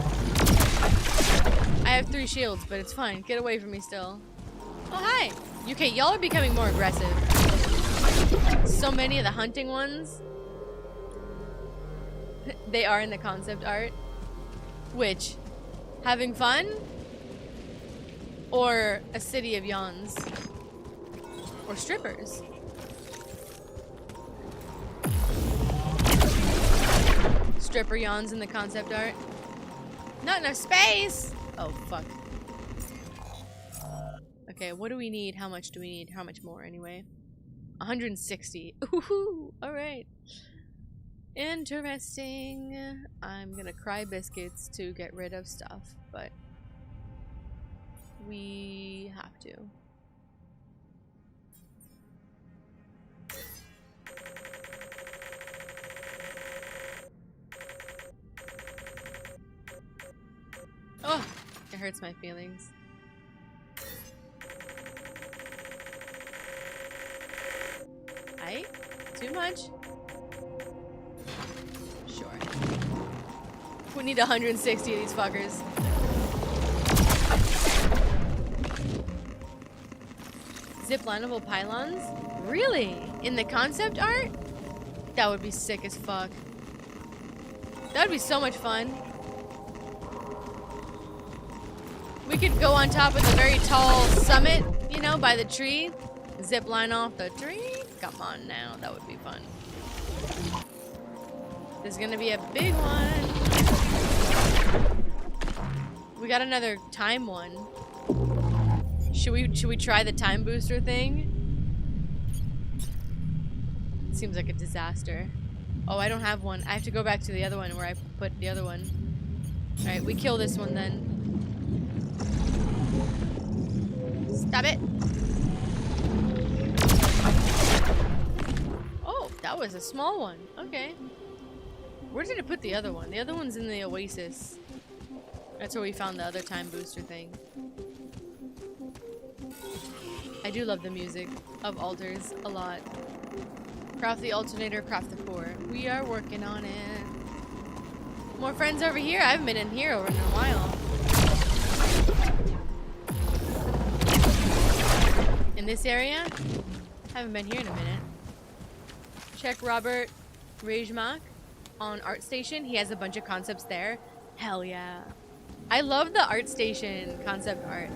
Speaker 1: I have 3 shields, but it's fine. Get away from me still. Oh hi! Okay, y'all are becoming more aggressive. So many of the hunting ones. They are in the concept art. Which? Having fun? Or a city of yawns? Or strippers? Stripper yawns in the concept art. Not enough space! Oh, fuck. Okay, what do we need? How much do we need? How much more, anyway? 160. Ooh, alright. Interesting. I'm gonna cry biscuits to get rid of stuff, but we have to. Oh, it hurts my feelings. Aight, too much? Sure. We need 160 of these fuckers. Zip-lineable pylons? Really? In the concept art? That would be sick as fuck. That would be so much fun. We could go on top of a very tall summit, you know, by the tree. Zip line off the tree. Come on now, that would be fun. There's gonna be a big one. We got another time one. Should we try the time booster thing? Seems like a disaster. Oh, I don't have one. I have to go back to the other one where I put the other one. Alright, we kill this one then. Stop it. Oh, it's a small one. Okay. Where did it put the other one? The other one's in the Oasis. That's where we found the other time booster thing. I do love the music of altars a lot. Craft the alternator, craft the core. We are working on it. More friends over here. I haven't been in here in a while. In this area? Haven't been here in a minute. Check Robert Rejmak on ArtStation. He has a bunch of concepts there. Hell yeah. I love the ArtStation concept art.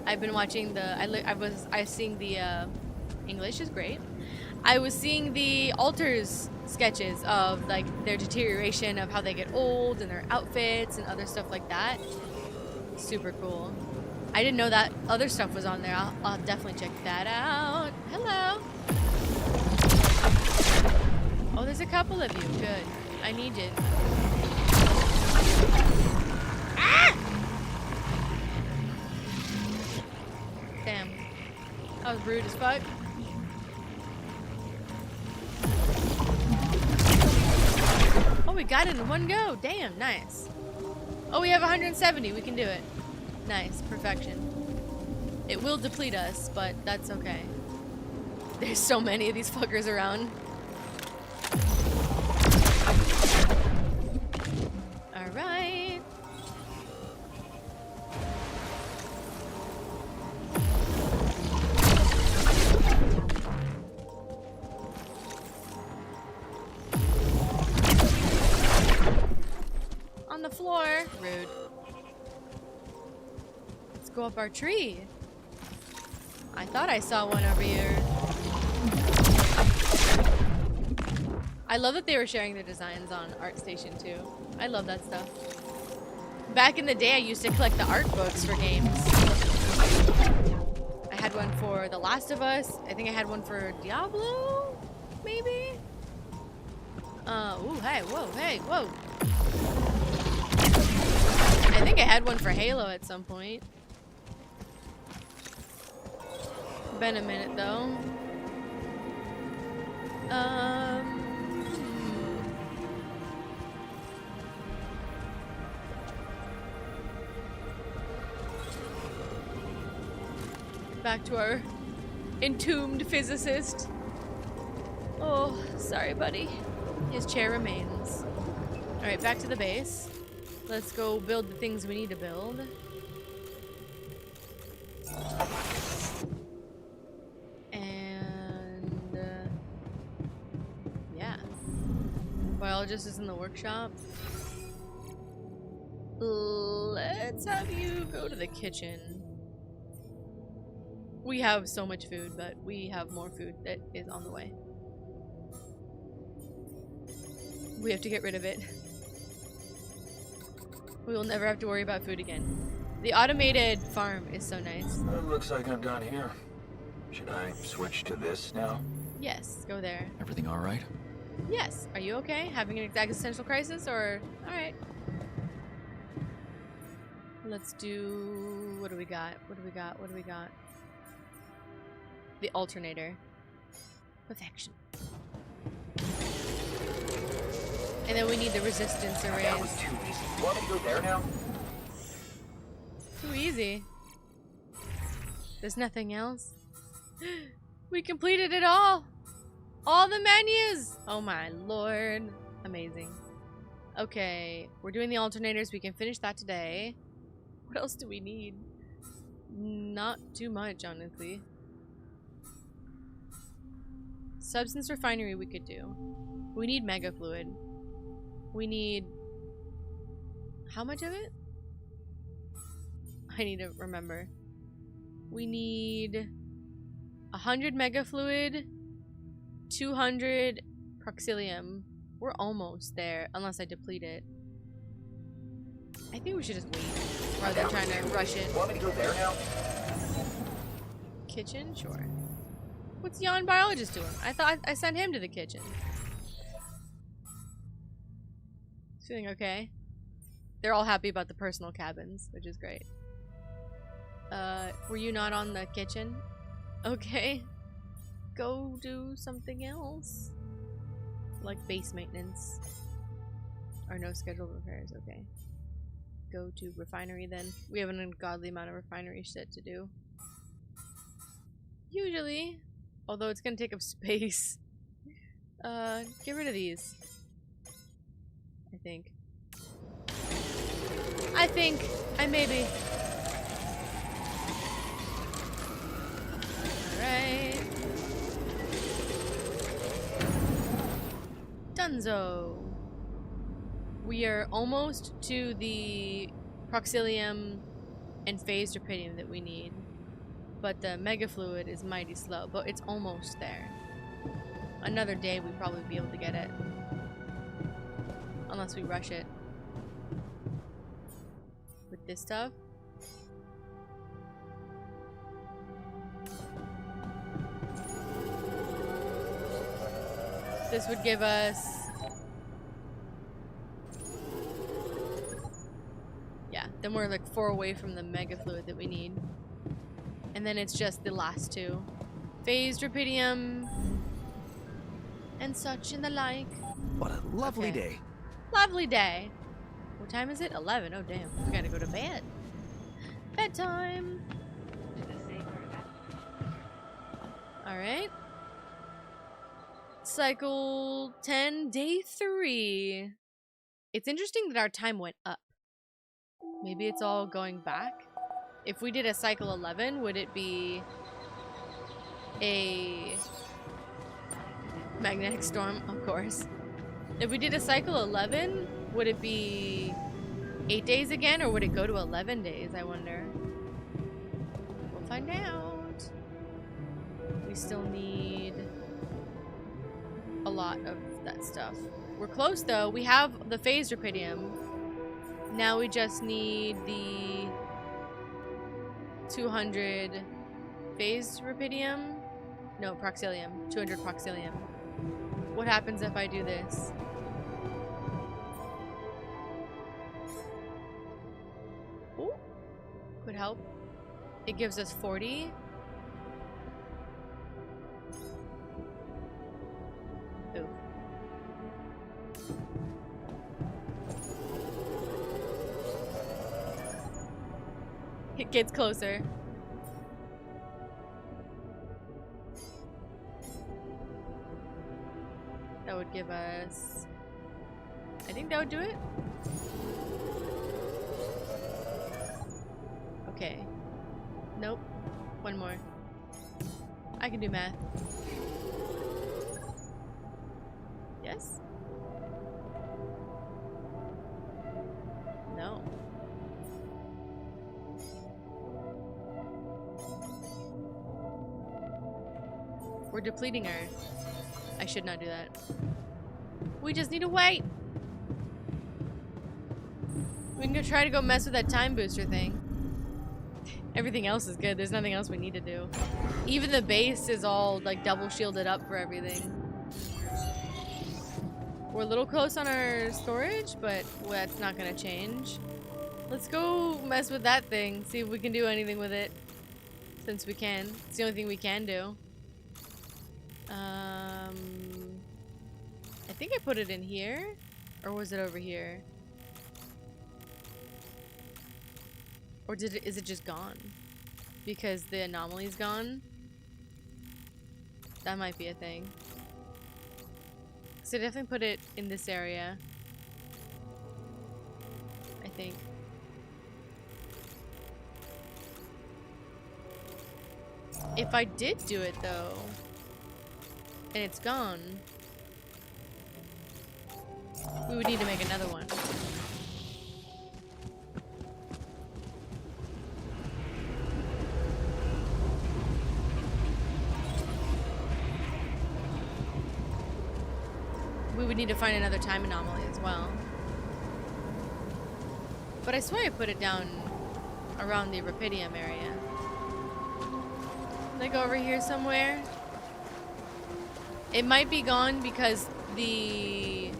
Speaker 1: I've been watching the I was seeing the English is great. I was seeing the altars sketches of like their deterioration, of how they get old and their outfits and other stuff like that. Super cool. I didn't know that other stuff was on there. I'll definitely check that out. Hello. Oh, there's a couple of you. Good. I need it. Ah! Damn. That was rude as fuck. Oh, we got it in one go. Damn, nice. Oh, we have 170. We can do it. Nice. Perfection. It will deplete us, but that's okay. There's so many of these fuckers around. Alright. On the floor. Rude. Let's go up our tree. I thought I saw one over here. I love that they were sharing their designs on ArtStation too. I love that stuff. Back in the day, I used to collect the art books for games. I had one for The Last of Us. I think I had one for Diablo, maybe? Ooh, hey, whoa, hey, whoa. I think I had one for Halo at some point. Been a minute though. Back to our entombed physicist. Oh, sorry, buddy. His chair remains. Alright, back to the base. Let's go build the things we need to build. And yeah. Biologist is in the workshop. Let's have you go to the kitchen. We have so much food, but we have more food that is on the way. We have to get rid of it. We will never have to worry about food again. The automated farm is so nice.
Speaker 10: It looks like I'm done here. Should I switch to this now?
Speaker 1: Yes, go there.
Speaker 4: Everything all right?
Speaker 1: Yes. Are you okay? Having an existential crisis or... Alright. Let's do... What do we got? What do we got? What do we got? The alternator. Perfection. And then we need the resistance arrays.
Speaker 10: That was too easy. You want me to go there now?
Speaker 1: Too easy. There's nothing else. We completed it all. All the menus. Oh my lord. Amazing. Okay. We're doing the alternators. We can finish that today. What else do we need? Not too much, honestly. Substance refinery we could do. We need mega fluid. We need... How much of it? I need to remember. We need 100 mega fluid, 200 proxilium. We're almost there, unless I deplete it. I think we should just wait rather than trying to rush it.
Speaker 10: Want me to go there now?
Speaker 1: Kitchen? Sure. What's JanBot doing? I thought I sent him to the kitchen. Feeling okay? They're all happy about the personal cabins, which is great. Were you not on the kitchen? Okay. Go do something else. Like base maintenance. Or no scheduled repairs, okay. Go to Refinery then. We have an ungodly amount of Refinery shit to do. Usually. Although it's gonna take up space. Get rid of these. I think. Maybe. Alright. Dunzo. We are almost to the Proxilium and phased Rupidium that we need. But the Mega Fluid is mighty slow, but it's almost there. Another day we'd probably be able to get it. Unless we rush it. With this stuff. This would give us... Yeah, then we're like 4 away from the Mega Fluid that we need. And then it's just the last 2. Phased Rupidium and such and the like.
Speaker 3: What a lovely day.
Speaker 1: Lovely day. What time is it? 11. Oh damn. We gotta go to bed. Bedtime. Alright. Cycle 10, day 3. It's interesting that our time went up. Maybe it's all going back. If we did a cycle 11, would it be a magnetic storm? Of course. If we did a cycle 11, would it be 8 days again, or would it go to 11 days, I wonder? We'll find out. We still need a lot of that stuff. We're close, though. We have the phased Rupidium. Now we just need the 200 phased Rupidium. No, Proxilium. 200 Proxilium. What happens if I do this? Ooh. Could help. It gives us 40. Ooh. It gets closer. That would give us... I think that would do it. Okay. Nope. One more. I can do math. Yes? No. We're depleting Earth. I should not do that. We just need to wait. We can go try to go mess with that time booster thing. Everything else is good. There's nothing else we need to do. Even the base is all like double shielded up for everything. We're a little close on our storage, but that's not gonna change. Let's go mess with that thing. See if we can do anything with it. Since we can. It's the only thing we can do. I think I put it in here, or was it over here? Or is it just gone? Because the anomaly's gone? That might be a thing. So definitely put it in this area. I think. If I did do it though, and it's gone, we would need to make another one. We would need to find another time anomaly as well. But I swear I put it down around the Rupidium area. Like over here somewhere. It might be gone because the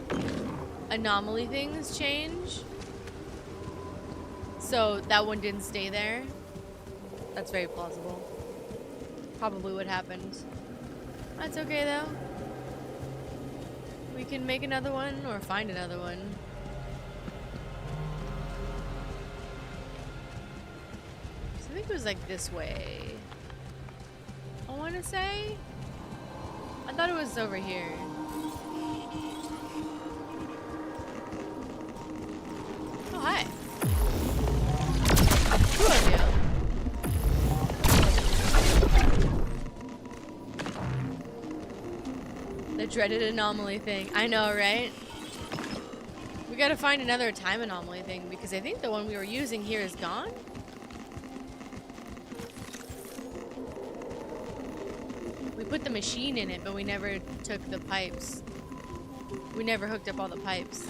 Speaker 1: anomaly things change. So that one didn't stay there. That's very plausible. Probably what happened. That's okay though. we can make another one or find another one. So I think it was like this way. I want to say. I thought it was over here. Oh, hi. Who are you? The dreaded anomaly thing. I know, right? We gotta find another time anomaly thing because I think the one we were using here is gone. We put the machine in it, but we never took the pipes. We never hooked up all the pipes.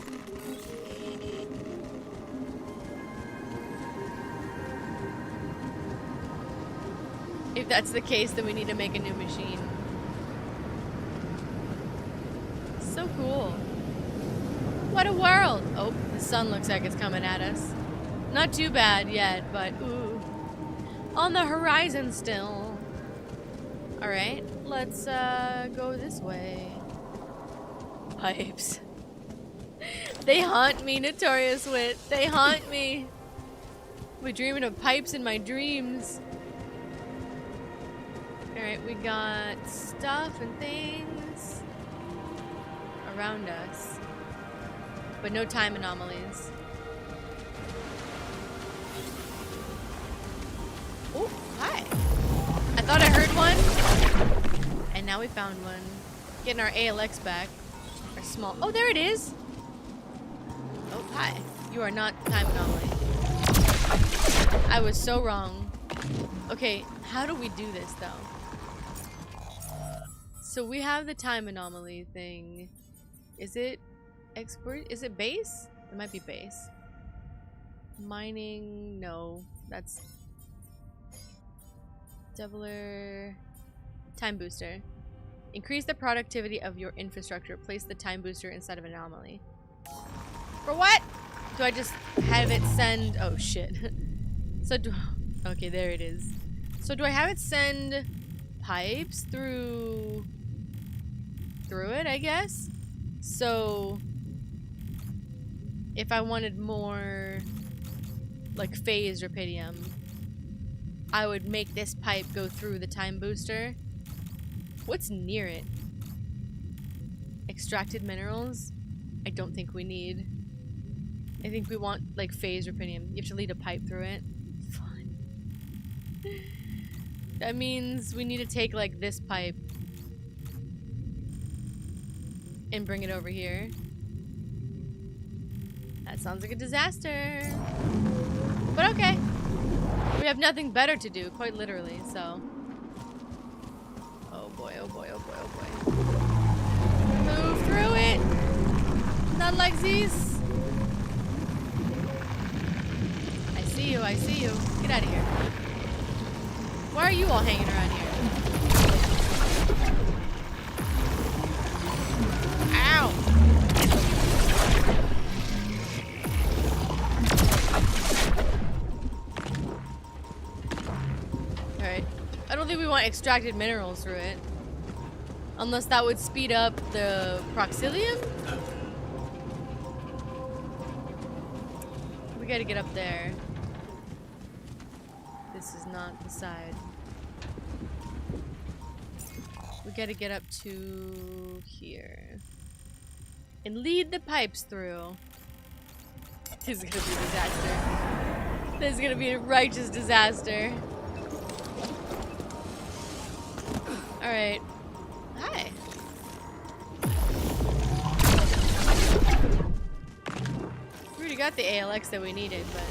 Speaker 1: If that's the case, then we need to make a new machine. So cool. What a world! Oh, the sun looks like it's coming at us. Not too bad yet, but ooh. On the horizon still. Alright, let's go this way. Pipes. They haunt me, Notorious Wit. They haunt me. We're dreaming of pipes in my dreams. Alright, we got stuff and things around us. But no time anomalies. Oh, hi. I thought I heard one. And now we found one. Getting our ALX back. Our small... Oh, there it is. Oh, hi. You are not time anomaly. I was so wrong. Okay, how do we do this, though? So we have the time anomaly thing. Is it export? Is it base? It might be base. Mining, no. That's Deviler. Time booster. Increase the productivity of your infrastructure. Place the time booster instead of anomaly. For what? Do I just have it send... Oh, shit. So do... Okay, there it is. So do I have it send pipes through it, I guess? So if I wanted more like phase rupidium, I would make this pipe go through the time booster. What's near it? Extracted minerals? I don't think we need. I think we want like phase rupidium. You have to lead a pipe through it. Fun. That means we need to take like this pipe and bring it over here. That sounds like a disaster. But okay. We have nothing better to do, quite literally, so. Oh boy, oh boy, oh boy, oh boy. Move through it. Not like these. I see you, I see you. Get out of here. Why are you all hanging around here? Ow! Alright. I don't think we want extracted minerals through it. Unless that would speed up the Proxilium? We gotta get up there. This is not the side. We gotta get up to here. And lead the pipes through. This is gonna be a disaster. This is gonna be a righteous disaster. Alright. Hi. We already got the ALX that we needed, but...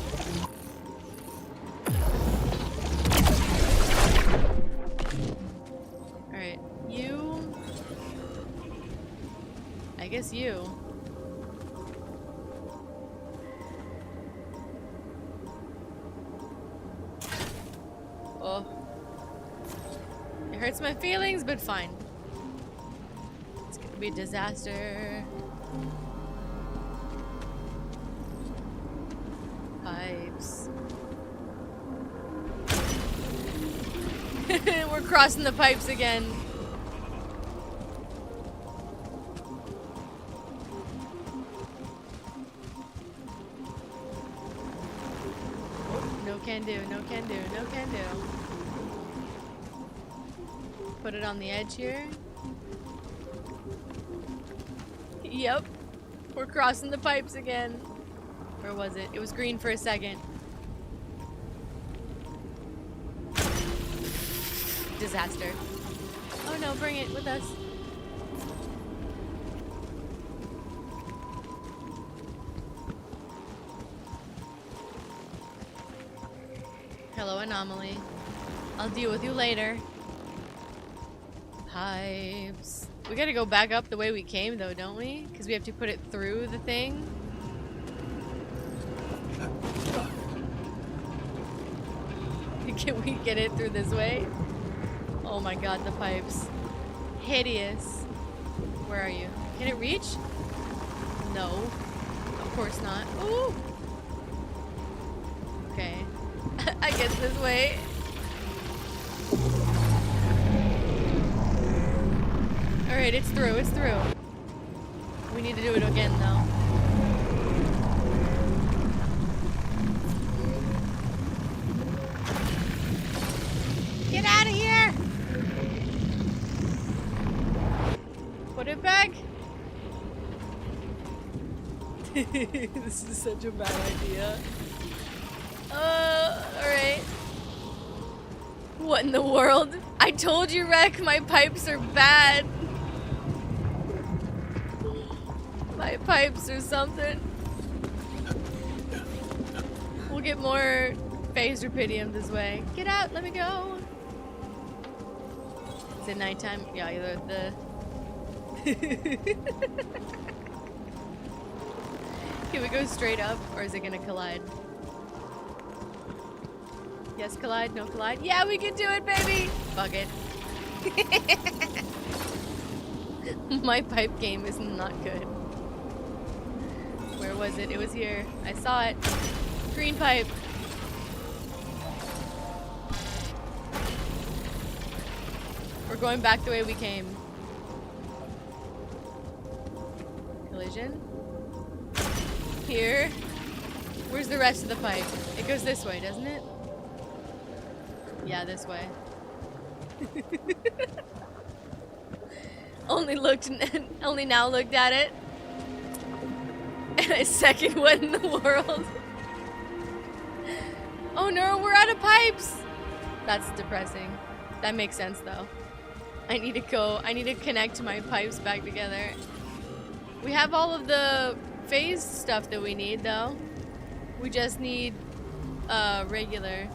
Speaker 1: Alright. You... I guess you. Oh. It hurts my feelings, but fine. It's gonna be a disaster. Pipes. We're crossing the pipes again. No can do, no can do, no can do. Put it on the edge here. Yep. We're crossing the pipes again. Where was it? It was green for a second. Disaster. Oh no, bring it with us. Hello, anomaly. I'll deal with you later. Pipes. We gotta go back up the way we came though, don't we? Because we have to put it through the thing. Can we get it through this way? Oh my god, the pipes. Hideous. Where are you? Can it reach? No. Of course not. Ooh! Okay. I guess this way. Alright, it's through, it's through. We need to do it again though. Get out of here! Put it back. This is such a bad idea. Alright. What in the world? I told you, Rec, my pipes are bad. My pipes or something. We'll get more phased rupidium this way. Get out, let me go. Is it nighttime? Yeah, either the... Can we go straight up, or is it gonna collide? Yes, collide, no collide. Yeah, we can do it, baby! Fuck it. My pipe game is not good. Where was it? It was here. I saw it. Green pipe. We're going back the way we came. Collision. Here. Where's the rest of the pipe? It goes this way, doesn't it? Yeah, this way. Only now looked at it. And I second what in the world? Oh no, we're out of pipes! That's depressing. That makes sense though. I need to connect my pipes back together. We have all of the phase stuff that we need though. We just need regular.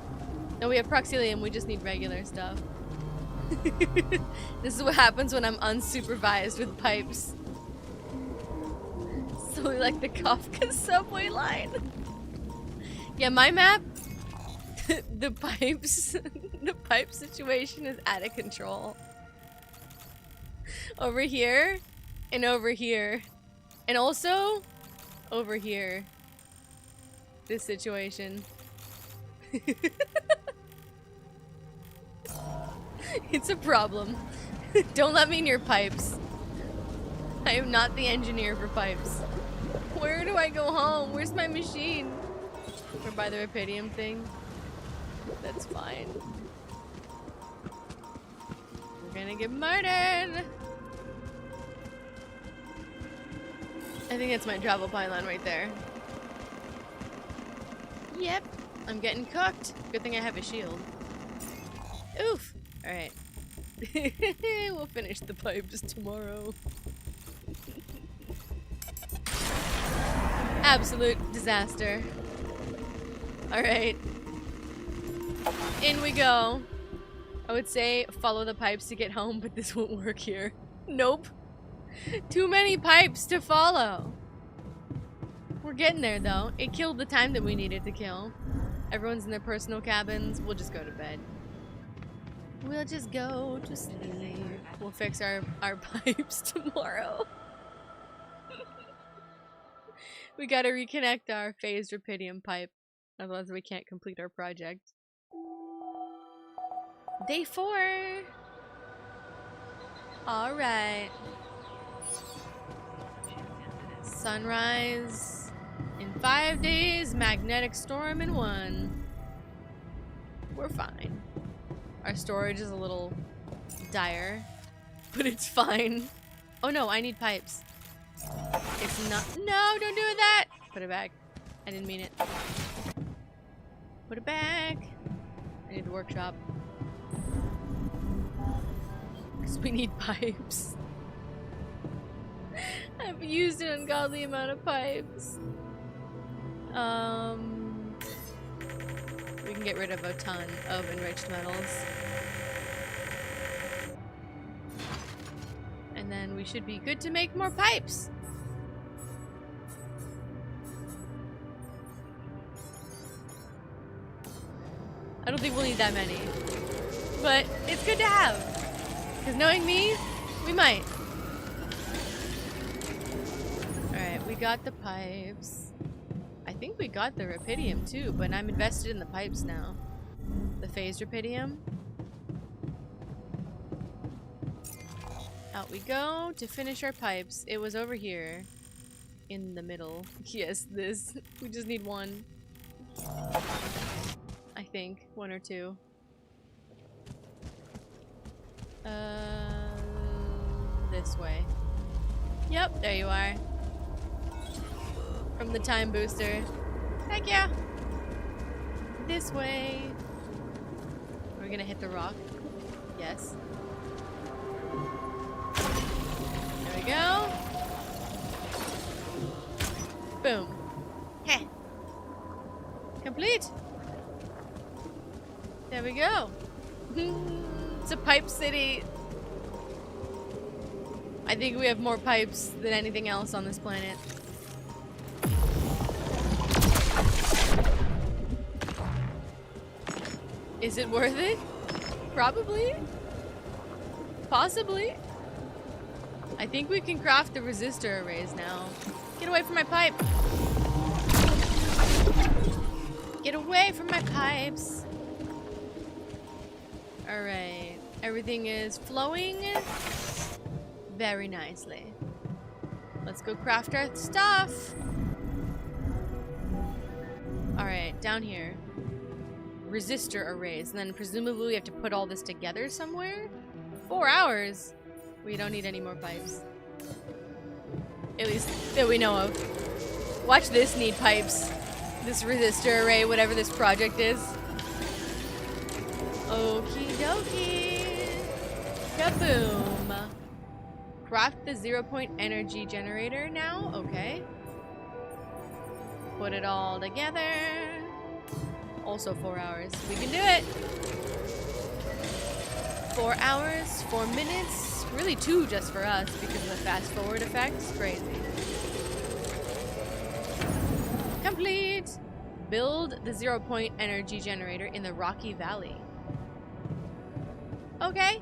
Speaker 1: No, we have Proxilium, we just need regular stuff. This is what happens when I'm unsupervised with pipes. So like the Kafka subway line. Yeah, my map, the pipe situation is out of control. Over here, and over here. And also, over here. This situation. It's a problem. Don't let me in your pipes. I am not the engineer for pipes. Where do I go home? Where's my machine? We're by the rupidium thing. That's fine. We're gonna get murdered. I think that's my travel pylon right there. Yep, I'm getting cooked. Good thing I have a shield. Oof. Alright. We'll finish the pipes tomorrow. Absolute disaster. Alright. In we go. I would say follow the pipes to get home, but this won't work here. Nope. Too many pipes to follow. We're getting there though. It killed the time that we needed to kill. Everyone's in their personal cabins. We'll just go to bed. We'll just go to sleep. We'll fix our pipes tomorrow. We gotta reconnect our phased rupidium pipe. Otherwise we can't complete our project. Day 4! Alright. Sunrise in 5 days, magnetic storm in 1. we're fine. Our storage is a little dire, but it's fine. Oh no, I need pipes. It's not. No, don't do that. Put it back. I didn't mean it. Put it back. I need the workshop. Because we need pipes. I've used an ungodly amount of pipes. We can get rid of a ton of enriched metals. And then we should be good to make more pipes. I don't think we'll need that many. But it's good to have. Because knowing me, we might. Alright, we got the pipes. I think we got the rubidium too, but I'm invested in the pipes now. The phased rubidium. Out we go to finish our pipes. It was over here. In the middle. Yes, this. We just need one. I think. One or two. This way. Yep, there you are. From the time booster. Heck yeah! This way. We're gonna hit the rock. Yes. There we go. Boom. Heh. Complete. There we go. It's a pipe city. I think we have more pipes than anything else on this planet. Is it worth it? Probably. Possibly. I think we can craft the resistor arrays now. Get away from my pipe. Get away from my pipes. Alright. Everything is flowing very nicely. Let's go craft our stuff. Alright, down here. Resistor arrays. And then presumably we have to put all this together somewhere? 4 hours? We don't need any more pipes. At least that we know of. Watch this need pipes. This resistor array, whatever this project is. Okie dokie. Kaboom. Craft the 0-point energy generator now. Okay. Put it all together. Also 4 hours. We can do it. 4 hours, 4 minutes. Really 2 just for us because of the fast forward effect. It's crazy. Complete. Build the 0-point energy generator in the Rocky Valley. Okay.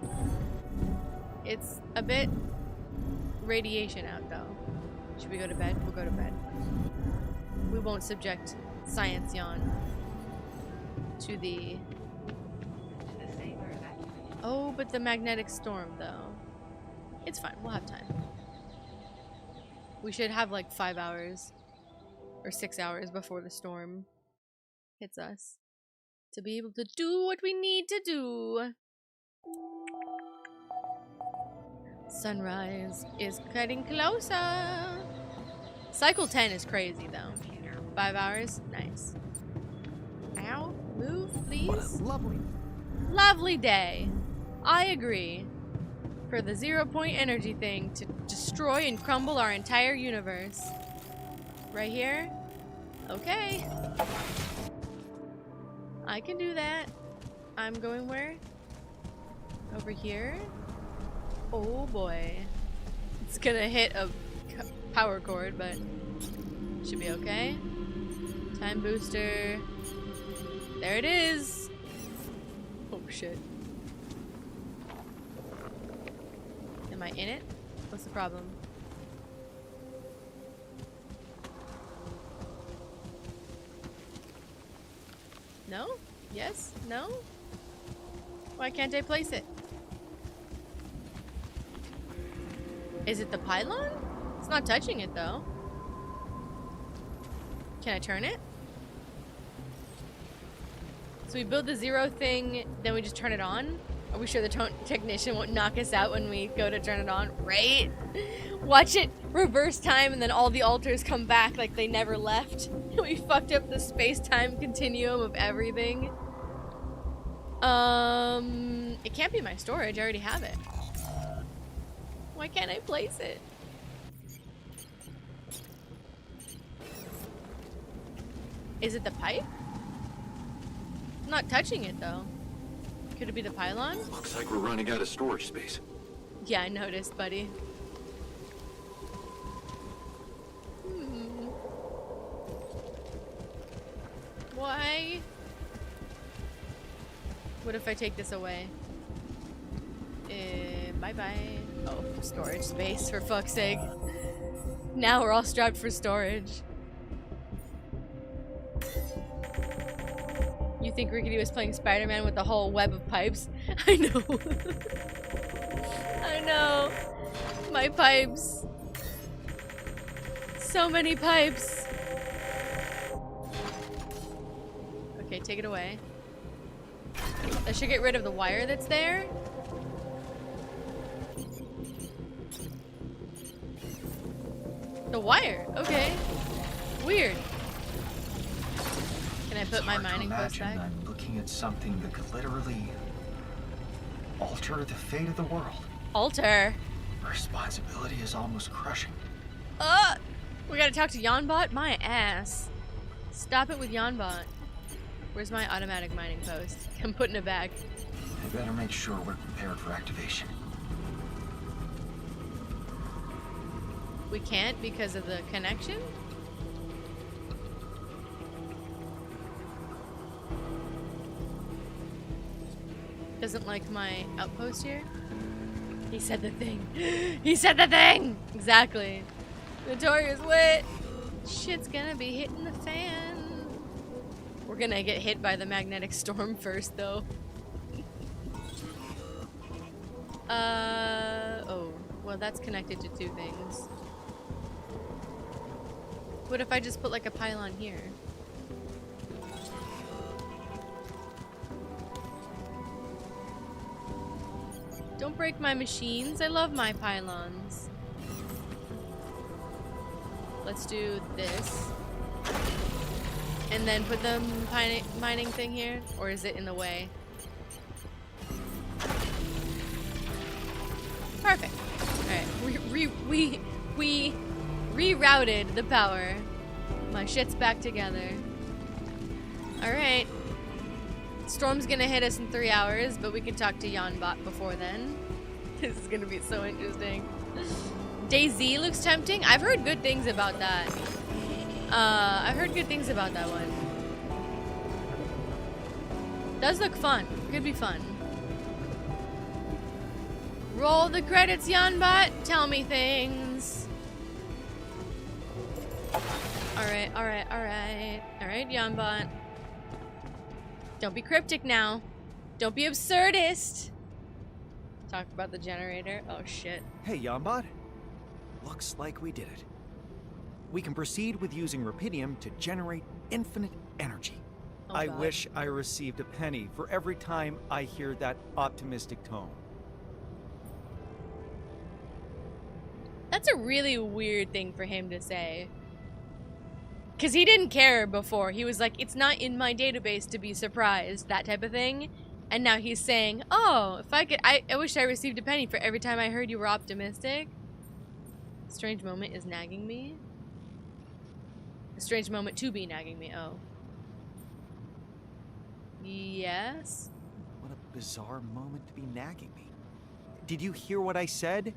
Speaker 1: It's a bit radiation out though. Should we go to bed? We'll go to bed. We won't subject Science Yawn to the... Oh, but the magnetic storm though. It's fine, we'll have time. We should have like 5 hours or 6 hours before the storm hits us to be able to do what we need to do. Sunrise is getting closer. Cycle 10 is crazy though. 5 hours? Nice. Ow. Move, please.
Speaker 4: What a
Speaker 1: Lovely day. I agree. For the 0-point energy thing to destroy and crumble our entire universe. Right here? Okay. I can do that. I'm going where? Over here? Oh boy. It's gonna hit a power cord, but should be okay. Time booster. There it is. Oh shit. Am I in it? What's the problem? No? Yes? No? Why can't I place it? Is it the pylon? It's not touching it though. Can I turn it? So we build the 0 thing, then we just turn it on? Are we sure the technician won't knock us out when we go to turn it on? Right? Watch it reverse time and then all the altars come back like they never left. We fucked up the space-time continuum of everything. It can't be my storage. I already have it. Why can't I place it? Is it the pipe? I'm not touching it though. Could it be the pylon?
Speaker 10: Looks like we're running out of storage space.
Speaker 1: Yeah, I noticed, buddy. Why? What if I take this away? Bye-bye. Oh, storage space, for fuck's sake. Now we're all strapped for storage. You think Rickety was playing Spider-Man with the whole web of pipes? I know. I know. My pipes. So many pipes. Okay, take it away. I should get rid of the wire that's there. The wire, okay. Weird. Can I put my mining post back?
Speaker 4: I'm looking at something that could literally alter the fate of the world.
Speaker 1: Alter?
Speaker 4: Responsibility is almost crushing.
Speaker 1: We gotta talk to JanBot? My ass. Stop it with JanBot. Where's my automatic mining post? I'm putting it back.
Speaker 4: I better make sure we're prepared for activation.
Speaker 1: We can't because of the connection? Doesn't like my outpost here? He said the thing. He said the thing! Exactly. Notorious wit. Shit's gonna be hitting the fan. We're gonna get hit by the magnetic storm first, though. Oh. Well, that's connected to 2 things. What if I just put like a pylon here? Don't break my machines. I love my pylons. Let's do this. And then put the mining thing here? Or is it in the way? Perfect. Alright. We rerouted the power. My shit's back together. Alright. Storm's gonna hit us in 3 hours, but we can talk to JanBot before then. This is gonna be so interesting. DayZ looks tempting. I've heard good things about that. I've heard good things about that one. Does look fun. Could be fun. Roll the credits, JanBot. Tell me things. Alright, alright, alright. Alright, JanBot. Don't be cryptic now. Don't be absurdist. Talk about the generator. Oh shit.
Speaker 3: Hey, JanBot. Looks like we did it. We can proceed with using rubidium to generate infinite energy.
Speaker 1: Oh,
Speaker 3: I
Speaker 1: God.
Speaker 3: wish I received a penny for every time I hear that optimistic tone.
Speaker 1: That's a really weird thing for him to say. Because he didn't care before. He was like, it's not in my database to be surprised, that type of thing. And now he's saying, oh, if I could, I wish I received a penny for every time I heard you were optimistic. A strange moment is nagging me. A strange moment to be nagging me, oh. Yes?
Speaker 3: What a bizarre moment to be nagging me. Did you hear what I said?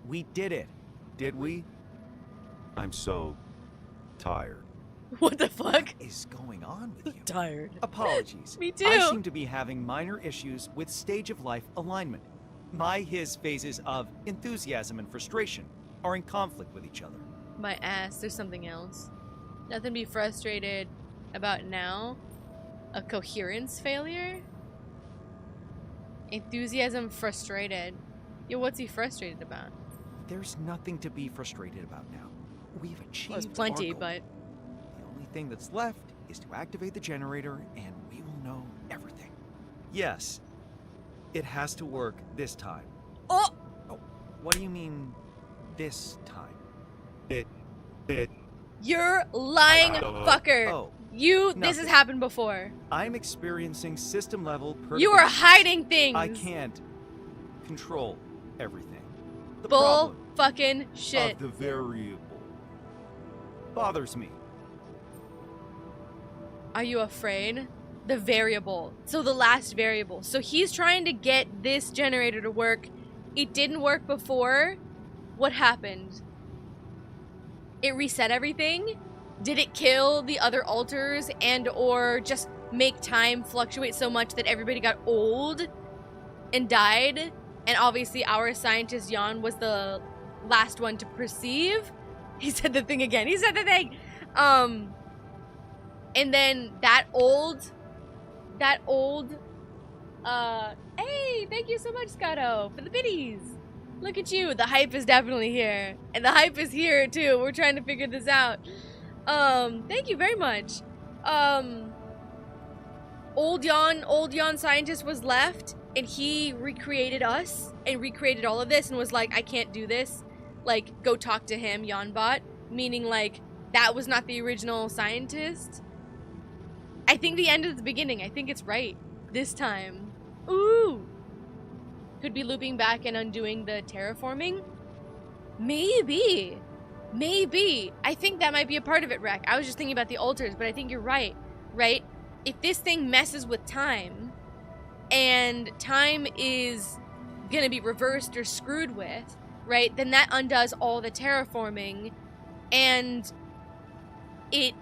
Speaker 3: We did it. Did we? I'm so tired.
Speaker 1: What the fuck?
Speaker 3: What is going on with you?
Speaker 1: Tired.
Speaker 3: Apologies.
Speaker 1: Me too.
Speaker 3: I seem to be having minor issues with stage of life alignment. His phases of enthusiasm and frustration are in conflict with each other.
Speaker 1: My ass, there's something else. Nothing to be frustrated about now. A coherence failure? Enthusiasm frustrated. Yo, what's he frustrated about?
Speaker 3: There's nothing to be frustrated about now. We've achieved
Speaker 1: Well, there's plenty,
Speaker 3: our goal.
Speaker 1: but...
Speaker 3: The only thing that's left is to activate the generator, and we will know everything. Yes. It has to work this time.
Speaker 1: Oh!
Speaker 3: Oh, what do you mean, this time?
Speaker 1: You're lying, fucker.
Speaker 3: Oh.
Speaker 1: This has happened before.
Speaker 3: I'm experiencing system-level perturbation.
Speaker 1: You are hiding things.
Speaker 3: I can't control everything. The
Speaker 1: Bull
Speaker 3: problem
Speaker 1: fucking shit.
Speaker 3: of the variable bothers me.
Speaker 1: Are you afraid? The variable. So the last variable. So he's trying to get this generator to work. It didn't work before. What happened? It reset everything? Did it kill the other alters and or just make time fluctuate so much that everybody got old and died? And obviously our scientist Jan was the last one to perceive. He said the thing again. He said the thing. And then that old, hey, thank you so much, Scotto, for the biddies. Look at you. The hype is definitely here. And the hype is here, too. We're trying to figure this out. Thank you very much. Old Jan scientist was left, and he recreated us, and recreated all of this, and was like, I can't do this. Like, go talk to him, JanBot. Meaning, like, that was not the original scientist. I think the end is the beginning. I think it's right. This time. Ooh. Could be looping back and undoing the terraforming? Maybe. Maybe. I think that might be a part of it, Rec. I was just thinking about the altars, but I think you're right. Right? If this thing messes with time, and time is gonna be reversed or screwed with, right, then that undoes all the terraforming, and it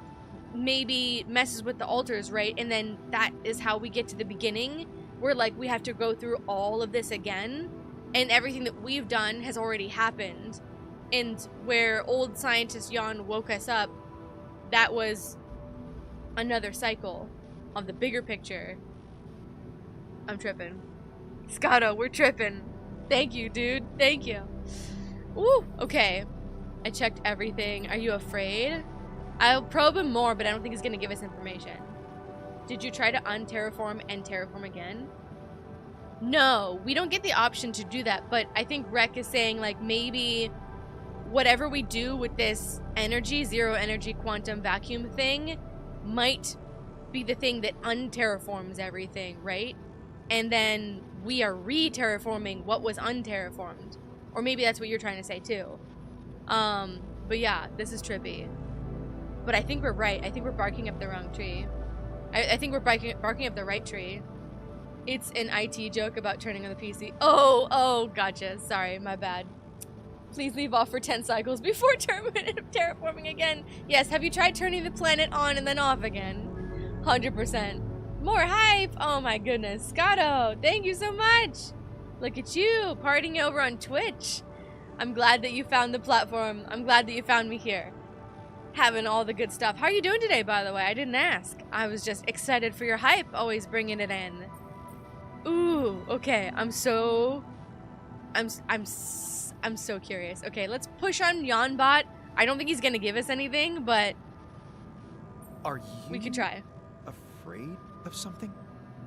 Speaker 1: maybe messes with the altars, right? And then that is how we get to the beginning, where, like, we have to go through all of this again, and everything that we've done has already happened. And where old scientist Jan woke us up, that was another cycle of the bigger picture. I'm tripping. Scotto, we're tripping. Thank you, dude. Thank you. Ooh, okay. I checked everything. Are you afraid? I'll probe him more, but I don't think he's gonna give us information. Did you try to unterraform and terraform again? No, we don't get the option to do that, but I think Rec is saying, like, maybe whatever we do with this energy, zero energy quantum vacuum thing, might be the thing that unterraforms everything, right? And then we are re-terraforming what was unterraformed. Or maybe that's what you're trying to say too. But yeah, this is trippy. But I think we're right. I think we're barking up the wrong tree. I think we're barking up the right tree. It's an IT joke about turning on the PC. Oh, gotcha. Sorry, my bad. Please leave off for 10 cycles before terraforming again. Yes, have you tried turning the planet on and then off again? 100%. More hype! Oh my goodness. Scotto, thank you so much! Look at you, partying over on Twitch. I'm glad that you found the platform. I'm glad that you found me here. Having all the good stuff. How are you doing today, by the way? I didn't ask. I was just excited for your hype, always bringing it in. Ooh, okay. I'm so curious. Okay, let's push on JanBot. I don't think he's gonna give us anything, but we could try.
Speaker 3: Afraid of something?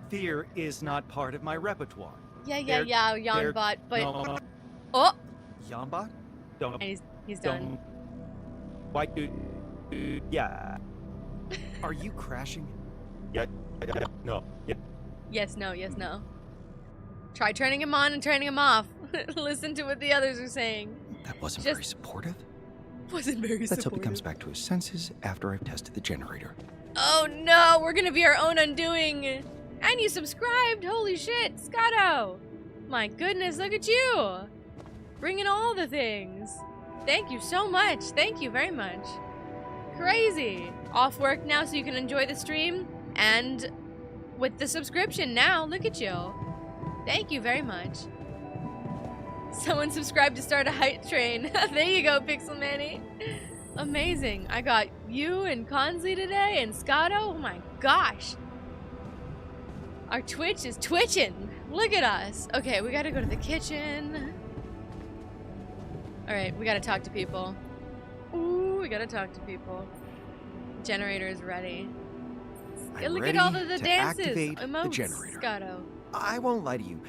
Speaker 3: Fear is not part of my repertoire.
Speaker 1: Yeah, JanBot, but
Speaker 3: no.
Speaker 1: oh,
Speaker 3: JanBot? Don't.
Speaker 1: And he's done.
Speaker 3: Why do? Yeah. Are you crashing? Yeah. No. Yeah.
Speaker 1: Yes, no. Try turning him on and turning him off. Listen to what the others are saying.
Speaker 4: That wasn't very supportive.
Speaker 1: Wasn't very supportive.
Speaker 4: Let's hope he comes back to his senses after I've tested the generator.
Speaker 1: Oh no, we're gonna be our own undoing. And you subscribed, holy shit, Scotto. My goodness, look at you. Bringing all the things. Thank you so much, thank you very much. Crazy. Off work now so you can enjoy the stream, and with the subscription now, look at you. Thank you very much. Someone subscribed to start a hype train. There you go, Pixel Manny. Amazing. I got you and Consley today and Scotto. Oh my gosh. Our Twitch is twitching. Look at us. Okay, we gotta go to the kitchen. Alright, we gotta talk to people. Ooh, we gotta talk to people. Generator is ready.
Speaker 4: I'm
Speaker 1: Look
Speaker 4: ready
Speaker 1: at all of the
Speaker 4: to
Speaker 1: dances.
Speaker 4: activate
Speaker 1: Emotes,
Speaker 4: the generator.
Speaker 1: Scotto.
Speaker 4: I won't lie to you.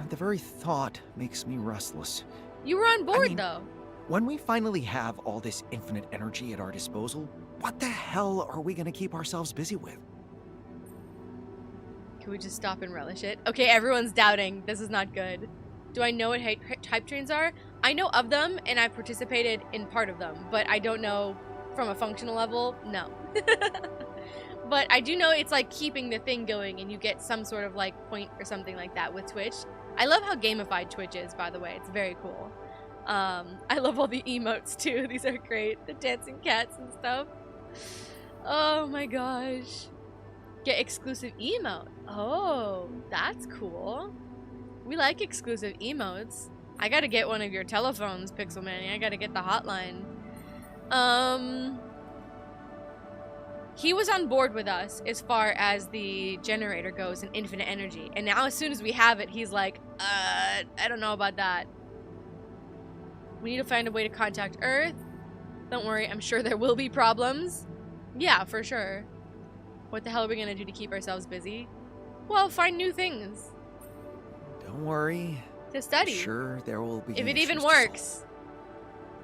Speaker 4: The very thought makes me restless.
Speaker 1: You were on board,
Speaker 4: I mean,
Speaker 1: though.
Speaker 4: When we finally have all this infinite energy at our disposal, what the hell are we gonna keep ourselves busy with?
Speaker 1: Can we just stop and relish it? Okay, everyone's doubting. This is not good. Do I know what hype trains are? I know of them, and I've participated in part of them, but I don't know from a functional level, no. But I do know it's like keeping the thing going, and you get some sort of like point or something like that with Twitch. I love how gamified Twitch is, by the way. It's very cool. I love all the emotes, too. These are great. The dancing cats and stuff. Oh, my gosh. Get exclusive emote. Oh, that's cool. We like exclusive emotes. I gotta get one of your telephones, Pixelman. I gotta get the hotline. He was on board with us as far as the generator goes and infinite energy. And now as soon as we have it, he's like, I don't know about that. We need to find a way to contact Earth. Don't worry, I'm sure there will be problems. Yeah, for sure. What the hell are we gonna do to keep ourselves busy? Well, find new things.
Speaker 4: Don't worry.
Speaker 1: To study.
Speaker 4: Sure, there will be.
Speaker 1: If it even works.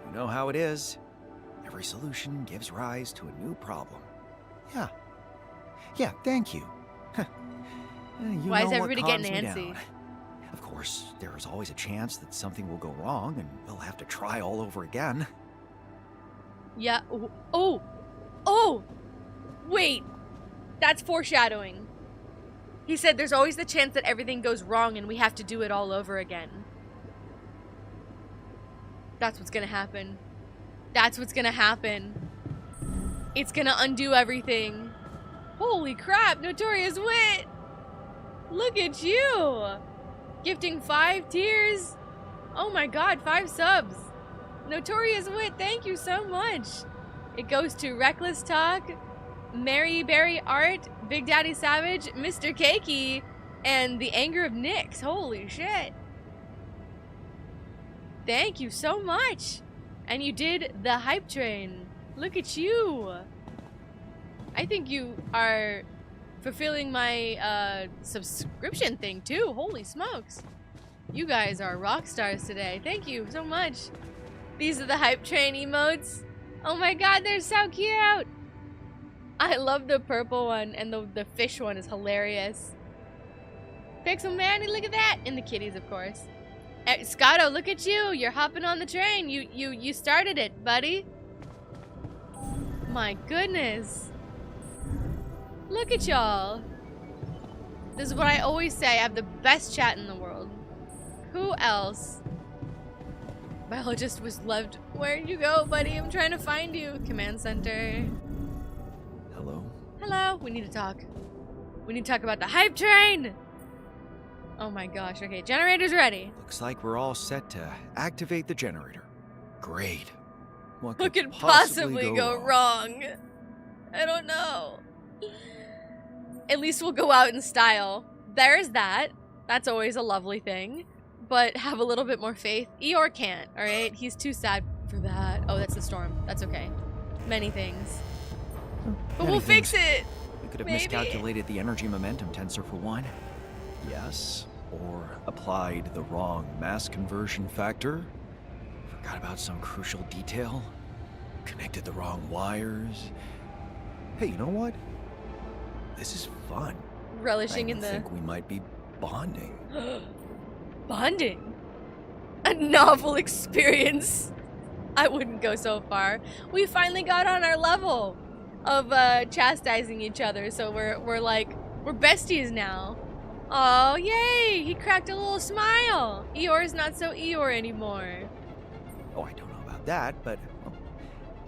Speaker 4: You know how it is. Every solution gives rise to a new problem. Yeah. Yeah, thank you.
Speaker 1: Why is everybody getting antsy?
Speaker 4: Of course, there is always a chance that something will go wrong and we'll have to try all over again.
Speaker 1: Yeah. Oh! Wait. That's foreshadowing. He said there's always the chance that everything goes wrong and we have to do it all over again. That's what's gonna happen. That's what's gonna happen. It's gonna undo everything. Holy crap, Notorious Wit! Look at you! Gifting 5 tiers. Oh my god, 5 subs. Notorious Wit, thank you so much. It goes to Reckless Talk, Mary Berry Art, Big Daddy Savage, Mr. Cakey, and The Anger of Nyx. Holy shit. Thank you so much. And you did the hype train. Look at you. I think you are fulfilling my subscription thing too. Holy smokes. You guys are rock stars today. Thank you so much. These are the hype train emotes. Oh my god, they're so cute. I love the purple one, and the fish one is hilarious. Pixel Manny, look at that. And the kitties, of course. Scotto, look at you. You're hopping on the train. You started it, buddy. My goodness. Look at y'all. This is what I always say. I have the best chat in the world. Who else? Biologist was left. Where'd you go, buddy? I'm trying to find you. Command center.
Speaker 4: Hello?
Speaker 1: Hello. We need to talk. We need to talk about the hype train. Oh my gosh. Okay, generator's ready.
Speaker 4: Looks like we're all set to activate the generator. Great.
Speaker 1: What could possibly go wrong? I don't know. At least we'll go out in style. There's that. That's always a lovely thing. But have a little bit more faith. Eeyore can't, alright? He's too sad for that. Oh, that's the storm. That's okay. Many things. But we'll fix it!
Speaker 4: We could have miscalculated the energy momentum tensor for one. Yes. Or applied the wrong mass conversion factor. Forgot about some crucial detail. Connected the wrong wires. Hey, you know what? This is fun.
Speaker 1: Relishing in the...
Speaker 4: I think we might be bonding.
Speaker 1: Bonding? A novel experience. I wouldn't go so far. We finally got on our level of chastising each other, so we're besties now. Oh, yay! He cracked a little smile. Eeyore's not so Eeyore anymore.
Speaker 4: Oh, I don't know about that, but well,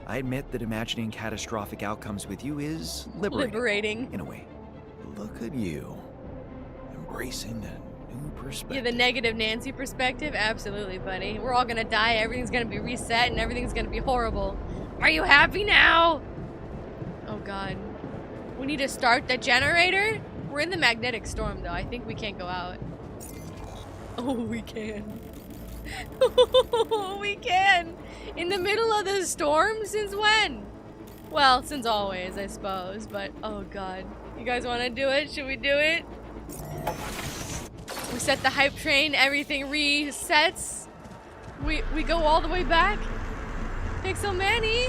Speaker 4: I admit that imagining catastrophic outcomes with you is liberating. In a way. Look at you. Embracing the new perspective.
Speaker 1: Yeah, the negative Nancy perspective? Absolutely, buddy. We're all gonna die, everything's gonna be reset, and everything's gonna be horrible. Are you happy now? Oh, God. We need to start the generator? We're in the magnetic storm, though. I think we can't go out. Oh, we can. We can! In the middle of the storm? Since when? Well, since always, I suppose. But, oh god. You guys want to do it? Should we do it? reset the hype train, everything resets. We go all the way back. Pixel Manny.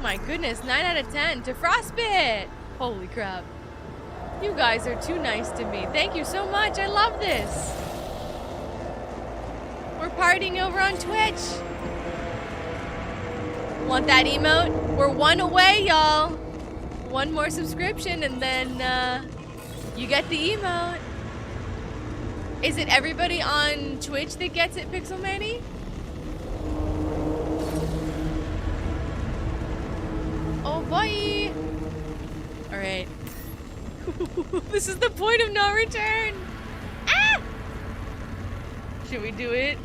Speaker 1: My goodness, 9 out of 10 to Frostbit. Holy crap. You guys are too nice to me. Thank you so much. I love this. We're partying over on Twitch. Want that emote? We're one away, y'all. One more subscription and then you get the emote. Is it everybody on Twitch that gets it, Pixel Manny? Oh boy! Alright. This is the point of no return! Ah! Should we do it?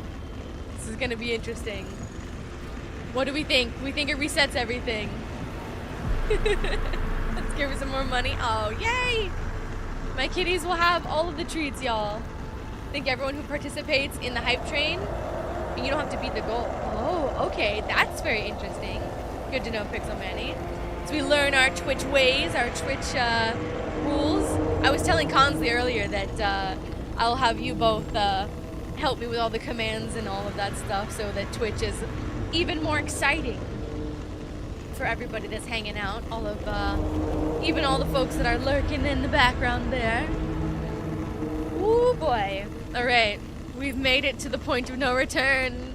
Speaker 1: This is gonna be interesting. What do we think? We think it resets everything. Let's give her some more money. Oh, yay! My kitties will have all of the treats, y'all. Thank everyone who participates in the hype train. And you don't have to beat the goal. Oh, okay. That's very interesting. Good to know, Pixel Manny. So we learn our Twitch ways, our Twitch rules. I was telling Consley earlier that I'll have you both help me with all the commands and all of that stuff so that Twitch is even more exciting for everybody that's hanging out. All of, even all the folks that are lurking in the background there. Ooh boy. Alright, we've made it to the point of no return.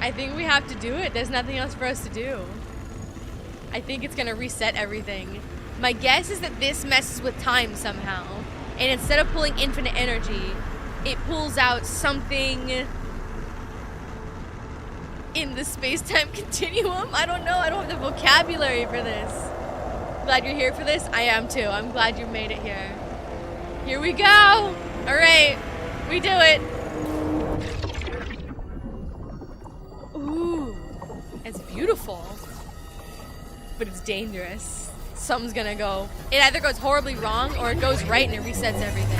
Speaker 1: I think we have to do it. There's nothing else for us to do. I think it's gonna reset everything. My guess is that this messes with time somehow. And instead of pulling infinite energy, it pulls out something in the space-time continuum. I don't know. I don't have the vocabulary for this. Glad you're here for this? I am too. I'm glad you made it here. Here we go. All right. We do it. Ooh. It's beautiful. But it's dangerous. Something's gonna go. It either goes horribly wrong or it goes right and it resets everything.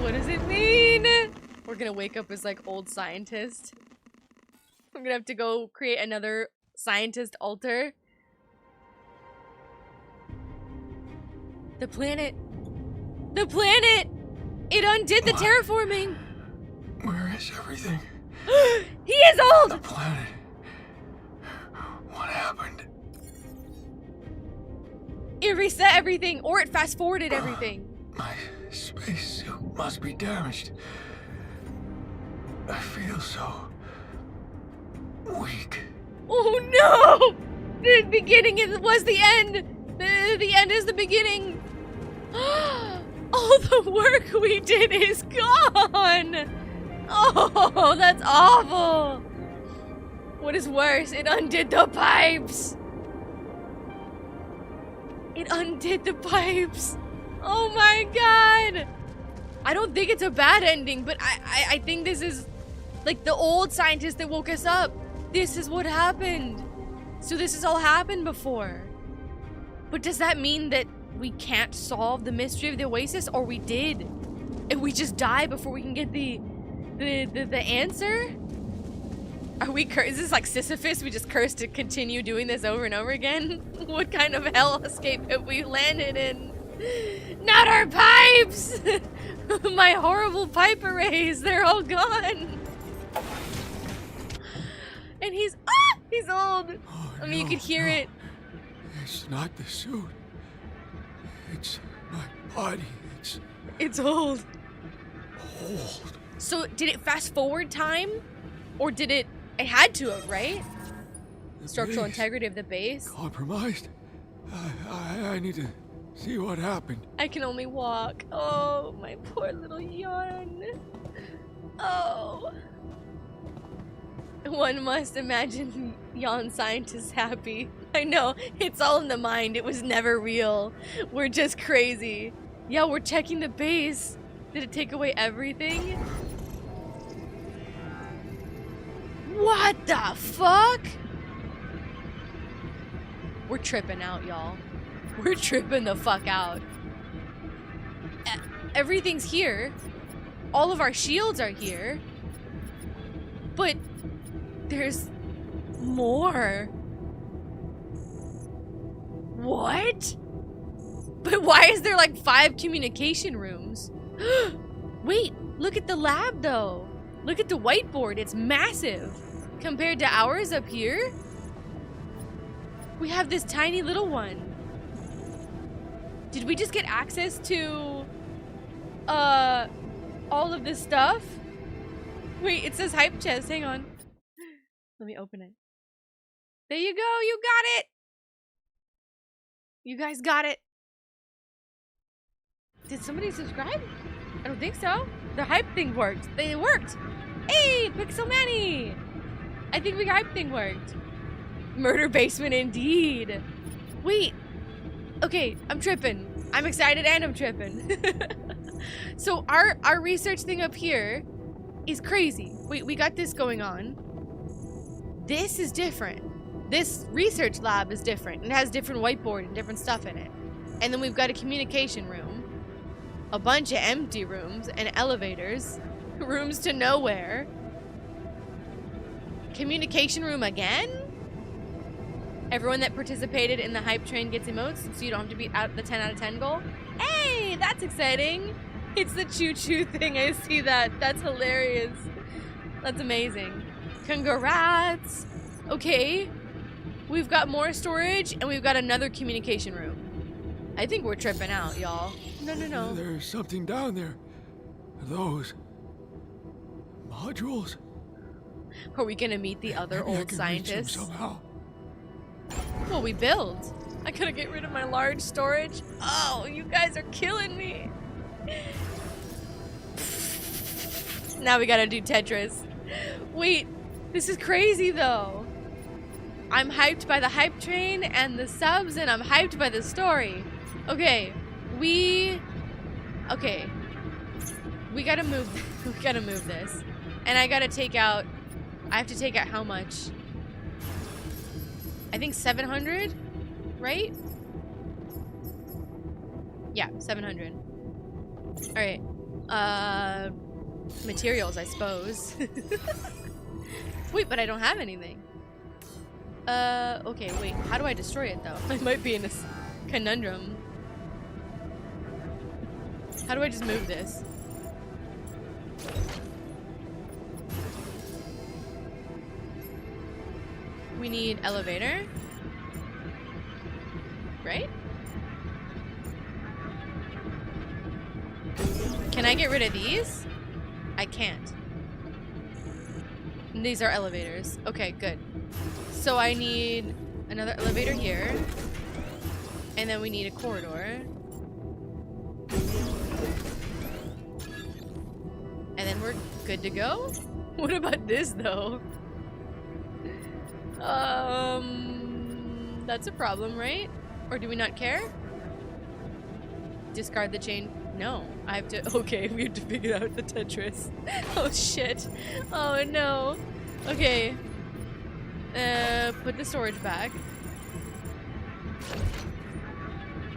Speaker 1: What does it mean? We're gonna wake up as like old scientist. I'm gonna have to go create another scientist altar. The planet. The planet! It undid the terraforming.
Speaker 10: Where is everything?
Speaker 1: He is old!
Speaker 10: The planet. What happened?
Speaker 1: It reset everything, or it fast forwarded everything.
Speaker 10: My spacesuit must be damaged. I feel so weak.
Speaker 1: Oh no! The beginning was the end. The end is the beginning. All the work we did is gone. Oh, that's awful. What is worse? It undid the pipes. It undid the pipes. Oh my god. I don't think it's a bad ending, but I think this is like the old scientist that woke us up. This is what happened. So this has all happened before. But does that mean that we can't solve the mystery of the Oasis, or we did? And we just die before we can get the answer? Are we cursed? Is this like Sisyphus? We just cursed to continue doing this over and over again? What kind of hellscape have we landed in? Not our pipes! My horrible pipe arrays, they're all gone. And he's old.
Speaker 5: Oh,
Speaker 1: I mean, you could hear it.
Speaker 5: It's not the suit. It's my body.
Speaker 1: It's old.
Speaker 5: Old.
Speaker 1: So did it fast forward time? Or did it had to have, right?
Speaker 5: The
Speaker 1: Structural
Speaker 5: base.
Speaker 1: integrity of the base.
Speaker 5: Compromised? I need to see what happened.
Speaker 1: I can only walk. Oh, my poor little yawn. Oh. One must imagine yawn scientists happy. I know, it's all in the mind. It was never real. We're just crazy. Yeah, we're checking the base. Did it take away everything? What the fuck? We're tripping out, y'all. We're tripping the fuck out. Everything's here. All of our shields are here. But there's more. What? But why is there like 5 communication rooms? Wait, look at the lab though. Look at the whiteboard, it's massive. Compared to ours up here, we have this tiny little one. Did we just get access to all of this stuff? Wait, it says hype chest, hang on. Let me open it. There you go, you got it! You guys got it. Did somebody subscribe? I don't think so. The hype thing worked. It worked. Hey, Pixelmani! I think the hype thing worked. Murder basement indeed. Wait. Okay, I'm tripping. I'm excited and I'm tripping. So our research thing up here is crazy. Wait, we got this going on. This is different. This research lab is different. It has different whiteboard and different stuff in it. And then we've got a communication room, a bunch of empty rooms and elevators, rooms to nowhere. Communication room again? Everyone that participated in the hype train gets emotes, so you don't have to beat out the 10 out of 10 goal. Hey, that's exciting. It's the choo-choo thing. I see that. That's hilarious. That's amazing. Congrats. Okay. We've got more storage, and we've got another communication room. I think we're tripping out, y'all. No.
Speaker 5: There's something down there. Those modules.
Speaker 1: Are we gonna meet the other
Speaker 5: Maybe
Speaker 1: old scientists?
Speaker 5: Somehow.
Speaker 1: Well, we build. I gotta get rid of my large storage. Oh, you guys are killing me. Now we gotta do Tetris. Wait, this is crazy though. I'm hyped by the hype train and the subs, and I'm hyped by the story. Okay, we gotta move. We gotta move this, and I gotta take out. I have to take out how much? I think 700, right? Yeah, 700. All right. Materials, I suppose. Wait, but I don't have anything. Okay, wait. How do I destroy it, though? I might be in a conundrum. How do I just move this? We need elevator. Right? Can I get rid of these? I can't. And these are elevators. Okay, good. So I need another elevator here. And then we need a corridor. And then we're good to go? What about this, though? That's a problem, right? Or do we not care? Discard the chain. No, I have to. Okay, we have to figure out the Tetris. Oh shit. Oh no. Okay. Put the storage back.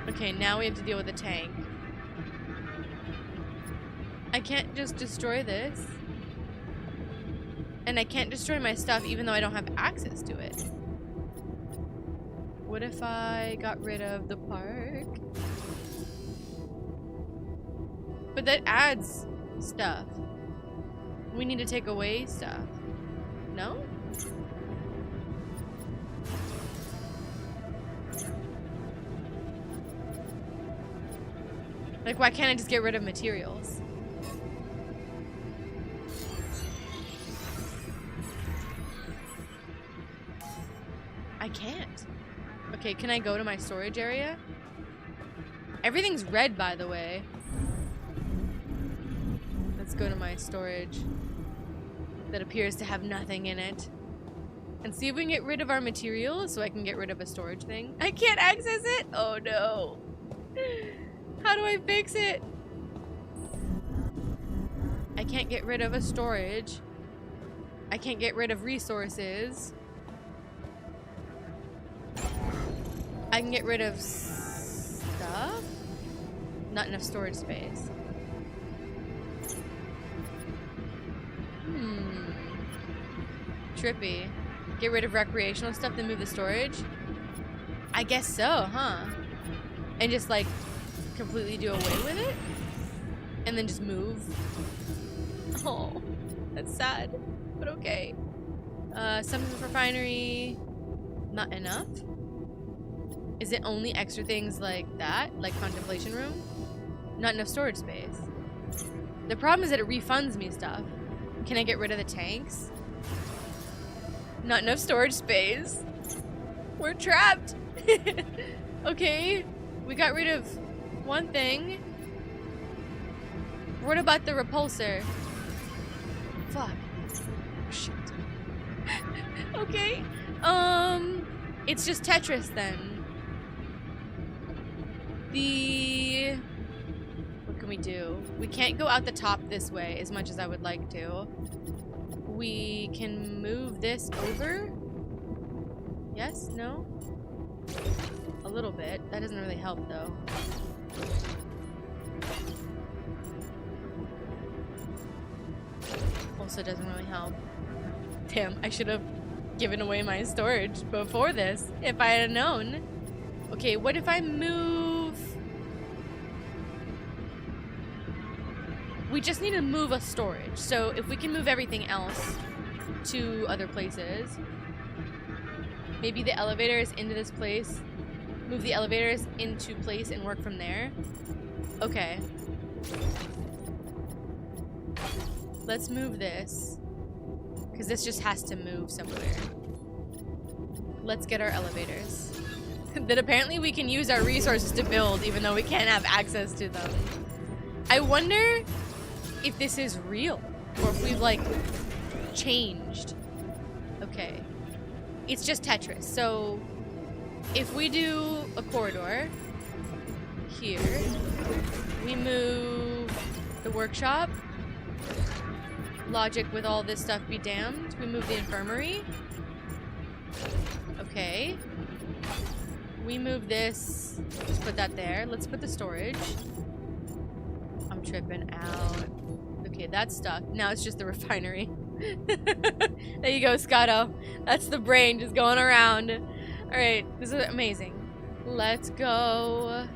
Speaker 1: Okay, now we have to deal with the tank. I can't just destroy this. And I can't destroy my stuff even though I don't have access to it. What if I got rid of the park? But that adds stuff. We need to take away stuff. No? Like, why can't I just get rid of materials? I can't. Okay, can I go to my storage area? Everything's red, by the way. Let's go to my storage that appears to have nothing in it. And see if we can get rid of our materials so I can get rid of a storage thing. I can't access it? Oh no. How do I fix it? I can't get rid of a storage. I can't get rid of resources. I can get rid of stuff? Not enough storage space. Trippy. Get rid of recreational stuff, then move the storage? I guess so, huh? And just like completely do away with it? And then just move? Oh, that's sad, but okay. Something refinery, not enough? Is it only extra things like that? Like contemplation room? Not enough storage space. The problem is that it refunds me stuff. Can I get rid of the tanks? Not enough storage space. We're trapped. Okay, we got rid of one thing. What about the repulsor? Fuck. Shit. Okay. It's just Tetris then. What can we do? We can't go out the top this way as much as I would like to. We can move this over. Yes? No? A little bit. That doesn't really help though. Also doesn't really help. Damn, I should have given away my storage before this if I had known. Okay, what if I move... We just need to move a storage. So if we can move everything else to other places. Maybe the elevators into this place. Move the elevators into place and work from there. Okay. Let's move this. Because this just has to move somewhere. Let's get our elevators. That apparently we can use our resources to build even though we can't have access to them. I wonder if this is real. Or if we've like changed. Okay. It's just Tetris. So if we do a corridor here, we move the workshop. Logic with all this stuff be damned. We move the infirmary. Okay. We move this. Just put that there. Let's put the storage. I'm tripping out. Okay, that's stuck. Now it's just the refinery. There you go, Scotto. That's the brain just going around. Alright, this is amazing. Let's go.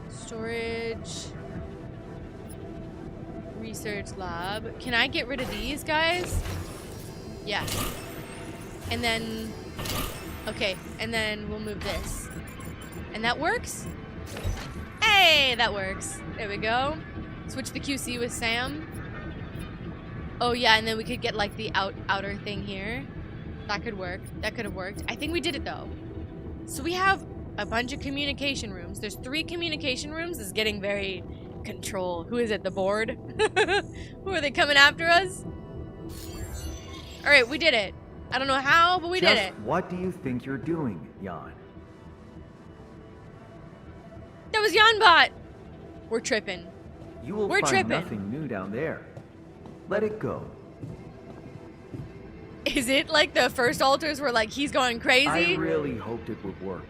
Speaker 1: Storage. Research lab. Can I get rid of these guys? Yeah. And then... Okay, and then we'll move this. And that works? Hey, that works. There we go. Switch the QC with Sam. Oh yeah, and then we could get like the outer thing here. That could work. That could have worked. I think we did it though. So we have a bunch of communication rooms. There's 3 communication rooms. This is getting very control. Who is it? The board? Who are they coming after us? Alright, we did it. I don't know how, but we did it.
Speaker 4: What do you think you're doing, Jan?
Speaker 1: That was JanBot. We're tripping.
Speaker 4: You will find nothing new down there. Let it go.
Speaker 1: Is it like the first altars where like he's going crazy?
Speaker 4: I really hoped it would work.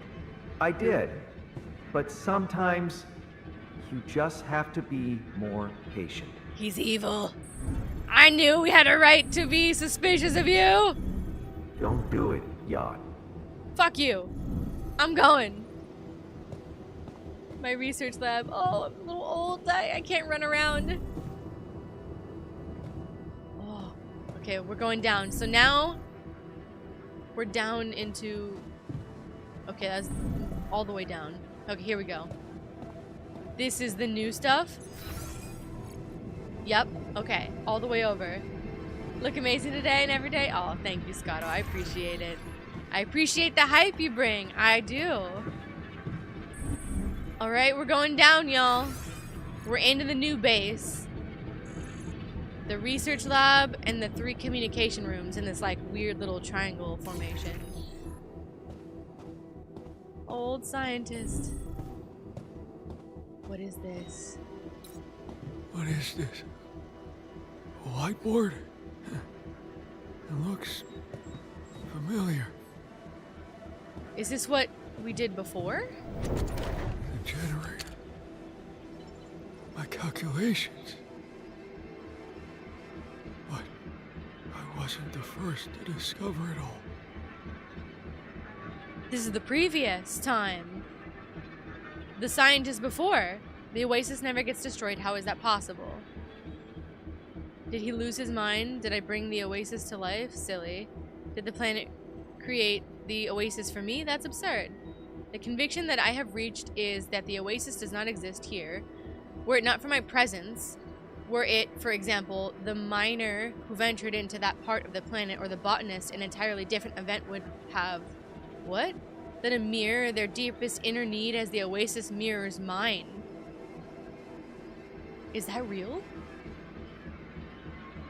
Speaker 4: I did. But sometimes you just have to be more patient.
Speaker 1: He's evil. I knew we had a right to be suspicious of you.
Speaker 4: Don't do it, Jan.
Speaker 1: Fuck you. I'm going. My research lab. Oh, I'm a little old. I can't run around. Oh, okay, we're going down. So now we're down into... Okay, that's all the way down. Okay, here we go. This is the new stuff. Yep, okay, all the way over. Look amazing today and every day. Oh, thank you, Scotto. I appreciate it. I appreciate the hype you bring. I do. Alright, we're going down, y'all. We're into the new base. The research lab and the 3 communication rooms in this like weird little triangle formation. Old scientist. What is this?
Speaker 5: What is this? A whiteboard? It looks familiar.
Speaker 1: Is this what we did before?
Speaker 5: The generator. My calculations. But I wasn't the first to discover it all.
Speaker 1: This is the previous time. the scientist before. The Oasis never gets destroyed. How is that possible? Did he lose his mind? Did I bring the Oasis to life? Silly. Did the planet create the Oasis for me? That's absurd. The conviction that I have reached is that the Oasis does not exist here. Were it not for my presence, were it, for example, the miner who ventured into that part of the planet, or the botanist, an entirely different event would have... What? That a mirror, their deepest inner need as the Oasis mirrors mine. Is that real?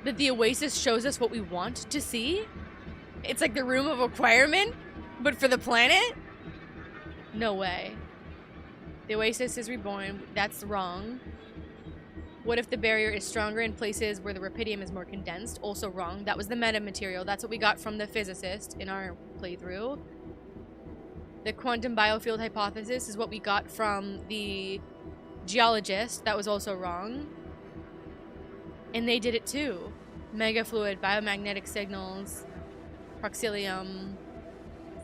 Speaker 1: That the Oasis shows us what we want to see? It's like the room of requirement, but for the planet? No way. The Oasis is reborn. That's wrong. What if the barrier is stronger in places where the rubidium is more condensed? Also wrong. That was the meta material. That's what we got from the Physicist in our playthrough. The quantum biofield hypothesis is what we got from the Geologist. That was also wrong. And they did it too. Mega fluid, biomagnetic signals, proxilium,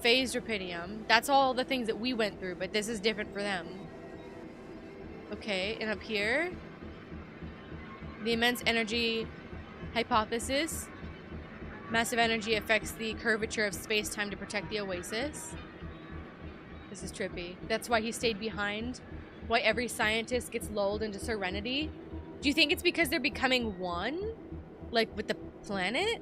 Speaker 1: phased rubidium. That's all the things that we went through, but this is different for them. Okay, and up here, the immense energy hypothesis. Massive energy affects the curvature of space-time to protect the Oasis. This is trippy. That's why he stayed behind. Why every scientist gets lulled into serenity. Do you think it's because they're becoming one? Like, with the planet?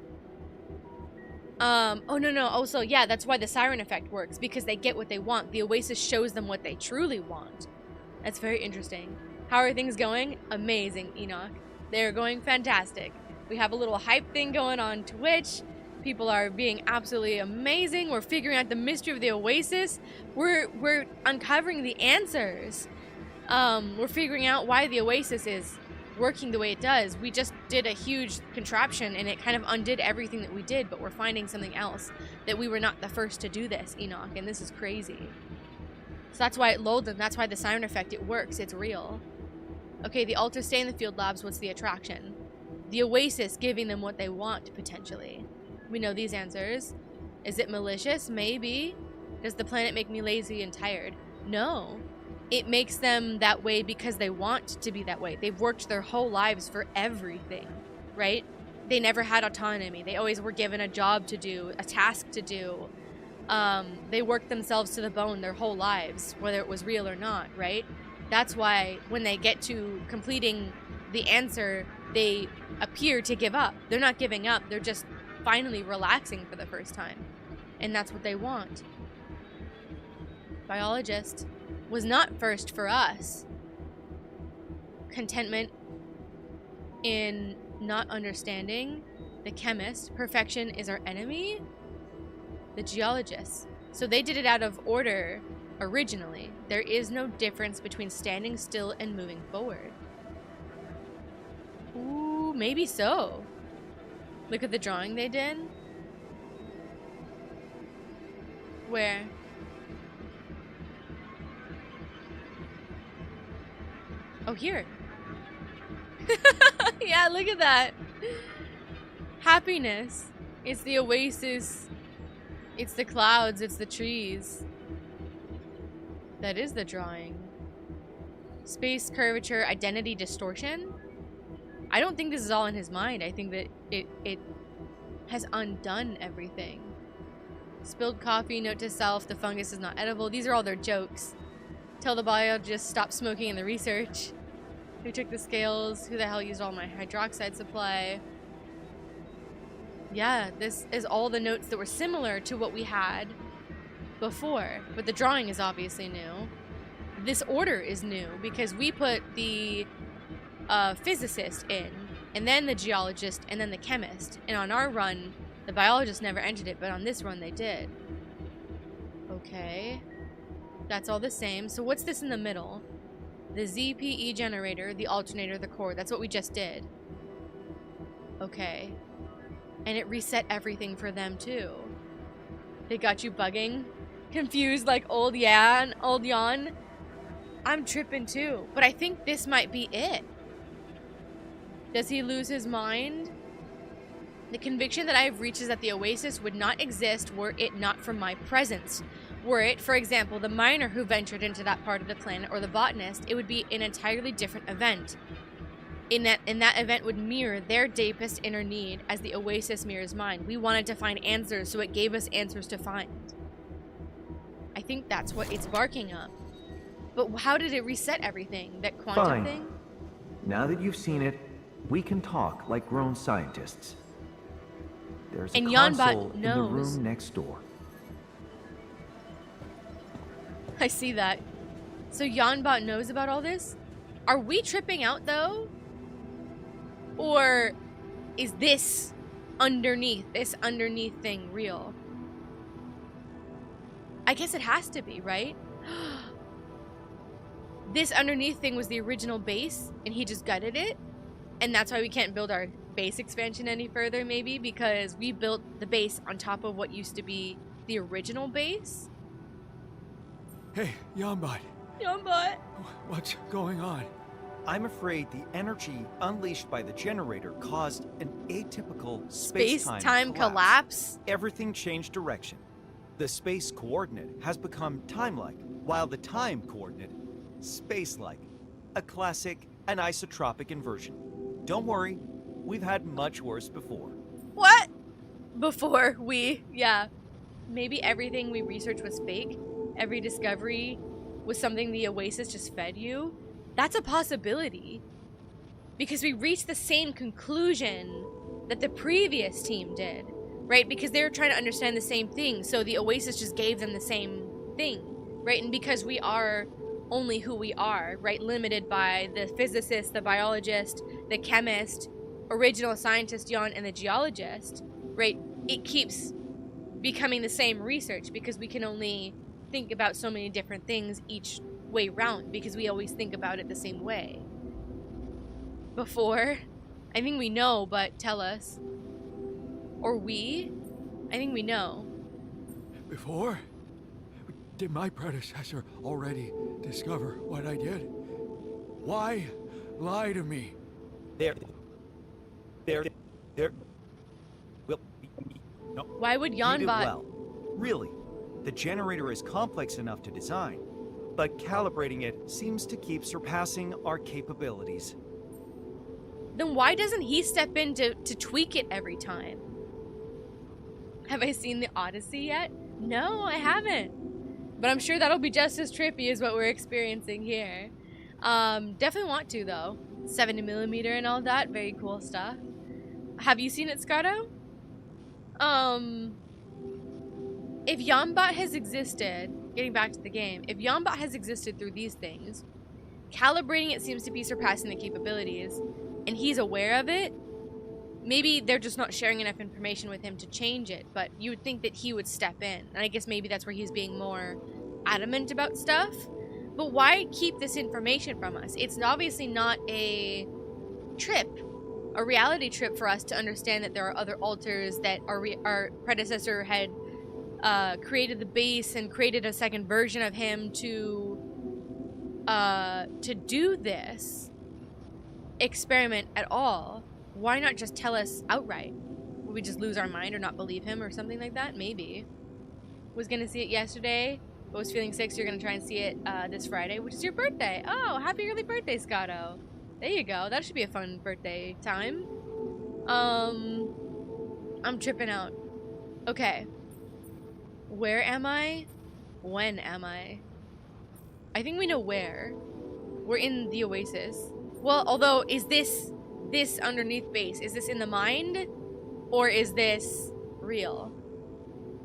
Speaker 1: Oh, no. Also, yeah, that's why the siren effect works. Because they get what they want. The Oasis shows them what they truly want. That's very interesting. How are things going? Amazing, Enoch. They're going fantastic. We have a little hype thing going on Twitch. People are being absolutely amazing. We're figuring out the mystery of the Oasis. We're uncovering the answers. We're figuring out why the Oasis is working the way it does. We just did a huge contraption and it kind of undid everything that we did, but we're finding something else, that we were not the first to do this, Enoch, and this is crazy. So that's why it lulled them. That's why the siren effect, it works. It's real. Okay, the alters stay in the field labs. What's the attraction? The Oasis giving them what they want, potentially. We know these answers. Is it malicious? Maybe. Does the planet make me lazy and tired? No. It makes them that way because they want to be that way. They've worked their whole lives for everything, right? They never had autonomy. They always were given a job to do, a task to do. They worked themselves to the bone their whole lives, whether it was real or not, right? That's why when they get to completing the answer, they appear to give up. They're not giving up. They're just finally relaxing for the first time. And that's what they want. Biologist was not first for us. Contentment in not understanding. The chemist. Perfection is our enemy. The geologist. So they did it out of order originally. There is no difference between standing still and moving forward. Ooh, maybe so. Look at the drawing they did. Where? Oh, here. Yeah, look at that. Happiness. It's the Oasis. It's the clouds. It's the trees. That is the drawing. Space curvature, identity distortion. I don't think this is all in his mind. I think that it has undone everything. Spilled coffee, note to self, the fungus is not edible. These are all their jokes. Tell the biologist stop smoking in the research. Who took the scales? Who the hell used all my hydroxide supply? Yeah, this is all the notes that were similar to what we had before. But the drawing is obviously new. This order is new because we put the physicist in, and then the geologist, and then the chemist. And on our run, the biologist never entered it, but on this run they did. Okay. That's all the same. So what's this in the middle? The ZPE generator, the alternator, the core. That's what we just did. Okay. And it reset everything for them too. They got you bugging? Confused like old Jan? I'm tripping too. But I think this might be it. Does he lose his mind? The conviction that I have reached is that the Oasis would not exist were it not for my presence. Were it, for example, the miner who ventured into that part of the planet or the botanist, it would be an entirely different event. In that event would mirror their deepest inner need as the Oasis mirrors mine. We wanted to find answers, so it gave us answers to find. I think that's what it's barking up. But how did it reset everything? That quantum thing?
Speaker 4: Now that you've seen it, we can talk like grown scientists. There's a console in the room next door.
Speaker 1: I see that. So JanBot knows about all this? Are we tripping out, though? Or is this underneath thing real? I guess it has to be, right? This underneath thing was the original base, and he just gutted it? And that's why we can't build our base expansion any further, maybe? Because we built the base on top of what used to be the original base?
Speaker 5: Hey, JanBot.
Speaker 1: JanBot.
Speaker 5: What's going on?
Speaker 3: I'm afraid the energy unleashed by the generator caused an atypical space-time
Speaker 1: collapse.
Speaker 3: Everything changed direction. The space coordinate has become time-like, while the time coordinate, space-like. A classic anisotropic inversion. Don't worry, we've had much worse before.
Speaker 1: What? Before yeah. Maybe everything we researched was fake. Every discovery was something the Oasis just fed you. That's a possibility. Because we reached the same conclusion that the previous team did, right? Because they were trying to understand the same thing, so the Oasis just gave them the same thing, right? And because we are only who we are, right? Limited by the physicist, the biologist, the chemist, original scientist, Jan, and the geologist, right? It keeps becoming the same research because we can only think about so many different things each way round because we always think about it the same way. Before, I think we know, but tell us. Or we? I think we know.
Speaker 5: Before? Did my predecessor already discover what I did? Why lie to me?
Speaker 3: There. Well, no.
Speaker 1: Why would JanBot?
Speaker 3: Well, really, the generator is complex enough to design, but calibrating it seems to keep surpassing our capabilities.
Speaker 1: Then why doesn't he step in to tweak it every time? Have I seen the Odyssey yet? No, I haven't. But I'm sure that'll be just as trippy as what we're experiencing here. Definitely want to, though. 70mm and all that. Very cool stuff. Have you seen it, Scardo? If JanBot has existed, getting back to the game, if JanBot has existed through these things, calibrating it seems to be surpassing the capabilities, and he's aware of it, maybe they're just not sharing enough information with him to change it, but you would think that he would step in. And I guess maybe that's where he's being more adamant about stuff. But why keep this information from us? It's obviously not a trip, a reality trip for us to understand that there are other alters, that our predecessor had created the base and created a second version of him to do this experiment at all. Why not just tell us outright? Would we just lose our mind or not believe him or something like that? Maybe. Was gonna see it yesterday, but was feeling sick, so you're gonna try and see it this Friday, which is your birthday. Oh, happy early birthday, Scotto. There you go. That should be a fun birthday time. I'm tripping out. Okay. Where am I? When am I? I think we know where. We're in the Oasis. Well, although, is this underneath base? Is this in the mind? Or is this real?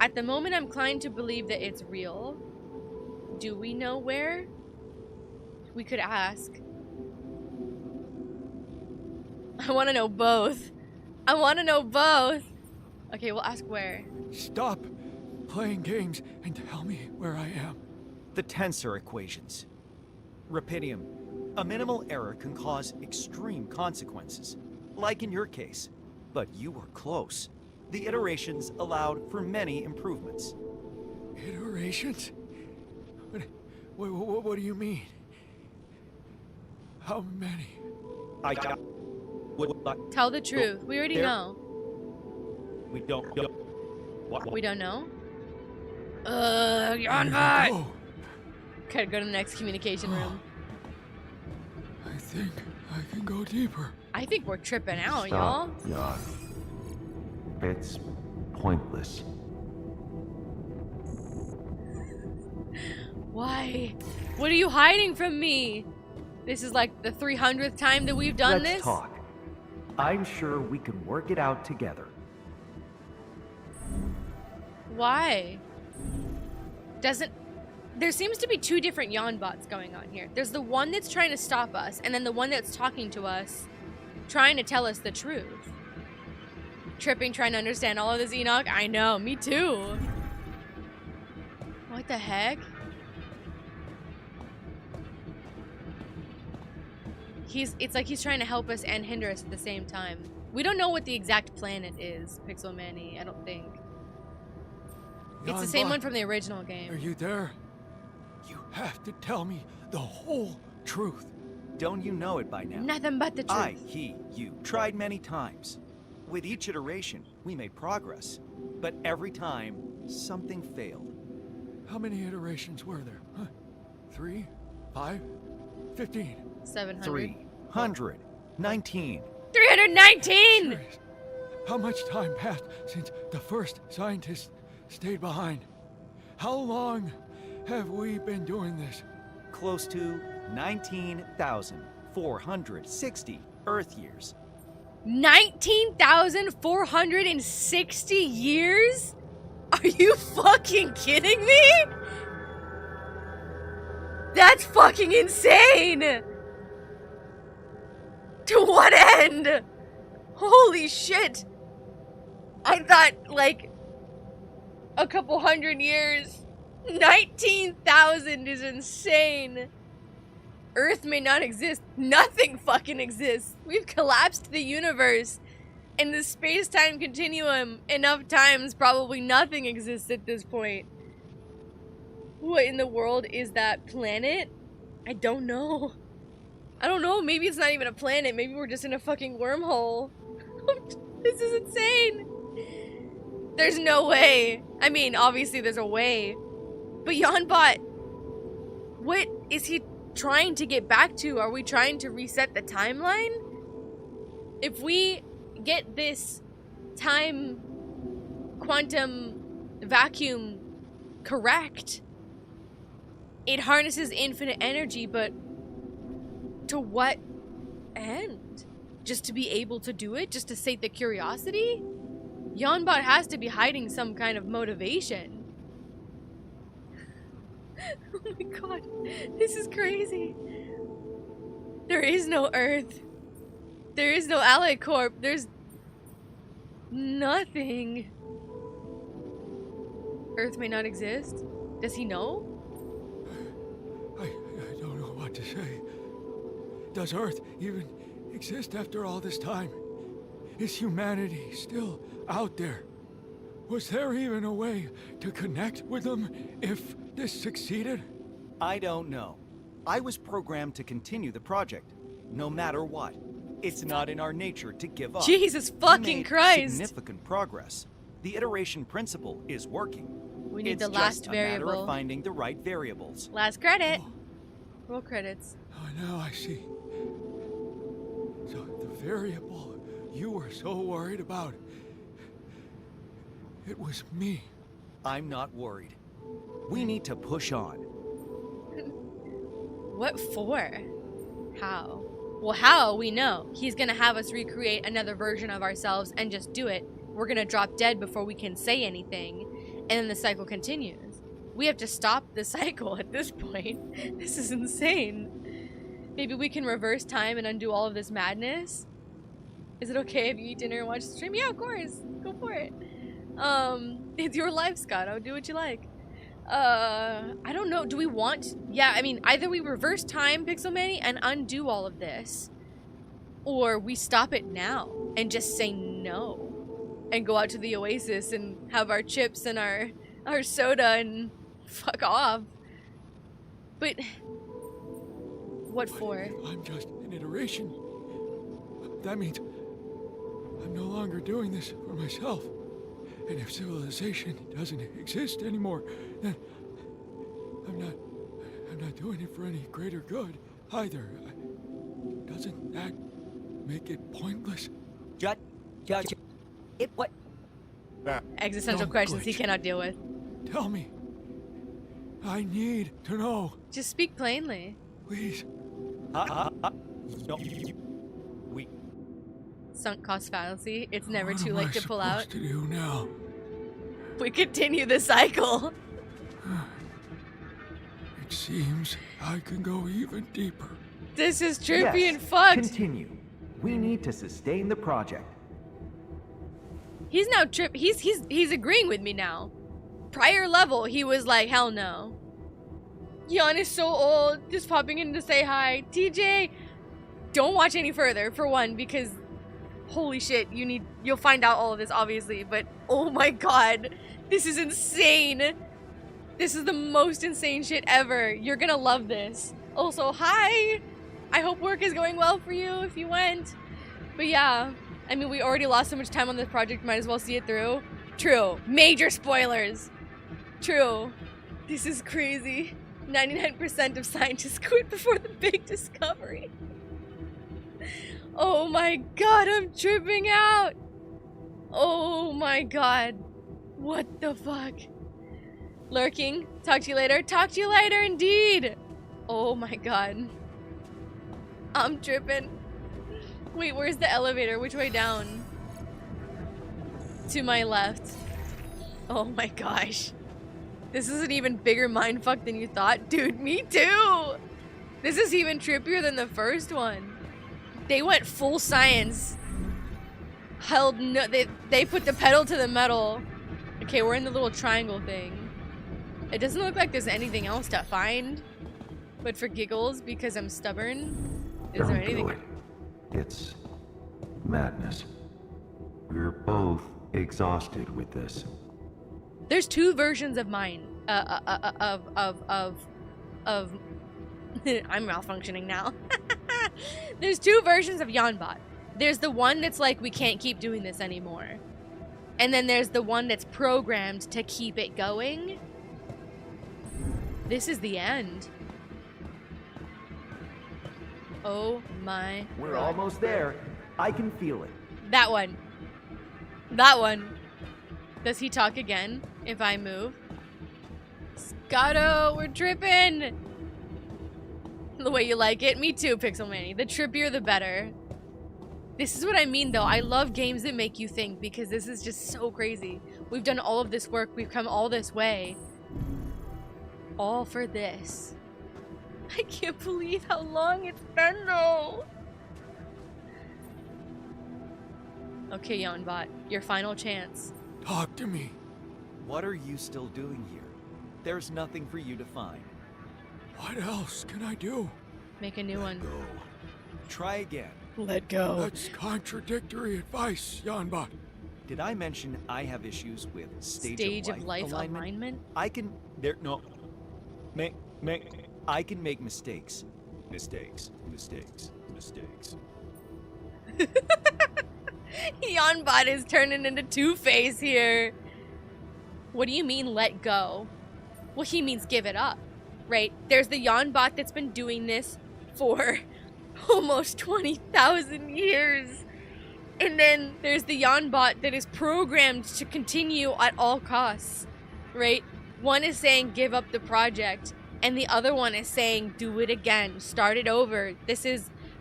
Speaker 1: At the moment, I'm inclined to believe that it's real. Do we know where? We could ask. I want to know both. I want to know both. Okay, we'll ask where.
Speaker 5: Stop playing games and tell me where I am.
Speaker 3: The tensor equations. Rapidium. A minimal error can cause extreme consequences, like in your case. But you were close. The iterations allowed for many improvements.
Speaker 5: Iterations? What do you mean? How many?
Speaker 1: Tell the truth. We already know.
Speaker 3: We don't.
Speaker 1: We don't know? JanBot!
Speaker 5: Oh,
Speaker 1: Gotta go to the next communication room.
Speaker 5: I think I can go deeper.
Speaker 1: I think we're tripping out, y'all.
Speaker 10: Jan. It's pointless.
Speaker 1: Why? What are you hiding from me? This is like the 300th time that we've done
Speaker 3: Let's
Speaker 1: this?
Speaker 3: talk. I'm sure we can work it out together.
Speaker 1: Why? There seems to be two different JanBots going on here. There's the one that's trying to stop us, and then the one that's talking to us, trying to tell us the truth. Tripping, trying to understand all of this, Enoch. I know, me too. What the heck? It's like he's trying to help us and hinder us at the same time. We don't know what the exact planet is, Pixel Manny, I don't think. It's the same one from the original game.
Speaker 5: Are you there? You have to tell me the whole truth.
Speaker 3: Don't you know it by now?
Speaker 1: Nothing but the truth.
Speaker 3: I, he, you, tried many times. With each iteration, we made progress. But every time, something failed.
Speaker 5: How many iterations were there? Huh? 3? 5? 15?
Speaker 1: 700.
Speaker 3: 319.
Speaker 1: 319!
Speaker 5: Serious? How much time passed since the first scientist stayed behind? How long have we been doing this?
Speaker 3: Close to 19,460 Earth years.
Speaker 1: 19,460 years? Are you fucking kidding me? That's fucking insane! To what end? Holy shit! I thought, like, a couple hundred years. 19,000 is insane. Earth may not exist. Nothing fucking exists. We've collapsed the universe. In the space-time continuum, enough times probably nothing exists at this point. What in the world is that planet? I don't know. I don't know, maybe it's not even a planet. Maybe we're just in a fucking wormhole. This is insane. There's no way. I mean, obviously there's a way. But JanBot, what is he trying to get back to? Are we trying to reset the timeline? If we get this time quantum vacuum correct, it harnesses infinite energy, but to what end? Just to be able to do it? Just to sate the curiosity? JanBot has to be hiding some kind of motivation. Oh my god, this is crazy. There is no Earth. There is no Ally Corp. There's nothing. Earth may not exist. Does he know?
Speaker 5: I don't know what to say. Does Earth even exist after all this time? Is humanity still out there? Was there even a way to connect with them if this succeeded?
Speaker 3: I don't know. I was programmed to continue the project, no matter what. It's not in our nature to give up.
Speaker 1: Jesus fucking Christ!
Speaker 3: Significant progress. The iteration principle is working.
Speaker 1: We need
Speaker 3: it's
Speaker 1: the last
Speaker 3: just a
Speaker 1: variable.
Speaker 3: matter of finding the right variables.
Speaker 1: Last credit.
Speaker 5: Oh.
Speaker 1: Roll credits.
Speaker 5: Oh, now I see. So the variable you were so worried about, it was me.
Speaker 3: I'm not worried. We need to push on.
Speaker 1: What for? How? Well, how, we know. He's gonna have us recreate another version of ourselves and just do it. We're gonna drop dead before we can say anything, and then the cycle continues. We have to stop the cycle at this point. This is insane. Maybe we can reverse time and undo all of this madness? Is it okay if you eat dinner and watch the stream? Yeah, of course. Go for it. It's your life, Scott. I'll do what you like. I don't know. Do we want... Yeah, I mean, either we reverse time, Pixel Manny, and undo all of this, or we stop it now and just say no and go out to the Oasis and have our chips and our soda and fuck off. But what for?
Speaker 5: I'm just an iteration. That means I'm no longer doing this for myself. And if civilization doesn't exist anymore, then I'm not doing it for any greater good either. Doesn't that make it pointless?
Speaker 3: What?
Speaker 1: Existential questions he cannot deal with.
Speaker 5: Tell me. I need to know.
Speaker 1: Just speak plainly.
Speaker 5: Please.
Speaker 3: No. We.
Speaker 1: Sunk cost fallacy. It's never
Speaker 5: What
Speaker 1: too
Speaker 5: am
Speaker 1: late
Speaker 5: I
Speaker 1: to pull out.
Speaker 5: supposed to do now?
Speaker 1: We continue the cycle.
Speaker 5: It seems I can go even deeper.
Speaker 1: This is trippy
Speaker 4: Yes,
Speaker 1: and fucked.
Speaker 4: Continue. We need to sustain the project.
Speaker 1: He's now he's agreeing with me now. Prior level, he was like, hell no. Jan is so old, just popping in to say hi. TJ, don't watch any further, for one, because holy shit, you'll find out all of this, obviously, but oh my god, this is insane. This is the most insane shit ever. You're gonna love this. Also, hi! I hope work is going well for you if you went. But yeah, I mean, we already lost so much time on this project, might as well see it through. True. Major spoilers. True. This is crazy. 99% of scientists quit before the big discovery. Oh my god, I'm tripping out. Oh my god. What the fuck? Lurking. Talk to you later. Talk to you later, indeed. Oh my god. I'm tripping. Wait, where's the elevator? Which way down? To my left. Oh my gosh. This is an even bigger mindfuck than you thought. Dude, me too! This is even trippier than the first one. They went full science. Held no- they put the pedal to the metal. Okay, we're in the little triangle thing. It doesn't look like there's anything else to find. But for giggles, because I'm stubborn, is there anything?
Speaker 10: Do it. It's madness. We're both exhausted with this.
Speaker 1: There's two versions of mine. I'm malfunctioning now. There's two versions of JanBot. There's the one that's like, we can't keep doing this anymore. And then there's the one that's programmed to keep it going. This is the end. Oh my
Speaker 4: We're
Speaker 1: god.
Speaker 4: almost there. I can feel it.
Speaker 1: That one. That one. Does he talk again if I move? Scotto, we're tripping! The way you like it. Me too, Pixelmani. The trippier, the better. This is what I mean, though. I love games that make you think, because this is just so crazy. We've done all of this work. We've come all this way. All for this. I can't believe how long it's been, though. Okay, JanBot. Your final chance.
Speaker 5: Talk to me.
Speaker 3: What are you still doing here? There's nothing for you to find.
Speaker 5: What else can I do?
Speaker 1: Make a new one.
Speaker 5: Go.
Speaker 3: Try again.
Speaker 1: Let go.
Speaker 5: That's contradictory advice, JanBot.
Speaker 3: Did I mention I have issues with stage
Speaker 1: of life alignment?
Speaker 3: I can... I can make mistakes. Mistakes.
Speaker 1: JanBot is turning into Two-Face here. What do you mean, let go? Well, he means give it up, right? There's the JanBot that's been doing this for almost 20,000 years. And then there's the JanBot that is programmed to continue at all costs, right? One is saying give up the project, and the other one is saying do it again, start it over.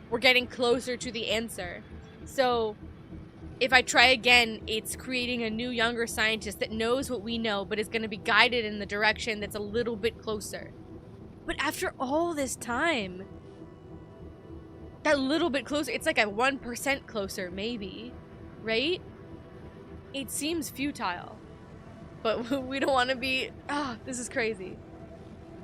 Speaker 1: We're getting closer to the answer. So if I try again, it's creating a new younger scientist that knows what we know, but is going to be guided in the direction that's a little bit closer. But after all this time, that little bit closer, it's like a 1% closer, maybe, right? It seems futile, but we don't want to be, this is crazy.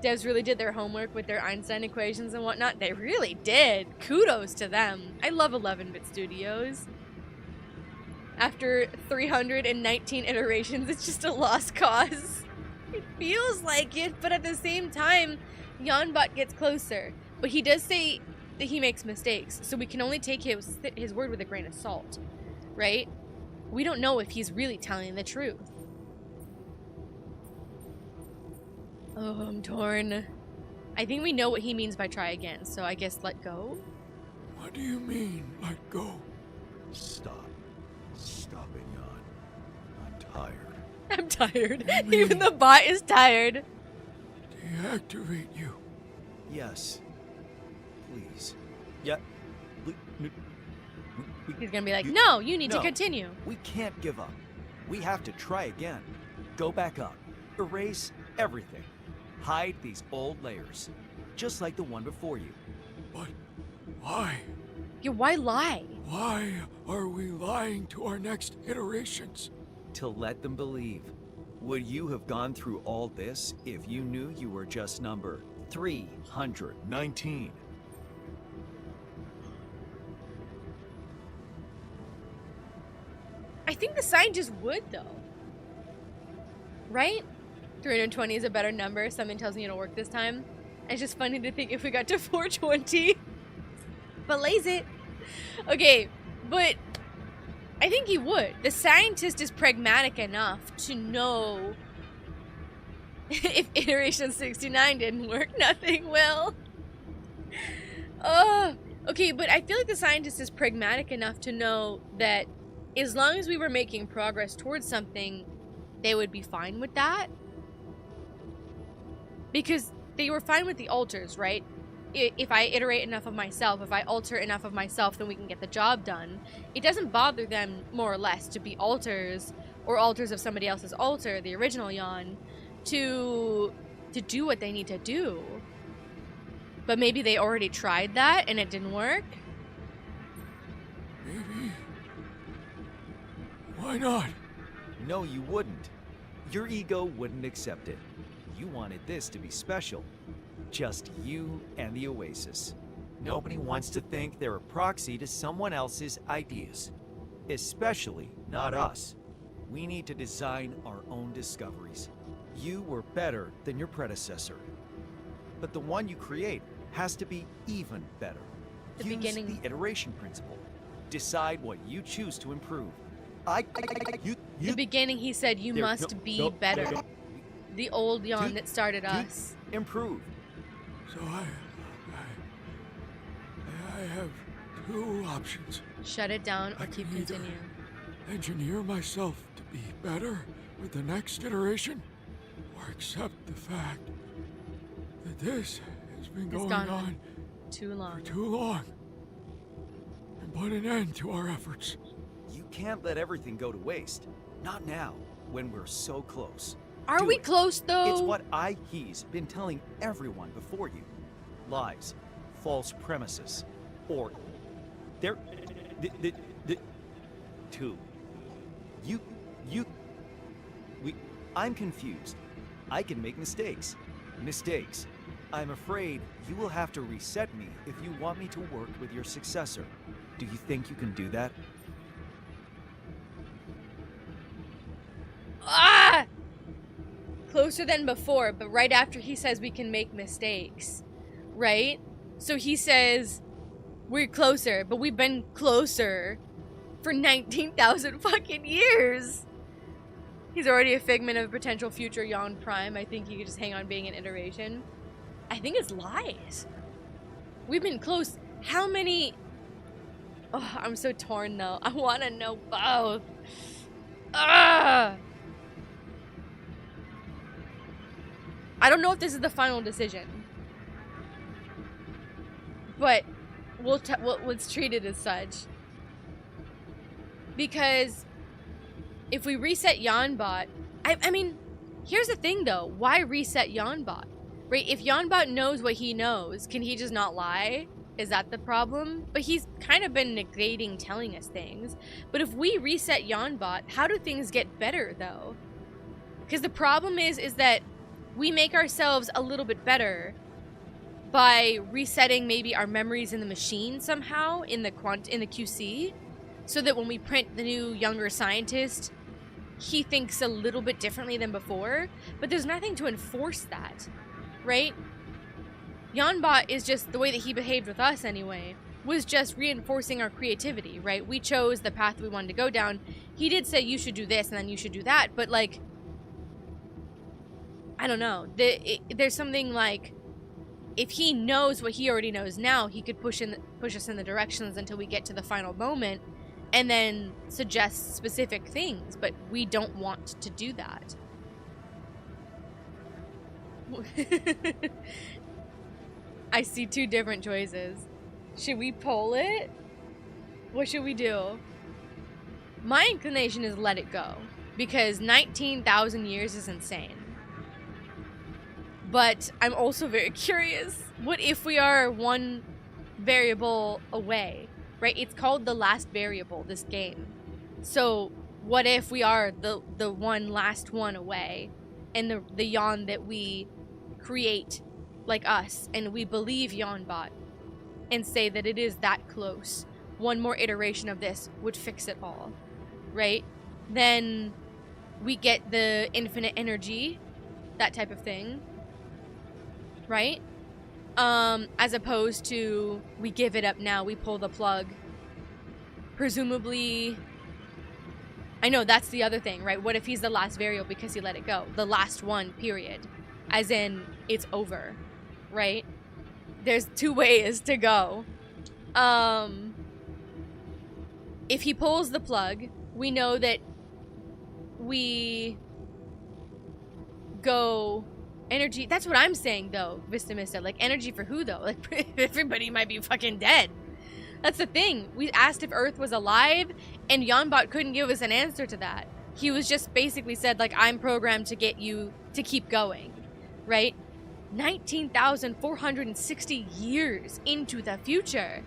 Speaker 1: Devs really did their homework with their Einstein equations and whatnot. They really did. Kudos to them. I love 11-bit studios. After 319 iterations, it's just a lost cause. It feels like it, but at the same time, JanBot gets closer. But he does say that he makes mistakes, so we can only take his word with a grain of salt, right? We don't know if he's really telling the truth. Oh, I'm torn. I think we know what he means by try again, so I guess let go?
Speaker 5: What do you mean, let go?
Speaker 3: Stop. Stop it, Jan. I'm tired.
Speaker 1: I'm tired. Even the bot is tired.
Speaker 5: Deactivate you.
Speaker 3: Yes. Please. Yeah.
Speaker 1: He's gonna be like, no, you need to continue.
Speaker 3: We can't give up. We have to try again. Go back up. Erase everything. Hide these old layers. Just like the one before you.
Speaker 5: But why?
Speaker 1: Yeah, why lie?
Speaker 5: Why are we lying to our next iterations?
Speaker 3: To let them believe. Would you have gone through all this if you knew you were just number 319?
Speaker 1: I think the scientists would, though. Right? 320 is a better number. Something tells me it'll work this time. It's just funny to think if we got to 420. But lays it. Okay, but I think he would. The scientist is pragmatic enough to know if iteration 69 didn't work, nothing will. Oh, okay, but I feel like the scientist is pragmatic enough to know that as long as we were making progress towards something, they would be fine with that. Because they were fine with the alters, right? If I iterate enough of myself, if I alter enough of myself, then we can get the job done. It doesn't bother them, more or less, to be alters, or alters of somebody else's alter, the original Jan, to do what they need to do. But maybe they already tried that and it didn't work?
Speaker 5: Maybe. Why not?
Speaker 3: No, you wouldn't. Your ego wouldn't accept it. You wanted this to be special. Just you and the Oasis. Nobody wants to think they're a proxy to someone else's ideas. Especially not us. We need to design our own discoveries. You were better than your predecessor. But the one you create has to be even better. Use the iteration principle. Decide what you choose to improve.
Speaker 1: The beginning he said you must be better. The old Jan that started us.
Speaker 3: Improve.
Speaker 5: So I have two options.
Speaker 1: Shut it down or keep continuing.
Speaker 5: Engineer myself to be better with the next iteration, or accept the fact that this has been going on
Speaker 1: too long.
Speaker 5: For too long, and put an end to our efforts.
Speaker 3: You can't let everything go to waste. Not now, when we're so close.
Speaker 1: Are we close, though?
Speaker 3: It's what he's been telling everyone before you. Lies, false premises, or I'm confused. I can make mistakes. I'm afraid you will have to reset me if you want me to work with your successor. Do you think you can do that?
Speaker 1: Ah! Closer than before, but right after he says we can make mistakes, right? So he says we're closer, but we've been closer for 19,000 fucking years. He's already a figment of potential future Jan Prime. I think he could just hang on being an iteration. I think it's lies. We've been close. How many? Oh, I'm so torn though. I want to know both. Ah! I don't know if this is the final decision, but let's treat it as such. Because if we reset JanBot, I mean, here's the thing though. Why reset JanBot? Right? If JanBot knows what he knows, can he just not lie? Is that the problem? But he's kind of been negating telling us things. But if we reset JanBot, how do things get better though? Because the problem is that we make ourselves a little bit better by resetting maybe our memories in the machine somehow in the QC, so that when we print the new younger scientist, he thinks a little bit differently than before. But there's nothing to enforce that, right? JanBot is just the way that he behaved with us anyway, was just reinforcing our creativity, right? We chose the path we wanted to go down. He did say you should do this and then you should do that, but like, I don't know. There's something like, if he knows what he already knows now, he could push us in the directions until we get to the final moment, and then suggest specific things. But we don't want to do that. I see two different choices. Should we poll it? What should we do? My inclination is let it go, because 19,000 years is insane. But I'm also very curious. What if we are one variable away, right? It's called the last variable, this game. So what if we are the one last one away, and the yawn that we create, like us, and we believe JanBot and say that it is that close. One more iteration of this would fix it all, right? Then we get the infinite energy, that type of thing, right? As opposed to we give it up now, we pull the plug. Presumably, I know that's the other thing, right? What if he's the last variable because he let it go? The last one, period. As in, it's over, right? There's two ways to go. If he pulls the plug, we know that we go energy. That's what I'm saying, though, Vista Mista. Like, energy for who, though? Like, everybody might be fucking dead. That's the thing. We asked if Earth was alive, and JanBot couldn't give us an answer to that. He was just basically said, like, I'm programmed to get you to keep going, right? 19,460 years into the future.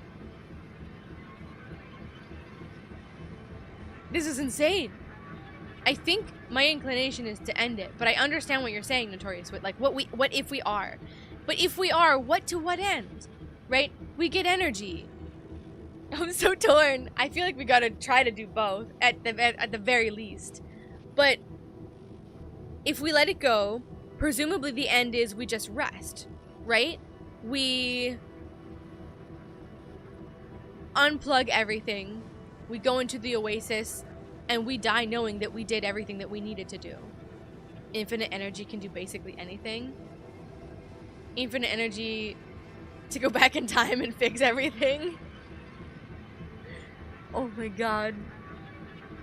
Speaker 1: This is insane. I think my inclination is to end it, but I understand what you're saying, Notorious. Like, what if we are? But if we are, what to what end? Right? We get energy. I'm so torn. I feel like we gotta try to do both at the very least. But if we let it go, presumably the end is we just rest, right? We unplug everything. We go into the Oasis, and we die knowing that we did everything that we needed to do. Infinite energy can do basically anything. Infinite energy to go back in time and fix everything. Oh my god.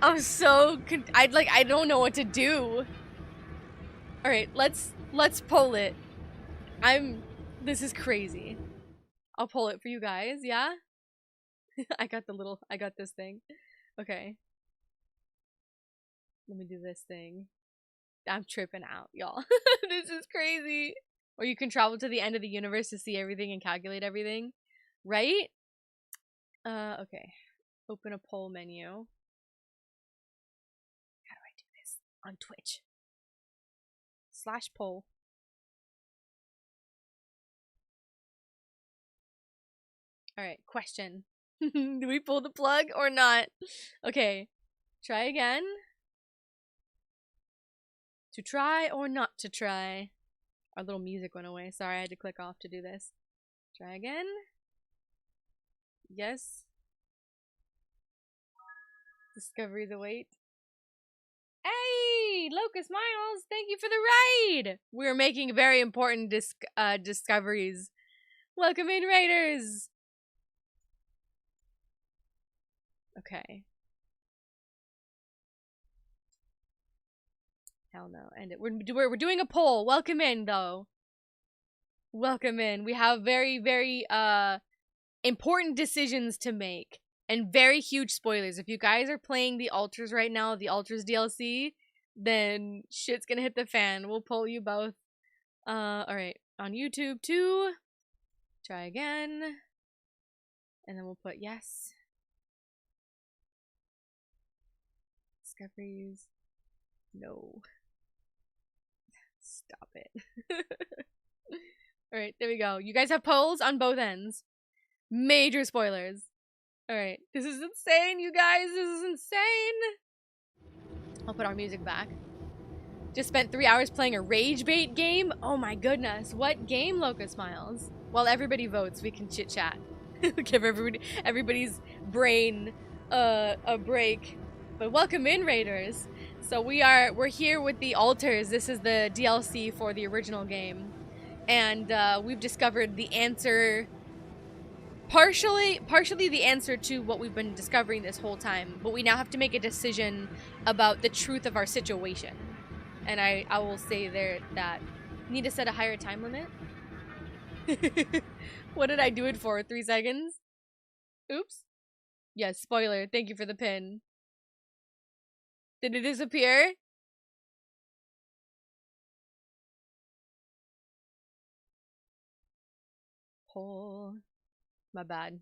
Speaker 1: I'm so I don't know what to do. All right, let's poll it. This is crazy. I'll poll it for you guys, yeah? I got this thing. Okay. Let me do this thing. I'm tripping out, y'all. This is crazy. Or you can travel to the end of the universe to see everything and calculate everything. Right? Okay. Open a poll menu. How do I do this? On Twitch. /poll. Alright, question. Do we pull the plug or not? Okay. Try again. To try or not to try? Our little music went away. Sorry, I had to click off to do this. Try again. Yes. Discoveries await. Hey! Locust Miles! Thank you for the raid! We're making very important discoveries. Welcome in, raiders! Okay. Hell no. End it. We're doing a poll. Welcome in, though. Welcome in. We have very, very important decisions to make. And very huge spoilers. If you guys are playing the Alters right now, the Alters DLC, then shit's gonna hit the fan. We'll poll you both. Alright. On YouTube, too. Try again. And then we'll put yes. Discoveries. No. Stop it. Alright, there we go. You guys have polls on both ends. Major spoilers. Alright, this is insane, you guys. This is insane. I'll put our music back. Just spent 3 hours playing a rage bait game. Oh my goodness. What game, Locust Miles? While everybody votes, we can chit chat. Give everybody's brain a break. But welcome in, raiders. So we're here with the Alters. This is the DLC for the original game. And we've discovered the answer, partially the answer to what we've been discovering this whole time, but we now have to make a decision about the truth of our situation. And I will say there that need to set a higher time limit. What did I do it for? 3 seconds? Oops. Yes, spoiler. Thank you for the pin. Did it disappear? Poll. My bad.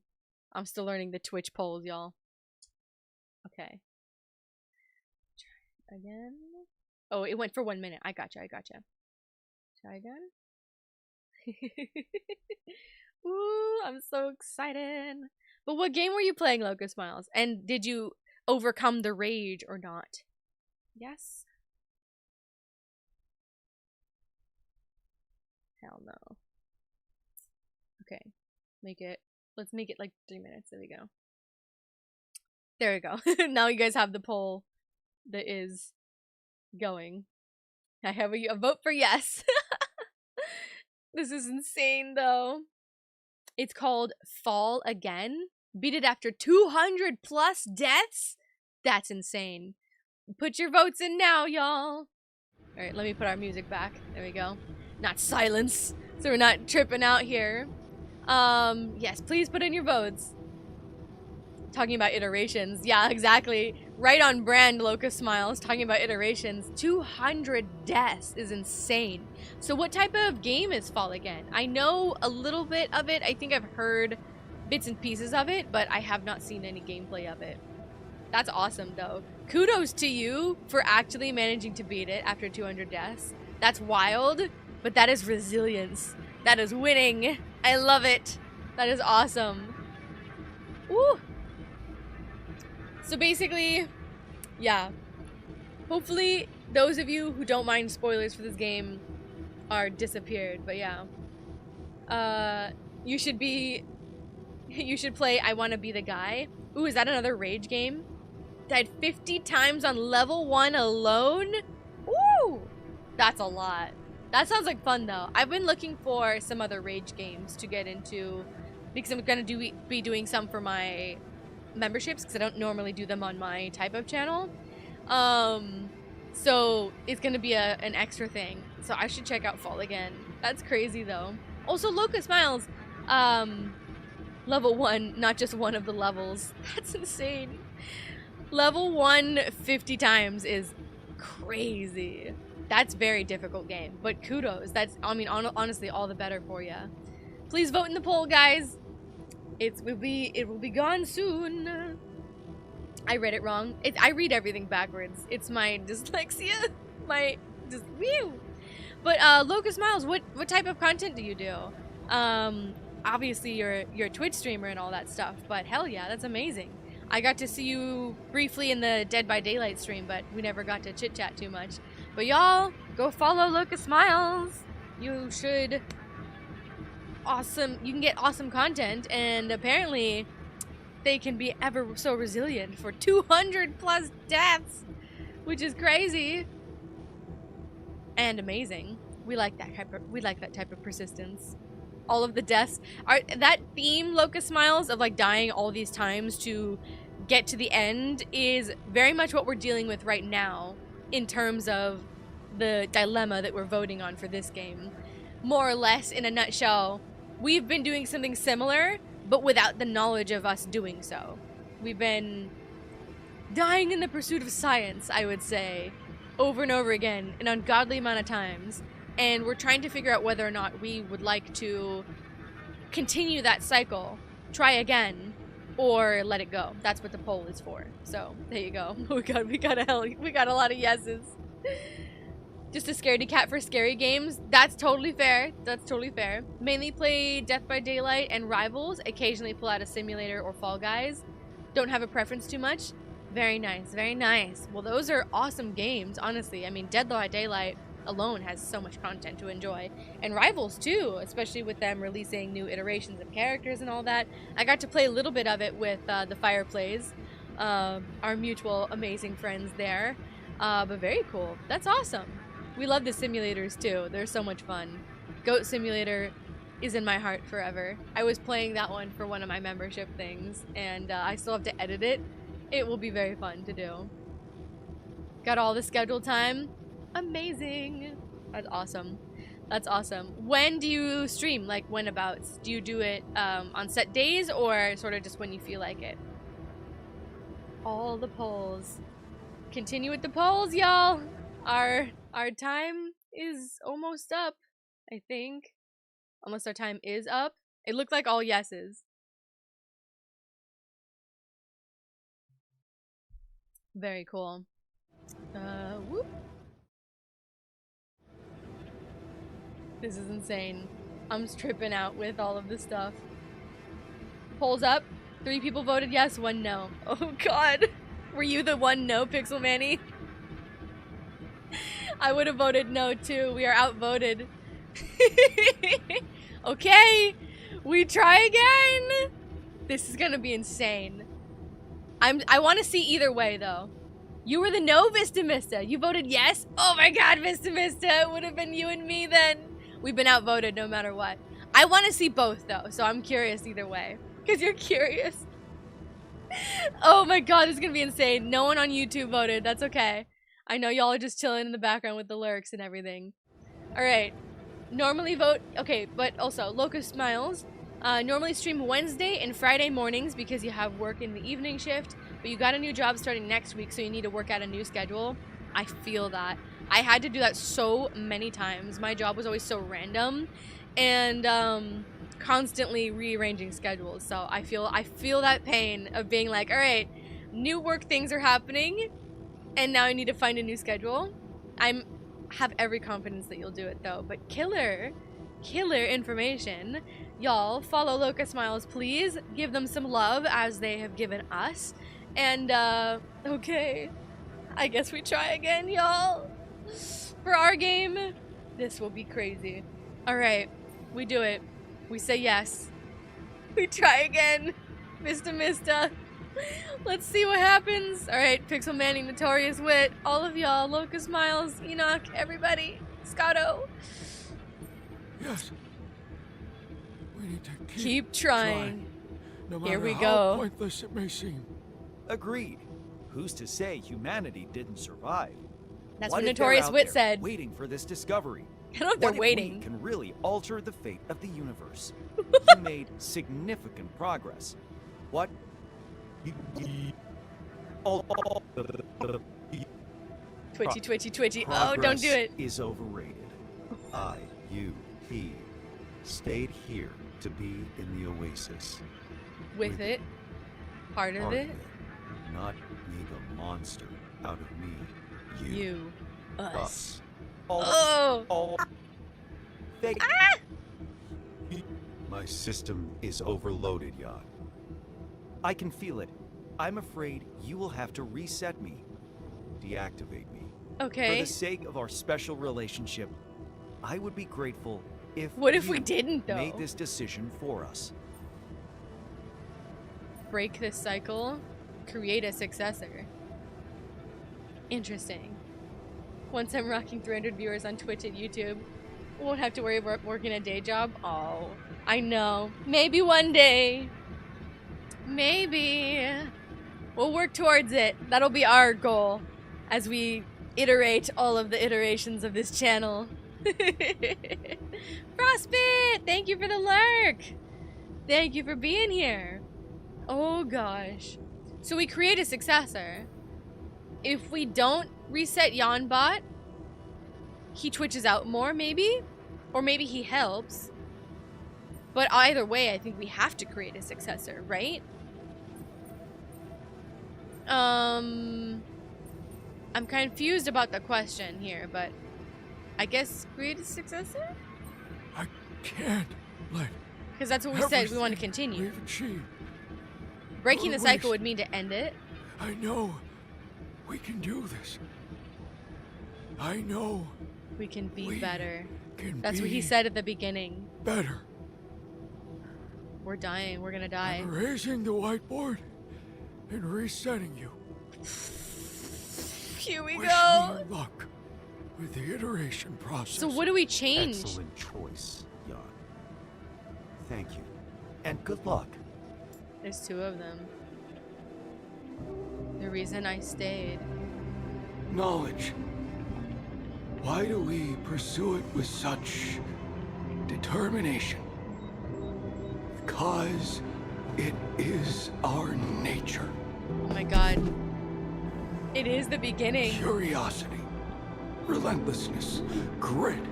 Speaker 1: I'm still learning the Twitch polls, y'all. Okay. Try again. Oh, it went for 1 minute. I gotcha. Try again. Ooh, I'm so excited. But what game were you playing, Locust Miles? And did you overcome the rage or not? Yes? Hell no. Okay. Let's make it like 3 minutes. There we go. There we go. Now you guys have the poll that is going. I have a vote for yes. This is insane though. It's called Fall Again. Beat it after 200 plus deaths? That's insane. Put your votes in now, y'all. Alright, let me put our music back. There we go. Not silence, so we're not tripping out here. Yes, please put in your votes. Talking about iterations. Yeah, exactly. Right on brand, Locust Smiles. Talking about iterations. 200 deaths is insane. So what type of game is Fall Again? I know a little bit of it. I think I've heard bits and pieces of it, but I have not seen any gameplay of it. That's awesome, though. Kudos to you for actually managing to beat it after 200 deaths. That's wild, but that is resilience. That is winning. I love it. That is awesome. Woo! So basically, yeah. Hopefully, those of you who don't mind spoilers for this game are disappeared, but yeah. You should play I Wanna Be the Guy. Ooh, is that another rage game? Died 50 times on level 1 alone? Woo! That's a lot. That sounds like fun, though. I've been looking for some other rage games to get into because I'm gonna be doing some for my memberships because I don't normally do them on my type of channel. So it's gonna be an extra thing. So I should check out Fall Again. That's crazy, though. Also, Locust Miles, level 1, not just one of the levels. That's insane. Level 1 50 times is crazy. That's very difficult game, but kudos. That's, I mean, honestly, all the better for you. Please vote in the poll, guys. It will be gone soon. I read it wrong. I read everything backwards. It's my dyslexia. Whew. But Locust Miles, what type of content do you do? Obviously you're a Twitch streamer and all that stuff, but hell yeah, that's amazing. I got to see you briefly in the Dead by Daylight stream, but we never got to chit chat too much. But y'all, go follow Locust Miles. You should. Awesome. You can get awesome content, and apparently they can be ever so resilient for 200 plus deaths, which is crazy and amazing. We like that type of persistence. All of the deaths are that theme, Locust Miles, of like dying all these times to get to the end is very much what we're dealing with right now in terms of the dilemma that we're voting on for this game. More or less, in a nutshell, we've been doing something similar, but without the knowledge of us doing so. We've been dying in the pursuit of science, I would say, over and over again, an ungodly amount of times. And we're trying to figure out whether or not we would like to continue that cycle, try again, or let it go. That's what the poll is for. So there you go. We got a lot of yeses. Just a scaredy cat for scary games. That's totally fair. That's totally fair. Mainly play Death by Daylight and Rivals. Occasionally pull out a simulator or Fall Guys. Don't have a preference too much. Very nice. Very nice. Well, those are awesome games, honestly. I mean, Dead by Daylight alone has so much content to enjoy, and Rivals too, especially with them releasing new iterations of characters and all that. I got to play a little bit of it with the Fireplays, our mutual amazing friends there. But very cool. That's awesome. We love the simulators too. They're so much fun. Goat Simulator is in my heart forever. I was playing that one for one of my membership things, and I still have to edit it. It will be very fun to do. Got all the schedule time. Amazing. That's awesome. That's awesome. When do you stream? Like, when abouts? Do you do it on set days or sort of just when you feel like it? All the polls. Continue with the polls, y'all. Our time is almost up, I think. Almost our time is up. It looked like all yeses. Very cool. Whoop. This is insane. I'm tripping out with all of this stuff. Polls up. 3 people voted yes, 1 no. Oh god. Were you the 1 no, Pixel Manny? I would have voted no too. We are outvoted. Okay. We try again. This is gonna be insane. I want to see either way though. You were the no, Vista Mista. You voted yes? Oh my god, Vista Mista. It would have been you and me then. We've been outvoted no matter what. I want to see both though, so I'm curious either way. Because you're curious. Oh my god, this is going to be insane. No one on YouTube voted. That's okay. I know y'all are just chilling in the background with the lurks and everything. Alright. Normally vote... Okay, but also, Locust Smiles. Normally stream Wednesday and Friday mornings because you have work in the evening shift. But you got a new job starting next week, so you need to work out a new schedule. I feel that. I had to do that so many times. My job was always so random. And, constantly rearranging schedules. So I feel that pain of being like, all right, new work things are happening and now I need to find a new schedule. Have every confidence that you'll do it though, but killer information. Y'all follow Locust Smiles, please. Give them some love as they have given us. And okay, I guess we try again, y'all. For our game, this will be crazy. All right, we do it. We say yes. We try again. Mista. Let's see what happens. Alright, Pixel Manny, Notorious Wit, all of y'all, Locust Miles, Enoch, everybody, Scotto.
Speaker 5: Yes. We need to
Speaker 1: keep trying.
Speaker 5: No
Speaker 1: Here we
Speaker 5: how
Speaker 1: go.
Speaker 5: Pointless it may seem.
Speaker 3: Agreed. Who's to say humanity didn't survive?
Speaker 1: That's
Speaker 3: what
Speaker 1: what Notorious Wit said.
Speaker 3: Waiting for this discovery.
Speaker 1: I don't know if they're
Speaker 3: what
Speaker 1: waiting.
Speaker 3: If we can really alter the fate of the universe? You made significant progress. What?
Speaker 1: Twitchy. Oh, don't do it.
Speaker 11: Is overrated. He stayed here to be in the Oasis.
Speaker 1: With it. Part of it.
Speaker 11: Not make a monster out of me.
Speaker 1: You. Us.
Speaker 3: All fake.
Speaker 1: Ah!
Speaker 11: My system is overloaded, Yacht.
Speaker 3: I can feel it. I'm afraid you will have to reset me. Deactivate me.
Speaker 1: Okay.
Speaker 3: For the sake of our special relationship, I would be grateful if
Speaker 1: What if we didn't, though?
Speaker 3: Made this decision for us.
Speaker 1: Break this cycle. Create a successor. Interesting. Once I'm rocking 300 viewers on Twitch and YouTube, won't have to worry about working a day job. Oh, I know. Maybe one day. Maybe. We'll work towards it. That'll be our goal as we iterate all of the iterations of this channel. Frostbit! Thank you for the lurk! Thank you for being here. Oh gosh. So we create a successor. If we don't reset JanBot, he twitches out more, maybe? Or maybe he helps. But either way, I think we have to create a successor, right? I'm confused about the question here, but I guess create a successor?
Speaker 5: I can't let.
Speaker 1: Because that's what we said, we want to continue.
Speaker 5: We've achieved.
Speaker 1: Breaking the cycle would mean to end it.
Speaker 5: I know we can do this. I know
Speaker 1: we can be better.
Speaker 5: That's
Speaker 1: what he said at the beginning.
Speaker 5: Better.
Speaker 1: We're dying. We're gonna die.
Speaker 5: I'm erasing the whiteboard and resetting you.
Speaker 1: Here we
Speaker 5: Wish
Speaker 1: go.
Speaker 5: me luck with the iteration process.
Speaker 1: So what do we change?
Speaker 3: Excellent choice, Jan. Thank you. And good luck.
Speaker 1: There's two of them. The reason I stayed.
Speaker 5: Knowledge. Why do we pursue it with such determination? Because it is our nature.
Speaker 1: Oh my god. It is the beginning.
Speaker 5: Curiosity, relentlessness, grit.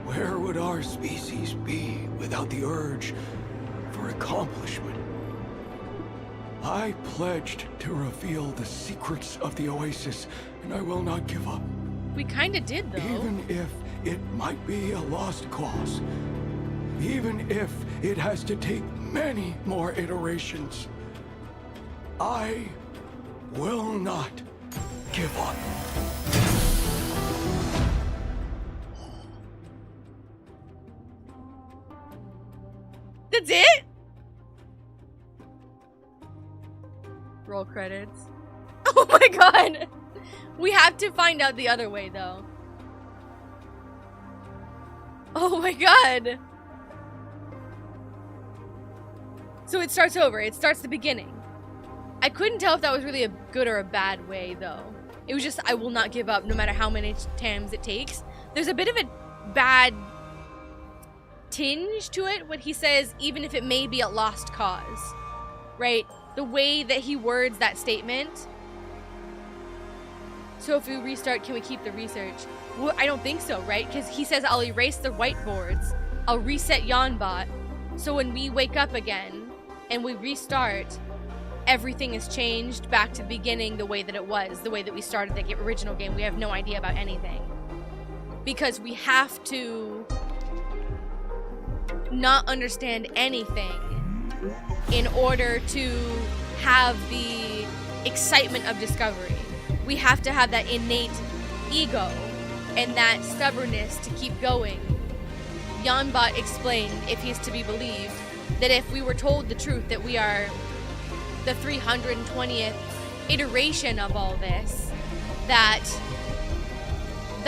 Speaker 5: Where would our species be without the urge for accomplishment? I pledged to reveal the secrets of the Oasis, and I will not give up.
Speaker 1: We kinda did, though.
Speaker 5: Even if it might be a lost cause. Even if it has to take many more iterations. I will not give up.
Speaker 1: That's it? Roll credits. Oh my god! We have to find out the other way, though. Oh my god! So it starts over. It starts the beginning. I couldn't tell if that was really a good or a bad way, though. It was just, I will not give up no matter how many times it takes. There's a bit of a bad tinge to it when he says, even if it may be a lost cause. Right? The way that he words that statement. So if we restart, can we keep the research? Well, I don't think so, right? Because he says, I'll erase the whiteboards. I'll reset JanBot. So when we wake up again and we restart, everything has changed back to the beginning the way that it was, the way that we started the original game. We have no idea about anything. Because we have to not understand anything in order to have the excitement of discovery. We have to have that innate ego and that stubbornness to keep going. JanBot explained, if he's to be believed, that if we were told the truth that we are the 320th iteration of all this, that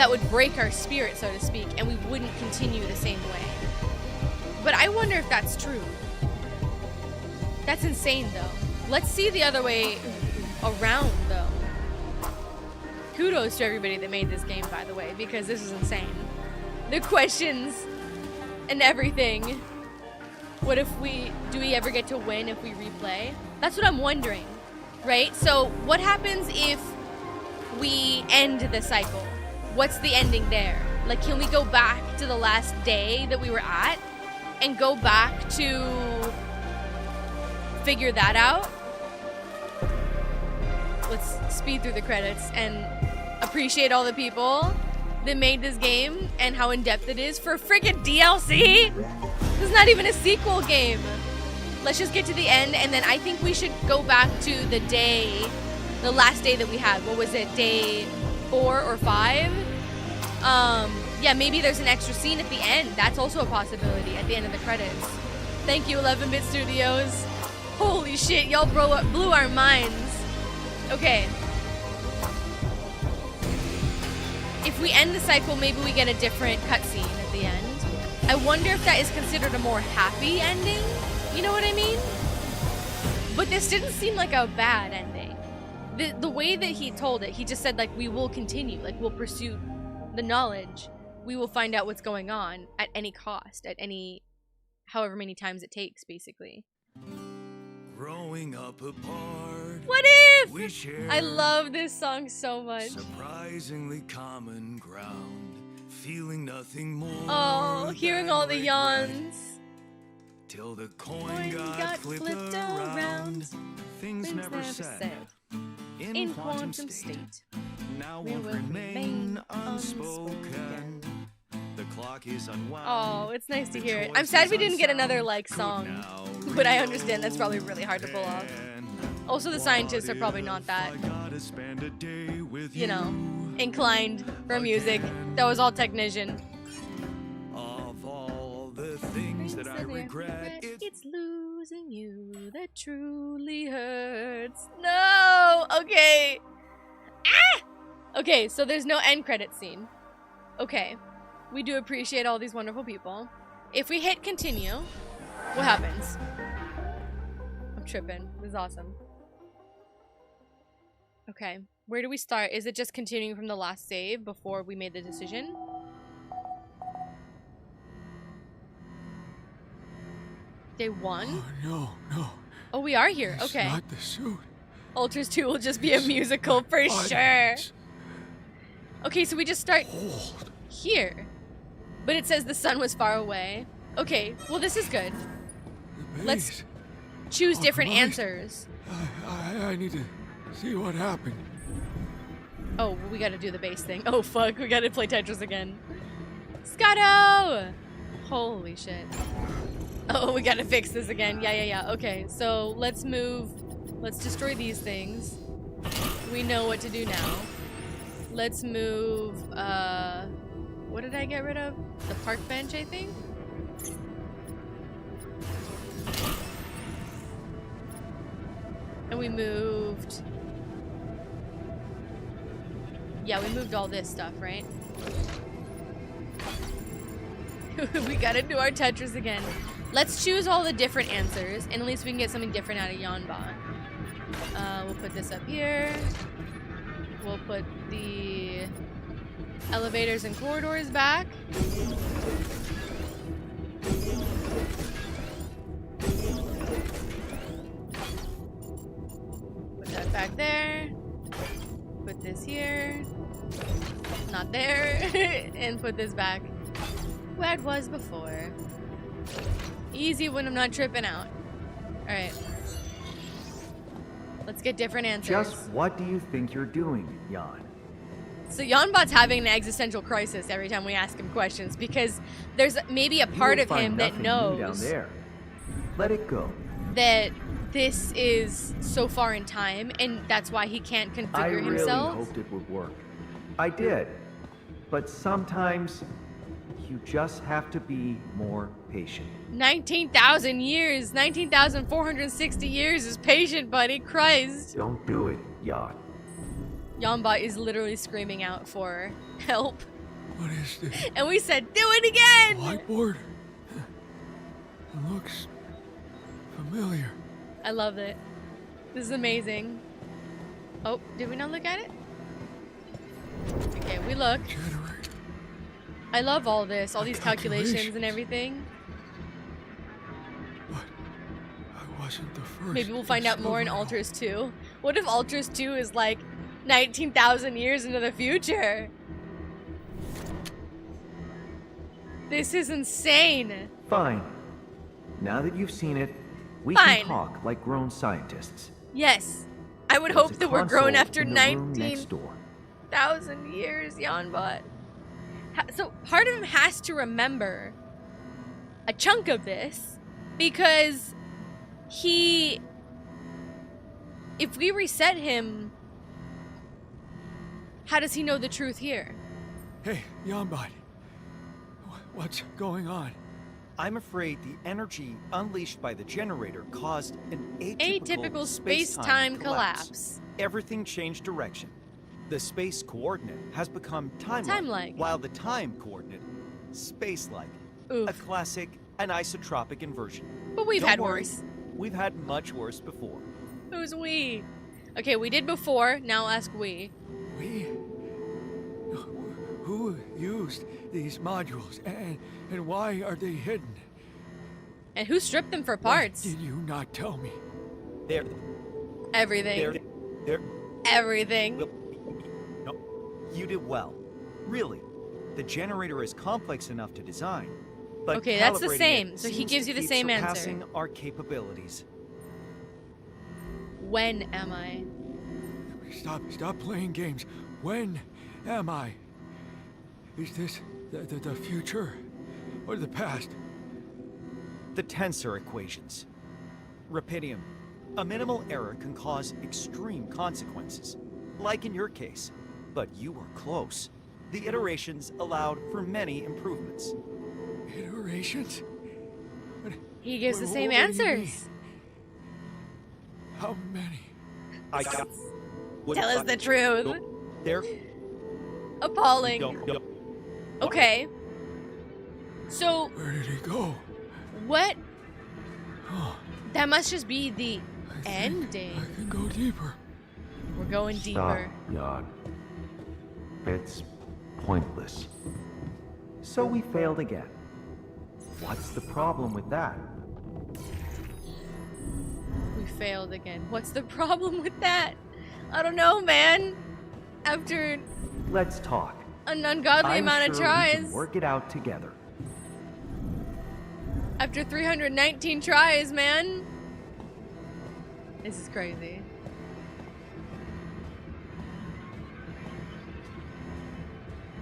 Speaker 1: would break our spirit, so to speak, and we wouldn't continue the same way. But I wonder if that's true. That's insane, though. Let's see the other way around, though. Kudos to everybody that made this game, by the way, because this is insane. The questions and everything. What if do we ever get to win if we replay? That's what I'm wondering, right? So what happens if we end the cycle? What's the ending there? Like, can we go back to the last day that we were at and go back to figure that out? Let's speed through the credits and appreciate all the people that made this game and how in-depth it is for friggin' DLC. This is not even a sequel game. Let's just get to the end, and then I think we should go back to the last day that we had. What was it, day 4 or 5? Yeah, maybe there's an extra scene at the end. That's also a possibility at the end of the credits. Thank you, 11-Bit Studios. Holy shit, y'all blew our minds. Okay. If we end the cycle, maybe we get a different cutscene at the end. I wonder if that is considered a more happy ending. You know what I mean? But this didn't seem like a bad ending. The way that he told it, he just said, like, we will continue. Like, we'll pursue the knowledge. We will find out what's going on at any cost, at any, however many times it takes, basically.
Speaker 5: Growing up apart.
Speaker 1: What if?
Speaker 5: We share
Speaker 1: I love this song so much.
Speaker 5: Surprisingly common ground. Feeling nothing more.
Speaker 1: Oh, hearing all the yawns.
Speaker 5: Till the coin got flipped around. Things never said.
Speaker 1: In quantum state.
Speaker 5: Now will remain unspoken. The clock is unwound.
Speaker 1: Oh, it's nice to hear it. I'm sad we didn't get another, like, song. But I understand that's probably really hard to pull off. Also, the scientists are probably not that, you know, inclined for music. That was all technician.
Speaker 5: Of all the things that I regret,
Speaker 1: it's losing you that truly hurts. No! Okay. Okay, so there's no end credit scene. Okay. We do appreciate all these wonderful people. If we hit continue, what happens? I'm tripping. This is awesome. Okay. Where do we start? Is it just continuing from the last save before we made the decision? Day 1?
Speaker 5: Oh, no.
Speaker 1: Oh, we are here.
Speaker 5: It's
Speaker 1: Okay.
Speaker 5: not the suit.
Speaker 1: Alters 2 will just be a musical for sure. Okay, so we just start here. But it says the sun was far away. Okay, well this is good. Let's choose different answers.
Speaker 5: I need to see what happened.
Speaker 1: Oh, well, we gotta do the base thing. Oh fuck, we gotta play Tetris again. Scotto! Holy shit. Oh, we gotta fix this again. Yeah. Okay, so let's move. Let's destroy these things. We know what to do now. Let's move, what did I get rid of? The park bench, I think? And we moved... Yeah, we moved all this stuff, right? We gotta do our Tetris again. Let's choose all the different answers, and at least we can get something different out of JanBot. We'll put this up here. We'll put the elevators and corridors back. Put that back there. Put this here. Not there. And put this back where it was before. Easy when I'm not tripping out. Alright. Let's get different answers.
Speaker 4: Just what do you think you're doing, Jan?
Speaker 1: So JanBot's having an existential crisis every time we ask him questions because there's maybe a part of him that knows
Speaker 4: down there. Let it go.
Speaker 1: that this is so far in time and that's why he can't configure himself.
Speaker 4: I really hoped it would work. I did. But sometimes you just have to be more patient.
Speaker 1: 19,000 years, 19,460 years is patient, buddy. Christ.
Speaker 4: Don't do it, Jan.
Speaker 1: JanBot is literally screaming out for help.
Speaker 5: What is this?
Speaker 1: And we said, do it again!
Speaker 5: Whiteboard? It looks familiar.
Speaker 1: I love it. This is amazing. Oh, did we not look at it? Okay, we looked.
Speaker 5: Generate.
Speaker 1: I love all this, all these calculations and everything.
Speaker 5: But I wasn't the first.
Speaker 1: Maybe we'll find out more in Alters 2. What if Alters 2 is like 19,000 years into the future? This is insane.
Speaker 4: Fine. Now that you've seen it, we
Speaker 1: Fine.
Speaker 4: can talk like grown scientists.
Speaker 1: Yes. I would
Speaker 4: There's
Speaker 1: hope
Speaker 4: a
Speaker 1: that we're grown
Speaker 4: console
Speaker 1: after
Speaker 4: in the room next
Speaker 1: 19,000
Speaker 4: door.
Speaker 1: years, JanBot. So part of him has to remember a chunk of this because if we reset him, how does he know the truth here?
Speaker 5: Hey, JanBot. What's going on?
Speaker 3: I'm afraid the energy unleashed by the generator caused an
Speaker 1: Atypical space-time collapse.
Speaker 3: Everything changed direction. The space coordinate has become time-like,
Speaker 1: Time-like.
Speaker 3: while the time coordinate, space-like.
Speaker 1: Oof.
Speaker 3: A classic anisotropic inversion.
Speaker 1: But we've
Speaker 3: Don't
Speaker 1: had
Speaker 3: worry,
Speaker 1: worse.
Speaker 3: We've had much worse before.
Speaker 1: Who's we? Okay, we did before, now ask we.
Speaker 5: We? Who used these modules and why are they hidden?
Speaker 1: And who stripped them for parts?
Speaker 5: What did you not tell me?
Speaker 3: They're
Speaker 1: Everything. Everything.
Speaker 3: No, you did well. Really, the generator is complex enough to design, but
Speaker 1: Okay, that's the
Speaker 3: calibrating
Speaker 1: same.
Speaker 3: it
Speaker 1: So he
Speaker 3: seems
Speaker 1: gives
Speaker 3: to
Speaker 1: you the
Speaker 3: keep
Speaker 1: same answer.
Speaker 3: surpassing our capabilities.
Speaker 1: When am I?
Speaker 5: Stop playing games. When am I? Is this the future or the past?
Speaker 3: The tensor equations. Rapidium. A minimal error can cause extreme consequences, like in your case. But you were close. The iterations allowed for many improvements.
Speaker 5: Iterations?
Speaker 1: He gives the same
Speaker 5: What do you mean?
Speaker 1: answers.
Speaker 5: How many?
Speaker 3: I got.
Speaker 1: Tell us the truth.
Speaker 3: There
Speaker 1: Appalling.
Speaker 3: Don't.
Speaker 1: Okay. So
Speaker 5: Where did he go?
Speaker 1: what?
Speaker 5: Oh,
Speaker 1: That must just be the
Speaker 5: I
Speaker 1: ending.
Speaker 5: can go deeper.
Speaker 1: We're going deeper.
Speaker 4: Jan. It's pointless. So we failed again. What's the problem with that?
Speaker 1: We failed again. What's the problem with that? I don't know, man. After
Speaker 4: Let's talk.
Speaker 1: an ungodly amount of
Speaker 4: We
Speaker 1: tries.
Speaker 4: can work it out together.
Speaker 1: After 319 tries, man. This is crazy.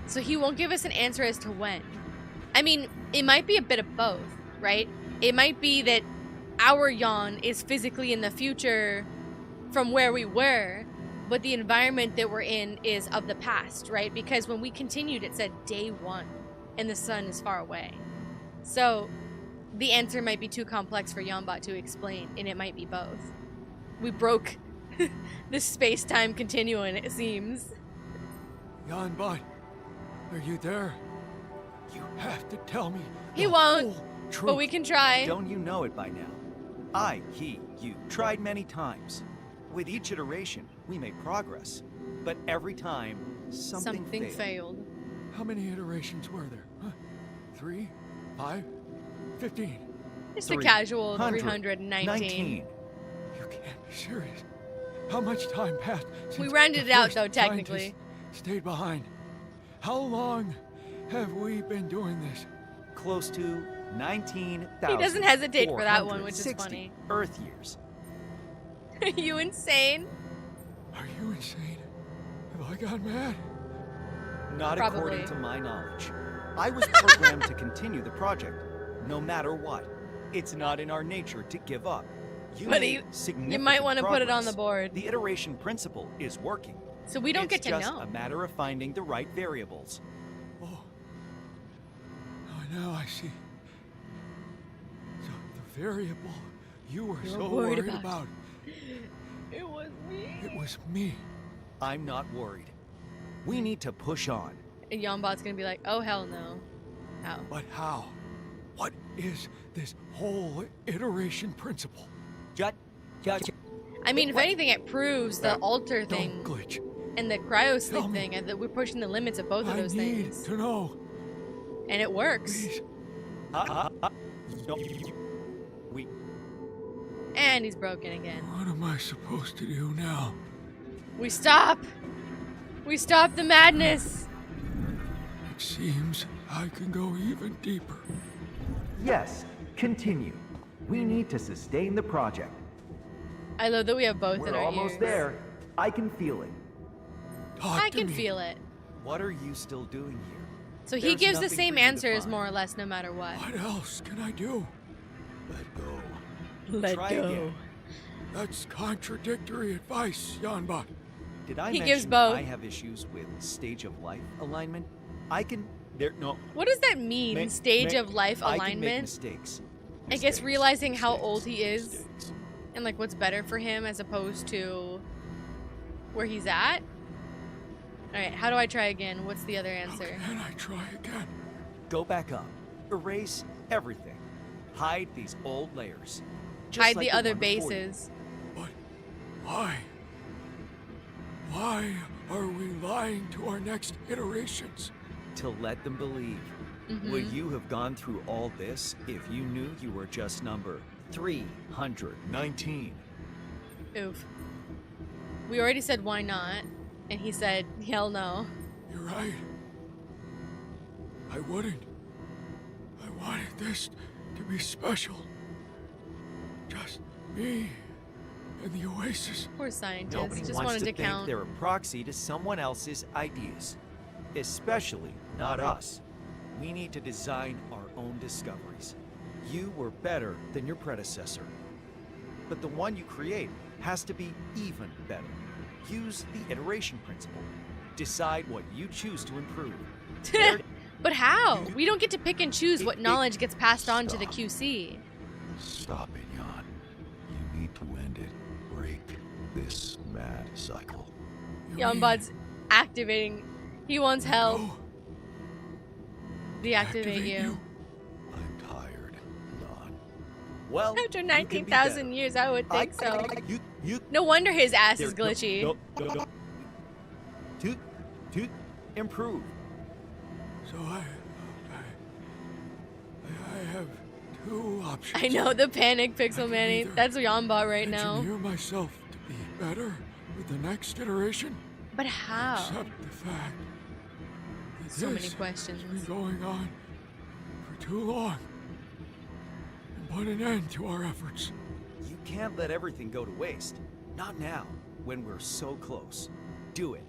Speaker 1: So he won't give us an answer as to when. I mean, it might be a bit of both, right? It might be that our Jan is physically in the future from where we were, but the environment that we're in is of the past, right? Because when we continued, it said day 1, and the sun is far away. So the answer might be too complex for JanBot to explain, and it might be both. We broke the space-time continuum, it seems.
Speaker 5: JanBot, are you there? You have to tell me.
Speaker 1: He
Speaker 5: the
Speaker 1: won't,
Speaker 5: whole truth.
Speaker 1: but we can try.
Speaker 3: Don't you know it by now? You tried many times. With each iteration, we made progress. But every time, something
Speaker 1: failed.
Speaker 5: How many iterations were there? Huh? 3, 5, 15.
Speaker 1: Just a casual 319.
Speaker 3: 19.
Speaker 5: You can't be serious. How much time passed since
Speaker 1: We rounded
Speaker 5: the
Speaker 1: it out,
Speaker 5: first
Speaker 1: though, technically.
Speaker 5: scientists stayed behind? How long have we been doing this?
Speaker 3: Close to 19,000.
Speaker 1: He doesn't hesitate for that one, which is funny.
Speaker 3: Earth years.
Speaker 1: Are you insane?
Speaker 5: Are you insane? Have I gone mad?
Speaker 3: Not
Speaker 1: Probably.
Speaker 3: according to my knowledge. I was programmed to continue the project, no matter what. It's not in our nature to give up. You
Speaker 1: But
Speaker 3: made
Speaker 1: you
Speaker 3: significant
Speaker 1: might want to put it on the
Speaker 3: progress.
Speaker 1: board.
Speaker 3: The iteration principle is working.
Speaker 1: So we don't get to
Speaker 3: It's just
Speaker 1: know.
Speaker 3: a matter of finding the right variables.
Speaker 5: Oh, now I see. So the variable you were
Speaker 1: You're
Speaker 5: so
Speaker 1: worried
Speaker 5: worried
Speaker 1: about.
Speaker 5: about.
Speaker 1: It was me.
Speaker 5: It was me.
Speaker 3: I'm not worried. We need to push on.
Speaker 1: And JanBot's gonna be like, oh hell no. How?
Speaker 5: But how? What is this whole iteration principle?
Speaker 1: I mean, if anything, it proves the altar
Speaker 5: Don't
Speaker 1: thing
Speaker 5: glitch.
Speaker 1: and the
Speaker 5: Tell
Speaker 1: Cryosleep
Speaker 5: me.
Speaker 1: thing, and that we're pushing the limits of both of
Speaker 5: I
Speaker 1: those
Speaker 5: need
Speaker 1: things.
Speaker 5: to know.
Speaker 1: And it works.
Speaker 5: Please.
Speaker 3: No. We
Speaker 1: And he's broken again.
Speaker 5: What am I supposed to do now?
Speaker 1: We stop! We stop the madness!
Speaker 5: It seems I can go even deeper.
Speaker 4: Yes, continue. We need to sustain the project.
Speaker 1: I love that we have both in
Speaker 4: We're
Speaker 1: our
Speaker 4: almost
Speaker 1: ears.
Speaker 4: there. I can feel it.
Speaker 5: Talk
Speaker 1: I
Speaker 5: to
Speaker 1: can
Speaker 5: me.
Speaker 1: feel it.
Speaker 3: What are you still doing here?
Speaker 1: So he
Speaker 3: There's
Speaker 1: gives the
Speaker 3: nothing
Speaker 1: same
Speaker 3: for you to
Speaker 1: answers
Speaker 3: find.
Speaker 1: more or less no matter what.
Speaker 5: What else can I do?
Speaker 10: Let go.
Speaker 1: Let
Speaker 3: Try again.
Speaker 5: That's contradictory advice, JanBot.
Speaker 3: Did I
Speaker 1: He
Speaker 3: mention
Speaker 1: gives both.
Speaker 3: I have issues with stage of life alignment? I can no.
Speaker 1: What does that mean?
Speaker 3: Ma-
Speaker 1: Stage
Speaker 3: ma-
Speaker 1: of life
Speaker 3: I can make
Speaker 1: alignment?
Speaker 3: mistakes.
Speaker 1: I guess
Speaker 3: Mistakes.
Speaker 1: realizing how
Speaker 3: Mistakes.
Speaker 1: old he is
Speaker 3: Mistakes.
Speaker 1: and like what's better for him as opposed to where he's at. Alright, how do I try again? What's the other
Speaker 5: How
Speaker 1: answer?
Speaker 5: can I try again?
Speaker 3: Go back up. Erase everything. Hide these old layers. Just
Speaker 1: Hide
Speaker 3: like
Speaker 1: the other
Speaker 3: one before you.
Speaker 1: bases.
Speaker 5: But why? Why are we lying to our next iterations?
Speaker 3: To let them believe. Would you have gone through all this if you knew you were just number 319?
Speaker 1: Oof. We already said why not, and he said hell no.
Speaker 5: You're right. I wouldn't. I wanted this to be special. Just me and the Oasis.
Speaker 1: Poor scientist.
Speaker 3: Nobody
Speaker 1: Just
Speaker 3: wants
Speaker 1: wanted
Speaker 3: to
Speaker 1: to
Speaker 3: think
Speaker 1: count.
Speaker 3: they're a proxy to someone else's ideas. Especially not us. We need to design our own discoveries. You were better than your predecessor. But the one you create has to be even better. Use the iteration principle. Decide what you choose to improve.
Speaker 1: But how? We don't get to pick and choose what knowledge gets passed on to the
Speaker 10: Stop.
Speaker 1: QC.
Speaker 10: Stop it, Jan. You need to end it. Break this mad cycle.
Speaker 1: JanBot's activating. He wants help.
Speaker 5: Go.
Speaker 1: Deactivate
Speaker 5: Activate
Speaker 1: you.
Speaker 11: I'm tired, Jan.
Speaker 3: Well,
Speaker 1: After
Speaker 3: you can be
Speaker 1: 19,000
Speaker 3: better.
Speaker 1: years, I would think so.
Speaker 3: You
Speaker 1: No wonder his ass
Speaker 3: there-
Speaker 1: is glitchy.
Speaker 3: No. To improve.
Speaker 5: So I have two options.
Speaker 1: I know the panic, Pixel Manny.
Speaker 5: either
Speaker 1: That's JanBot right now.
Speaker 5: engineer myself to be better with the next iteration.
Speaker 1: But how?
Speaker 5: Accept the fact that
Speaker 1: So many
Speaker 5: this
Speaker 1: questions.
Speaker 5: has been going on for too long, and put an end to our efforts.
Speaker 3: You can't let everything go to waste. Not now, when we're so close. Do it.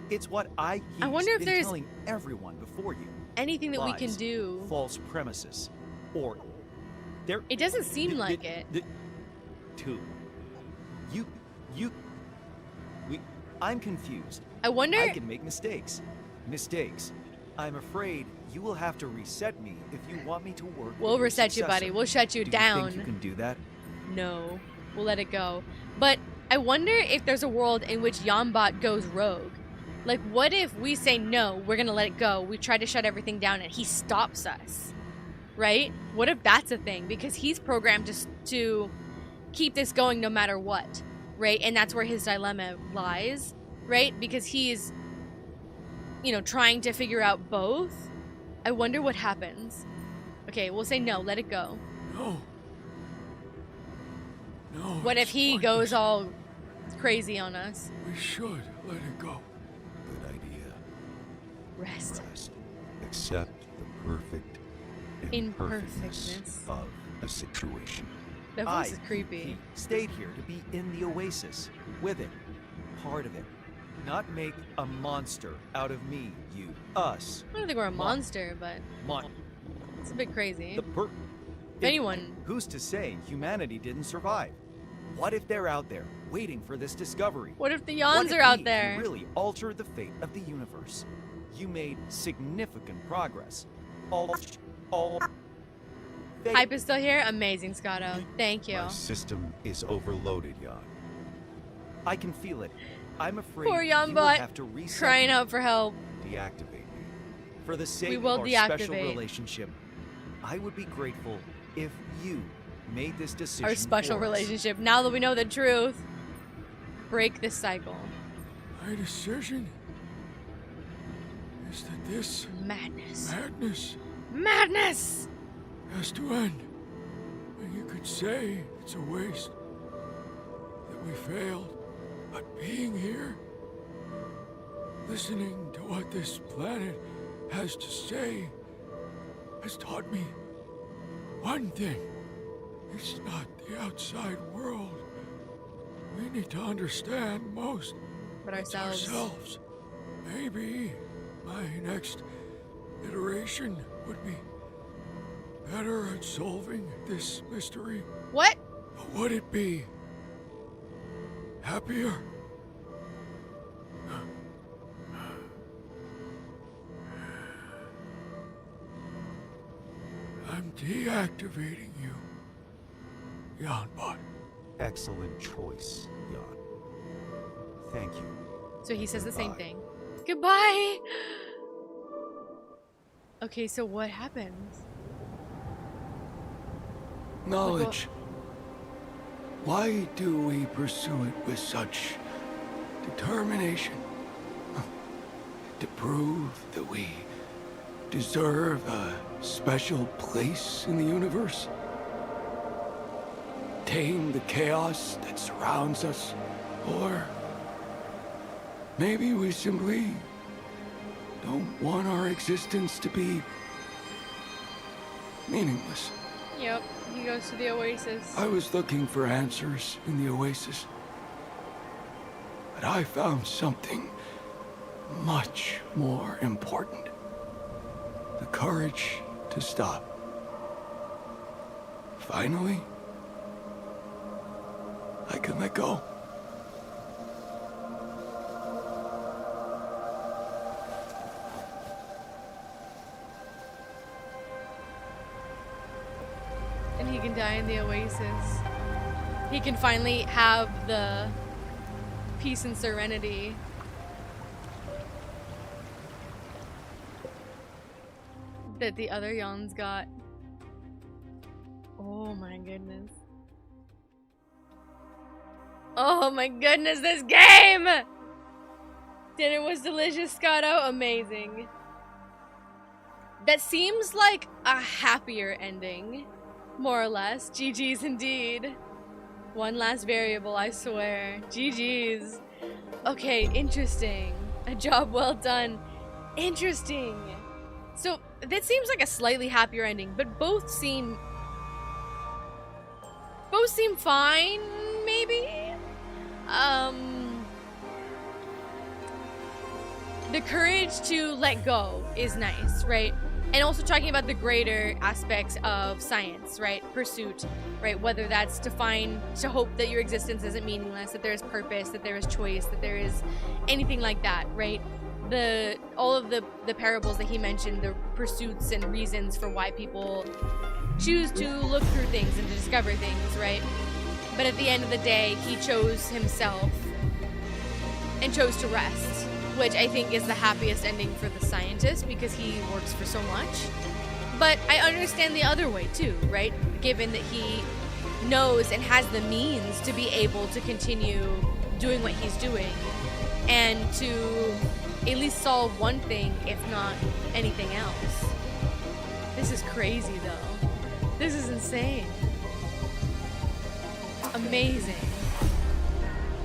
Speaker 3: It's what I
Speaker 1: wonder if
Speaker 3: been
Speaker 1: there's
Speaker 3: telling everyone before you.
Speaker 1: Anything that we can
Speaker 3: Lies,
Speaker 1: do.
Speaker 3: False premises. Or there
Speaker 1: It doesn't seem like it.
Speaker 3: Two. I'm confused.
Speaker 1: I wonder.
Speaker 3: I can make mistakes. I'm afraid you will have to reset me if you want me to work.
Speaker 1: We'll
Speaker 3: with your
Speaker 1: reset you, buddy.
Speaker 3: successor.
Speaker 1: We'll shut you
Speaker 3: Do
Speaker 1: down.
Speaker 3: You think you can do that?
Speaker 1: No, we'll let it go. But I wonder if there's a world in which JanBot goes rogue. Like, what if we say no, we're gonna let it go, we try to shut everything down, and he stops us, right? What if that's a thing? Because he's programmed to keep this going no matter what, right? And that's where his dilemma lies, right? Because he's, trying to figure out both. I wonder what happens. Okay, we'll say no, let it go.
Speaker 5: No.
Speaker 1: What if
Speaker 5: it's
Speaker 1: he
Speaker 5: pointless.
Speaker 1: goes all crazy on us?
Speaker 5: We should let it go.
Speaker 11: Good idea.
Speaker 1: Rest.
Speaker 11: Accept the perfect
Speaker 1: Imperfectness.
Speaker 11: of a situation.
Speaker 1: That voice is creepy.
Speaker 3: He stayed here to be in the Oasis, with it, part of it. Not make a monster out of me, you, us.
Speaker 1: I don't think we're a monster, but it's a bit crazy. If anyone...
Speaker 3: Who's to say humanity didn't survive? What if they're out there, waiting for this discovery?
Speaker 1: What if the
Speaker 3: What
Speaker 1: Yawns
Speaker 3: if
Speaker 1: are out
Speaker 3: we
Speaker 1: there?
Speaker 3: can really alter the fate of the universe? You made significant progress.
Speaker 1: Hype is still here? Amazing, Scotto. Thank you.
Speaker 11: My system is overloaded, Jan.
Speaker 3: I can feel it. I'm afraid
Speaker 1: Poor
Speaker 3: you will
Speaker 1: JanBot
Speaker 3: have to reset
Speaker 1: crying
Speaker 3: me.
Speaker 1: out for help.
Speaker 11: Deactivate me.
Speaker 3: For the sake
Speaker 1: We
Speaker 3: of
Speaker 1: will
Speaker 3: our special
Speaker 1: deactivate.
Speaker 3: relationship, I would be grateful if you made this decision
Speaker 1: Our special
Speaker 3: for us.
Speaker 1: relationship. Now that we know the truth, break this cycle.
Speaker 5: My decision is that this
Speaker 1: Madness.
Speaker 5: madness has to end. And you could say it's a waste, that we failed. But being here, listening to what this planet has to say, has taught me one thing. It's not the outside world we need to understand most.
Speaker 1: But
Speaker 5: It's
Speaker 1: ourselves.
Speaker 5: ourselves. Maybe my next iteration would be better at solving this mystery.
Speaker 1: What?
Speaker 5: But would it be happier? I'm deactivating you, JanBot.
Speaker 11: Excellent choice, Jan. Thank you.
Speaker 1: So he says the same
Speaker 11: Goodbye.
Speaker 1: thing. Goodbye! Okay, so what happens?
Speaker 5: Knowledge. Why do we pursue it with such determination? To prove that we deserve a special place in the universe? Tame the chaos that surrounds us? Or maybe we simply don't want our existence to be meaningless.
Speaker 1: Yep, he goes to the Oasis.
Speaker 5: I was looking for answers in the Oasis, but I found something much more important. The courage to stop. Finally, I can let go.
Speaker 1: And he can die in the Oasis. He can finally have the peace and serenity. that the other Yons got. Oh my goodness. Oh my goodness, this game! Dinner was delicious, Scotto. Amazing. That seems like a happier ending. More or less. GG's indeed. One last variable, I swear. GG's. Okay, interesting. A job well done. Interesting. So, that seems like a slightly happier ending, but both seem fine, maybe? The courage to let go is nice, right? And also talking about the greater aspects of science, right? Pursuit, right? Whether that's to hope that your existence isn't meaningless, that there is purpose, that there is choice, that there is anything like that, right? All of the parables that he mentioned, the pursuits and reasons for why people choose to look through things and to discover things, right? But at the end of the day, he chose himself and chose to rest, which I think is the happiest ending for the scientist because he works for so much. But I understand the other way too, right? Given that he knows and has the means to be able to continue doing what he's doing and to at least solve one thing, if not anything else. This is crazy though. This is insane. Amazing.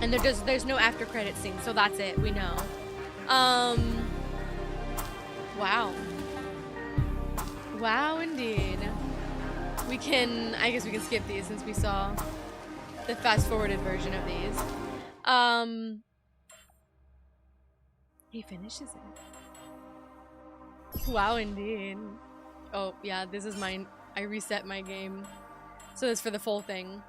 Speaker 1: And there's no after credit scene, so that's it, we know. Wow. Wow, indeed. I guess we can skip these since we saw the fast-forwarded version of these. He finishes it. Wow, indeed. Oh, yeah, this is mine. I reset my game. So that's for the full thing.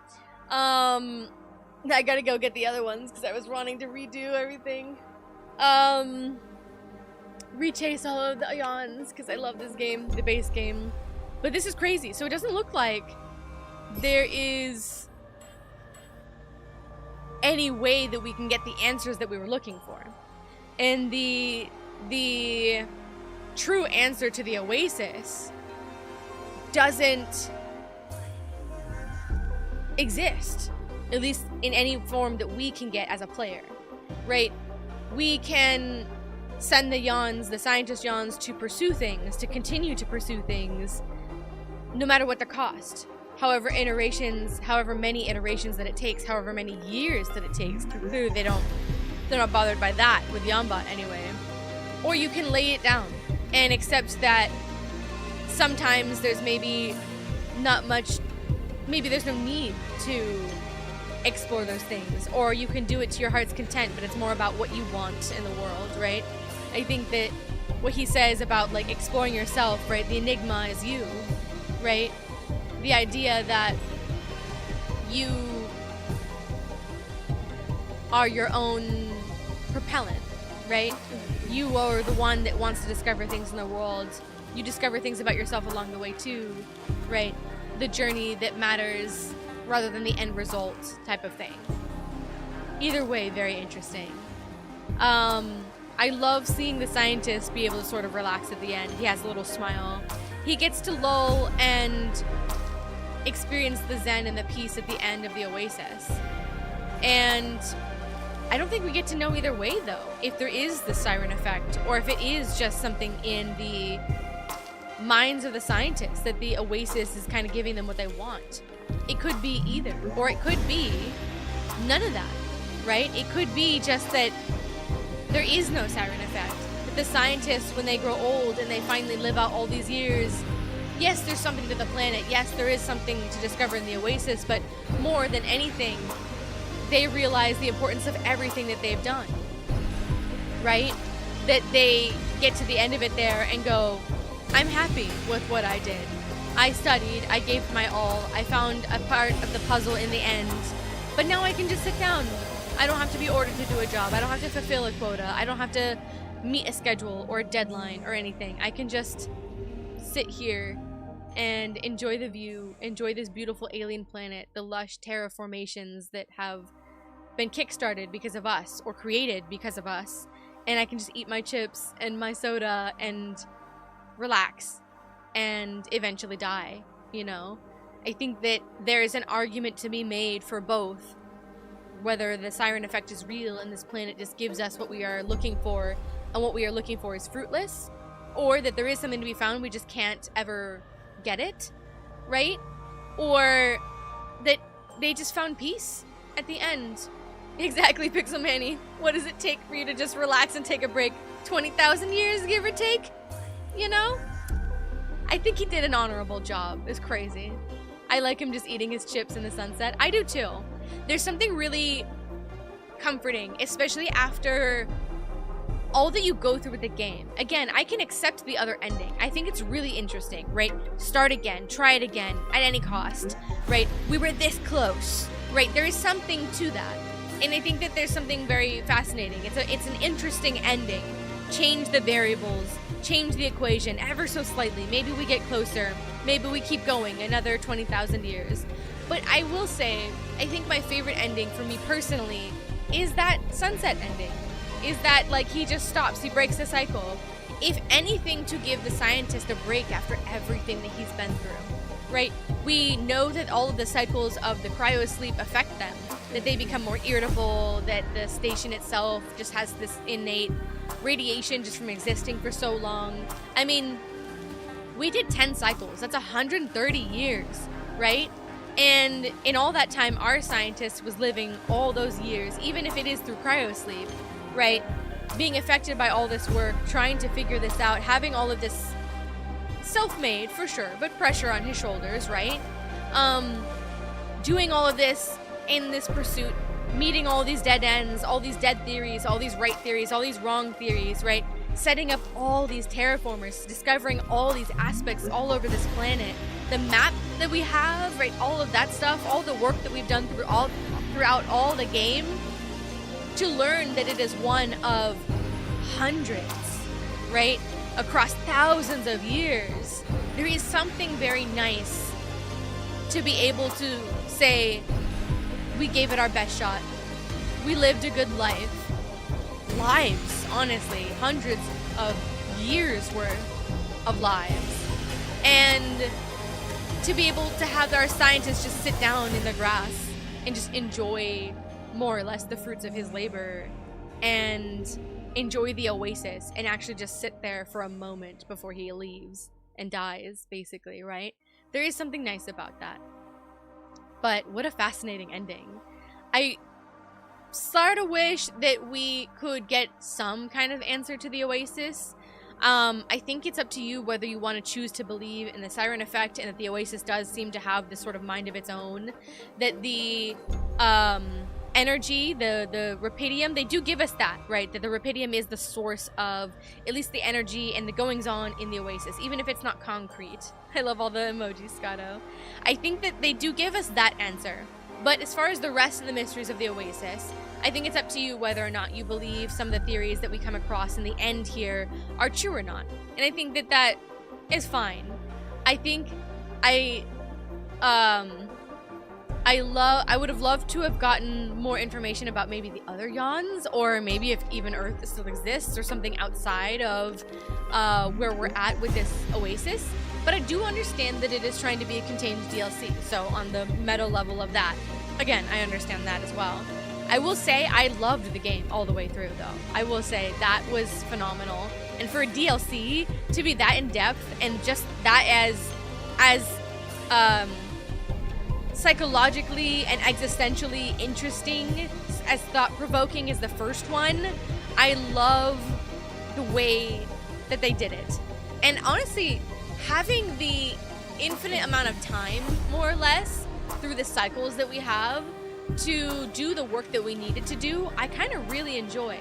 Speaker 1: I gotta go get the other ones because I was wanting to redo everything. Rechase all of the Ions because I love this game, the base game. But this is crazy. So it doesn't look like there is any way that we can get the answers that we were looking for. And the true answer to the Oasis doesn't exist, at least in any form that we can get as a player, right? We can send the Yons, the scientist Yons, to pursue things, to continue to pursue things, no matter what the cost. However many iterations that it takes, however many years that it takes. Clearly they're not bothered by that with JanBot anyway. Or you can lay it down and accept that sometimes there's maybe there's no need to explore those things, or you can do it to your heart's content, but it's more about what you want in the world, right? I think that what he says about like exploring yourself, right? The enigma is you, right? The idea that you are your own propellant, right? You are the one that wants to discover things in the world. You discover things about yourself along the way too, right? The journey that matters rather than the end result type of thing. Either way, very interesting. I love seeing the scientist be able to sort of relax at the end. He has a little smile. He gets to lull and experience the zen and the peace at the end of the Oasis. And I don't think we get to know either way, though, if there is the siren effect, or if it is just something in the minds of the scientists that the Oasis is kind of giving them what they want. It could be either, or it could be none of that, right? It could be just that there is no siren effect. That the scientists, when they grow old and they finally live out all these years, yes, there's something to the planet. Yes, there is something to discover in the Oasis, but more than anything, they realize the importance of everything that they've done, right? That they get to the end of it there and go, I'm happy with what I did. I studied, I gave my all, I found a part of the puzzle in the end, but now I can just sit down. I don't have to be ordered to do a job. I don't have to fulfill a quota. I don't have to meet a schedule or a deadline or anything. I can just sit here and enjoy the view, enjoy this beautiful alien planet, the lush terraformations that have been kickstarted because of us or created because of us, and I can just eat my chips and my soda and relax and eventually die, you know? I think that there is an argument to be made for both, whether the siren effect is real and this planet just gives us what we are looking for, and what we are looking for is fruitless, or that there is something to be found, we just can't ever get it, right? Or that they just found peace at the end. Exactly, Pixel Manny. What does it take for you to just relax and take a break? 20,000 years, give or take? You know? I think he did an honorable job. It's crazy. I like him just eating his chips in the sunset. I do too. There's something really comforting, especially after all that you go through with the game. Again, I can accept the other ending. I think it's really interesting, right? Start again, try it again, at any cost, right? We were this close, right? There is something to that. And I think that there's something very fascinating. It's an interesting ending. Change the variables, change the equation ever so slightly. Maybe we get closer. Maybe we keep going another 20,000 years. But I will say, I think my favorite ending for me personally is that sunset ending. Is that, like, he just stops, he breaks the cycle. If anything, to give the scientist a break after everything that he's been through, right? We know that all of the cycles of the Cryosleep affect them, that they become more irritable, that the station itself just has this innate radiation just from existing for so long. I mean, we did 10 cycles, that's 130 years, right? And in all that time, our scientist was living all those years, even if it is through Cryosleep, right? Being affected by all this work, trying to figure this out, having all of this self-made, for sure, but pressure on his shoulders, right? Doing all of this in this pursuit, meeting all these dead ends, all these dead theories, all these right theories, all these wrong theories, right? Setting up all these terraformers, discovering all these aspects all over this planet. The map that we have, right? All of that stuff, all the work that we've done throughout all the game, to learn that it is one of hundreds, right? Across thousands of years. There is something very nice to be able to say, we gave it our best shot. We lived a good life. Lives, honestly. Hundreds of years worth of lives. And to be able to have our scientists just sit down in the grass and just enjoy more or less the fruits of his labor and enjoy the Oasis and actually just sit there for a moment before he leaves and dies, basically, right? There is something nice about that. But what a fascinating ending. I sort of wish that we could get some kind of answer to the Oasis. I think it's up to you whether you want to choose to believe in the siren effect and that the Oasis does seem to have this sort of mind of its own. That the energy, the Repidium, they do give us that, right? That the Repidium is the source of at least the energy and the goings-on in the Oasis, even if it's not concrete. I love all the emojis, Scotto. I think that they do give us that answer. But as far as the rest of the mysteries of the Oasis, I think it's up to you whether or not you believe some of the theories that we come across in the end here are true or not. And I think that that is fine. I think I would have loved to have gotten more information about maybe the other Yawns, or maybe if even Earth still exists, or something outside of where we're at with this Oasis. But I do understand that it is trying to be a contained DLC, so on the meta level of that, again, I understand that as well. I will say I loved the game all the way through, though. I will say that was phenomenal. And for a DLC to be that in-depth and just that as psychologically and existentially interesting, as thought-provoking as the first one, I love the way that they did it. And honestly, having the infinite amount of time, more or less, through the cycles that we have to do the work that we needed to do, I kind of really enjoy.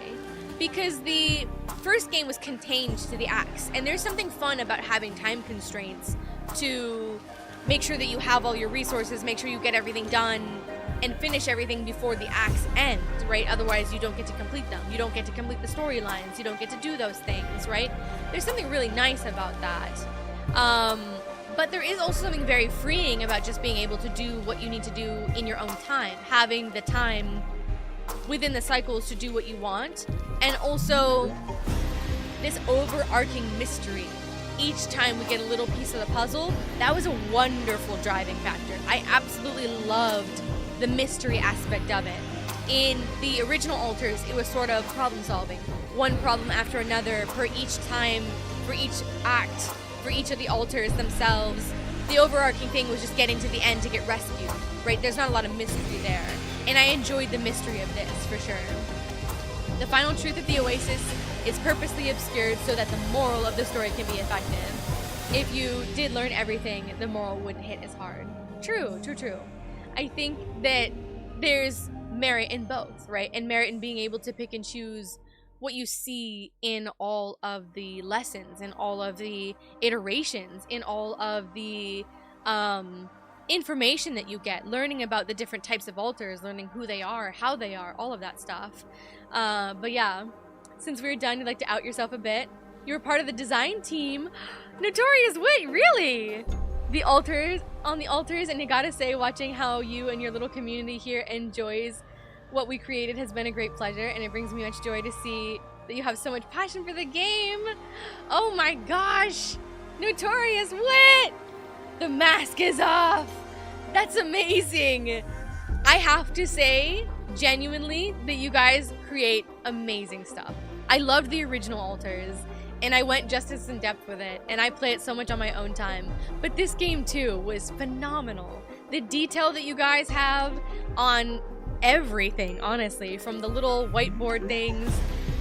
Speaker 1: Because the first game was contained to the axe, and there's something fun about having time constraints to make sure that you have all your resources, make sure you get everything done, and finish everything before the acts end, right? Otherwise, you don't get to complete them. You don't get to complete the storylines. You don't get to do those things, right? There's something really nice about that. But there is also something very freeing about just being able to do what you need to do in your own time, having the time within the cycles to do what you want, and also this overarching mystery each time we get a little piece of the puzzle, that was a wonderful driving factor. I absolutely loved the mystery aspect of it. In the original Alters, it was sort of problem solving. One problem after another for each time, for each act, for each of the Alters themselves. The overarching thing was just getting to the end to get rescued, right? There's not a lot of mystery there. And I enjoyed the mystery of this, for sure. The final truth of the Oasis is purposely obscured so that the moral of the story can be effective. If you did learn everything, the moral wouldn't hit as hard. True. I think that there's merit in both, right? And merit in being able to pick and choose what you see in all of the lessons, in all of the iterations, in all of the information that you get, learning about the different types of Alters, learning who they are, how they are, all of that stuff. But yeah, since we're done, you'd like to out yourself a bit. You were part of the design team. Notorious Wit, really? On the Alters, and you gotta say, watching how you and your little community here enjoys what we created has been a great pleasure, and it brings me much joy to see that you have so much passion for the game. Oh my gosh, Notorious Wit! The mask is off! That's amazing! I have to say, genuinely, that you guys create amazing stuff. I loved the original Alters, and I went just as in depth with it, and I play it so much on my own time. But this game too was phenomenal. The detail that you guys have on everything, honestly, from the little whiteboard things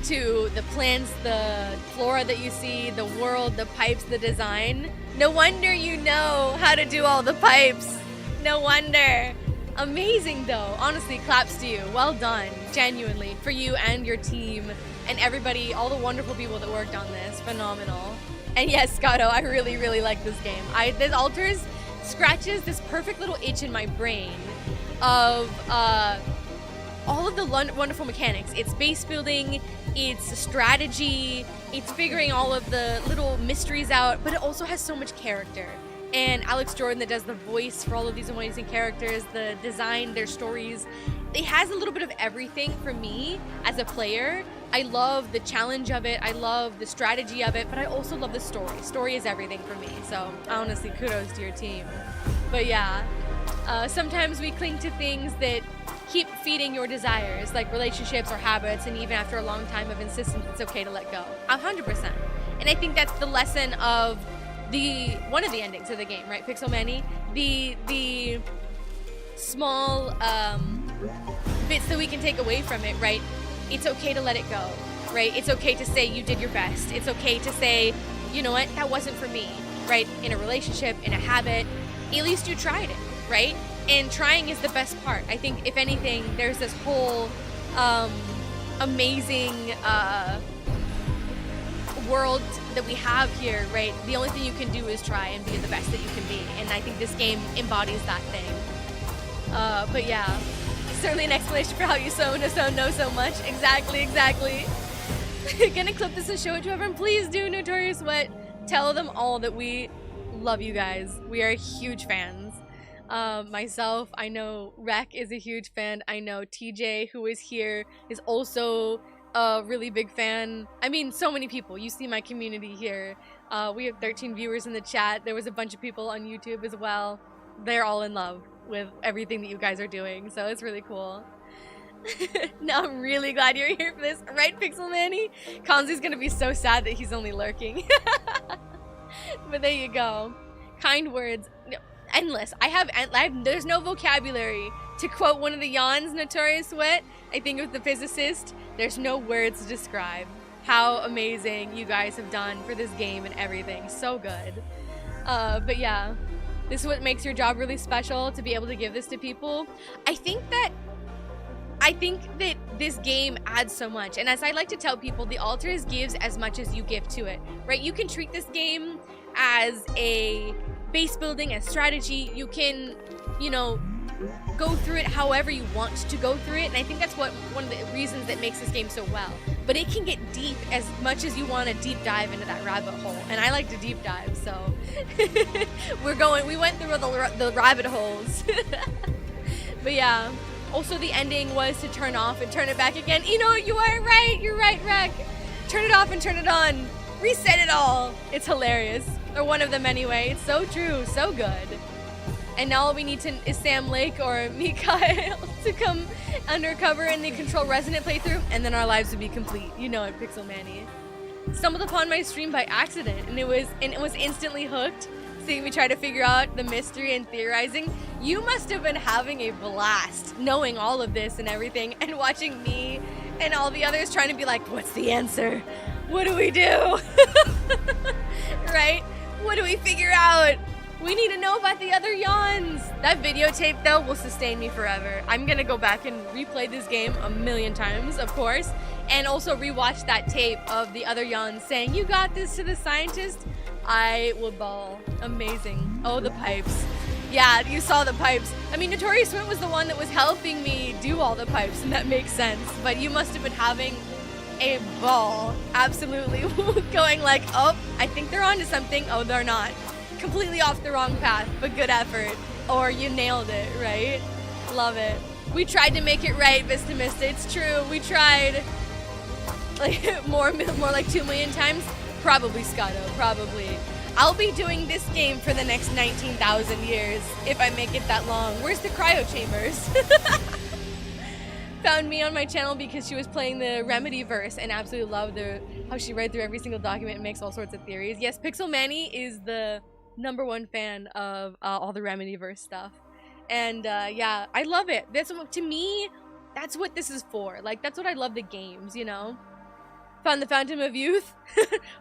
Speaker 1: to the plants, the flora that you see, the world, the pipes, the design. No wonder you know how to do all the pipes. No wonder. Amazing though. Honestly, claps to you. Well done. Genuinely. For you and your team and everybody, all the wonderful people that worked on this. Phenomenal. And yes, Scotto, I really, really like this game. This Alters scratches this perfect little itch in my brain of all of the wonderful mechanics. It's base building, it's strategy, it's figuring all of the little mysteries out, but it also has so much character. And Alex Jordan that does the voice for all of these amazing characters, the design, their stories. It has a little bit of everything for me as a player. I love the challenge of it, I love the strategy of it, but I also love the story. Story is everything for me, so honestly, kudos to your team. But yeah, sometimes we cling to things that keep feeding your desires, like relationships or habits, and even after a long time of insistence, it's okay to let go. 100%. And I think that's the lesson of one of the endings of the game, right? Pixel Manny, the small bits that we can take away from it, right? It's okay to let it go, right? It's okay to say you did your best. It's okay to say, you know what, that wasn't for me, right? In a relationship, in a habit, at least you tried it, right? And trying is the best part. I think, if anything, there's this whole amazing world that we have here, right? The only thing you can do is try and be the best that you can be. And I think this game embodies that thing. But yeah, certainly an explanation for how you know so much. Exactly. Gonna clip this and show it to everyone. Please do, Notorious Wet. Tell them all that we love you guys. We are huge fans. Myself, I know Rec is a huge fan. I know TJ, who is here, is also a really big fan. I mean, so many people. You see my community here. We have 13 viewers in the chat. There was a bunch of people on YouTube as well. They're all in love with everything that you guys are doing, so it's really cool. Now I'm really glad you're here for this, right, Pixel Manny? Kanzi's gonna be so sad that he's only lurking. But there you go. Kind words. Endless. There's no vocabulary to quote one of the Yawns, Notorious Wet. I think with the Physicist, there's no words to describe how amazing you guys have done for this game and everything. So good. But yeah, this is what makes your job really special, to be able to give this to people. I think that this game adds so much, and as I like to tell people, the Alters gives as much as you give to it, right? You can treat this game as a base building, as strategy. You can, go through it however you want to go through it, and I think that's one of the reasons that makes this game so well. But it can get deep as much as you want to deep dive into that rabbit hole, and I like to deep dive, so we went through the rabbit holes. But yeah, also the ending was to turn off and turn it back again. You are right, you're right, Rec. Turn it off and turn it on. Reset it all. It's hilarious. Or one of them anyway. It's so true, so good. And now all we need is Sam Lake or Mikhail to come undercover in the Control Resonant playthrough, and then our lives would be complete. You know it, Pixel Manny. Stumbled upon my stream by accident, and it was instantly hooked. Seeing me try to figure out the mystery and theorizing. You must have been having a blast knowing all of this and everything, and watching me and all the others trying to be like, what's the answer? What do we do? Right? What do we figure out? We need to know about the other yawns. That videotape, though, will sustain me forever. I'm gonna go back and replay this game a million times, of course, and also rewatch that tape of the other yawns saying, you got this to the scientist. I would bawl. Amazing. Oh, the pipes. Yeah, you saw the pipes. I mean, Notorious Swim was the one that was helping me do all the pipes, and that makes sense. But you must have been having a ball. Absolutely. Going like, oh, I think they're onto something. Oh, they're not. Completely off the wrong path, but good effort. Or you nailed it, right? Love it. We tried to make it right, Vista Mista. It's true. We tried. Like, more like 2 million times. Probably, Scotto. Probably. I'll be doing this game for the next 19,000 years if I make it that long. Where's the cryo chambers? Found me on my channel because she was playing the Remedy verse and absolutely loved how she read through every single document and makes all sorts of theories. Yes, Pixel Manny is the #1 fan of all the Remedy verse stuff. And yeah, I love it. To me, that's what this is for. Like, that's what I love the games, you know? Found the Fountain of Youth?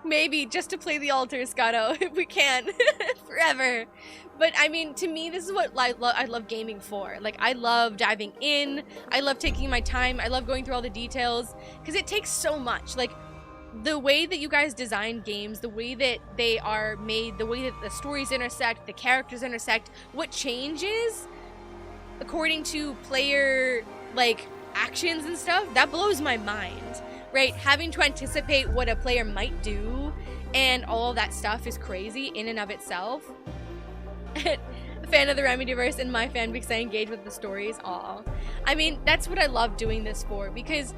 Speaker 1: Maybe just to play the altars, Scotto, if we can. Forever. But I mean, to me, this is what I love gaming for. Like, I love diving in. I love taking my time. I love going through all the details. Because it takes so much. Like, the way that you guys design games, the way that they are made, the way that the stories intersect, the characters intersect, what changes according to player, like, actions and stuff, that blows my mind. Right, having to anticipate what a player might do and all of that stuff is crazy in and of itself. Fan of the Remedyverse and my fan because I engage with the stories. Aw. I mean, that's what I love doing this for, because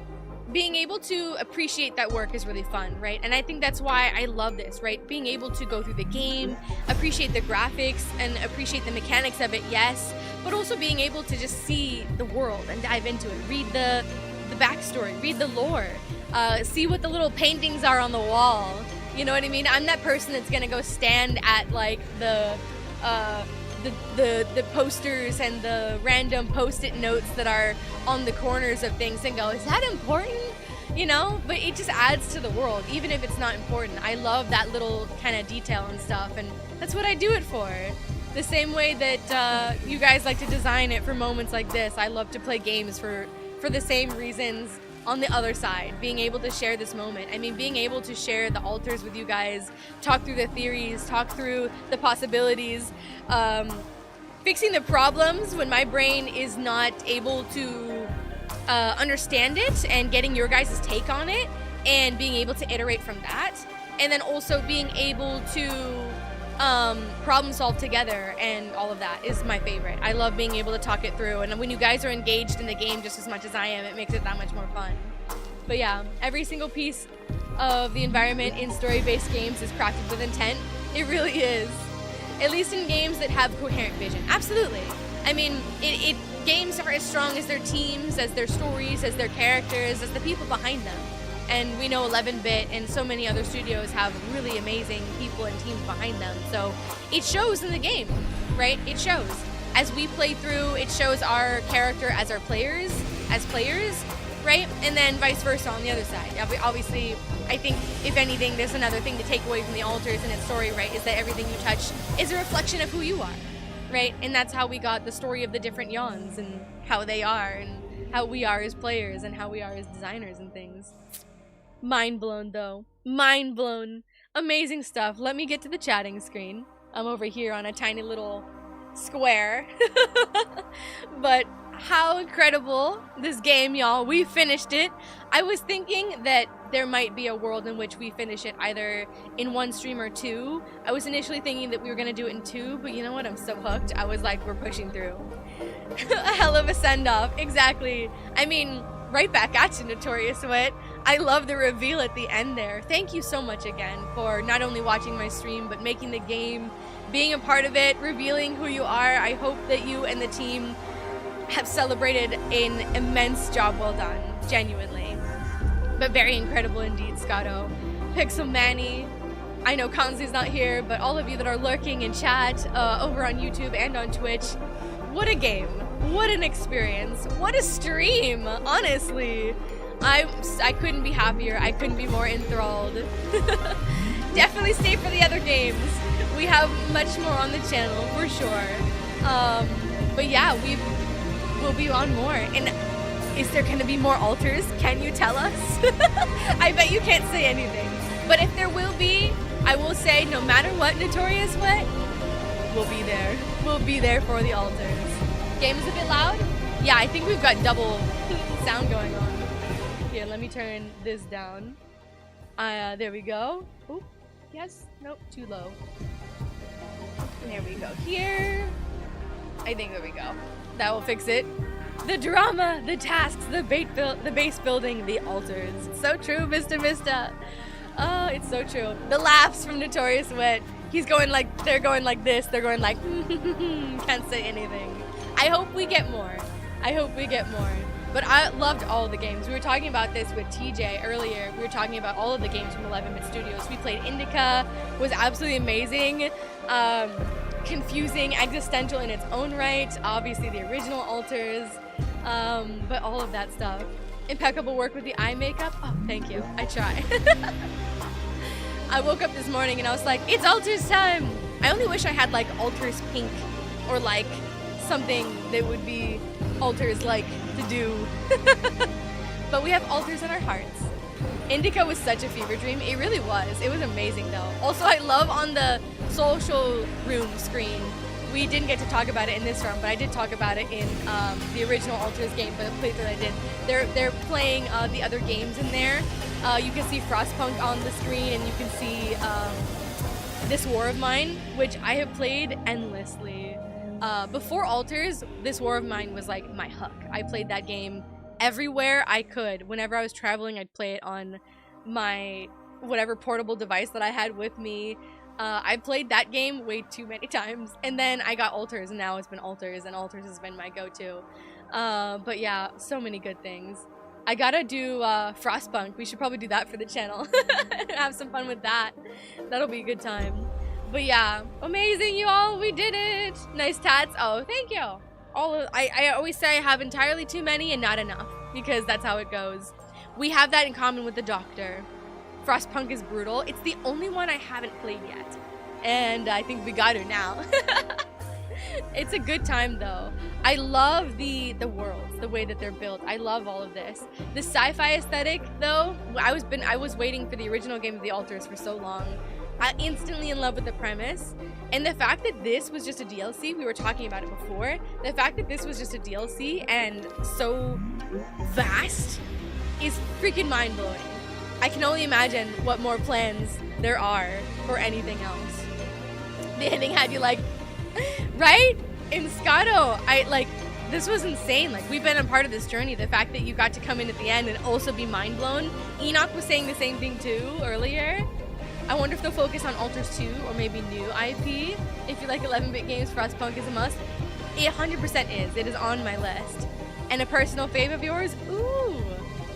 Speaker 1: being able to appreciate that work is really fun, right? And I think that's why I love this, right? Being able to go through the game, appreciate the graphics, and appreciate the mechanics of it, yes, but also being able to just see the world and dive into it, read the backstory, read the lore, see what the little paintings are on the wall. You know what I mean? I'm that person that's gonna go stand at like the posters and the random post-it notes that are on the corners of things and go, is that important? You know? But it just adds to the world, even if it's not important. I love that little kind of detail and stuff, and that's what I do it for. The same way that you guys like to design it for moments like this, I love to play games for the same reasons on the other side, being able to share this moment. I mean, being able to share the altars with you guys, talk through the theories, talk through the possibilities, fixing the problems when my brain is not able to understand it, and getting your guys' take on it, and being able to iterate from that, and then also being able to problem solve together, and all of that is my favorite. I love being able to talk it through, and when you guys are engaged in the game just as much as I am, it makes it that much more fun. But yeah, every single piece of the environment in story-based games is crafted with intent. It really is. At least in games that have coherent vision. Absolutely. I mean, games are as strong as their teams, as their stories, as their characters, as the people behind them. And we know 11-bit and so many other studios have really amazing people and teams behind them. So it shows in the game, right? It shows. As we play through, it shows our character as our players, right? And then vice versa on the other side. Obviously, I think, if anything, there's another thing to take away from the altars and its story, right? Is that everything you touch is a reflection of who you are, right? And that's how we got the story of the different yawns and how they are and how we are as players and how we are as designers and things. Mind blown, though. Mind blown. Amazing stuff. Let me get to the chatting screen. I'm over here on a tiny little square. But how incredible this game, y'all. We finished it. I was thinking that there might be a world in which we finish it either in 1 stream or 2. I was initially thinking that we were going to do it in 2, but you know what? I'm so hooked. I was like, we're pushing through. A hell of a send-off. Exactly. I mean, right back at you, Notorious Wit. I love the reveal at the end there. Thank you so much again for not only watching my stream, but making the game, being a part of it, revealing who you are. I hope that you and the team have celebrated an immense job well done, genuinely. But very incredible indeed, Scotto. Pixel Manny, I know Kanzi's not here, but all of you that are lurking in chat over on YouTube and on Twitch, what a game. What an experience. What a stream, honestly. I couldn't be happier. I couldn't be more enthralled. Definitely stay for the other games. We have much more on the channel, for sure. But yeah, we'll be on more. And is there going to be more altars? Can you tell us? I bet you can't say anything. But if there will be, I will say, no matter what, Notorious Wet, we'll be there. We'll be there for the altars. Game is a bit loud? Yeah, I think we've got double sound going on. Here, let me turn this down. There we go. Oop, yes, nope, too low. There we go. Here, I think there we go. That will fix it. The drama, the tasks, the base building, the altars. So true, Mr. Mista. Oh, it's so true. The laughs from Notorious Wet. He's going like, they're going like this. They're going like, can't say anything. I hope we get more. I hope we get more. But I loved all the games. We were talking about this with TJ earlier. We were talking about all of the games from 11-Bit Studios. We played Indica, was absolutely amazing. Confusing, existential in its own right. Obviously the original altars. But all of that stuff. Impeccable work with the eye makeup. Oh, thank you. I try. I woke up this morning and I was like, it's altars time. I only wish I had like altars pink or like something that would be altars like to do. But we have altars in our hearts. Indica was such a fever dream. It really was. It was amazing though. Also, I love on the social room screen. We didn't get to talk about it in this round, but I did talk about it in the original Altars game, but the playthrough I did. They're playing the other games in there. You can see Frostpunk on the screen, and you can see This War of Mine, which I have played endlessly. Before Altars, This War of Mine was like my hook. I played that game everywhere I could. Whenever I was traveling, I'd play it on my whatever portable device that I had with me. I played that game way too many times, and then I got Altars, and now it's been Altars, and Altars has been my go-to. But yeah, so many good things. I gotta do Frostpunk. We should probably do that for the channel. Have some fun with that. That'll be a good time. But yeah, amazing, you all. We did it. Nice tats. Oh, thank you. I always say I have entirely too many and not enough, because that's how it goes. We have that in common with the Doctor. Frostpunk is brutal. It's the only one I haven't played yet. And I think we got her now. It's a good time though. I love the worlds, the way that they're built. I love all of this. The sci-fi aesthetic though, I was waiting for the original game of the Altars for so long. I'm instantly in love with the premise. And the fact that this was just a DLC, we were talking about it before, the fact that this was just a DLC and so vast is freaking mind-blowing. I can only imagine what more plans there are for anything else. The ending had you like, right? In Scotto, this was insane. Like, we've been a part of this journey. The fact that you got to come in at the end and also be mind blown. Enoch was saying the same thing too earlier. I wonder if they'll focus on Altars 2 or maybe new IP. If you like 11-bit games, Frostpunk is a must. It 100% is. It is on my list. And a personal fave of yours? Ooh.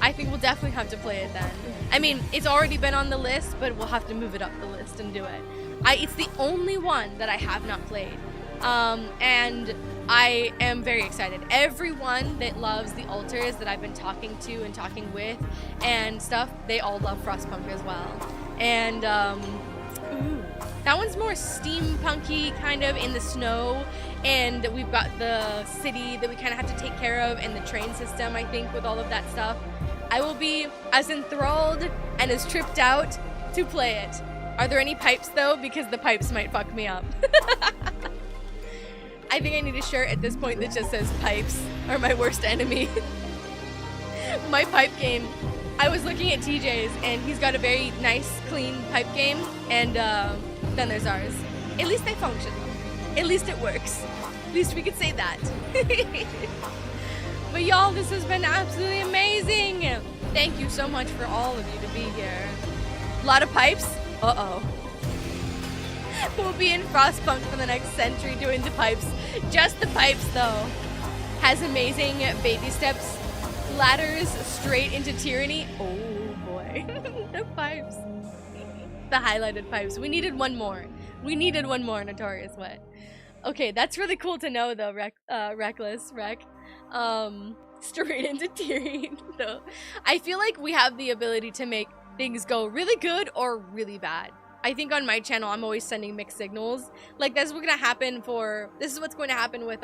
Speaker 1: I think we'll definitely have to play it then. I mean, it's already been on the list, but we'll have to move it up the list and do it. It's the only one that I have not played. And I am very excited. Everyone that loves the Altars that I've been talking to and talking with and stuff, they all love Frostpunk as well. And, ooh, that one's more steampunky, kind of in the snow. And we've got the city that we kind of have to take care of and the train system, I think, with all of that stuff. I will be as enthralled and as tripped out to play it. Are there any pipes though? Because the pipes might fuck me up. I think I need a shirt at this point that just says pipes are my worst enemy. My pipe game. I was looking at TJ's and he's got a very nice, clean pipe game. And then there's ours. At least they function though. At least it works. At least we could say that. But y'all, this has been absolutely amazing. Thank you so much for all of you to be here. A lot of pipes? Uh-oh. We'll be in Frostpunk for the next century doing the pipes. Just the pipes, though. Has amazing baby steps. Ladders straight into tyranny. Oh, boy. The pipes. The highlighted pipes. We needed one more. We needed one more, Notorious Wet. Okay, that's really cool to know, though, Reckless Rec. Straight into tyranny, though. I feel like we have the ability to make things go really good or really bad. I think on my channel, I'm always sending mixed signals. Like, this is what's going to happen with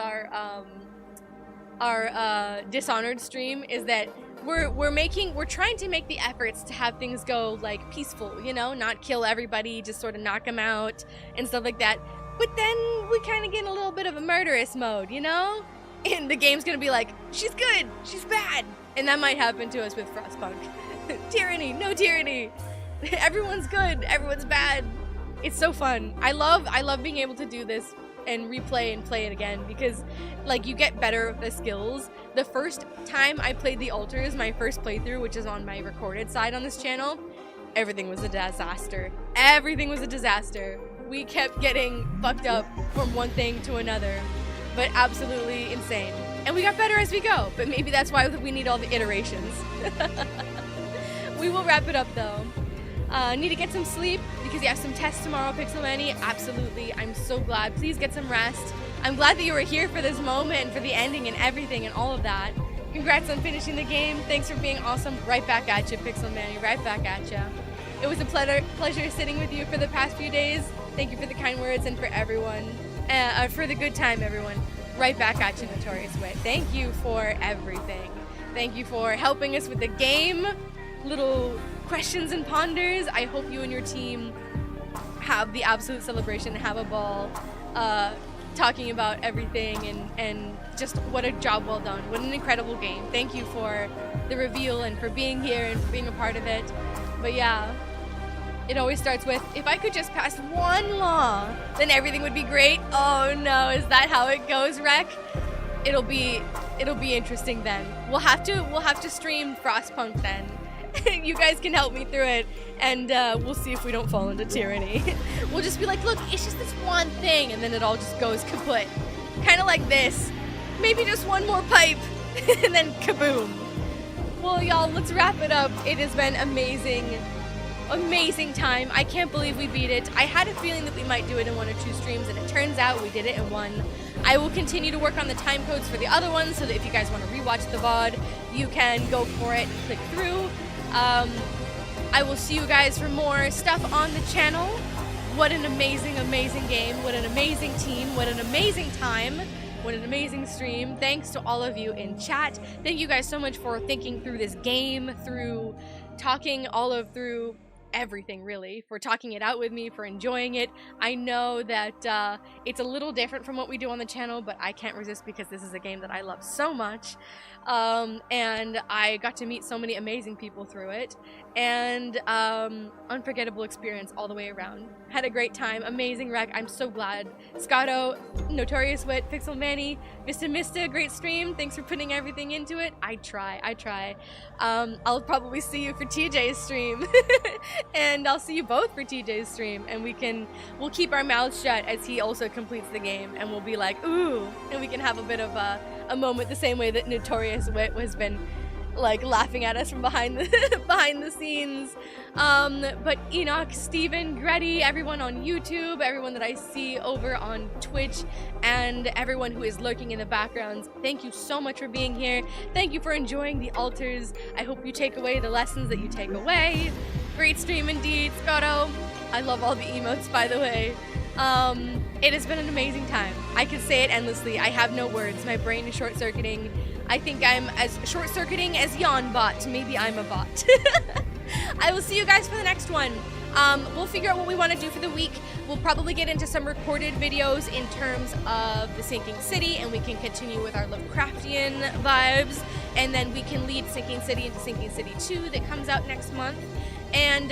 Speaker 1: our Dishonored stream, is that we're trying to make the efforts to have things go, like, peaceful, you know? Not kill everybody, just sort of knock them out and stuff like that. But then we kind of get in a little bit of a murderous mode, you know? And the game's going to be like, she's good, she's bad. And that might happen to us with Frostpunk. Tyranny, no tyranny. Everyone's good, everyone's bad. It's so fun. I love being able to do this and replay and play it again, because like you get better with the skills. The first time I played the altars, my first playthrough, which is on my recorded side on this channel, everything was a disaster. Everything was a disaster. We kept getting fucked up from one thing to another, but absolutely insane. And we got better as we go, but maybe that's why we need all the iterations. We will wrap it up though. Need to get some sleep because you have some tests tomorrow, Pixelmani. Absolutely. I'm so glad. Please get some rest. I'm glad that you were here for this moment and for the ending and everything and all of that. Congrats on finishing the game. Thanks for being awesome. Right back at you, Pixelmani. Right back at you. It was a pleasure sitting with you for the past few days. Thank you for the kind words and for everyone. For the good time, everyone. Right back at you, Notorious Wit. Thank you for everything. Thank you for helping us with the game. Little questions and ponders. I hope you and your team have the absolute celebration, have a ball, talking about everything and just what a job well done. What an incredible game. Thank you for the reveal and for being here and for being a part of it. But yeah, it always starts with, if I could just pass one law, then everything would be great. Oh no, is that how it goes, Rec? It'll be interesting then. We'll have to stream Frostpunk then. You guys can help me through it, and we'll see if we don't fall into tyranny. We'll just be like, look, it's just this one thing, and then it all just goes kaput. Kind of like this. Maybe just one more pipe, and then kaboom. Well, y'all, let's wrap it up. It has been amazing. Amazing time. I can't believe we beat it. I had a feeling that we might do it in 1 or 2 streams, and it turns out we did it in 1. I will continue to work on the time codes for the other ones, so that if you guys want to rewatch the VOD, you can go for it and click through. I will see you guys for more stuff on the channel. What an amazing, amazing game. What an amazing team. What an amazing time. What an amazing stream. Thanks to all of you in chat. Thank you guys so much for thinking through this game, through talking through everything, really, for talking it out with me, for enjoying it. I know that it's a little different from what we do on the channel, but I can't resist because this is a game that I love so much. And I got to meet so many amazing people through it, and unforgettable experience all the way around. Had a great time. Amazing Rec. I'm so glad. Scotto, Notorious Wit, Pixelmani, Mista, great stream. Thanks for putting everything into it. I try. I'll probably see you for TJ's stream. And I'll see you both for TJ's stream, and we'll keep our mouths shut as he also completes the game, and we'll be like, ooh, and we can have a bit of a moment the same way that Notorious Wit has been like laughing at us from behind the scenes. But Enoch, Steven, Gretty, everyone on YouTube, everyone that I see over on Twitch, and everyone who is lurking in the backgrounds, thank you so much for being here. Thank you for enjoying the altars. I hope you take away the lessons that you take away. Great stream indeed, Scotto. I love all the emotes, by the way. It has been an amazing time. I could say it endlessly. I have no words. My brain is short-circuiting. I think I'm as short-circuiting as JanBot. Maybe I'm a bot. I will see you guys for the next one. We'll figure out what we want to do for the week. We'll probably get into some recorded videos in terms of the Sinking City, and we can continue with our Lovecraftian vibes, and then we can lead Sinking City into Sinking City 2 that comes out next month. And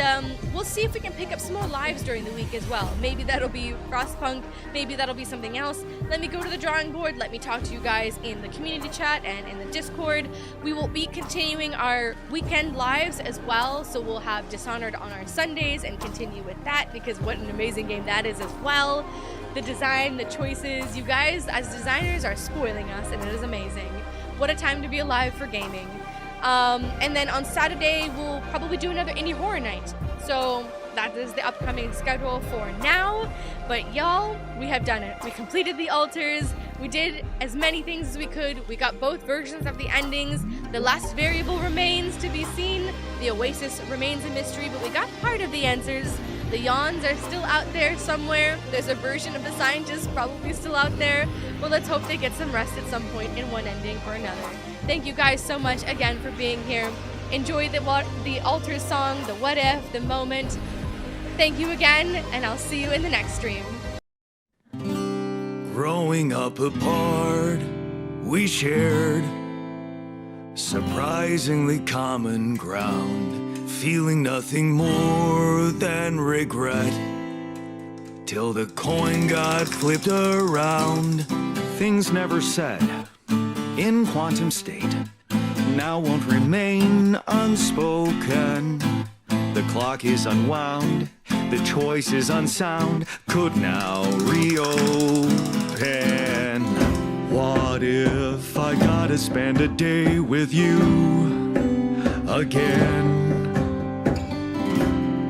Speaker 1: we'll see if we can pick up some more lives during the week as well. Maybe that'll be Frostpunk, maybe that'll be something else. Let me go to the drawing board, let me talk to you guys in the community chat and in the Discord. We will be continuing our weekend lives as well, so we'll have Dishonored on our Sundays and continue with that, because what an amazing game that is as well. The design, the choices, you guys as designers are spoiling us, and it is amazing. What a time to be alive for gaming. And then on Saturday, we'll probably do another indie horror night. So that is the upcoming schedule for now. But y'all, we have done it. We completed the altars. We did as many things as we could. We got both versions of the endings. The last variable remains to be seen. The Oasis remains a mystery, but we got part of the answers. The yawns are still out there somewhere. There's a version of the scientist probably still out there. But let's hope they get some rest at some point in one ending or another. Thank you guys so much again for being here. Enjoy the altar song, the what if, the moment. Thank you again, and I'll see you in the next stream.
Speaker 5: Growing up apart, we shared surprisingly common ground, feeling nothing more than regret. Till the coin got flipped around.
Speaker 4: Things never said in quantum state now won't remain unspoken. The clock is unwound, the choice is unsound, could now reopen. What if I gotta spend a day with you again?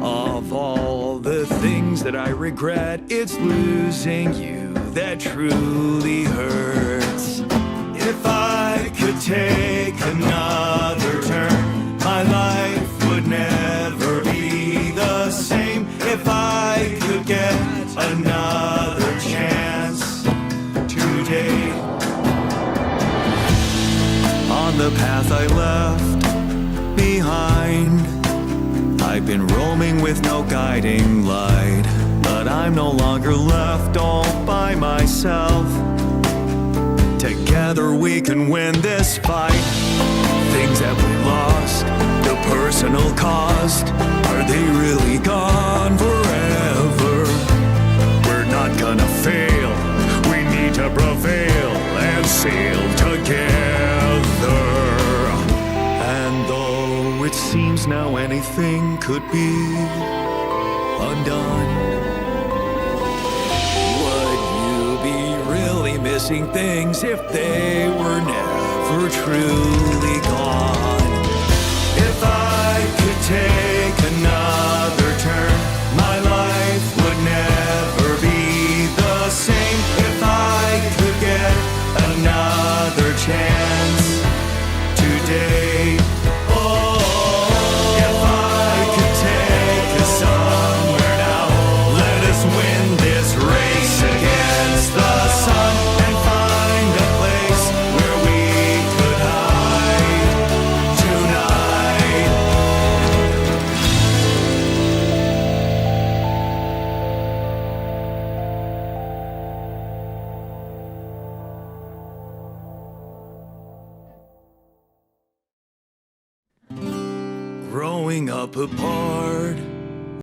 Speaker 4: Of all the things that I regret, it's losing you that truly hurts. If I could take another turn, my life would never be the same. If I could get another chance today. On the path I left behind, I've been roaming with no guiding light, but I'm no longer left all by myself. Together we can win this fight. Things that we lost, the personal cost, are they really gone forever? We're not gonna fail, we need to prevail and sail together. And though it seems now anything could be undone, missing things if they were never truly gone. If I could take another turn, my life would never be the same. If I could get another chance today. Oh, if I could take us somewhere now, let us win this race against the sun. Growing up apart,